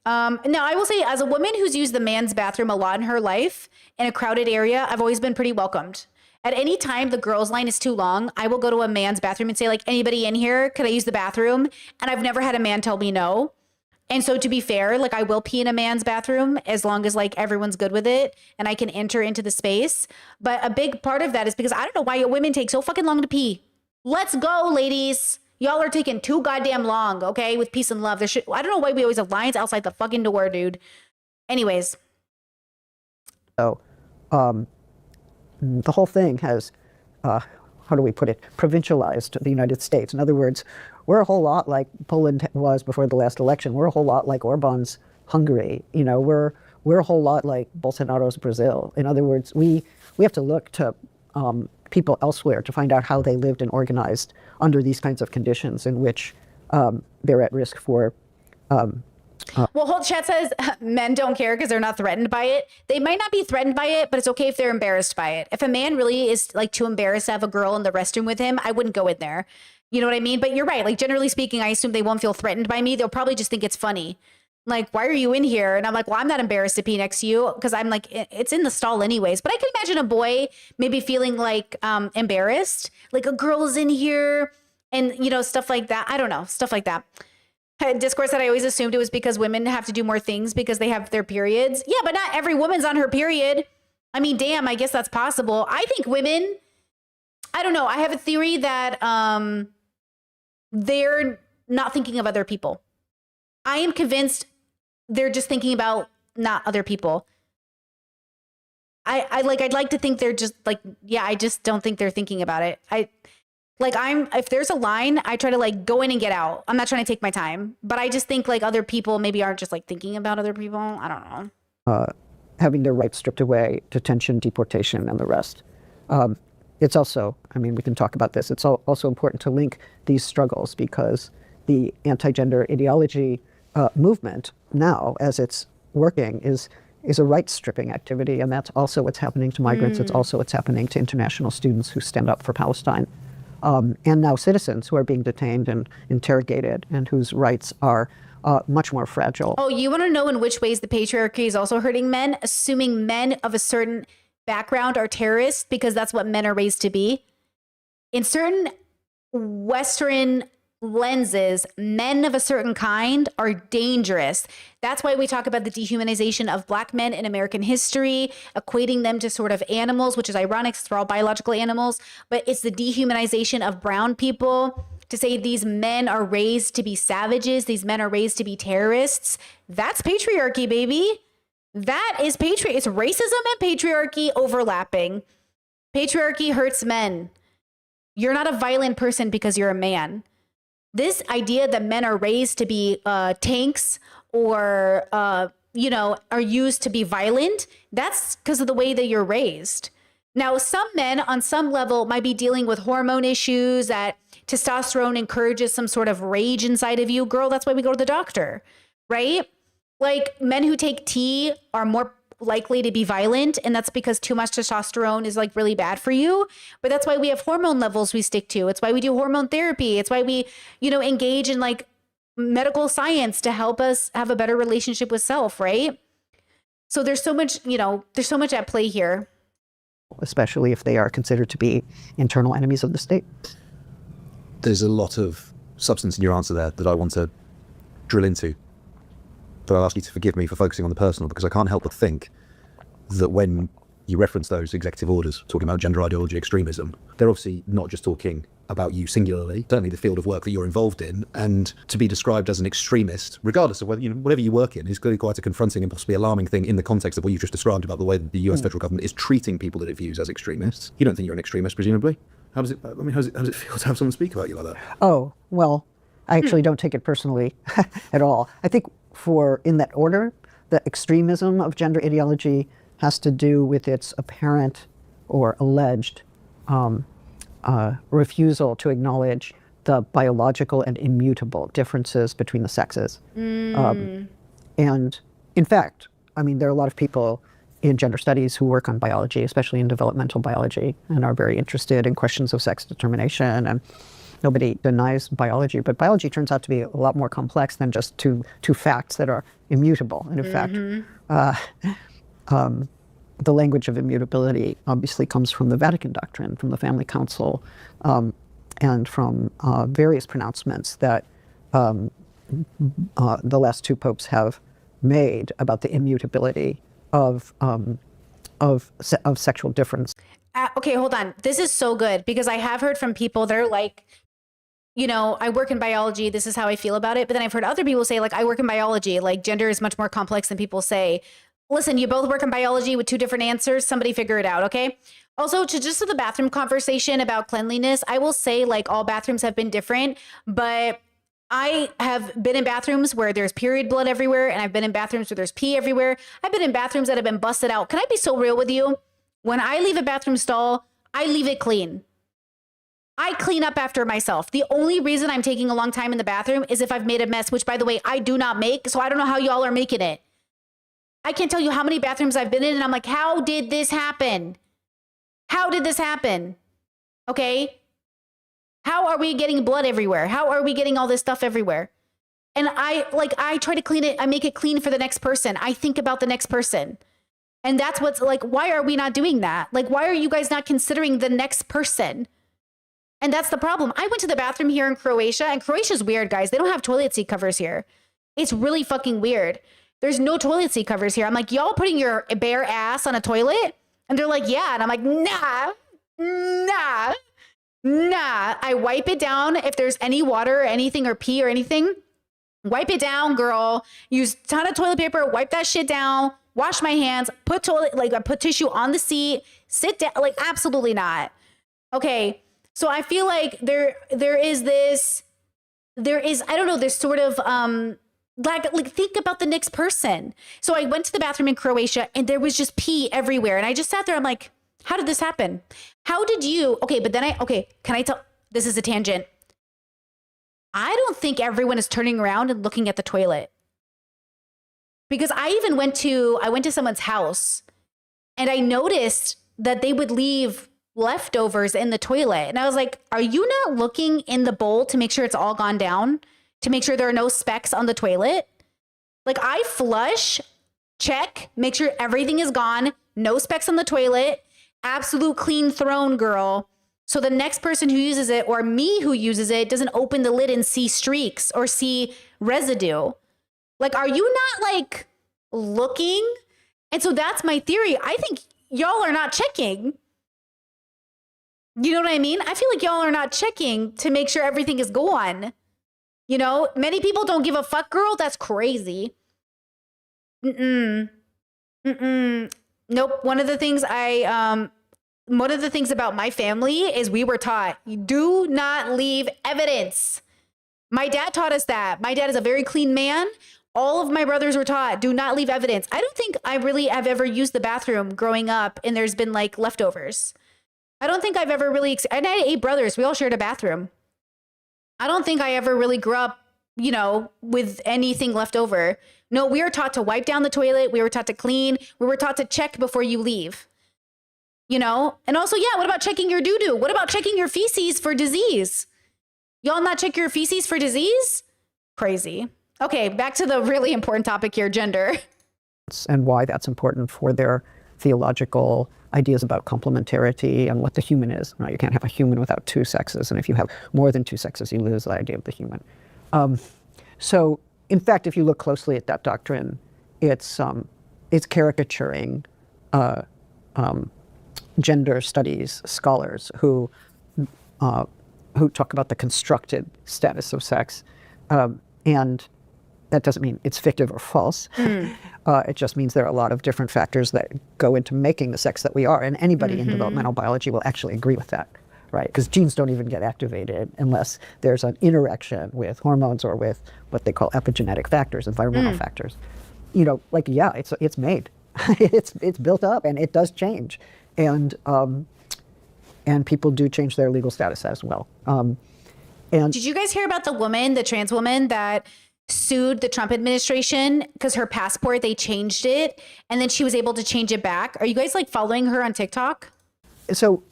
Now, I will say, as a woman who's used the man's bathroom a lot in her life in a crowded area, I've always been pretty welcomed. At any time the girls' line is too long, I will go to a man's bathroom and say, like, anybody in here? Could I use the bathroom? And I've never had a man tell me no. And so to be fair, like I will pee in a man's bathroom as long as like everyone's good with it and I can enter into the space. But a big part of that is because I don't know why women take so fucking long to pee. Let's go, ladies. Y'all are taking too goddamn long, okay? With peace and love. I don't know why we always have lines outside the fucking door, dude. Anyways. So, the whole thing has how do we put it, provincialized the United States. In other words, we're a whole lot like Poland was before the last election. We're a whole lot like Orban's Hungary. You know, we're a whole lot like Bolsonaro's Brazil. In other words, we have to look to people elsewhere to find out how they lived and organized under these kinds of conditions in which they're at risk for. Well, chat says men don't care because they're not threatened by it. They might not be threatened by it, but it's okay if they're embarrassed by it. If a man really is like too embarrassed to have a girl in the restroom with him, I wouldn't go in there. You know what I mean? But you're right. Like, generally speaking, I assume they won't feel threatened by me. They'll probably just think it's funny. Like, why are you in here? And I'm like, well, I'm not embarrassed to pee next to you because I'm like, it's in the stall anyways. But I can imagine a boy maybe feeling like embarrassed, like a girl's in here and, you know, stuff like that. I don't know, stuff like that. Discourse that I always assumed it was because women have to do more things because they have their periods. Yeah, but not every woman's on her period. I mean, damn, I guess that's possible. I think women, I don't know. I have a theory that they're not thinking of other people. I am convinced they're just thinking about not other people. I'd like to think they're just like, yeah, I just don't think they're thinking about it. If there's a line, I try to like go in and get out. I'm not trying to take my time, but I just think like other people maybe aren't just like thinking about other people. I don't know. Having their rights stripped away, detention, deportation, and the rest. It's also, I mean, we can talk about this. It's also important to link these struggles because the anti-gender ideology movement now, as it's working, is a rights stripping activity. And that's also what's happening to migrants. It's also what's happening to international students who stand up for Palestine. And now citizens who are being detained and interrogated and whose rights are much more fragile. Oh, you want to know in which ways the patriarchy is also hurting men? Assuming men of a certain background are terrorists because that's what men are raised to be. In certain Western lenses, men of a certain kind are dangerous. That's why we talk about the dehumanization of Black men in American history, equating them to sort of animals, which is ironic because they're all biological animals, but it's the dehumanization of brown people to say these men are raised to be savages, these men are raised to be terrorists. That's patriarchy, baby. That is patriarchy. It's racism and patriarchy overlapping. Patriarchy hurts men. You're not a violent person because you're a man. This idea that men are raised to be tanks or, are used to be violent, that's because of the way that you're raised. Now, some men on some level might be dealing with hormone issues, that testosterone encourages some sort of rage inside of you. Girl, that's why we go to the doctor, right? Like, men who take tea are more likely to be violent, and that's because too much testosterone is like really bad for you. But that's why we have hormone levels we stick to. It's why we do hormone therapy. It's why we, engage in like medical science to help us have a better relationship with self, right? So there's so much, there's so much at play here. Especially if they are considered to be internal enemies of the state. There's a lot of substance in your answer there that I want to drill into. But I'll ask you to forgive me for focusing on the personal, because I can't help but think that when you reference those executive orders talking about gender ideology extremism, they're obviously not just talking about you singularly, certainly the field of work that you're involved in, and to be described as an extremist, regardless of whether, whatever you work in, is clearly quite a confronting and possibly alarming thing in the context of what you just described about the way that the US federal government is treating people that it views as extremists. You don't think you're an extremist, presumably? How does it feel to have someone speak about you like that? Oh, well, I actually don't take it personally at all. I think in that order, the extremism of gender ideology has to do with its apparent or alleged refusal to acknowledge the biological and immutable differences between the sexes. And in fact, there are a lot of people in gender studies who work on biology, especially in developmental biology, and are very interested in questions of sex determination. And nobody denies biology, but biology turns out to be a lot more complex than just two facts that are immutable. And in fact, the language of immutability obviously comes from the Vatican doctrine, from the Family Council, and from various pronouncements that the last two popes have made about the immutability of sexual difference. Okay, hold on. This is so good because I have heard from people that are like, I work in biology. This is how I feel about it. But then I've heard other people say, like, I work in biology. Like, gender is much more complex than people say. Listen, you both work in biology with two different answers. Somebody figure it out, okay? Also, to the bathroom conversation about cleanliness, I will say like all bathrooms have been different, but I have been in bathrooms where there's period blood everywhere, and I've been in bathrooms where there's pee everywhere. I've been in bathrooms that have been busted out. Can I be so real with you? When I leave a bathroom stall, I leave it clean. I clean up after myself. The only reason I'm taking a long time in the bathroom is if I've made a mess, which by the way, I do not make, so I don't know how y'all are making it. I can't tell you how many bathrooms I've been in, and I'm like, how did this happen? How did this happen? Okay? How are we getting blood everywhere? How are we getting all this stuff everywhere? And I try to clean it. I make it clean for the next person. I think about the next person. And that's what's like, why are we not doing that? Like, why are you guys not considering the next person? And that's the problem. I went to the bathroom here in Croatia, and Croatia's weird, guys. They don't have toilet seat covers here. It's really fucking weird. There's no toilet seat covers here. I'm like, y'all putting your bare ass on a toilet? And they're like, yeah. And I'm like, nah. I wipe it down. If there's any water or anything or pee or anything, wipe it down, girl. Use a ton of toilet paper, wipe that shit down, wash my hands, I put tissue on the seat, sit down, like absolutely not. Okay. So I feel like there is I don't know, this sort of, like think about the next person. So I went to the bathroom in Croatia and there was just pee everywhere. And I just sat there. I'm like, how did this happen? How did you? Okay, but then can I tell? This is a tangent. I don't think everyone is turning around and looking at the toilet. Because I went to someone's house and I noticed that they would leave leftovers in the toilet. And I was like, are you not looking in the bowl to make sure it's all gone down? To make sure there are no specks on the toilet? Like I flush, check, make sure everything is gone, no specks on the toilet, absolute clean throne, girl. So the next person who uses it, or me who uses it, doesn't open the lid and see streaks or see residue. Like, are you not like looking? And so that's my theory. I think y'all are not checking. You know what I mean? I feel like y'all are not checking to make sure everything is gone. You know, many people don't give a fuck, girl. That's crazy. Nope. One of the things about my family is we were taught, do not leave evidence. My dad taught us that. My dad is a very clean man. All of my brothers were taught, do not leave evidence. I don't think I really have ever used the bathroom growing up and there's been like leftovers. I don't think I've ever really, and I had 8 brothers. We all shared a bathroom. I don't think I ever really grew up, you know, with anything left over. No, we were taught to wipe down the toilet. We were taught to clean. We were taught to check before you leave. You know? And also, yeah, what about checking your doo-doo? What about checking your feces for disease? Y'all not check your feces for disease? Crazy. Okay, back to the really important topic here, gender. And why that's important for their theological ideas about complementarity and what the human is. Right? You can't have a human without 2 sexes, and if you have more than 2 sexes, you lose the idea of the human. So, in fact, if you look closely at that doctrine, it's caricaturing gender studies scholars who talk about the constructed status of sex, and that doesn't mean it's fictive or false. It just means there are a lot of different factors that go into making the sex that we are. And anybody in developmental biology will actually agree with that, right? Because genes don't even get activated unless there's an interaction with hormones or with what they call epigenetic factors, environmental factors. You know, like, yeah, it's made. it's built up and it does change. And people do change their legal status as well. And did you guys hear about the trans woman that sued the Trump administration because her passport, they changed it and then she was able to change it back? Are you guys like following her on TikTok? So,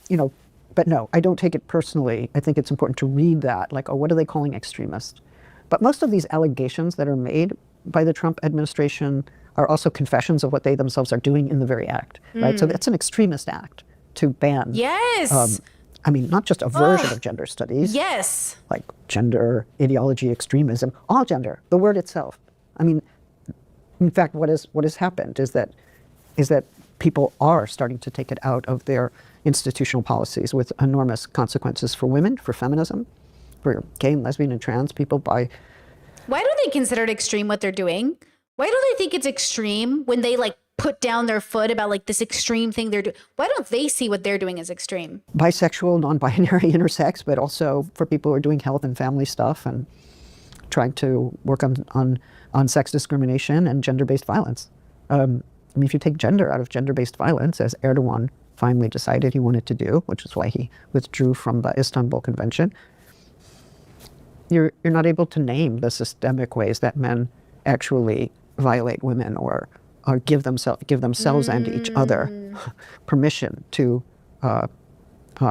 you know, but no, I don't take it personally. I think it's important to read that, like, oh, what are they calling extremist? But most of these allegations that are made by the Trump administration are also confessions of what they themselves are doing in the very act, right? So that's an extremist act to ban. Yes. I mean, not just a version of gender studies. Yes. Like gender, ideology, extremism, all gender, the word itself. I mean, in fact, what has happened is that people are starting to take it out of their institutional policies with enormous consequences for women, for feminism, for gay and lesbian and trans people. Why do they consider it extreme what they're doing? Why don't they think it's extreme when they like put down their foot about like this extreme thing they're doing? Why don't they see what they're doing as extreme? Bisexual, non-binary, intersex, but also for people who are doing health and family stuff and trying to work on sex discrimination and gender-based violence. I mean, if you take gender out of gender-based violence, as Erdogan finally decided he wanted to do, which is why he withdrew from the Istanbul Convention, you're not able to name the systemic ways that men actually violate women or give themselves and each other permission to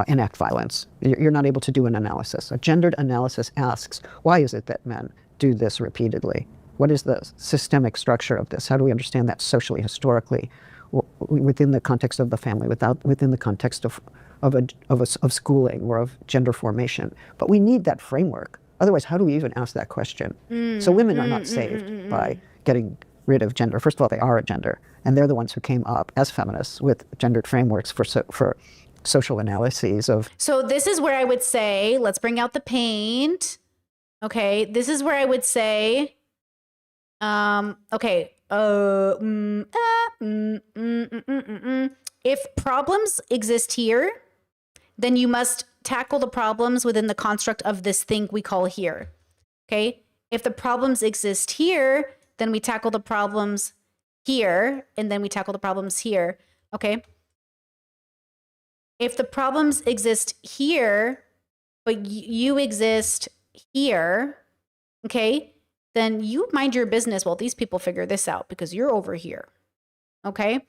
enact violence. You're not able to do an analysis. A gendered analysis asks, why is it that men do this repeatedly? What is the systemic structure of this? How do we understand that socially, historically, within the context of the family, within the context of schooling or of gender formation? But we need that framework. Otherwise, how do we even ask that question? So women are not saved by getting rid of gender. First of all, they are a gender, and they're the ones who came up as feminists with gendered frameworks for social analyses of. So this is where I would say, let's bring out the paint. Okay, this is where I would say, if problems exist here, then you must tackle the problems within the construct of this thing we call here. Okay, if the problems exist here, then we tackle the problems here, and then we tackle the problems here. Okay. If the problems exist here, but you exist here, okay, then you mind your business while these people figure this out because you're over here. Okay.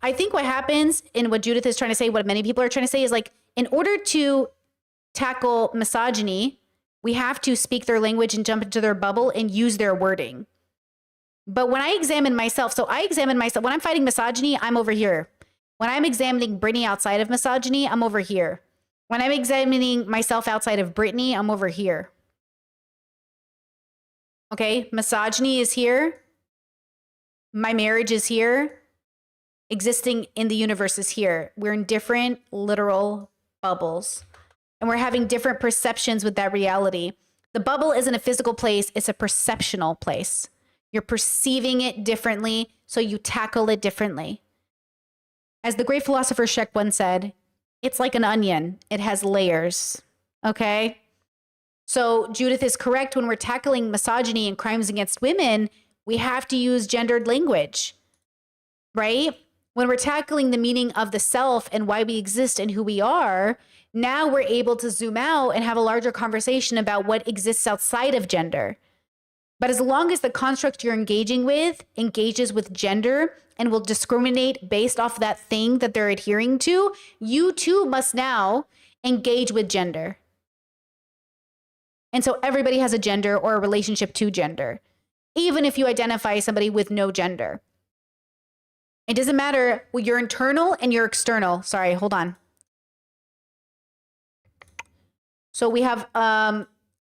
I think what happens in what Judith is trying to say, what many people are trying to say is like, in order to tackle misogyny, we have to speak their language and jump into their bubble and use their wording. But when I examine myself, when I'm fighting misogyny, I'm over here. When I'm examining Brittany outside of misogyny, I'm over here. When I'm examining myself outside of Brittany, I'm over here. Okay, misogyny is here. My marriage is here. Existing in the universe is here. We're in different literal bubbles. And we're having different perceptions with that reality. The bubble isn't a physical place, it's a perceptional place. You're perceiving it differently, so you tackle it differently. As the great philosopher Sheck once said, it's like an onion. It has layers, okay? So Judith is correct. When we're tackling misogyny and crimes against women, we have to use gendered language, right? When we're tackling the meaning of the self and why we exist and who we are, now we're able to zoom out and have a larger conversation about what exists outside of gender. But as long as the construct you're engaging with engages with gender and will discriminate based off that thing that they're adhering to, you too must now engage with gender. And so everybody has a gender or a relationship to gender, even if you identify somebody with no gender. It doesn't matter. Well, you're internal and you're external. Sorry, hold on. So we have,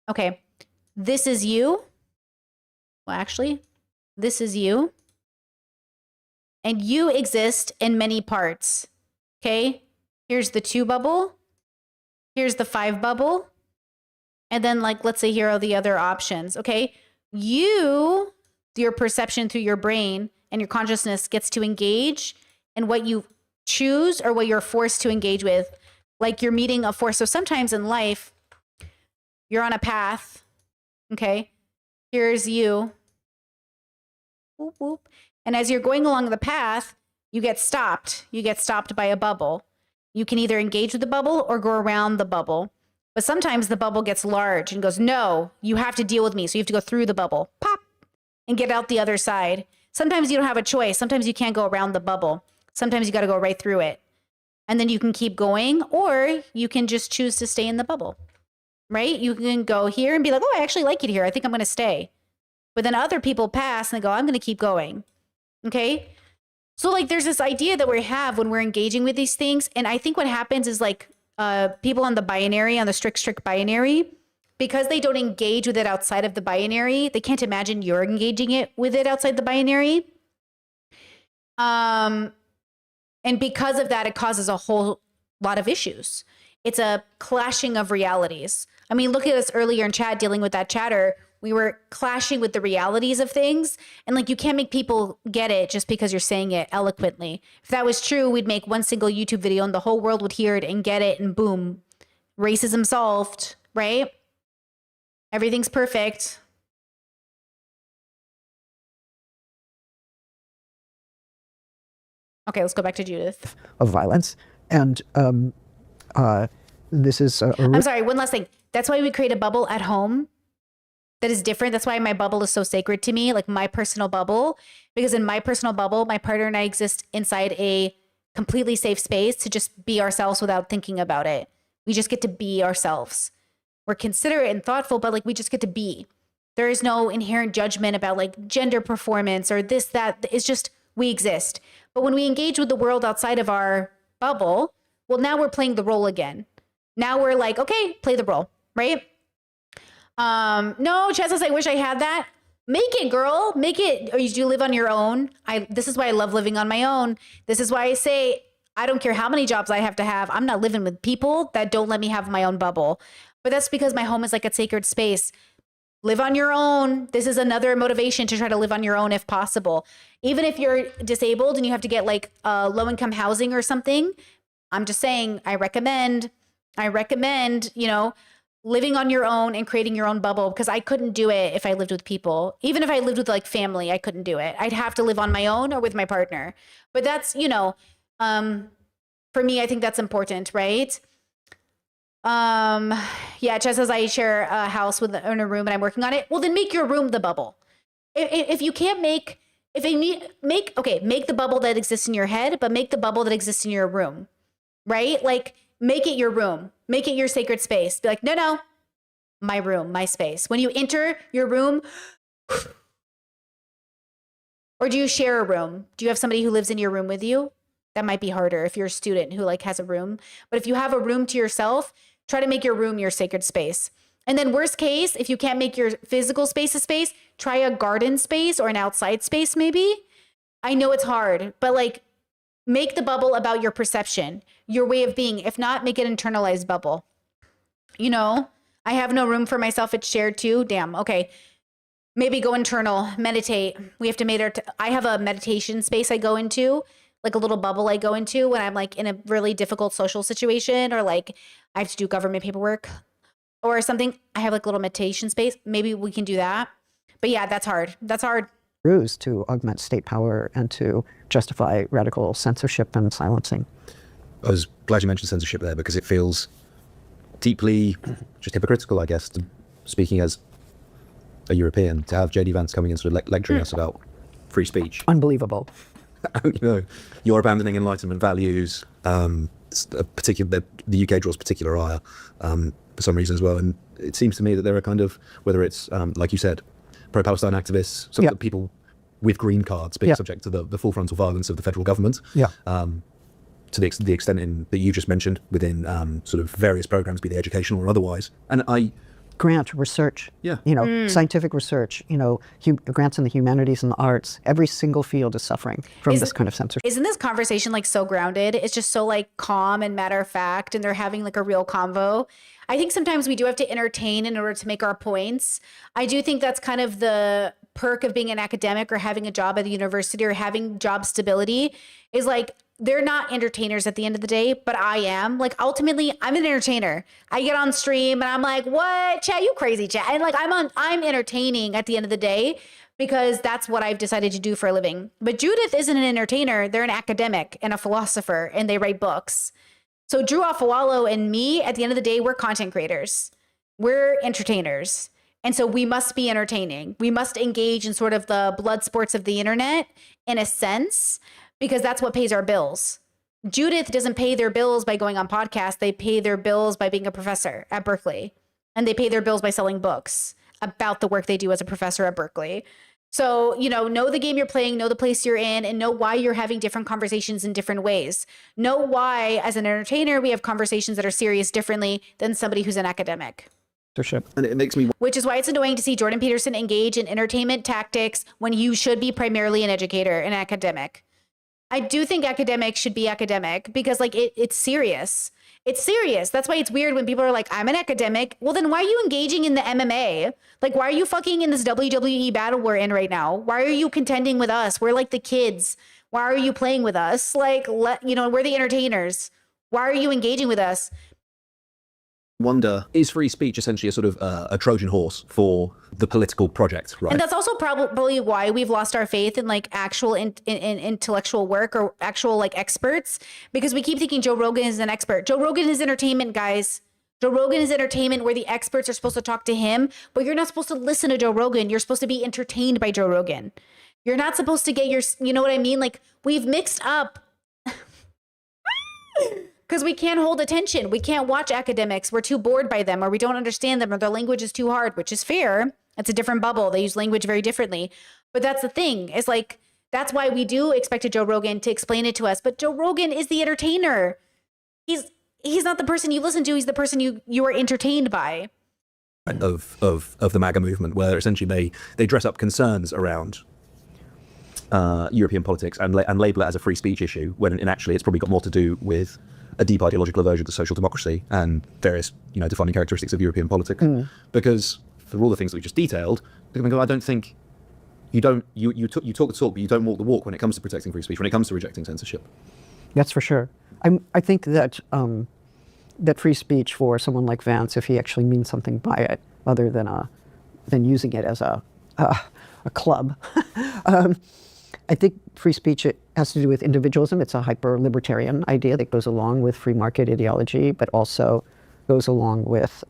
okay, this is you. Well, actually, this is you. And you exist in many parts. Okay, here's the 2 bubble. Here's the 5 bubble. And then, like, let's say here are the other options. Okay, your perception through your brain and your consciousness gets to engage in what you choose or what you're forced to engage with. Like you're meeting a force. So sometimes in life, you're on a path. Okay, here's you. Whoop, whoop. And as you're going along the path, you get stopped. You get stopped by a bubble. You can either engage with the bubble or go around the bubble. But sometimes the bubble gets large and goes, no, you have to deal with me. So you have to go through the bubble, pop, and get out the other side. Sometimes you don't have a choice. Sometimes you can't go around the bubble. Sometimes you got to go right through it. And then you can keep going, or you can just choose to stay in the bubble, right? You can go here and be like, oh, I actually like it here. I think I'm going to stay. But then other people pass and they go, I'm going to keep going. Okay. So like there's this idea that we have when we're engaging with these things. And I think what happens is like people on the binary, on the strict binary, because they don't engage with it outside of the binary, they can't imagine you're engaging with it outside the binary. And because of that, it causes a whole lot of issues. It's a clashing of realities. I mean, look at us earlier in chat dealing with that chatter we were clashing with the realities of things. And like, you can't make people get it just because you're saying it eloquently. If that was true, we'd make one single YouTube video and the whole world would hear it and get it, and boom, racism solved, right? Everything's perfect. Okay, let's go back to Judith. Of violence. And this is I'm sorry, one last thing. That's why we create a bubble at home that is different. That's why my bubble is so sacred to me, like my personal bubble. Because in my personal bubble, my partner and I exist inside a completely safe space to just be ourselves without thinking about it. We just get to be ourselves. We're considerate and thoughtful, but like, we just get to be. There is no inherent judgment about like gender performance or this, that. It's just, we exist. But when we engage with the world outside of our bubble, well, now we're playing the role again. Now we're like, okay, play the role, right? No, Chess says, I wish I had that. Make it, girl. Make it. Or you live on your own. This is why I love living on my own. This is why I say, I don't care how many jobs I have to have. I'm not living with people that don't let me have my own bubble. But that's because my home is like a sacred space. Live on your own. This is another motivation to try to live on your own if possible. Even if you're disabled and you have to get like low-income housing or something, I'm just saying, I recommend, you know, living on your own and creating your own bubble, because I couldn't do it if I lived with people. Even if I lived with like family, I couldn't do it. I'd have to live on my own or with my partner. But that's, you know, for me, I think that's important, right? Yeah, Chess says I share a house in a room and I'm working on it. Well, then make your room the bubble. If you can't make the bubble that exists in your head, but make the bubble that exists in your room, right? Like, make it your room, make it your sacred space. Be like, no, my room, my space. When you enter your room, or do you share a room? Do you have somebody who lives in your room with you? That might be harder if you're a student who like has a room. But if you have a room to yourself, try to make your room your sacred space. And then worst case, if you can't make your physical space a space, try a garden space or an outside space maybe. I know it's hard, but like, make the bubble about your perception, your way of being. If not, make it an internalized bubble. You know, I have no room for myself. It's shared too. Damn. Okay. Maybe go internal, meditate. We have to I have a meditation space I go into, like a little bubble I go into when I'm like in a really difficult social situation, or like I have to do government paperwork or something. I have like a little meditation space. Maybe we can do that. But yeah, that's hard. That's hard. Ruse to augment state power and to justify radical censorship and silencing. I was glad you mentioned censorship there, because it feels deeply just hypocritical, I guess, speaking as a European, to have JD Vance coming in sort of lecturing us about free speech. Unbelievable. You know, you're abandoning Enlightenment values. The UK draws particular ire for some reason as well. And it seems to me that there are kind of, whether it's, like you said, pro-Palestine activists, some of the people with green cards being subject to the full frontal violence of the federal government. Yeah. To the extent that you just mentioned within sort of various programs, be they educational or otherwise. And grant research, scientific research, grants in the humanities and the arts. Every single field is suffering from this kind of censorship. Isn't this conversation like so grounded? It's just so like calm and matter of fact, and they're having like a real convo. I think sometimes we do have to entertain in order to make our points. I do think that's kind of the perk of being an academic or having a job at the university or having job stability, is like, they're not entertainers at the end of the day, but I am. Like, ultimately, I'm an entertainer. I get on stream and I'm like, what? Chat, you crazy chat. And like, I'm entertaining at the end of the day, because that's what I've decided to do for a living. But Judith isn't an entertainer. They're an academic and a philosopher, and they write books. So Drew Afawalo and me, at the end of the day, we're content creators. We're entertainers. And so we must be entertaining. We must engage in sort of the blood sports of the internet in a sense, because that's what pays our bills. Judith doesn't pay their bills by going on podcasts. They pay their bills by being a professor at Berkeley. And they pay their bills by selling books about the work they do as a professor at Berkeley. So, know the game you're playing, know the place you're in, and know why you're having different conversations in different ways. Know why, as an entertainer, we have conversations that are serious differently than somebody who's an academic. And it makes me... Which is why it's annoying to see Jordan Peterson engage in entertainment tactics when you should be primarily an educator, an academic. I do think academic should be academic because like it's serious. It's serious. That's why it's weird when people are like, I'm an academic. Well, then why are you engaging in the MMA? Like, why are you fucking in this WWE battle we're in right now? Why are you contending with us? We're like the kids. Why are you playing with us? Like, we're the entertainers. Why are you engaging with us? Wonder, is free speech essentially a sort of a Trojan horse for the political project, right? And that's also probably why we've lost our faith in like actual in intellectual work or actual like experts, because we keep thinking Joe Rogan is an expert. Joe Rogan is entertainment, guys. Joe Rogan is entertainment where the experts are supposed to talk to him, but you're not supposed to listen to Joe Rogan. You're supposed to be entertained by Joe Rogan. You're not supposed to get you know what I mean? Like we've mixed up because we can't hold attention. We can't watch academics. We're too bored by them, or we don't understand them, or their language is too hard, which is fair. It's a different bubble. They use language very differently. But that's the thing. It's like, that's why we do expect a Joe Rogan to explain it to us. But Joe Rogan is the entertainer. He's not the person you listen to. He's the person you are entertained by. Of the MAGA movement, where essentially they dress up concerns around European politics and label it as a free speech issue, when actually it's probably got more to do with a deep ideological aversion to social democracy and various, defining characteristics of European politics. Because for all the things that we just detailed, I don't think you talk the talk, but you don't walk the walk when it comes to protecting free speech, when it comes to rejecting censorship. That's for sure. I think that that free speech for someone like Vance, if he actually means something by it, other than using it as a club. I think free speech, it has to do with individualism. It's a hyper-libertarian idea that goes along with free market ideology, but also goes along with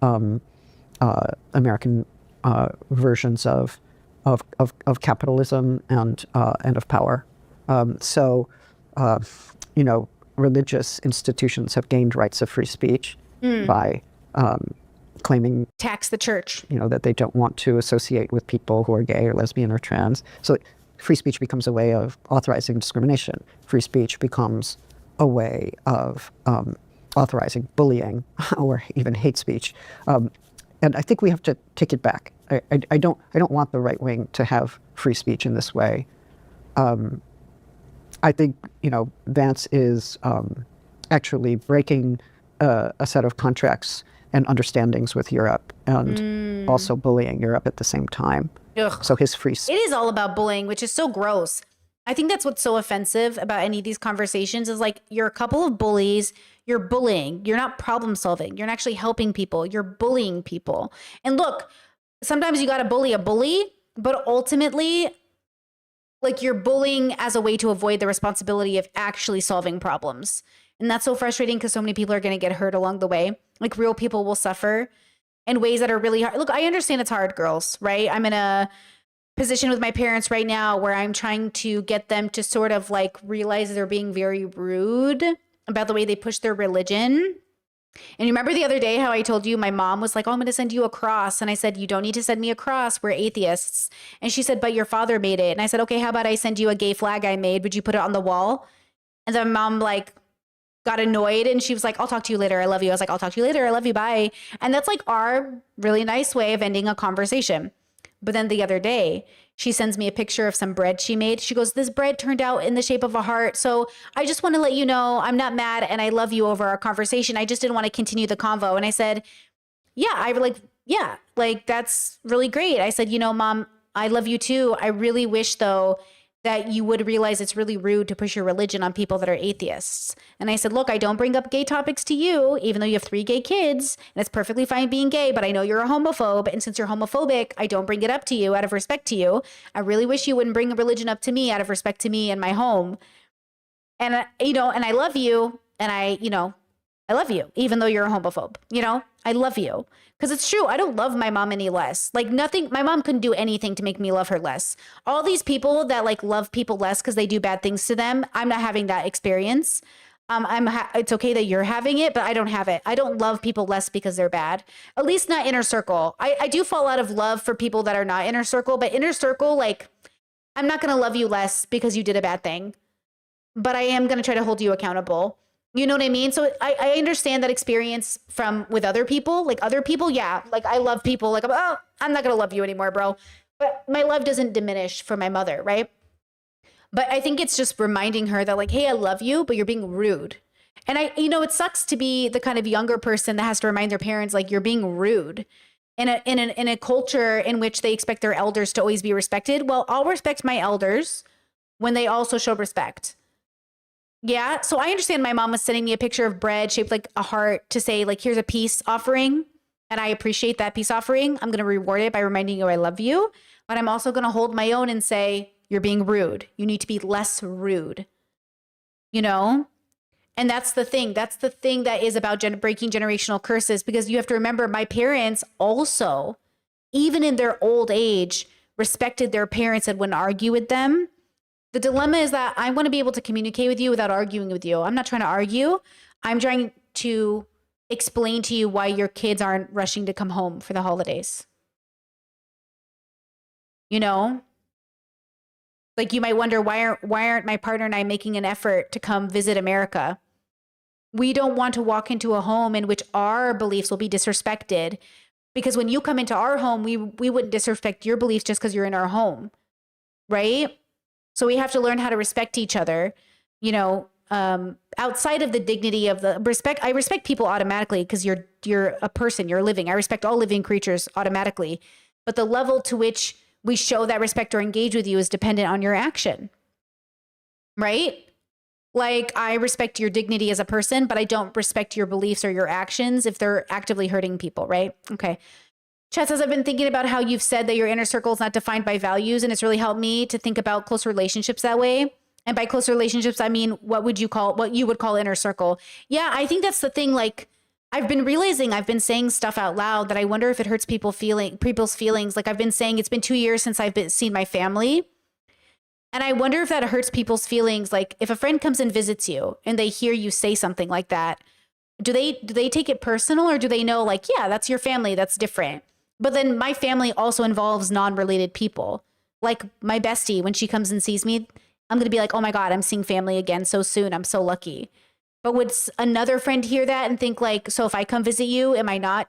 American versions of capitalism and of power. Religious institutions have gained rights of free speech by claiming tax the church. That they don't want to associate with people who are gay or lesbian or trans. So free speech becomes a way of authorizing discrimination. Free speech becomes a way of authorizing bullying or even hate speech. And I think we have to take it back. I don't want the right wing to have free speech in this way. I think Vance is actually breaking a set of contracts and understandings with Europe, and also bullying Europe at the same time. Ugh. So his free It is all about bullying, which is so gross. I think that's what's so offensive about any of these conversations is like, you're a couple of bullies, you're bullying, you're not problem solving, you're not actually helping people, you're bullying people. And look, sometimes you got to bully a bully, but ultimately, like, you're bullying as a way to avoid the responsibility of actually solving problems. And that's so frustrating because so many people are going to get hurt along the way. Like, real people will suffer in ways that are really hard. Look, I understand it's hard, girls, right? I'm in a position with my parents right now where I'm trying to get them to sort of like realize they're being very rude about the way they push their religion. And you remember the other day how I told you my mom was like, oh, I'm going to send you a cross. And I said, you don't need to send me a cross. We're atheists. And she said, but your father made it. And I said, okay, how about I send you a gay flag I made? Would you put it on the wall? And then my mom like got annoyed and she was like, I'll talk to you later. I love you. I was like, I'll talk to you later. I love you. Bye. And that's like our really nice way of ending a conversation. But then the other day, she sends me a picture of some bread she made. She goes, this bread turned out in the shape of a heart. So I just want to let you know I'm not mad and I love you over our conversation. I just didn't want to continue the convo. And I said, yeah, that's really great. I said, Mom, I love you too. I really wish though that you would realize it's really rude to push your religion on people that are atheists. And I said, look, I don't bring up gay topics to you, even though you have 3 gay kids, and it's perfectly fine being gay, but I know you're a homophobe. And since you're homophobic, I don't bring it up to you out of respect to you. I really wish you wouldn't bring religion up to me out of respect to me and my home. And, and I love you. And I love you, even though you're a homophobe. I love you. Because it's true. I don't love my mom any less. Like nothing, my mom couldn't do anything to make me love her less. All these people that like love people less because they do bad things to them, I'm not having that experience. It's okay that you're having it, but I don't have it. I don't love people less because they're bad. At least not inner circle. I do fall out of love for people that are not inner circle, but inner circle, like, I'm not going to love you less because you did a bad thing, but I am going to try to hold you accountable. You know what I mean? So I understand that experience with other people. Like other people, yeah. Like I love people. Like, I'm not going to love you anymore, bro. But my love doesn't diminish for my mother, right? But I think it's just reminding her that like, hey, I love you, but you're being rude. And it sucks to be the kind of younger person that has to remind their parents, like, you're being rude in a culture in which they expect their elders to always be respected. Well, I'll respect my elders when they also show respect. Yeah. So I understand my mom was sending me a picture of bread shaped like a heart to say, like, here's a peace offering. And I appreciate that peace offering. I'm going to reward it by reminding you I love you. But I'm also going to hold my own and say, you're being rude. You need to be less rude. And that's the thing. That's the thing that is about breaking generational curses, because you have to remember my parents also, even in their old age, respected their parents and wouldn't argue with them. The dilemma is that I want to be able to communicate with you without arguing with you. I'm not trying to argue. I'm trying to explain to you why your kids aren't rushing to come home for the holidays. Like, you might wonder, why aren't my partner and I making an effort to come visit America? We don't want to walk into a home in which our beliefs will be disrespected, because when you come into our home, we wouldn't disrespect your beliefs just because you're in our home, right? So we have to learn how to respect each other, outside of the dignity of the respect. I respect people automatically because you're a person, you're living. I respect all living creatures automatically. But the level to which we show that respect or engage with you is dependent on your action, right? Like, I respect your dignity as a person, but I don't respect your beliefs or your actions if they're actively hurting people, right? Okay. Chat says, I've been thinking about how you've said that your inner circle is not defined by values, and it's really helped me to think about close relationships that way. And by close relationships, I mean, what you would call inner circle. Yeah, I think that's the thing. Like, I've been realizing I've been saying stuff out loud that I wonder if it hurts people's feelings. Like, I've been saying it's been 2 years since I've seen my family. And I wonder if that hurts people's feelings. Like, if a friend comes and visits you and they hear you say something like that, do they take it personal, or do they know, like, yeah, that's your family, that's different? But then my family also involves non-related people. Like my bestie, when she comes and sees me, I'm going to be like, oh my God, I'm seeing family again so soon. I'm so lucky. But would another friend hear that and think like, so if I come visit you,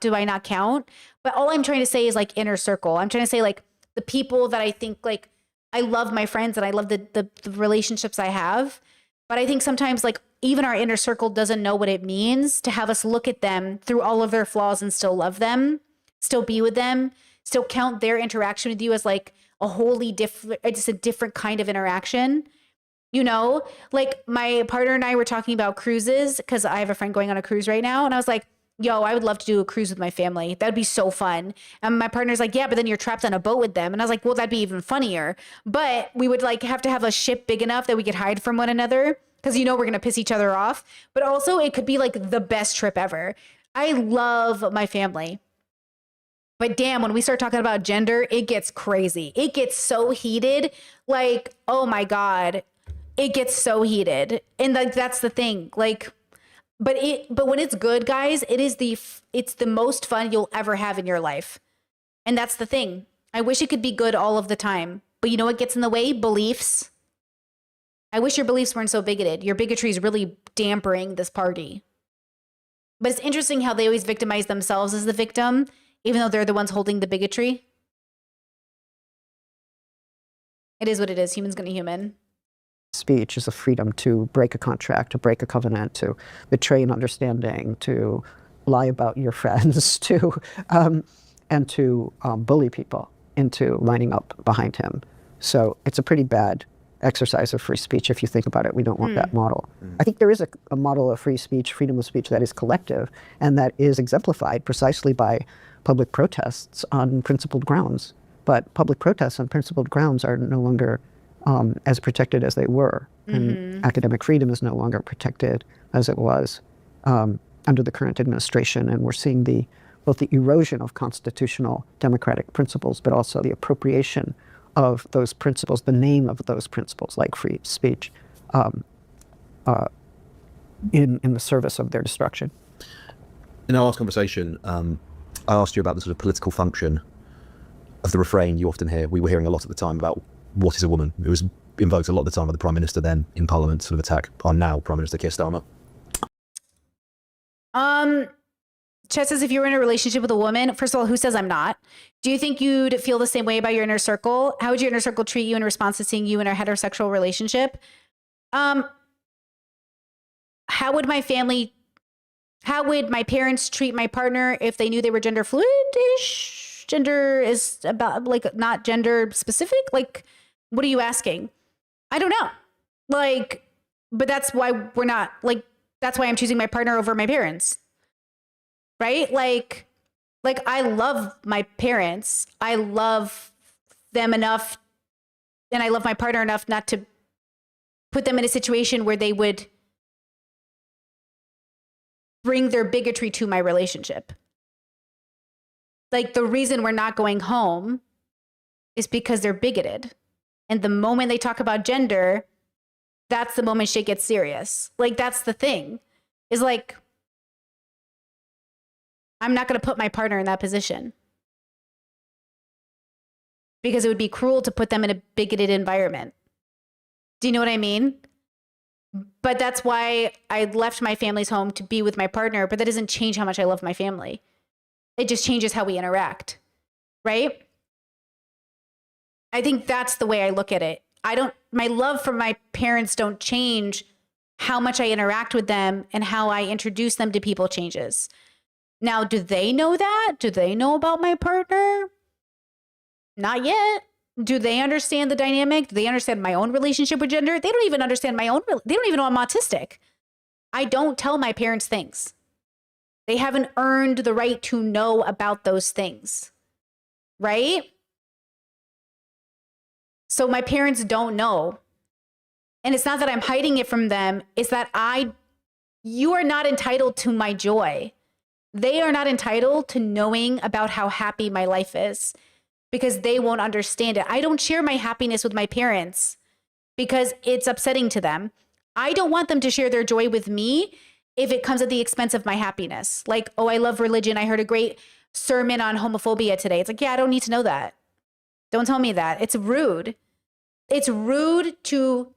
do I not count? But all I'm trying to say is like inner circle. I'm trying to say like the people that I think, like, I love my friends and I love the relationships I have. But I think sometimes like even our inner circle doesn't know what it means to have us look at them through all of their flaws and still love them, still be with them, still count their interaction with you as like a wholly different, it's a different kind of interaction. Like my partner and I were talking about cruises because I have a friend going on a cruise right now. And I was like, yo, I would love to do a cruise with my family. That'd be so fun. And my partner's like, yeah, but then you're trapped on a boat with them. And I was like, well, that'd be even funnier. But we would like have to have a ship big enough that we could hide from one another because we're going to piss each other off. But also it could be like the best trip ever. I love my family. But damn, when we start talking about gender, it gets crazy. It gets so heated. Like, oh my God, it gets so heated. And like, that's the thing. Like, but when it's good, guys, it's the most fun you'll ever have in your life. And that's the thing. I wish it could be good all of the time. But you know what gets in the way? Beliefs. I wish your beliefs weren't so bigoted. Your bigotry is really dampering this party. But it's interesting how they always victimize themselves as the victim, even though they're the ones holding the bigotry. It is what it is. Human's gonna human. Speech is a freedom to break a contract, to break a covenant, to betray an understanding, to lie about your friends, and to bully people into lining up behind him. So it's a pretty bad exercise of free speech if you think about it. We don't want that model. I think there is a model of free speech, freedom of speech that is collective and that is exemplified precisely by public protests on principled grounds. But public protests on principled grounds are no longer as protected as they were. And academic freedom is no longer protected as it was under the current administration. And we're seeing both the erosion of constitutional democratic principles, but also the appropriation of those principles, the name of those principles, like free speech, in the service of their destruction. In our last conversation, I asked you about the sort of political function of the refrain you often hear. We were hearing a lot at the time about what is a woman. It was invoked a lot of the time by the Prime Minister then in Parliament, sort of attack our now Prime Minister Keir Starmer. Chet says, if you were in a relationship with a woman, first of all, who says I'm not? Do you think you'd feel the same way about your inner circle? How would your inner circle treat you in response to seeing you in a heterosexual relationship? How would my parents treat my partner if they knew they were gender fluid-ish? Gender is about like not gender specific. Like, what are you asking? I don't know. Like, but that's why we're not like, that's why I'm choosing my partner over my parents. Right? Like I love my parents. I love them enough, and I love my partner enough not to put them in a situation where they would bring their bigotry to my relationship. Like, the reason we're not going home is because they're bigoted. And the moment they talk about gender, that's the moment shit gets serious. Like, that's the thing. Is like, I'm not going to put my partner in that position. Because it would be cruel to put them in a bigoted environment. Do you know what I mean? But that's why I left my family's home to be with my partner, but that doesn't change how much I love my family. It just changes how we interact, right? I think that's the way I look at it. My love for my parents don't change how much I interact with them, and how I introduce them to people changes. Now, do they know that? Do they know about my partner? Not yet. Do they understand the dynamic? Do they understand my own relationship with gender? They don't even understand they don't even know I'm autistic. I don't tell my parents things. They haven't earned the right to know about those things, right? So my parents don't know. And it's not that I'm hiding it from them. It's that you are not entitled to my joy. They are not entitled to knowing about how happy my life is, because they won't understand it. I don't share my happiness with my parents because it's upsetting to them. I don't want them to share their joy with me if it comes at the expense of my happiness. Like, oh, I love religion. I heard a great sermon on homophobia today. It's like, yeah, I don't need to know that. Don't tell me that. It's rude. It's rude to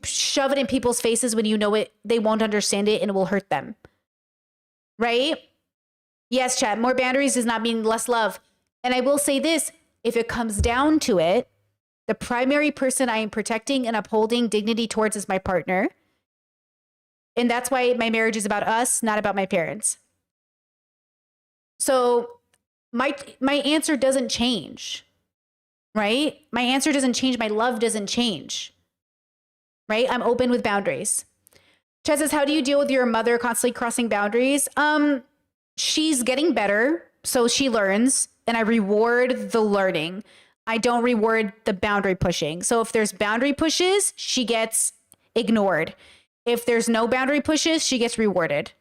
shove it in people's faces when you know it, they won't understand it and it will hurt them. Right? Yes, chat. More boundaries does not mean less love. And I will say this, if it comes down to it, the primary person I am protecting and upholding dignity towards is my partner. And that's why my marriage is about us, not about my parents. So my answer doesn't change, right? My answer doesn't change. My love doesn't change, right? I'm open with boundaries. Chad says, how do you deal with your mother constantly crossing boundaries? She's getting better, so she learns. And I reward the learning. I don't reward the boundary pushing. So if there's boundary pushes, she gets ignored. If there's no boundary pushes, she gets rewarded.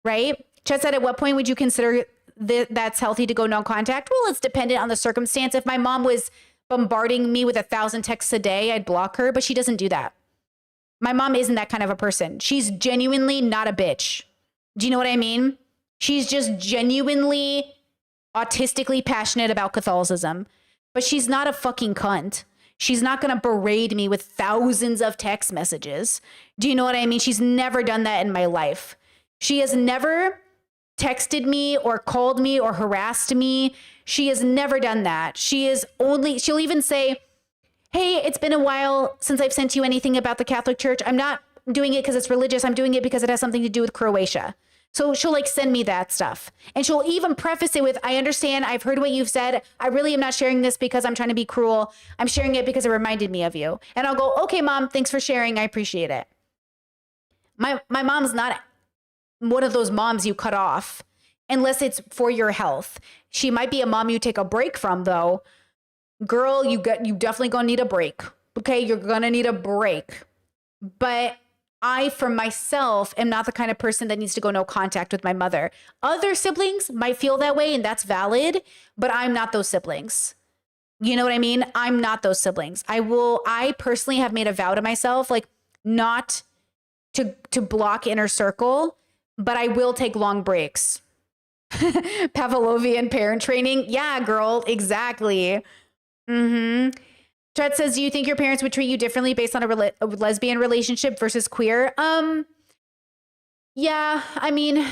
Right? Chet said, at what point would you consider that's healthy to go no contact? Well, it's dependent on the circumstance. If my mom was bombarding me with 1,000 texts a day, I'd block her, but she doesn't do that. My mom isn't that kind of a person. She's genuinely not a bitch. Do you know what I mean? She's just genuinely autistically passionate about Catholicism, but she's not a fucking cunt. She's not going to berate me with thousands of text messages. Do you know what I mean? She's never done that in my life. She has never texted me or called me or harassed me. She has never done that. She'll even say, hey, it's been a while since I've sent you anything about the Catholic Church. I'm not doing it because it's religious. I'm doing it because it has something to do with Croatia. So she'll like send me that stuff. And she'll even preface it with, I understand, I've heard what you've said. I really am not sharing this because I'm trying to be cruel. I'm sharing it because it reminded me of you. And I'll go, okay, mom, thanks for sharing. I appreciate it. My mom's not one of those moms you cut off unless it's for your health. She might be a mom you take a break from though. Girl, you definitely gonna need a break. Okay, you're gonna need a break. But I, for myself, am not the kind of person that needs to go no contact with my mother. Other siblings might feel that way, and that's valid, but I'm not those siblings. You know what I mean? I'm not those siblings. I personally have made a vow to myself, like not to block inner circle, but I will take long breaks. Pavlovian parent training. Yeah, girl, exactly. Mm-hmm. Chet says, do you think your parents would treat you differently based on a lesbian relationship versus queer? Yeah, I mean,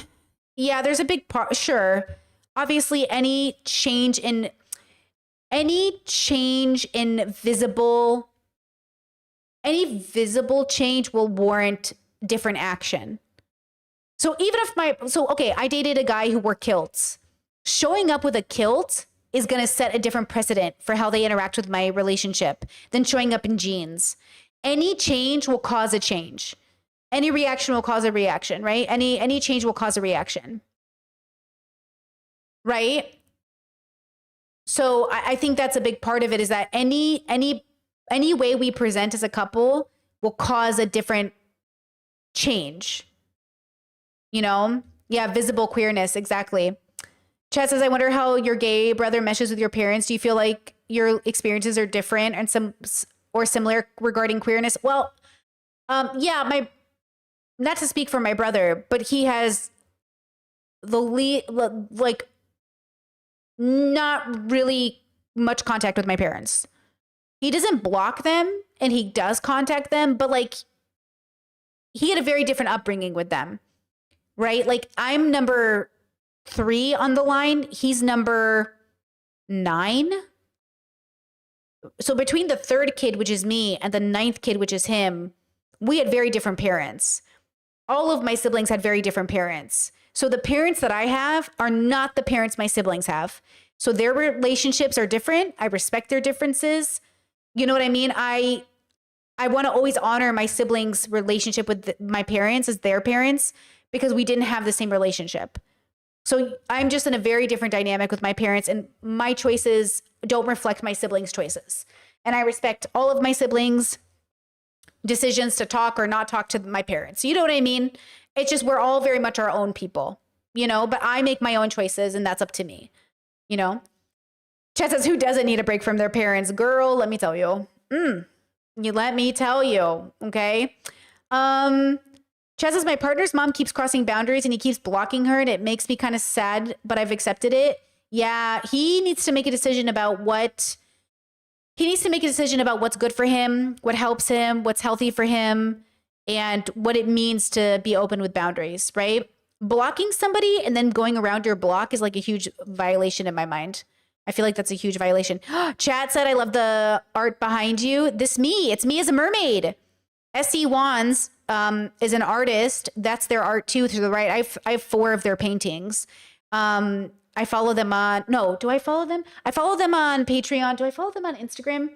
Yeah, there's a big part. Sure. Obviously, any visible change will warrant different action. So even if okay, I dated a guy who wore kilts. Showing up with a kilt is going to set a different precedent for how they interact with my relationship than showing up in jeans. Any change will cause a change. Any reaction will cause a reaction, right? Any change will cause a reaction. Right? So I think that's a big part of it, is that any way we present as a couple will cause a different change. You know? Yeah, visible queerness, exactly. Chad says, I wonder how your gay brother meshes with your parents. Do you feel like your experiences are different and similar regarding queerness? Well, yeah, not to speak for my brother, but he has not really much contact with my parents. He doesn't block them and he does contact them, but like he had a very different upbringing with them, right? Like I'm number 3 on the line. He's number 9. So between the 3rd kid, which is me, and the 9th kid, which is him, we had very different parents. All of my siblings had very different parents. So the parents that I have are not the parents my siblings have. So their relationships are different. I respect their differences. You know what I mean? I want to always honor my siblings' relationship with my parents as their parents because we didn't have the same relationship. So I'm just in a very different dynamic with my parents, and my choices don't reflect my siblings' choices. And I respect all of my siblings' decisions to talk or not talk to my parents. You know what I mean? It's just we're all very much our own people, you know, but I make my own choices and that's up to me, you know? Chad says, who doesn't need a break from their parents? Girl, let me tell you. You let me tell you, okay? Chad says, my partner's mom keeps crossing boundaries and he keeps blocking her and it makes me kind of sad, but I've accepted it. Yeah, he needs to make a decision about what's good for him, what helps him, what's healthy for him, and what it means to be open with boundaries, right? Blocking somebody and then going around your block is like a huge violation in my mind. I feel like that's a huge violation. Chad said, I love the art behind you. It's me as a mermaid. SE Wands is an artist. That's their art too, to the right. I have 4 of their paintings. I follow them on, do I follow them? I follow them on Patreon. Do I follow them on Instagram?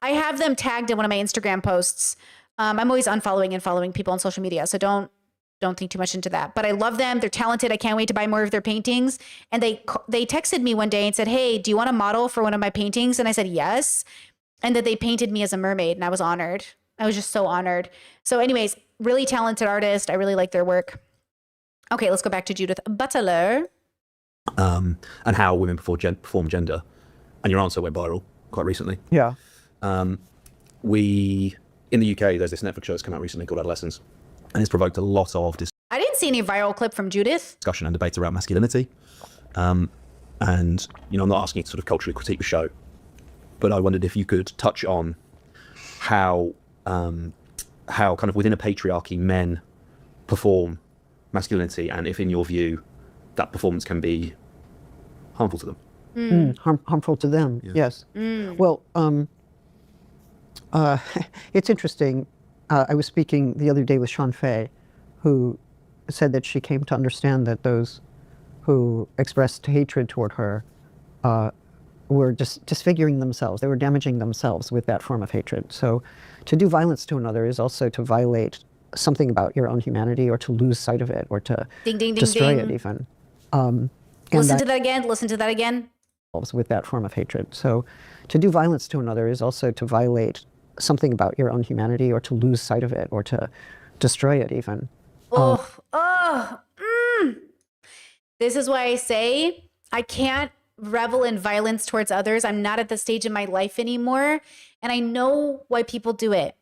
I have them tagged in one of my Instagram posts. I'm always unfollowing and following people on social media, so don't think too much into that. But I love them. They're talented. I can't wait to buy more of their paintings. And they texted me one day and said, hey, do you want to model for one of my paintings? And I said, yes. And that they painted me as a mermaid, and I was honored. I was just so honored. So anyways, really talented artist. I really like their work. Okay, let's go back to Judith Butler. And how women perform gender. And your answer went viral quite recently. Yeah. In the UK, there's this Netflix show that's come out recently called Adolescence, and it's provoked a lot of I didn't see any viral clip from Judith. discussion and debate around masculinity. And, you know, I'm not asking you to sort of culturally critique the show, but I wondered if you could touch on how kind of within a patriarchy men perform masculinity, and if in your view that performance can be harmful to them. Harmful to them, yes. Well, it's interesting. I was speaking the other day with Sean Fay, who said that she came to understand that those who expressed hatred toward her were just disfiguring themselves. They were damaging themselves with that form of hatred. So to do violence to another is also to violate something about your own humanity, or to lose sight of it, or to destroy it even. Listen to that again. With that form of hatred. So to do violence to another is also to violate something about your own humanity, or to lose sight of it, or to destroy it even. This is why I say I can't revel in violence towards others. I'm not at the stage in my life anymore. And I know why people do it.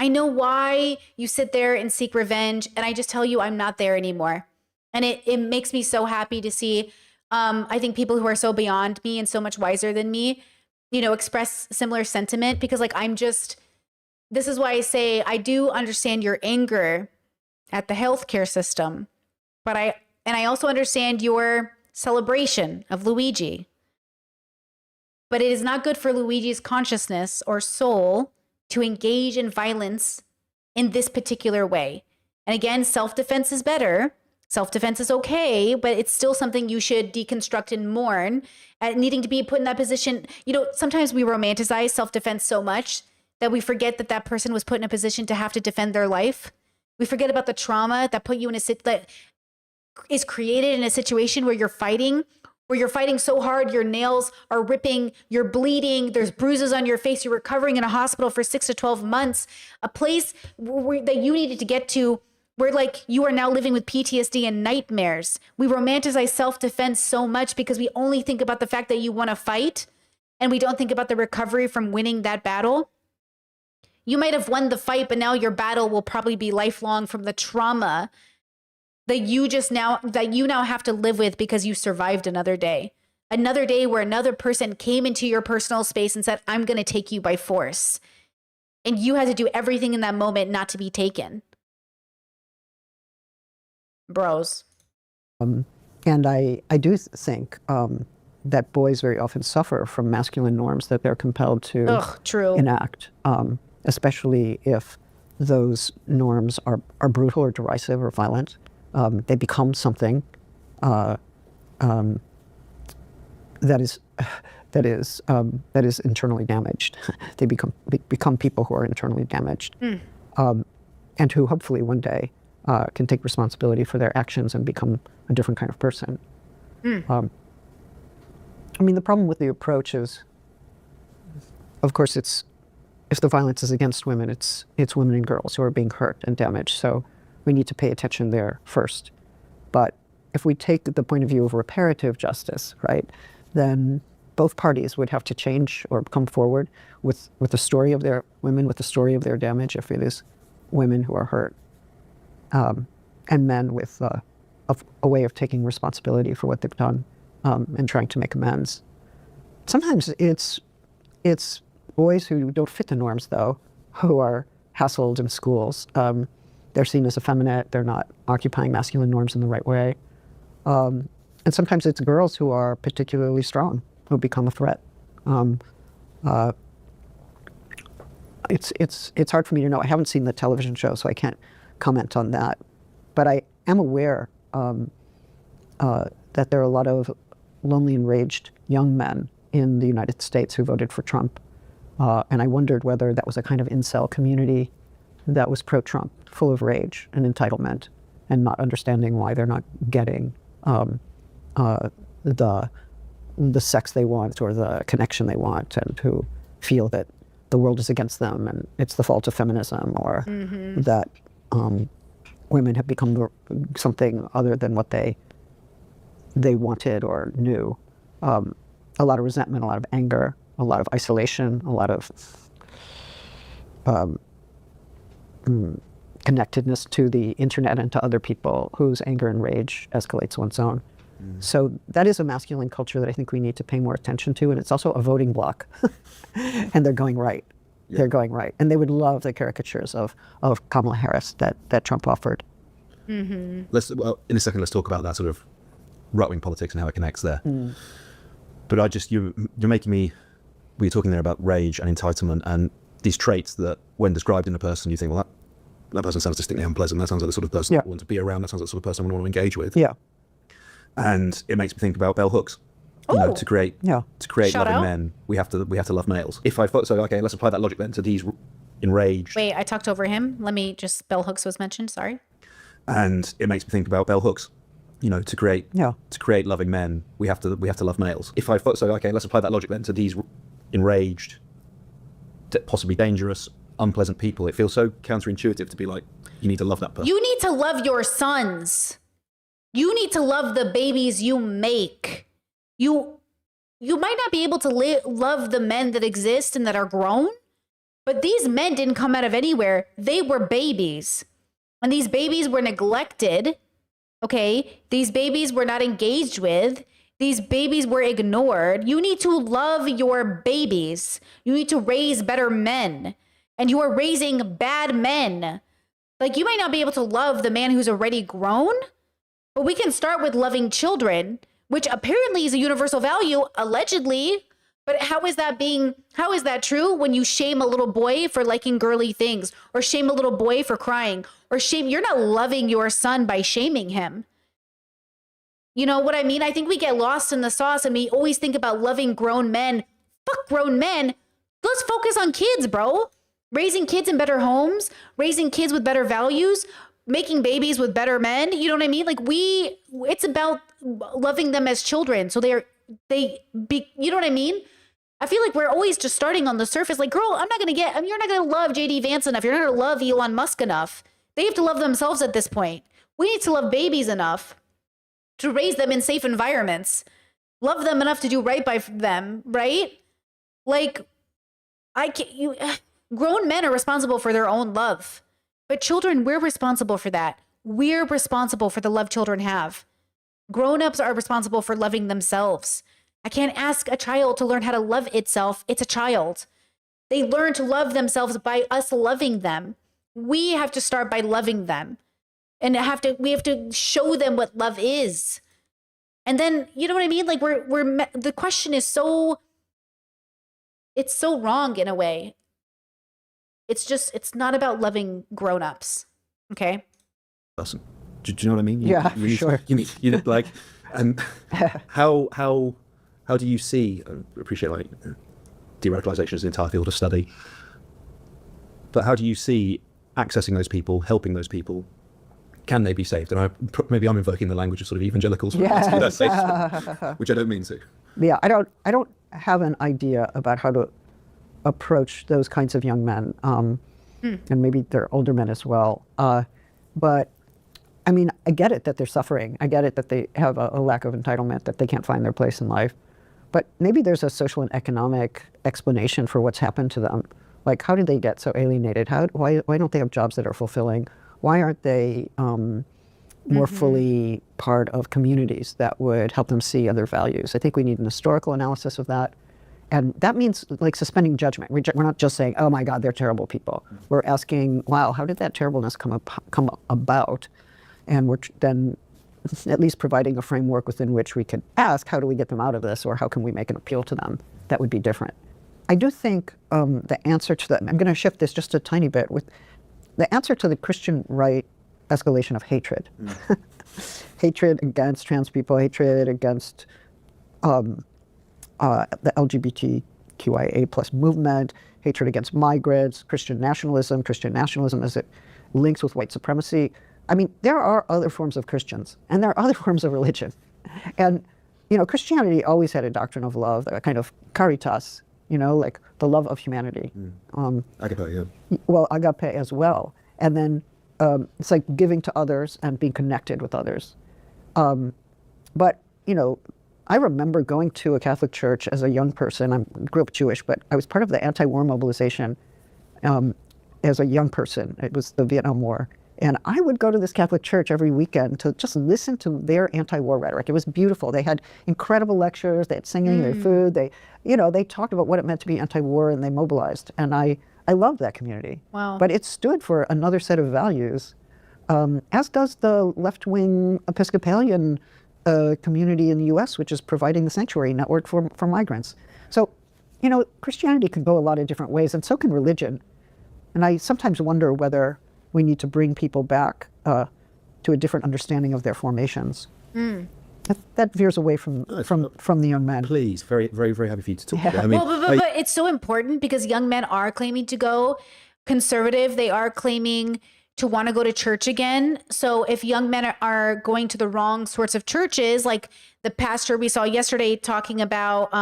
I know why you sit there and seek revenge. And I just tell you, I'm not there anymore. And it makes me so happy to see, I think, people who are so beyond me and so much wiser than me, you know, express similar sentiment, because like, this is why I say I do understand your anger at the healthcare system, but And I also understand your celebration of Luigi. But it is not good for Luigi's consciousness or soul to engage in violence in this particular way. And again, self-defense is better. Self-defense is okay, but it's still something you should deconstruct and mourn. Needing to be put in that position. You know, sometimes we romanticize self-defense so much that we forget that that person was put in a position to have to defend their life. We forget about the trauma that put you in that is created in a situation where you're fighting so hard, your nails are ripping, you're bleeding, there's bruises on your face, you're recovering in a hospital for 6 to 12 months, a place that you needed to get to where like you are now living with PTSD and nightmares. We romanticize self-defense so much because we only think about the fact that you want to fight and we don't think about the recovery from winning that battle. You might have won the fight, but now your battle will probably be lifelong from the trauma that you now have to live with because you survived another day where another person came into your personal space and said, I'm going to take you by force. And you had to do everything in that moment not to be taken. Bros. And I do think that boys very often suffer from masculine norms that they're compelled to enact, especially if those norms are brutal or derisive or violent. They become something that is internally damaged. They become people who are internally damaged, and who hopefully one day can take responsibility for their actions and become a different kind of person. I mean, the problem with the approach is, of course, if the violence is against women, it's women and girls who are being hurt and damaged. So we need to pay attention there first. But if we take the point of view of reparative justice, right, then both parties would have to change or come forward with the story of their women, with the story of their damage, if it is women who are hurt, and men with a way of taking responsibility for what they've done and trying to make amends. Sometimes it's boys who don't fit the norms, though, who are hassled in schools. They're seen as effeminate. They're not occupying masculine norms in the right way. And sometimes it's girls who are particularly strong who become a threat. It's hard for me to know. I haven't seen the television show, so I can't comment on that. But I am aware that there are a lot of lonely, enraged young men in the United States who voted for Trump. And I wondered whether that was a kind of incel community that was pro-Trump, full of rage and entitlement, and not understanding why they're not getting the sex they want or the connection they want, and who feel that the world is against them and it's the fault of feminism, or that women have become something other than what they wanted or knew. A lot of resentment, a lot of anger, a lot of isolation, a lot of connectedness to the internet and to other people whose anger and rage escalates one's own. So that is a masculine culture that I think we need to pay more attention to, and it's also a voting bloc. And they're going right. Yeah. They're going right. And they would love the caricatures of Kamala Harris that Trump offered. In a second, let's talk about that sort of right-wing politics and how it connects there. But you're making me, we were talking there about rage and entitlement and these traits that when described in a person, you think, well, that person sounds distinctly unpleasant. That sounds like the sort of person I want to be around. That sounds like the sort of person I want to engage with. Yeah. And it makes me think about bell hooks. You know, to create loving men, we have to love males. If I thought so, okay, let's apply that logic then to these enraged. Wait, I talked over him. Let me just, bell hooks was mentioned. Sorry. And it makes me think about bell hooks. You know, to create loving men, we have to love males. If I thought so, okay, let's apply that logic then to these enraged, possibly dangerous, unpleasant people. It feels so counterintuitive to be like, you need to love that person. You need to love your sons. You need to love the babies you make. You might not be able to love the men that exist and that are grown, but these men didn't come out of anywhere. They were babies. And these babies were neglected. Okay, these babies were not engaged with. These babies were ignored. You need to love your babies. You need to raise better men. And you are raising bad men. Like, you might not be able to love the man who's already grown, But we can start with loving children, which apparently is a universal value, allegedly. But how is that true when you shame a little boy for liking girly things, or shame a little boy for crying, or you're not loving your son by shaming him. You know what I mean? I think we get lost in the sauce and we always think about loving grown men. Fuck grown men. Let's focus on kids, bro. Raising kids in better homes, raising kids with better values, making babies with better men. You know what I mean? Like it's about loving them as children. So you know what I mean? I feel like we're always just starting on the surface. Like, girl, you're not going to love JD Vance enough. You're not going to love Elon Musk enough. They have to love themselves at this point. We need to love babies enough to raise them in safe environments. Love them enough to do right by them, right? Like, grown men are responsible for their own love. But children, we're responsible for that. We're responsible for the love children have. Grown-ups are responsible for loving themselves. I can't ask a child to learn how to love itself. It's a child. They learn to love themselves by us loving them. We have to start by loving them. And we have to show them what love is. And then, you know what I mean? Like the question is it's so wrong in a way. It's not about loving grown-ups. Okay? Awesome. Do you know what I mean? Yeah, sure. You know, like, and how do you see? I appreciate like de-radicalization is an entire field of study, but how do you see accessing those people, helping those people? Can they be saved? And maybe I'm invoking the language of sort of evangelicals, yes. Which I don't mean to. Yeah, I don't have an idea about how to approach those kinds of young men, and maybe they're older men as well. But I mean, I get it that they're suffering. I get it that they have a lack of entitlement, that they can't find their place in life. But maybe there's a social and economic explanation for what's happened to them. Like, how did they get so alienated? Why don't they have jobs that are fulfilling? Why aren't they more fully part of communities that would help them see other values? I think we need an historical analysis of that. And that means like suspending judgment. We're not just saying, oh my God, they're terrible people. We're asking, wow, how did that terribleness come about? And we're then at least providing a framework within which we could ask, how do we get them out of this, or how can we make an appeal to them that would be different? I do think the answer to that, I'm going to shift this just a tiny bit, with the answer to the Christian right escalation of hatred. Hatred against trans people, hatred against the LGBTQIA plus movement, hatred against migrants, Christian nationalism as it links with white supremacy. I mean, there are other forms of Christians, and there are other forms of religion. And, you know, Christianity always had a doctrine of love, a kind of caritas, you know, like the love of humanity. Agape, yeah. Well, agape as well. And then it's like giving to others and being connected with others. But, you know, I remember going to a Catholic church as a young person. I grew up Jewish, but I was part of the anti-war mobilization as a young person. It was the Vietnam War. And I would go to this Catholic church every weekend to just listen to their anti-war rhetoric. It was beautiful. They had incredible lectures. They had singing, they had food. They talked about what it meant to be anti-war, and they mobilized. And I loved that community. Wow. But it stood for another set of values, as does the left-wing Episcopalian community in the U.S., which is providing the sanctuary network for migrants. So, you know, Christianity can go a lot of different ways, and so can religion. And I sometimes wonder whether we need to bring people back to a different understanding of their formations. That veers away from the young man. Please, very, very, very happy for you to talk. Yeah. I mean, but it's so important because young men are claiming to go conservative. They are claiming to want to go to church again. So if young men are going to the wrong sorts of churches, like the pastor we saw yesterday talking about,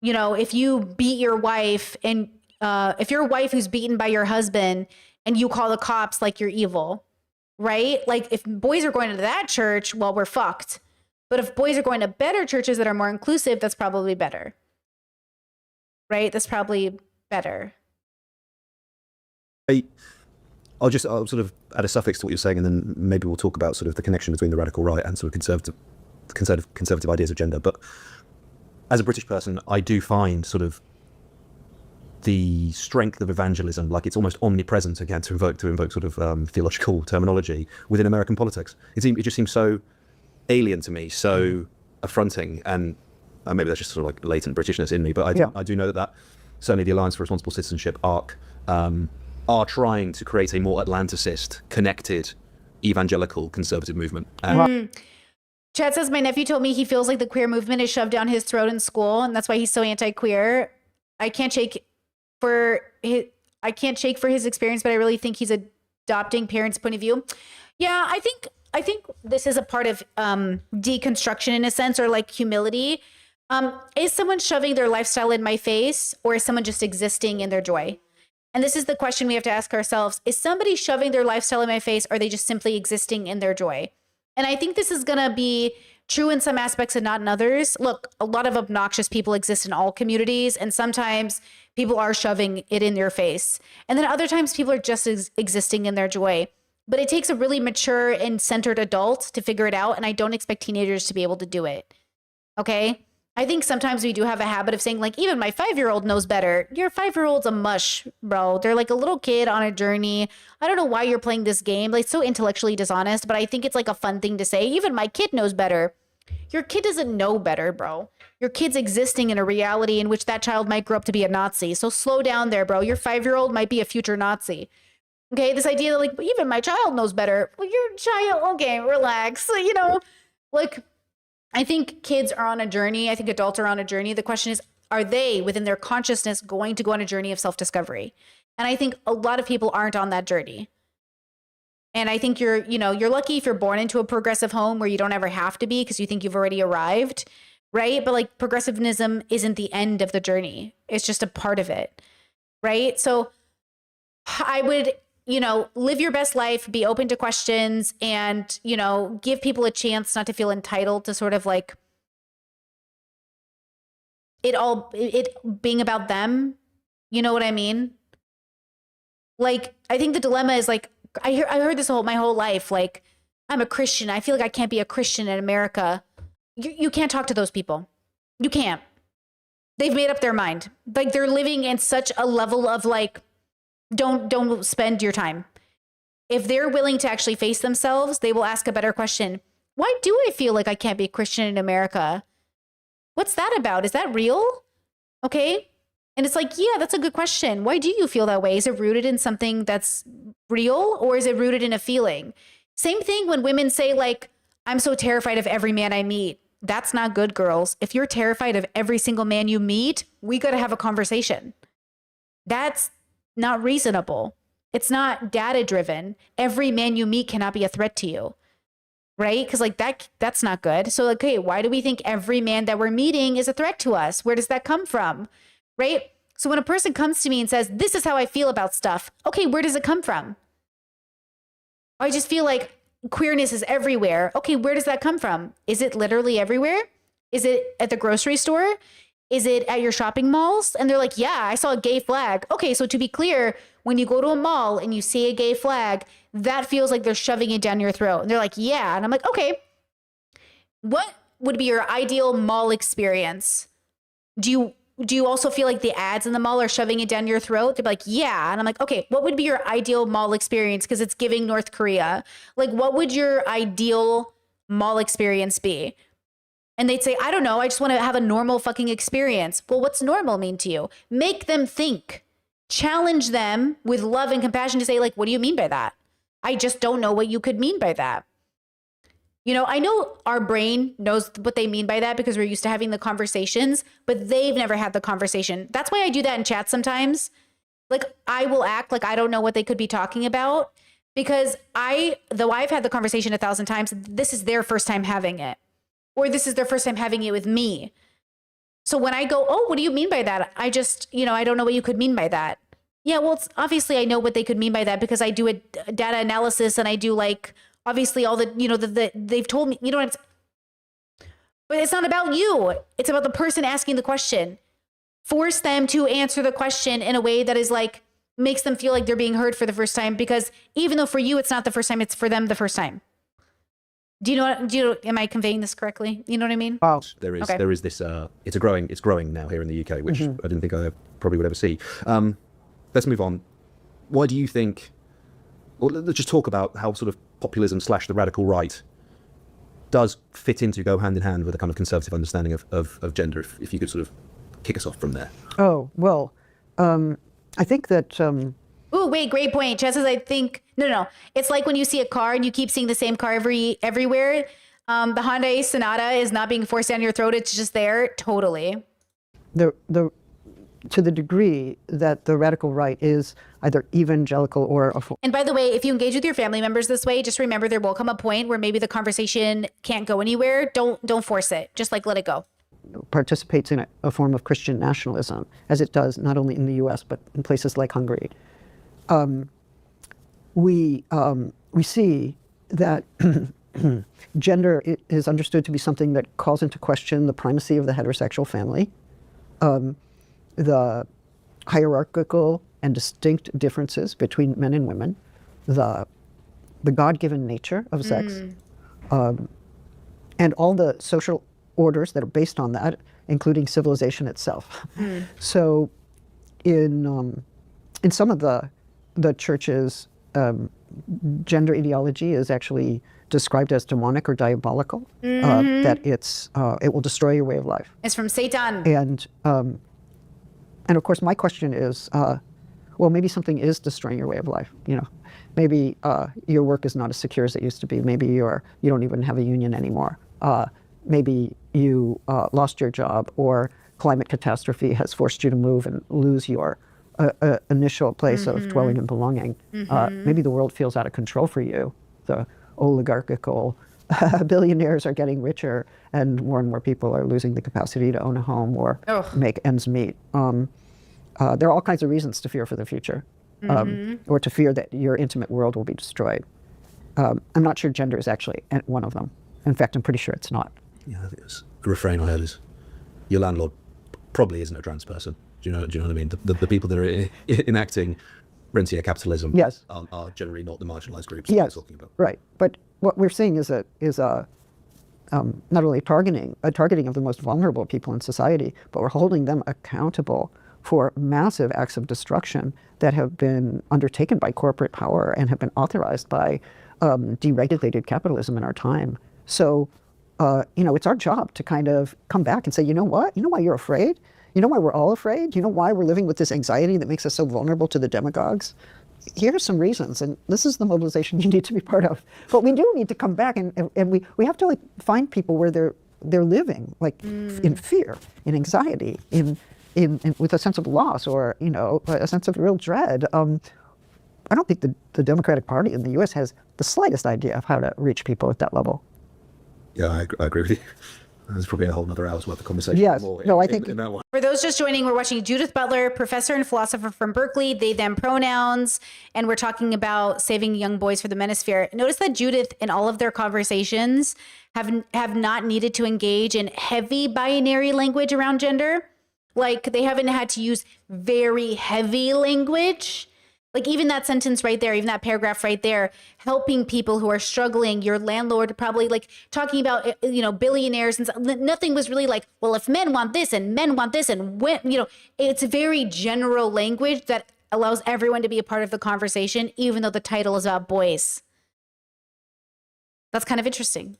you know, if you beat your wife and if your wife who's beaten by your husband and you call the cops, like, you're evil, right? Like, if boys are going to that church, well, we're fucked. But if boys are going to better churches that are more inclusive, that's probably better, right? That's probably better. I'll sort of add a suffix to what you're saying, and then maybe we'll talk about sort of the connection between the radical right and sort of conservative ideas of gender. But as a British person, I do find sort of the strength of evangelism, like it's almost omnipresent, again, to invoke sort of theological terminology within American politics. It just seems so alien to me, so affronting, and maybe that's just sort of like latent Britishness in me, but I do know that certainly the Alliance for Responsible Citizenship, ARC, are trying to create a more Atlanticist, connected, evangelical conservative movement. Chad says, my nephew told me he feels like the queer movement is shoved down his throat in school, and that's why he's so anti-queer. I can't shake for his experience, but I really think he's adopting parents' point of view. Yeah, I think this is a part of deconstruction in a sense, or like humility. Is someone shoving their lifestyle in my face, or is someone just existing in their joy? And this is the question we have to ask ourselves. Is somebody shoving their lifestyle in my face, or are they just simply existing in their joy? And I think this is going to be true in some aspects and not in others. Look, a lot of obnoxious people exist in all communities, and sometimes people are shoving it in their face. And then other times people are just existing in their joy. But it takes a really mature and centered adult to figure it out, and I don't expect teenagers to be able to do it. Okay? I think sometimes we do have a habit of saying, like, even my 5-year-old knows better. Your 5-year-old's a mush, bro. They're like a little kid on a journey. I don't know why you're playing this game. Like, it's so intellectually dishonest, but I think it's like a fun thing to say. Even my kid knows better. Your kid doesn't know better, bro. Your kid's existing in a reality in which that child might grow up to be a Nazi. So slow down there, bro. Your 5-year-old might be a future Nazi. Okay, this idea that, like, even my child knows better. Well, your child, okay, relax. You know, like, I think kids are on a journey. I think adults are on a journey. The question is, are they within their consciousness going to go on a journey of self-discovery? And I think a lot of people aren't on that journey. And I think you're lucky if you're born into a progressive home where you don't ever have to be because you think you've already arrived, right? But like progressivism isn't the end of the journey. It's just a part of it, right? So I would, live your best life, be open to questions, and, give people a chance not to feel entitled to sort of like it being about them. You know what I mean? Like, I think the dilemma is like, I heard this my whole life. Like, I'm a Christian. I feel like I can't be a Christian in America. You can't talk to those people. You can't. They've made up their mind. Like, they're living in such a level of like, don't spend your time. If they're willing to actually face themselves, they will ask a better question. Why do I feel like I can't be a Christian in America? What's that about? Is that real? Okay. And it's like, yeah, that's a good question. Why do you feel that way? Is it rooted in something that's real, or is it rooted in a feeling? Same thing when women say, like, I'm so terrified of every man I meet. That's not good, girls. If you're terrified of every single man you meet, we got to have a conversation. That's not reasonable. It's not data driven. Every man you meet cannot be a threat to you, right? Because like that's not good. So, okay, why do we think every man that we're meeting is a threat to us? Where does that come from, right? So when a person comes to me and says, this is how I feel about stuff, okay, where does it come from? I just feel like queerness is everywhere. Okay, where does that come from? Is it literally everywhere? Is it at the grocery store? Is it at your shopping malls? And they're like, yeah, I saw a gay flag. Okay, so to be clear, when you go to a mall and you see a gay flag, that feels like they're shoving it down your throat. And they're like, yeah. And I'm like, okay, what would be your ideal mall experience? Do you also feel like the ads in the mall are shoving it down your throat? They're like, yeah. And I'm like, okay, what would be your ideal mall experience? Because it's giving North Korea. Like, what would your ideal mall experience be? And they'd say, I don't know. I just want to have a normal fucking experience. Well, what's normal mean to you? Make them think. Challenge them with love and compassion to say, like, what do you mean by that? I just don't know what you could mean by that. I know our brain knows what they mean by that because we're used to having the conversations, but they've never had the conversation. That's why I do that in chat sometimes. Like, I will act like I don't know what they could be talking about because though I've had the conversation 1,000 times, this is their first time having it. Or this is their first time having it with me. So when I go, oh, what do you mean by that? I just, I don't know what you could mean by that. Yeah, well, it's obviously I know what they could mean by that because I do a data analysis and I do like, obviously all the, they've told me, but it's not about you. It's about the person asking the question. Force them to answer the question in a way that is like, makes them feel like they're being heard for the first time, because even though for you, it's not the first time, it's for them the first time. Am I conveying this correctly? You know what I mean? Wow. There is Okay. there is this. It's growing now here in the UK, which I didn't think I probably would ever see. Let's move on. Why do you think? Or let's just talk about how sort of populism / the radical right does fit into, go hand in hand with a kind of conservative understanding of gender. If you could sort of kick us off from there. Oh well, I think that. Ooh, wait, great point. Chess says, I think, no. It's like when you see a car and you keep seeing the same car everywhere. The Hyundai Sonata is not being forced down your throat. It's just there. Totally. To the degree that the radical right is either evangelical or... And by the way, if you engage with your family members this way, just remember there will come a point where maybe the conversation can't go anywhere. Don't force it. Just like let it go. Participates in a form of Christian nationalism, as it does not only in the US, but in places like Hungary. We see that gender is understood to be something that calls into question the primacy of the heterosexual family, the hierarchical and distinct differences between men and women, the God-given nature of sex, and all the social orders that are based on that, including civilization itself. So in some of the churches, gender ideology is actually described as demonic or diabolical, that it will destroy your way of life. It's from Satan. And of course, my question is, well, maybe something is destroying your way of life. Maybe your work is not as secure as it used to be. Maybe you don't even have a union anymore. Maybe you lost your job, or climate catastrophe has forced you to move and lose your initial place of dwelling and belonging. Maybe the world feels out of control for you. The oligarchical billionaires are getting richer, and more people are losing the capacity to own a home or make ends meet. There are all kinds of reasons to fear for the future, or to fear that your intimate world will be destroyed. I'm not sure gender is actually one of them. In fact, I'm pretty sure it's not. Yeah, I think it's a refrain I heard is, your landlord probably isn't a trans person. Do you know what I mean? The people that are enacting rentier capitalism are generally not the marginalized groups that we're talking about. Right. But what we're seeing is not only targeting of the most vulnerable people in society, but we're holding them accountable for massive acts of destruction that have been undertaken by corporate power and have been authorized by deregulated capitalism in our time. So, it's our job to kind of come back and say, you know what? You know why you're afraid? You know why we're all afraid? You know why we're living with this anxiety that makes us so vulnerable to the demagogues? Here are some reasons, and this is the mobilization you need to be part of. But we do need to come back, and we have to find people where they're living, in fear, in anxiety, in with a sense of loss, or a sense of real dread. I don't think the Democratic Party in the U.S. has the slightest idea of how to reach people at that level. Yeah, I agree with you. There's probably a whole other hour's worth of conversation. Yes. I think in that one. For those just joining, we're watching Judith Butler, professor and philosopher from Berkeley, they, them pronouns, and we're talking about saving young boys for the manosphere. Notice that Judith, in all of their conversations, have not needed to engage in heavy binary language around gender. Like, they haven't had to use very heavy language. Like, even that sentence right there, even that paragraph right there, helping people who are struggling, your landlord probably, like, talking about, billionaires and stuff. Nothing was really like, well, if men want this and men want this, and when, it's very general language that allows everyone to be a part of the conversation, even though the title is about boys. That's kind of interesting.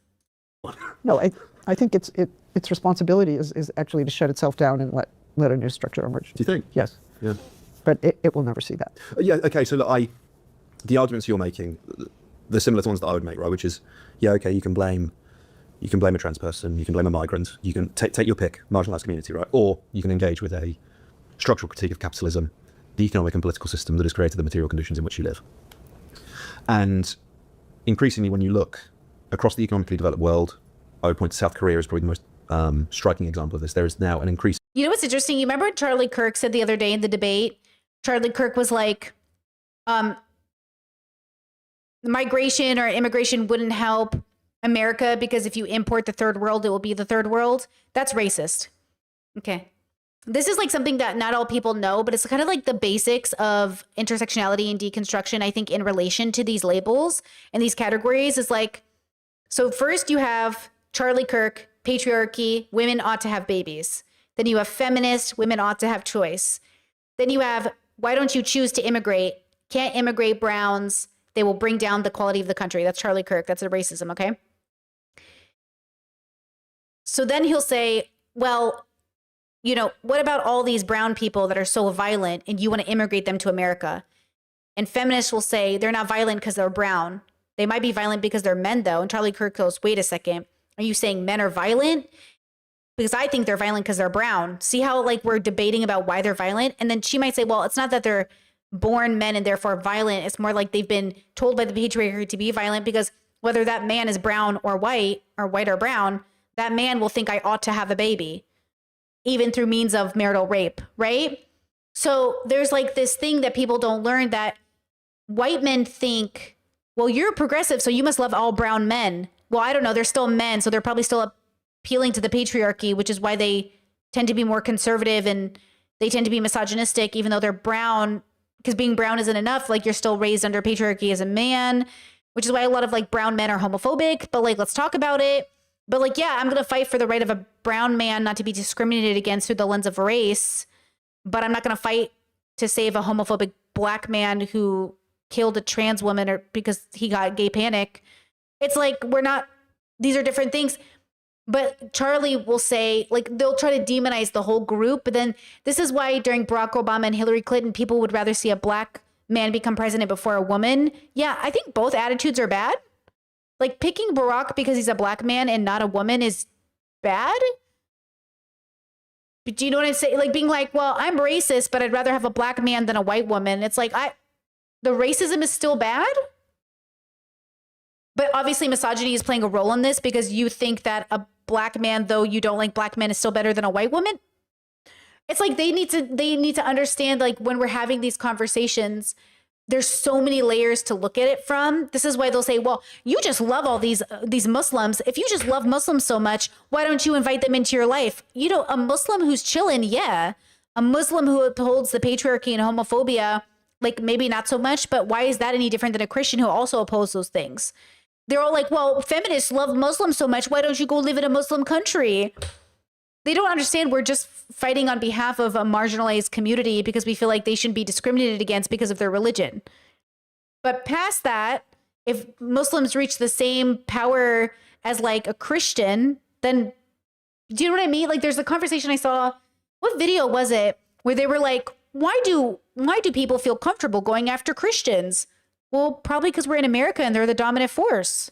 No, I think its responsibility is actually to shut itself down and let a new structure emerge. Do you think? Yes. Yeah. But it will never see that. Yeah, okay, so look, the arguments you're making, they're similar to ones that I would make, right? Which is, you can blame a trans person, you can blame a migrant, you can take your pick, marginalized community, right? Or you can engage with a structural critique of capitalism, the economic and political system that has created the material conditions in which you live. And increasingly, when you look across the economically developed world, I would point to South Korea as probably the most striking example of this. There is now an increase. You know what's interesting? You remember what Charlie Kirk said the other day in the debate? Charlie Kirk was like, migration or immigration wouldn't help America because if you import the third world, it will be the third world. That's racist. Okay. This is like something that not all people know, but it's kind of like the basics of intersectionality and deconstruction, I think, in relation to these labels and these categories is like, So first you have Charlie Kirk, patriarchy, women ought to have babies. Then you have feminist, women ought to have choice. Then you have, why don't you choose to immigrate? Can't immigrate Browns. They will bring down the quality of the country. That's Charlie Kirk. That's a racism, okay? So then he'll say, well, you know, what about all these brown people that are so violent and you want to immigrate them to America? And feminists will say they're not violent because they're brown. They might be violent because they're men, though. And Charlie Kirk goes, wait a second. Are you saying men are violent? Because I think they're violent because they're brown. See how like we're debating about why they're violent? And then she might say, well, it's not that they're born men and therefore violent. It's more like they've been told by the patriarchy to be violent because whether that man is brown or white or brown, that man will think I ought to have a baby, even through means of marital rape, right? So there's like this thing that people don't learn, that white men think, well, you're progressive, so you must love all brown men. Well, I don't know. They're still men, so they're probably still appealing to the patriarchy, which is why they tend to be more conservative and they tend to be misogynistic, even though they're brown, because being brown isn't enough. Like, you're still raised under patriarchy as a man, which is why a lot of like brown men are homophobic, but like, let's talk about it. But like, yeah, I'm going to fight for the right of a brown man not to be discriminated against through the lens of race, but I'm not going to fight to save a homophobic black man who killed a trans woman or because he got gay panic. It's like, these are different things. But Charlie will say, like, they'll try to demonize the whole group. But then this is why during Barack Obama and Hillary Clinton, people would rather see a black man become president before a woman. Yeah, I think both attitudes are bad. Like, picking Barack because he's a black man and not a woman is bad. But do you know what I'm saying? Like, being like, well, I'm racist, but I'd rather have a black man than a white woman. It's like, the racism is still bad. But obviously misogyny is playing a role in this because you think that a black man, though you don't like black men, is still better than a white woman. It's like they need to understand, like, when we're having these conversations, there's so many layers to look at it from. This is why they'll say, well, you just love all these Muslims. If you just love Muslims so much, why don't you invite them into your life? You know, a Muslim who's chilling, yeah. A Muslim who upholds the patriarchy and homophobia, like, maybe not so much, but why is that any different than a Christian who also opposes those things? They're all like, well, feminists love Muslims so much. Why don't you go live in a Muslim country? They don't understand we're just fighting on behalf of a marginalized community because we feel like they shouldn't be discriminated against because of their religion. But past that, if Muslims reach the same power as like a Christian, then do you know what I mean? Like, there's a conversation I saw, what video was it, where they were like, why do people feel comfortable going after Christians? Well, probably because we're in America and they're the dominant force.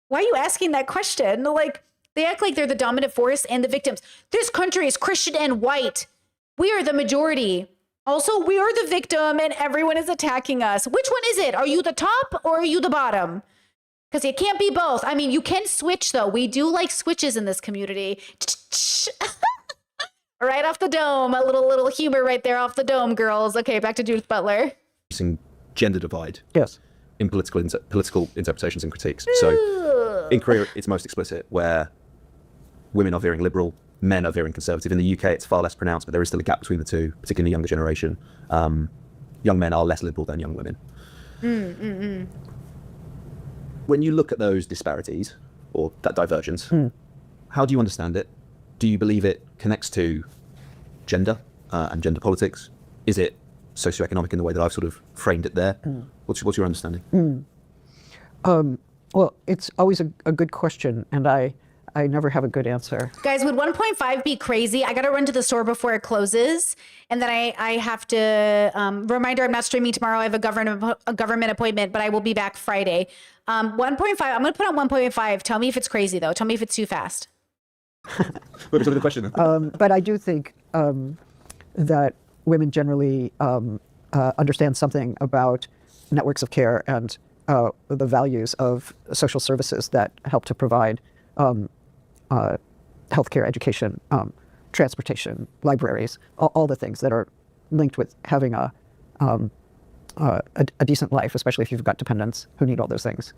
Why are you asking that question? Like, they act like they're the dominant force and the victims. This country is Christian and white. We are the majority. Also, we are the victim and everyone is attacking us. Which one is it? Are you the top or are you the bottom? Because it can't be both. I mean, you can switch, though. We do like switches in this community. Right off the dome. A little humor right there off the dome, girls. Okay, back to Judith Butler. Gender divide. Yes. In political interpretations and critiques. So in Korea, it's most explicit, where women are veering liberal, men are veering conservative. In the UK, it's far less pronounced, but there is still a gap between the two, particularly in the younger generation. Young men are less liberal than young women. When you look at those disparities, or that divergence, how do you understand it? Do you believe it connects to gender and gender politics? Is it socioeconomic in the way that I've sort of framed it there? What's your understanding? Well, it's always a good question, and I never have a good answer. Guys, would 1.5 be crazy? I got to run to the store before it closes. And then I have to, reminder, I'm not streaming tomorrow. I have a government appointment, but I will be back Friday. 1.5, I'm going to put on 1.5. Tell me if it's crazy, though. Tell me if it's too fast. What was the question? But I do think that women generally understand something about networks of care and the values of social services that help to provide healthcare, education, transportation, libraries, all the things that are linked with having a decent life, especially if you've got dependents who need all those things.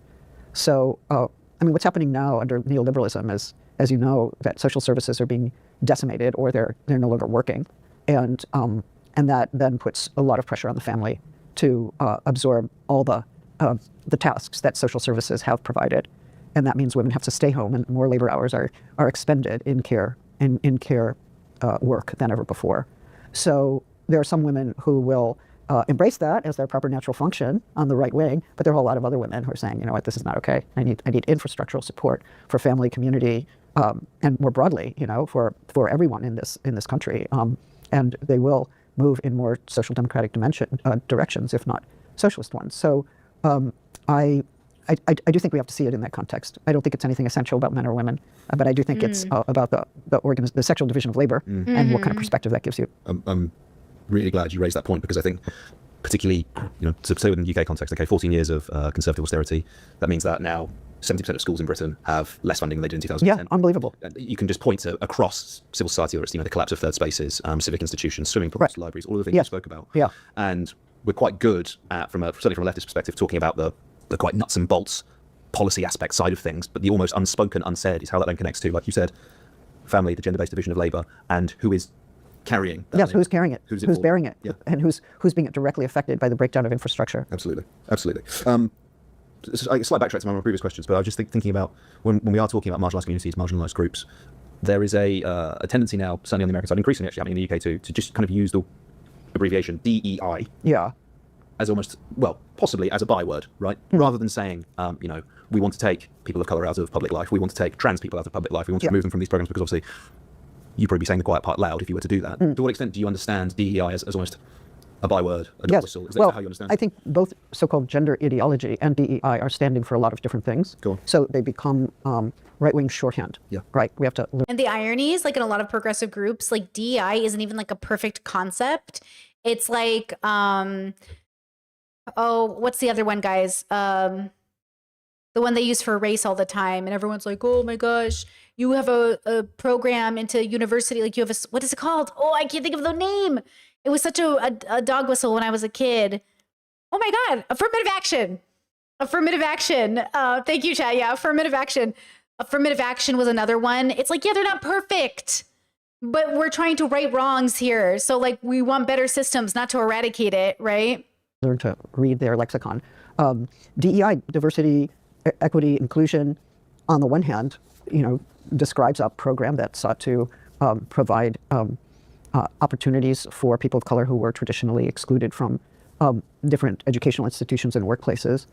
So, I mean, what's happening now under neoliberalism is, as you know, that social services are being decimated or they're no longer working, and that then puts a lot of pressure on the family to absorb all the the tasks that social services have provided. And that means women have to stay home and more labor hours are expended in care work than ever before. So there are some women who will embrace that as their proper natural function on the right wing, but there are a whole lot of other women who are saying, you know what, this is not okay. I need infrastructural support for family, community, and more broadly, you know, for everyone in this country. And they will move in more social democratic directions, if not socialist ones. So I do think we have to see it in that context. I don't think it's anything essential about men or women, but I do think it's about the sexual division of labor and what kind of perspective that gives you. I'm really glad you raised that point, because I think particularly, you know, to say within the UK context, okay, 14 years of conservative austerity, that means that now 70% of schools in Britain have less funding than they did in 2010. Yeah, unbelievable. You can just point to across civil society, or it's, you know, the collapse of third spaces, civic institutions, swimming pools, libraries, all of the things you spoke about. Yeah. And we're quite good at, certainly from a leftist perspective, talking about the quite nuts and bolts policy aspect side of things, but the almost unspoken, unsaid is how that then connects to, like you said, family, the gender-based division of labour, and who is carrying that. Yes, who's carrying it, who's bearing it, yeah. And who's being directly affected by the breakdown of infrastructure. Absolutely. A slight backtrack to my previous questions, but I was just thinking about when we are talking about marginalised communities, marginalised groups, there is a tendency now, certainly on the American side, increasingly actually happening in the UK too, to just kind of use the abbreviation DEI. Yeah. As almost, well, possibly as a byword, right? Rather than saying, you know, we want to take people of colour out of public life, we want to take trans people out of public life, we want to remove them from these programs, because obviously you'd probably be saying the quiet part loud if you were to do that. To what extent do you understand DEI as almost a byword, a dog whistle? Is that how you understand it? I think both so-called gender ideology and DEI are standing for a lot of different things. Go on. So they become right-wing shorthand. Yeah. Right. We have to. And the irony is, like, in a lot of progressive groups, like, DEI isn't even like a perfect concept. It's like, what's the other one, guys? The one they use for race all the time, and everyone's like, oh my gosh, you have a program into university, like you have what is it called? Oh, I can't think of the name. It was such a dog whistle when I was a kid. Oh my God, affirmative action. Affirmative action. Thank you, chat. Yeah, affirmative action. Affirmative action was another one. It's like, yeah, they're not perfect, but we're trying to right wrongs here. So like, we want better systems, not to eradicate it, right? Learn to read their lexicon. DEI, diversity, equity, inclusion, on the one hand, you know, describes a program that sought to provide opportunities for people of color who were traditionally excluded from different educational institutions and workplaces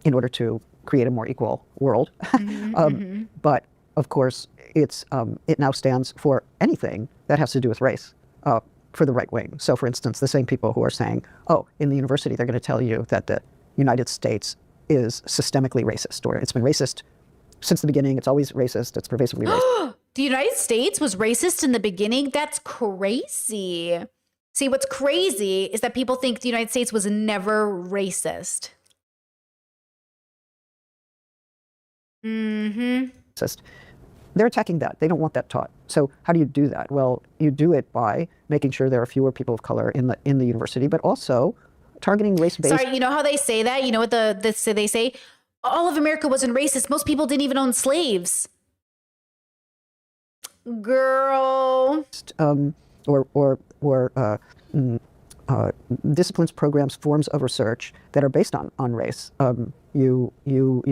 in order to create a more equal world. But of course, it now stands for anything that has to do with race for the right wing. So for instance, the same people who are saying, oh, in the university, they're going to tell you that the United States is systemically racist, or it's been racist since the beginning. It's always racist. It's pervasively racist. The United States was racist in the beginning? That's crazy. See, what's crazy is that people think the United States was never racist. They're attacking that. They don't want that taught. So how do you do that? Well, you do it by making sure there are fewer people of color in the university, but also targeting race-based. Sorry, you know how they say that? You know what they say? All of America wasn't racist. Most people didn't even own slaves. Girl. Disciplines, programs, forms of research that are based on race. You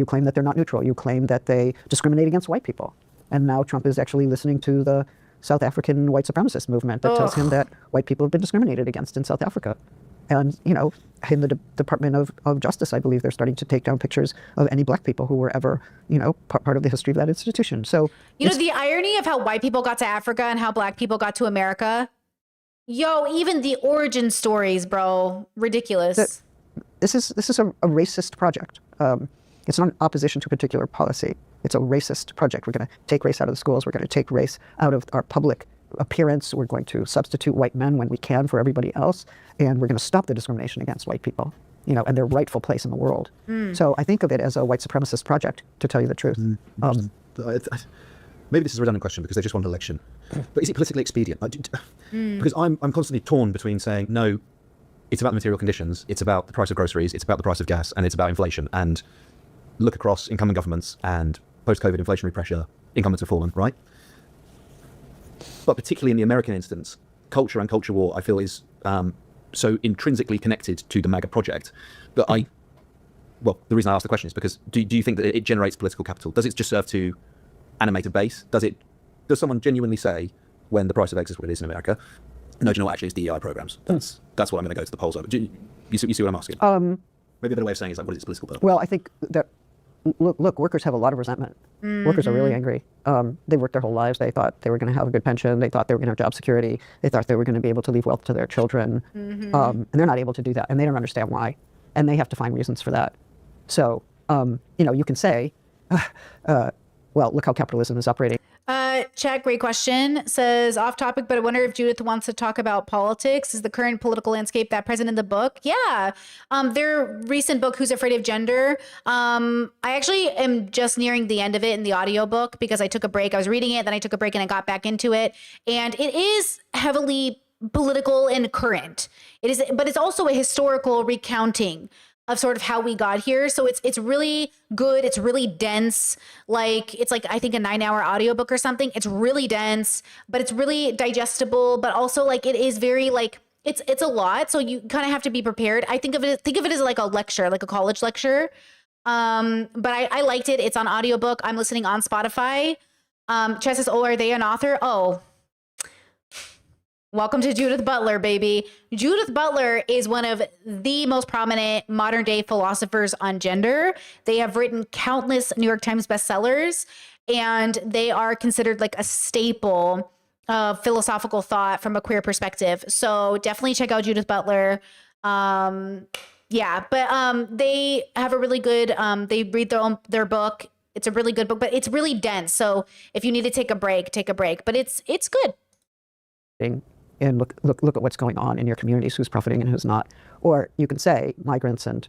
claim that they're not neutral. You claim that they discriminate against white people. And now Trump is actually listening to the South African white supremacist movement that tells him that white people have been discriminated against in South Africa. And, you know, in the Department of Justice, I believe they're starting to take down pictures of any black people who were ever, you know, part of the history of that institution. So, you know, the irony of how white people got to Africa and how black people got to America. Yo, even the origin stories, bro, ridiculous. This is a racist project. It's not an opposition to a particular policy. It's a racist project. We're going to take race out of the schools. We're going to take race out of our public appearance. We're going to substitute white men when we can for everybody else, and we're going to stop the discrimination against white people, you know, and their rightful place in the world. So I think of it as a white supremacist project, to tell you the truth. Maybe this is a redundant question because they just want an election, but is it politically expedient? Because I'm constantly torn between saying, no, it's about the material conditions, it's about the price of groceries, it's about the price of gas, and it's about inflation. And look across incumbent governments and post-COVID inflationary pressure, incumbents have fallen, right? But particularly in the American instance, culture and culture war, I feel, is so intrinsically connected to the MAGA project that well, the reason I asked the question is because do you think that it generates political capital? Does it just serve to animate a base? Does someone genuinely say, when the price of eggs is what it is in America, no, do you know what, actually it's DEI programs? That's what I'm going to go to the polls over. You see what I'm asking? Maybe a better way of saying is like, what is its political purpose? Well, I think that, look, workers have a lot of resentment. Workers are really angry. They worked their whole lives. They thought they were going to have a good pension. They thought they were going to have job security. They thought they were going to be able to leave wealth to their children. And they're not able to do that. And they don't understand why. And they have to find reasons for that. So, you can say, well, look how capitalism is operating. Chat, great question. Says off topic, but I wonder if Judith wants to talk about politics. Is the current political landscape that present in the book? Yeah. Their recent book, Who's Afraid of Gender? I actually am just nearing the end of it in the audiobook because I took a break. I was reading it, then I took a break and I got back into it. And it is heavily political and current. It is, but it's also a historical recounting of sort of how we got here. So it's really good. It's really dense. It's like, I think a 9-hour audiobook or something. It's really dense, but it's really digestible, but also it is very it's a lot. So you kind of have to be prepared. I think of it as like a lecture, like a college lecture. But I liked it. It's on audiobook. I'm listening on Spotify. Chess says, oh, are they an author? Oh, welcome to Judith Butler, baby. Judith Butler is one of the most prominent modern day philosophers on gender. They have written countless New York Times bestsellers, and they are considered like a staple of philosophical thought from a queer perspective. So definitely check out Judith Butler. They have a really good, they read their book. It's a really good book, but it's really dense. So if you need to take a break, but it's good. And look at what's going on in your communities, who's profiting and who's not. Or you can say migrants and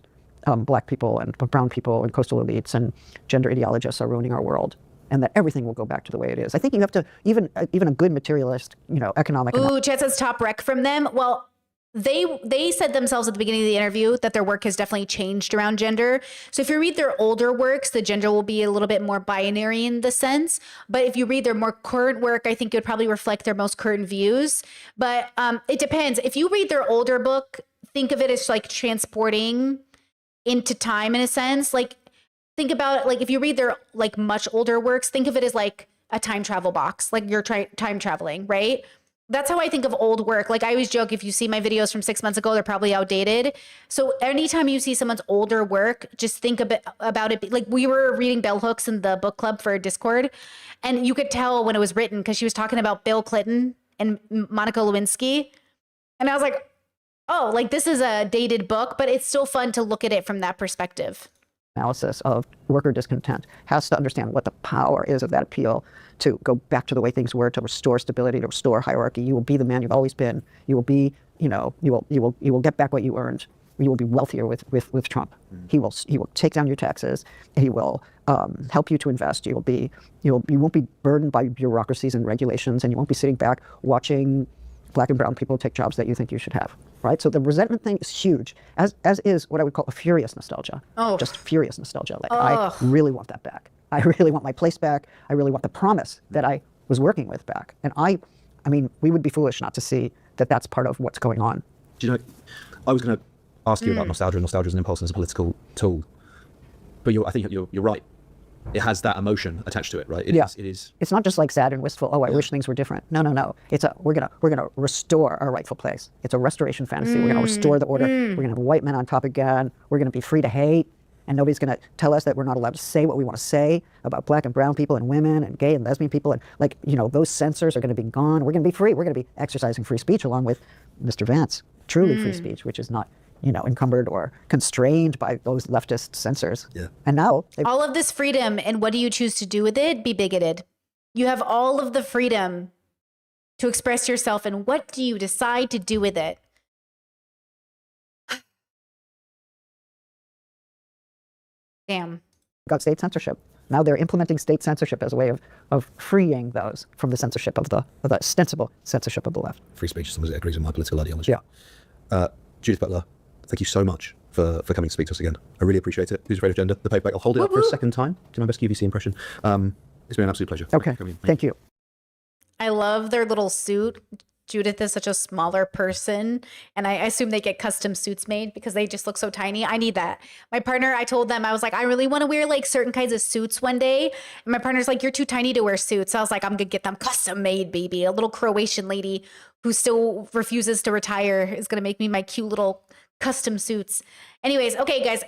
black people and brown people and coastal elites and gender ideologists are ruining our world, and that everything will go back to the way it is. I think you have to, even a good materialist, economic. Ooh, Chad says top rec from them. Well, they said themselves at the beginning of the interview that their work has definitely changed around gender. So if you read their older works, the gender will be a little bit more binary in the sense. But if you read their more current work, I think it would probably reflect their most current views. But it depends. If you read their older book, think of it as like transporting into time in a sense. Think about it, if you read their much older works, think of it as like a time travel box, like you're time traveling, right? That's how I think of old work. I always joke, if you see my videos from 6 months ago, they're probably outdated. So anytime you see someone's older work, just think a bit about it. We were reading Bell Hooks in the book club for Discord, and you could tell when it was written because she was talking about Bill Clinton and Monica Lewinsky. And I was like, oh, this is a dated book, but it's still fun to look at it from that perspective. Analysis of worker discontent has to understand what the power is of that appeal to go back to the way things were, to restore stability, to restore hierarchy. You will be the man you've always been. You will be, you will get back what you earned. You will be wealthier with Trump. He will take down your taxes. He will help you to invest. You won't be burdened by bureaucracies and regulations, and you won't be sitting back watching black and brown people take jobs that you think you should have. Right? So the resentment thing is huge, as is what I would call a furious nostalgia. Oh. Just furious nostalgia. I really want that back. I really want my place back. I really want the promise that I was working with back. And I mean, we would be foolish not to see that that's part of what's going on. Do you know, I was going to ask you about nostalgia. Nostalgia is an impulse and as a political tool. But I think you're right. It has that emotion attached to it, right? It is. It's not just sad and wistful. Oh, I wish things were different. No. It's we're gonna restore our rightful place. It's a restoration fantasy. We're gonna restore the order. We're gonna have white men on top again. We're gonna be free to hate, and nobody's gonna tell us that we're not allowed to say what we want to say about black and brown people and women and gay and lesbian people. And those censors are gonna be gone. We're gonna be free. We're gonna be exercising free speech along with Mr. Vance. Truly free speech, which is not encumbered or constrained by those leftist censors. Yeah. And now all of this freedom, and what do you choose to do with it? Be bigoted. You have all of the freedom to express yourself, and what do you decide to do with it? Damn. Got state censorship. Now they're implementing state censorship as a way of freeing those from the censorship of the ostensible censorship of the left. Free speech, as long as it agrees with my political ideology. Yeah. Judith Butler, thank you so much for coming to speak to us again. I really appreciate it. Who's Afraid of Gender? The paperback. I'll hold it up for a second time. Do my best QVC impression. It's been an absolute pleasure. Okay. Thank you. I love their little suit. Judith is such a smaller person, and I assume they get custom suits made because they just look so tiny. I need that. My partner, I told them, I was like, I really want to wear like certain kinds of suits one day. And my partner's like, you're too tiny to wear suits. So I was like, I'm gonna get them custom made, baby. A little Croatian lady who still refuses to retire is gonna make me my cute little custom suits. Anyways, okay, guys.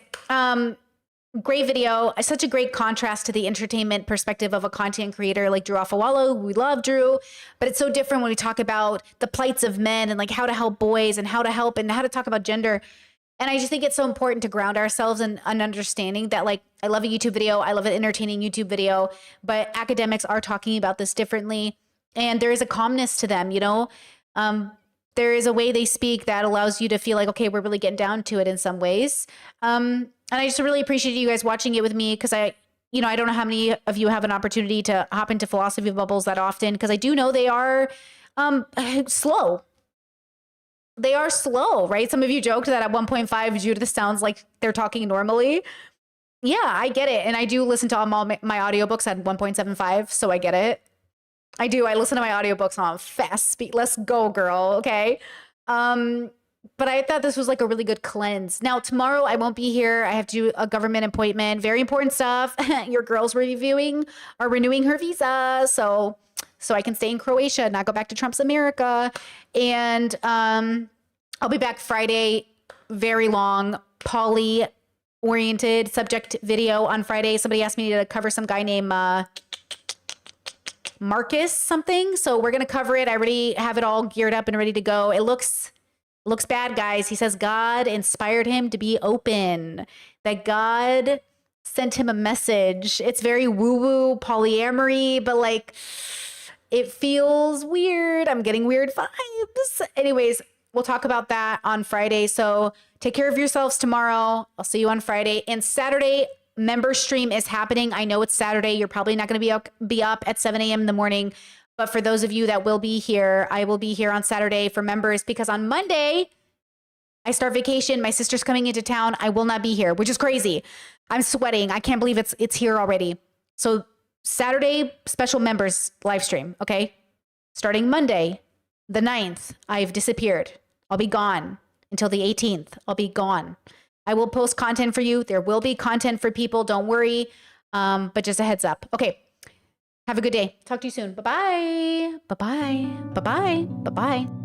Great video. Such a great contrast to the entertainment perspective of a content creator like Drew Afawalo. We love Drew, but it's so different when we talk about the plights of men and like how to help boys and how to help and how to talk about gender. And I just think it's so important to ground ourselves in an understanding that, like, I love a YouTube video. I love an entertaining YouTube video, but academics are talking about this differently. And there is a calmness to them, you know? There is a way they speak that allows you to feel like, okay, we're really getting down to it in some ways. And I just really appreciate you guys watching it with me because I don't know how many of you have an opportunity to hop into philosophy bubbles that often, because I do know they are slow. They are slow, right? Some of you joked that at 1.5, Judith sounds like they're talking normally. Yeah, I get it. And I do listen to all my audiobooks at 1.75, so I get it. I do. I listen to my audiobooks on fast speed. Let's go, girl. Okay. But I thought this was like a really good cleanse. Now, tomorrow I won't be here. I have to do a government appointment. Very important stuff. Your girl's renewing her visa. So I can stay in Croatia, not go back to Trump's America. And I'll be back Friday. Very long, poly-oriented subject video on Friday. Somebody asked me to cover some guy named Marcus something. So we're going to cover it. I already have it all geared up and ready to go. It looks bad, guys. He says God inspired him to be open, that God sent him a message. It's very woo-woo polyamory, but like it feels weird. I'm getting weird vibes. Anyways, we'll talk about that on Friday. So take care of yourselves tomorrow. I'll see you on Friday. And Saturday, member stream is happening. I know it's Saturday. You're probably not going to be up at 7 a.m. in the morning. But for those of you that will be here, I will be here on Saturday for members because on Monday, I start vacation. My sister's coming into town. I will not be here, which is crazy. I'm sweating. I can't believe it's here already. So Saturday, special members live stream, okay? Starting Monday, the 9th, I've disappeared. I'll be gone until the 18th. I'll be gone. I will post content for you. There will be content for people. Don't worry. But just a heads up. Okay. Have a good day. Talk to you soon. Bye-bye. Bye-bye. Bye-bye. Bye-bye.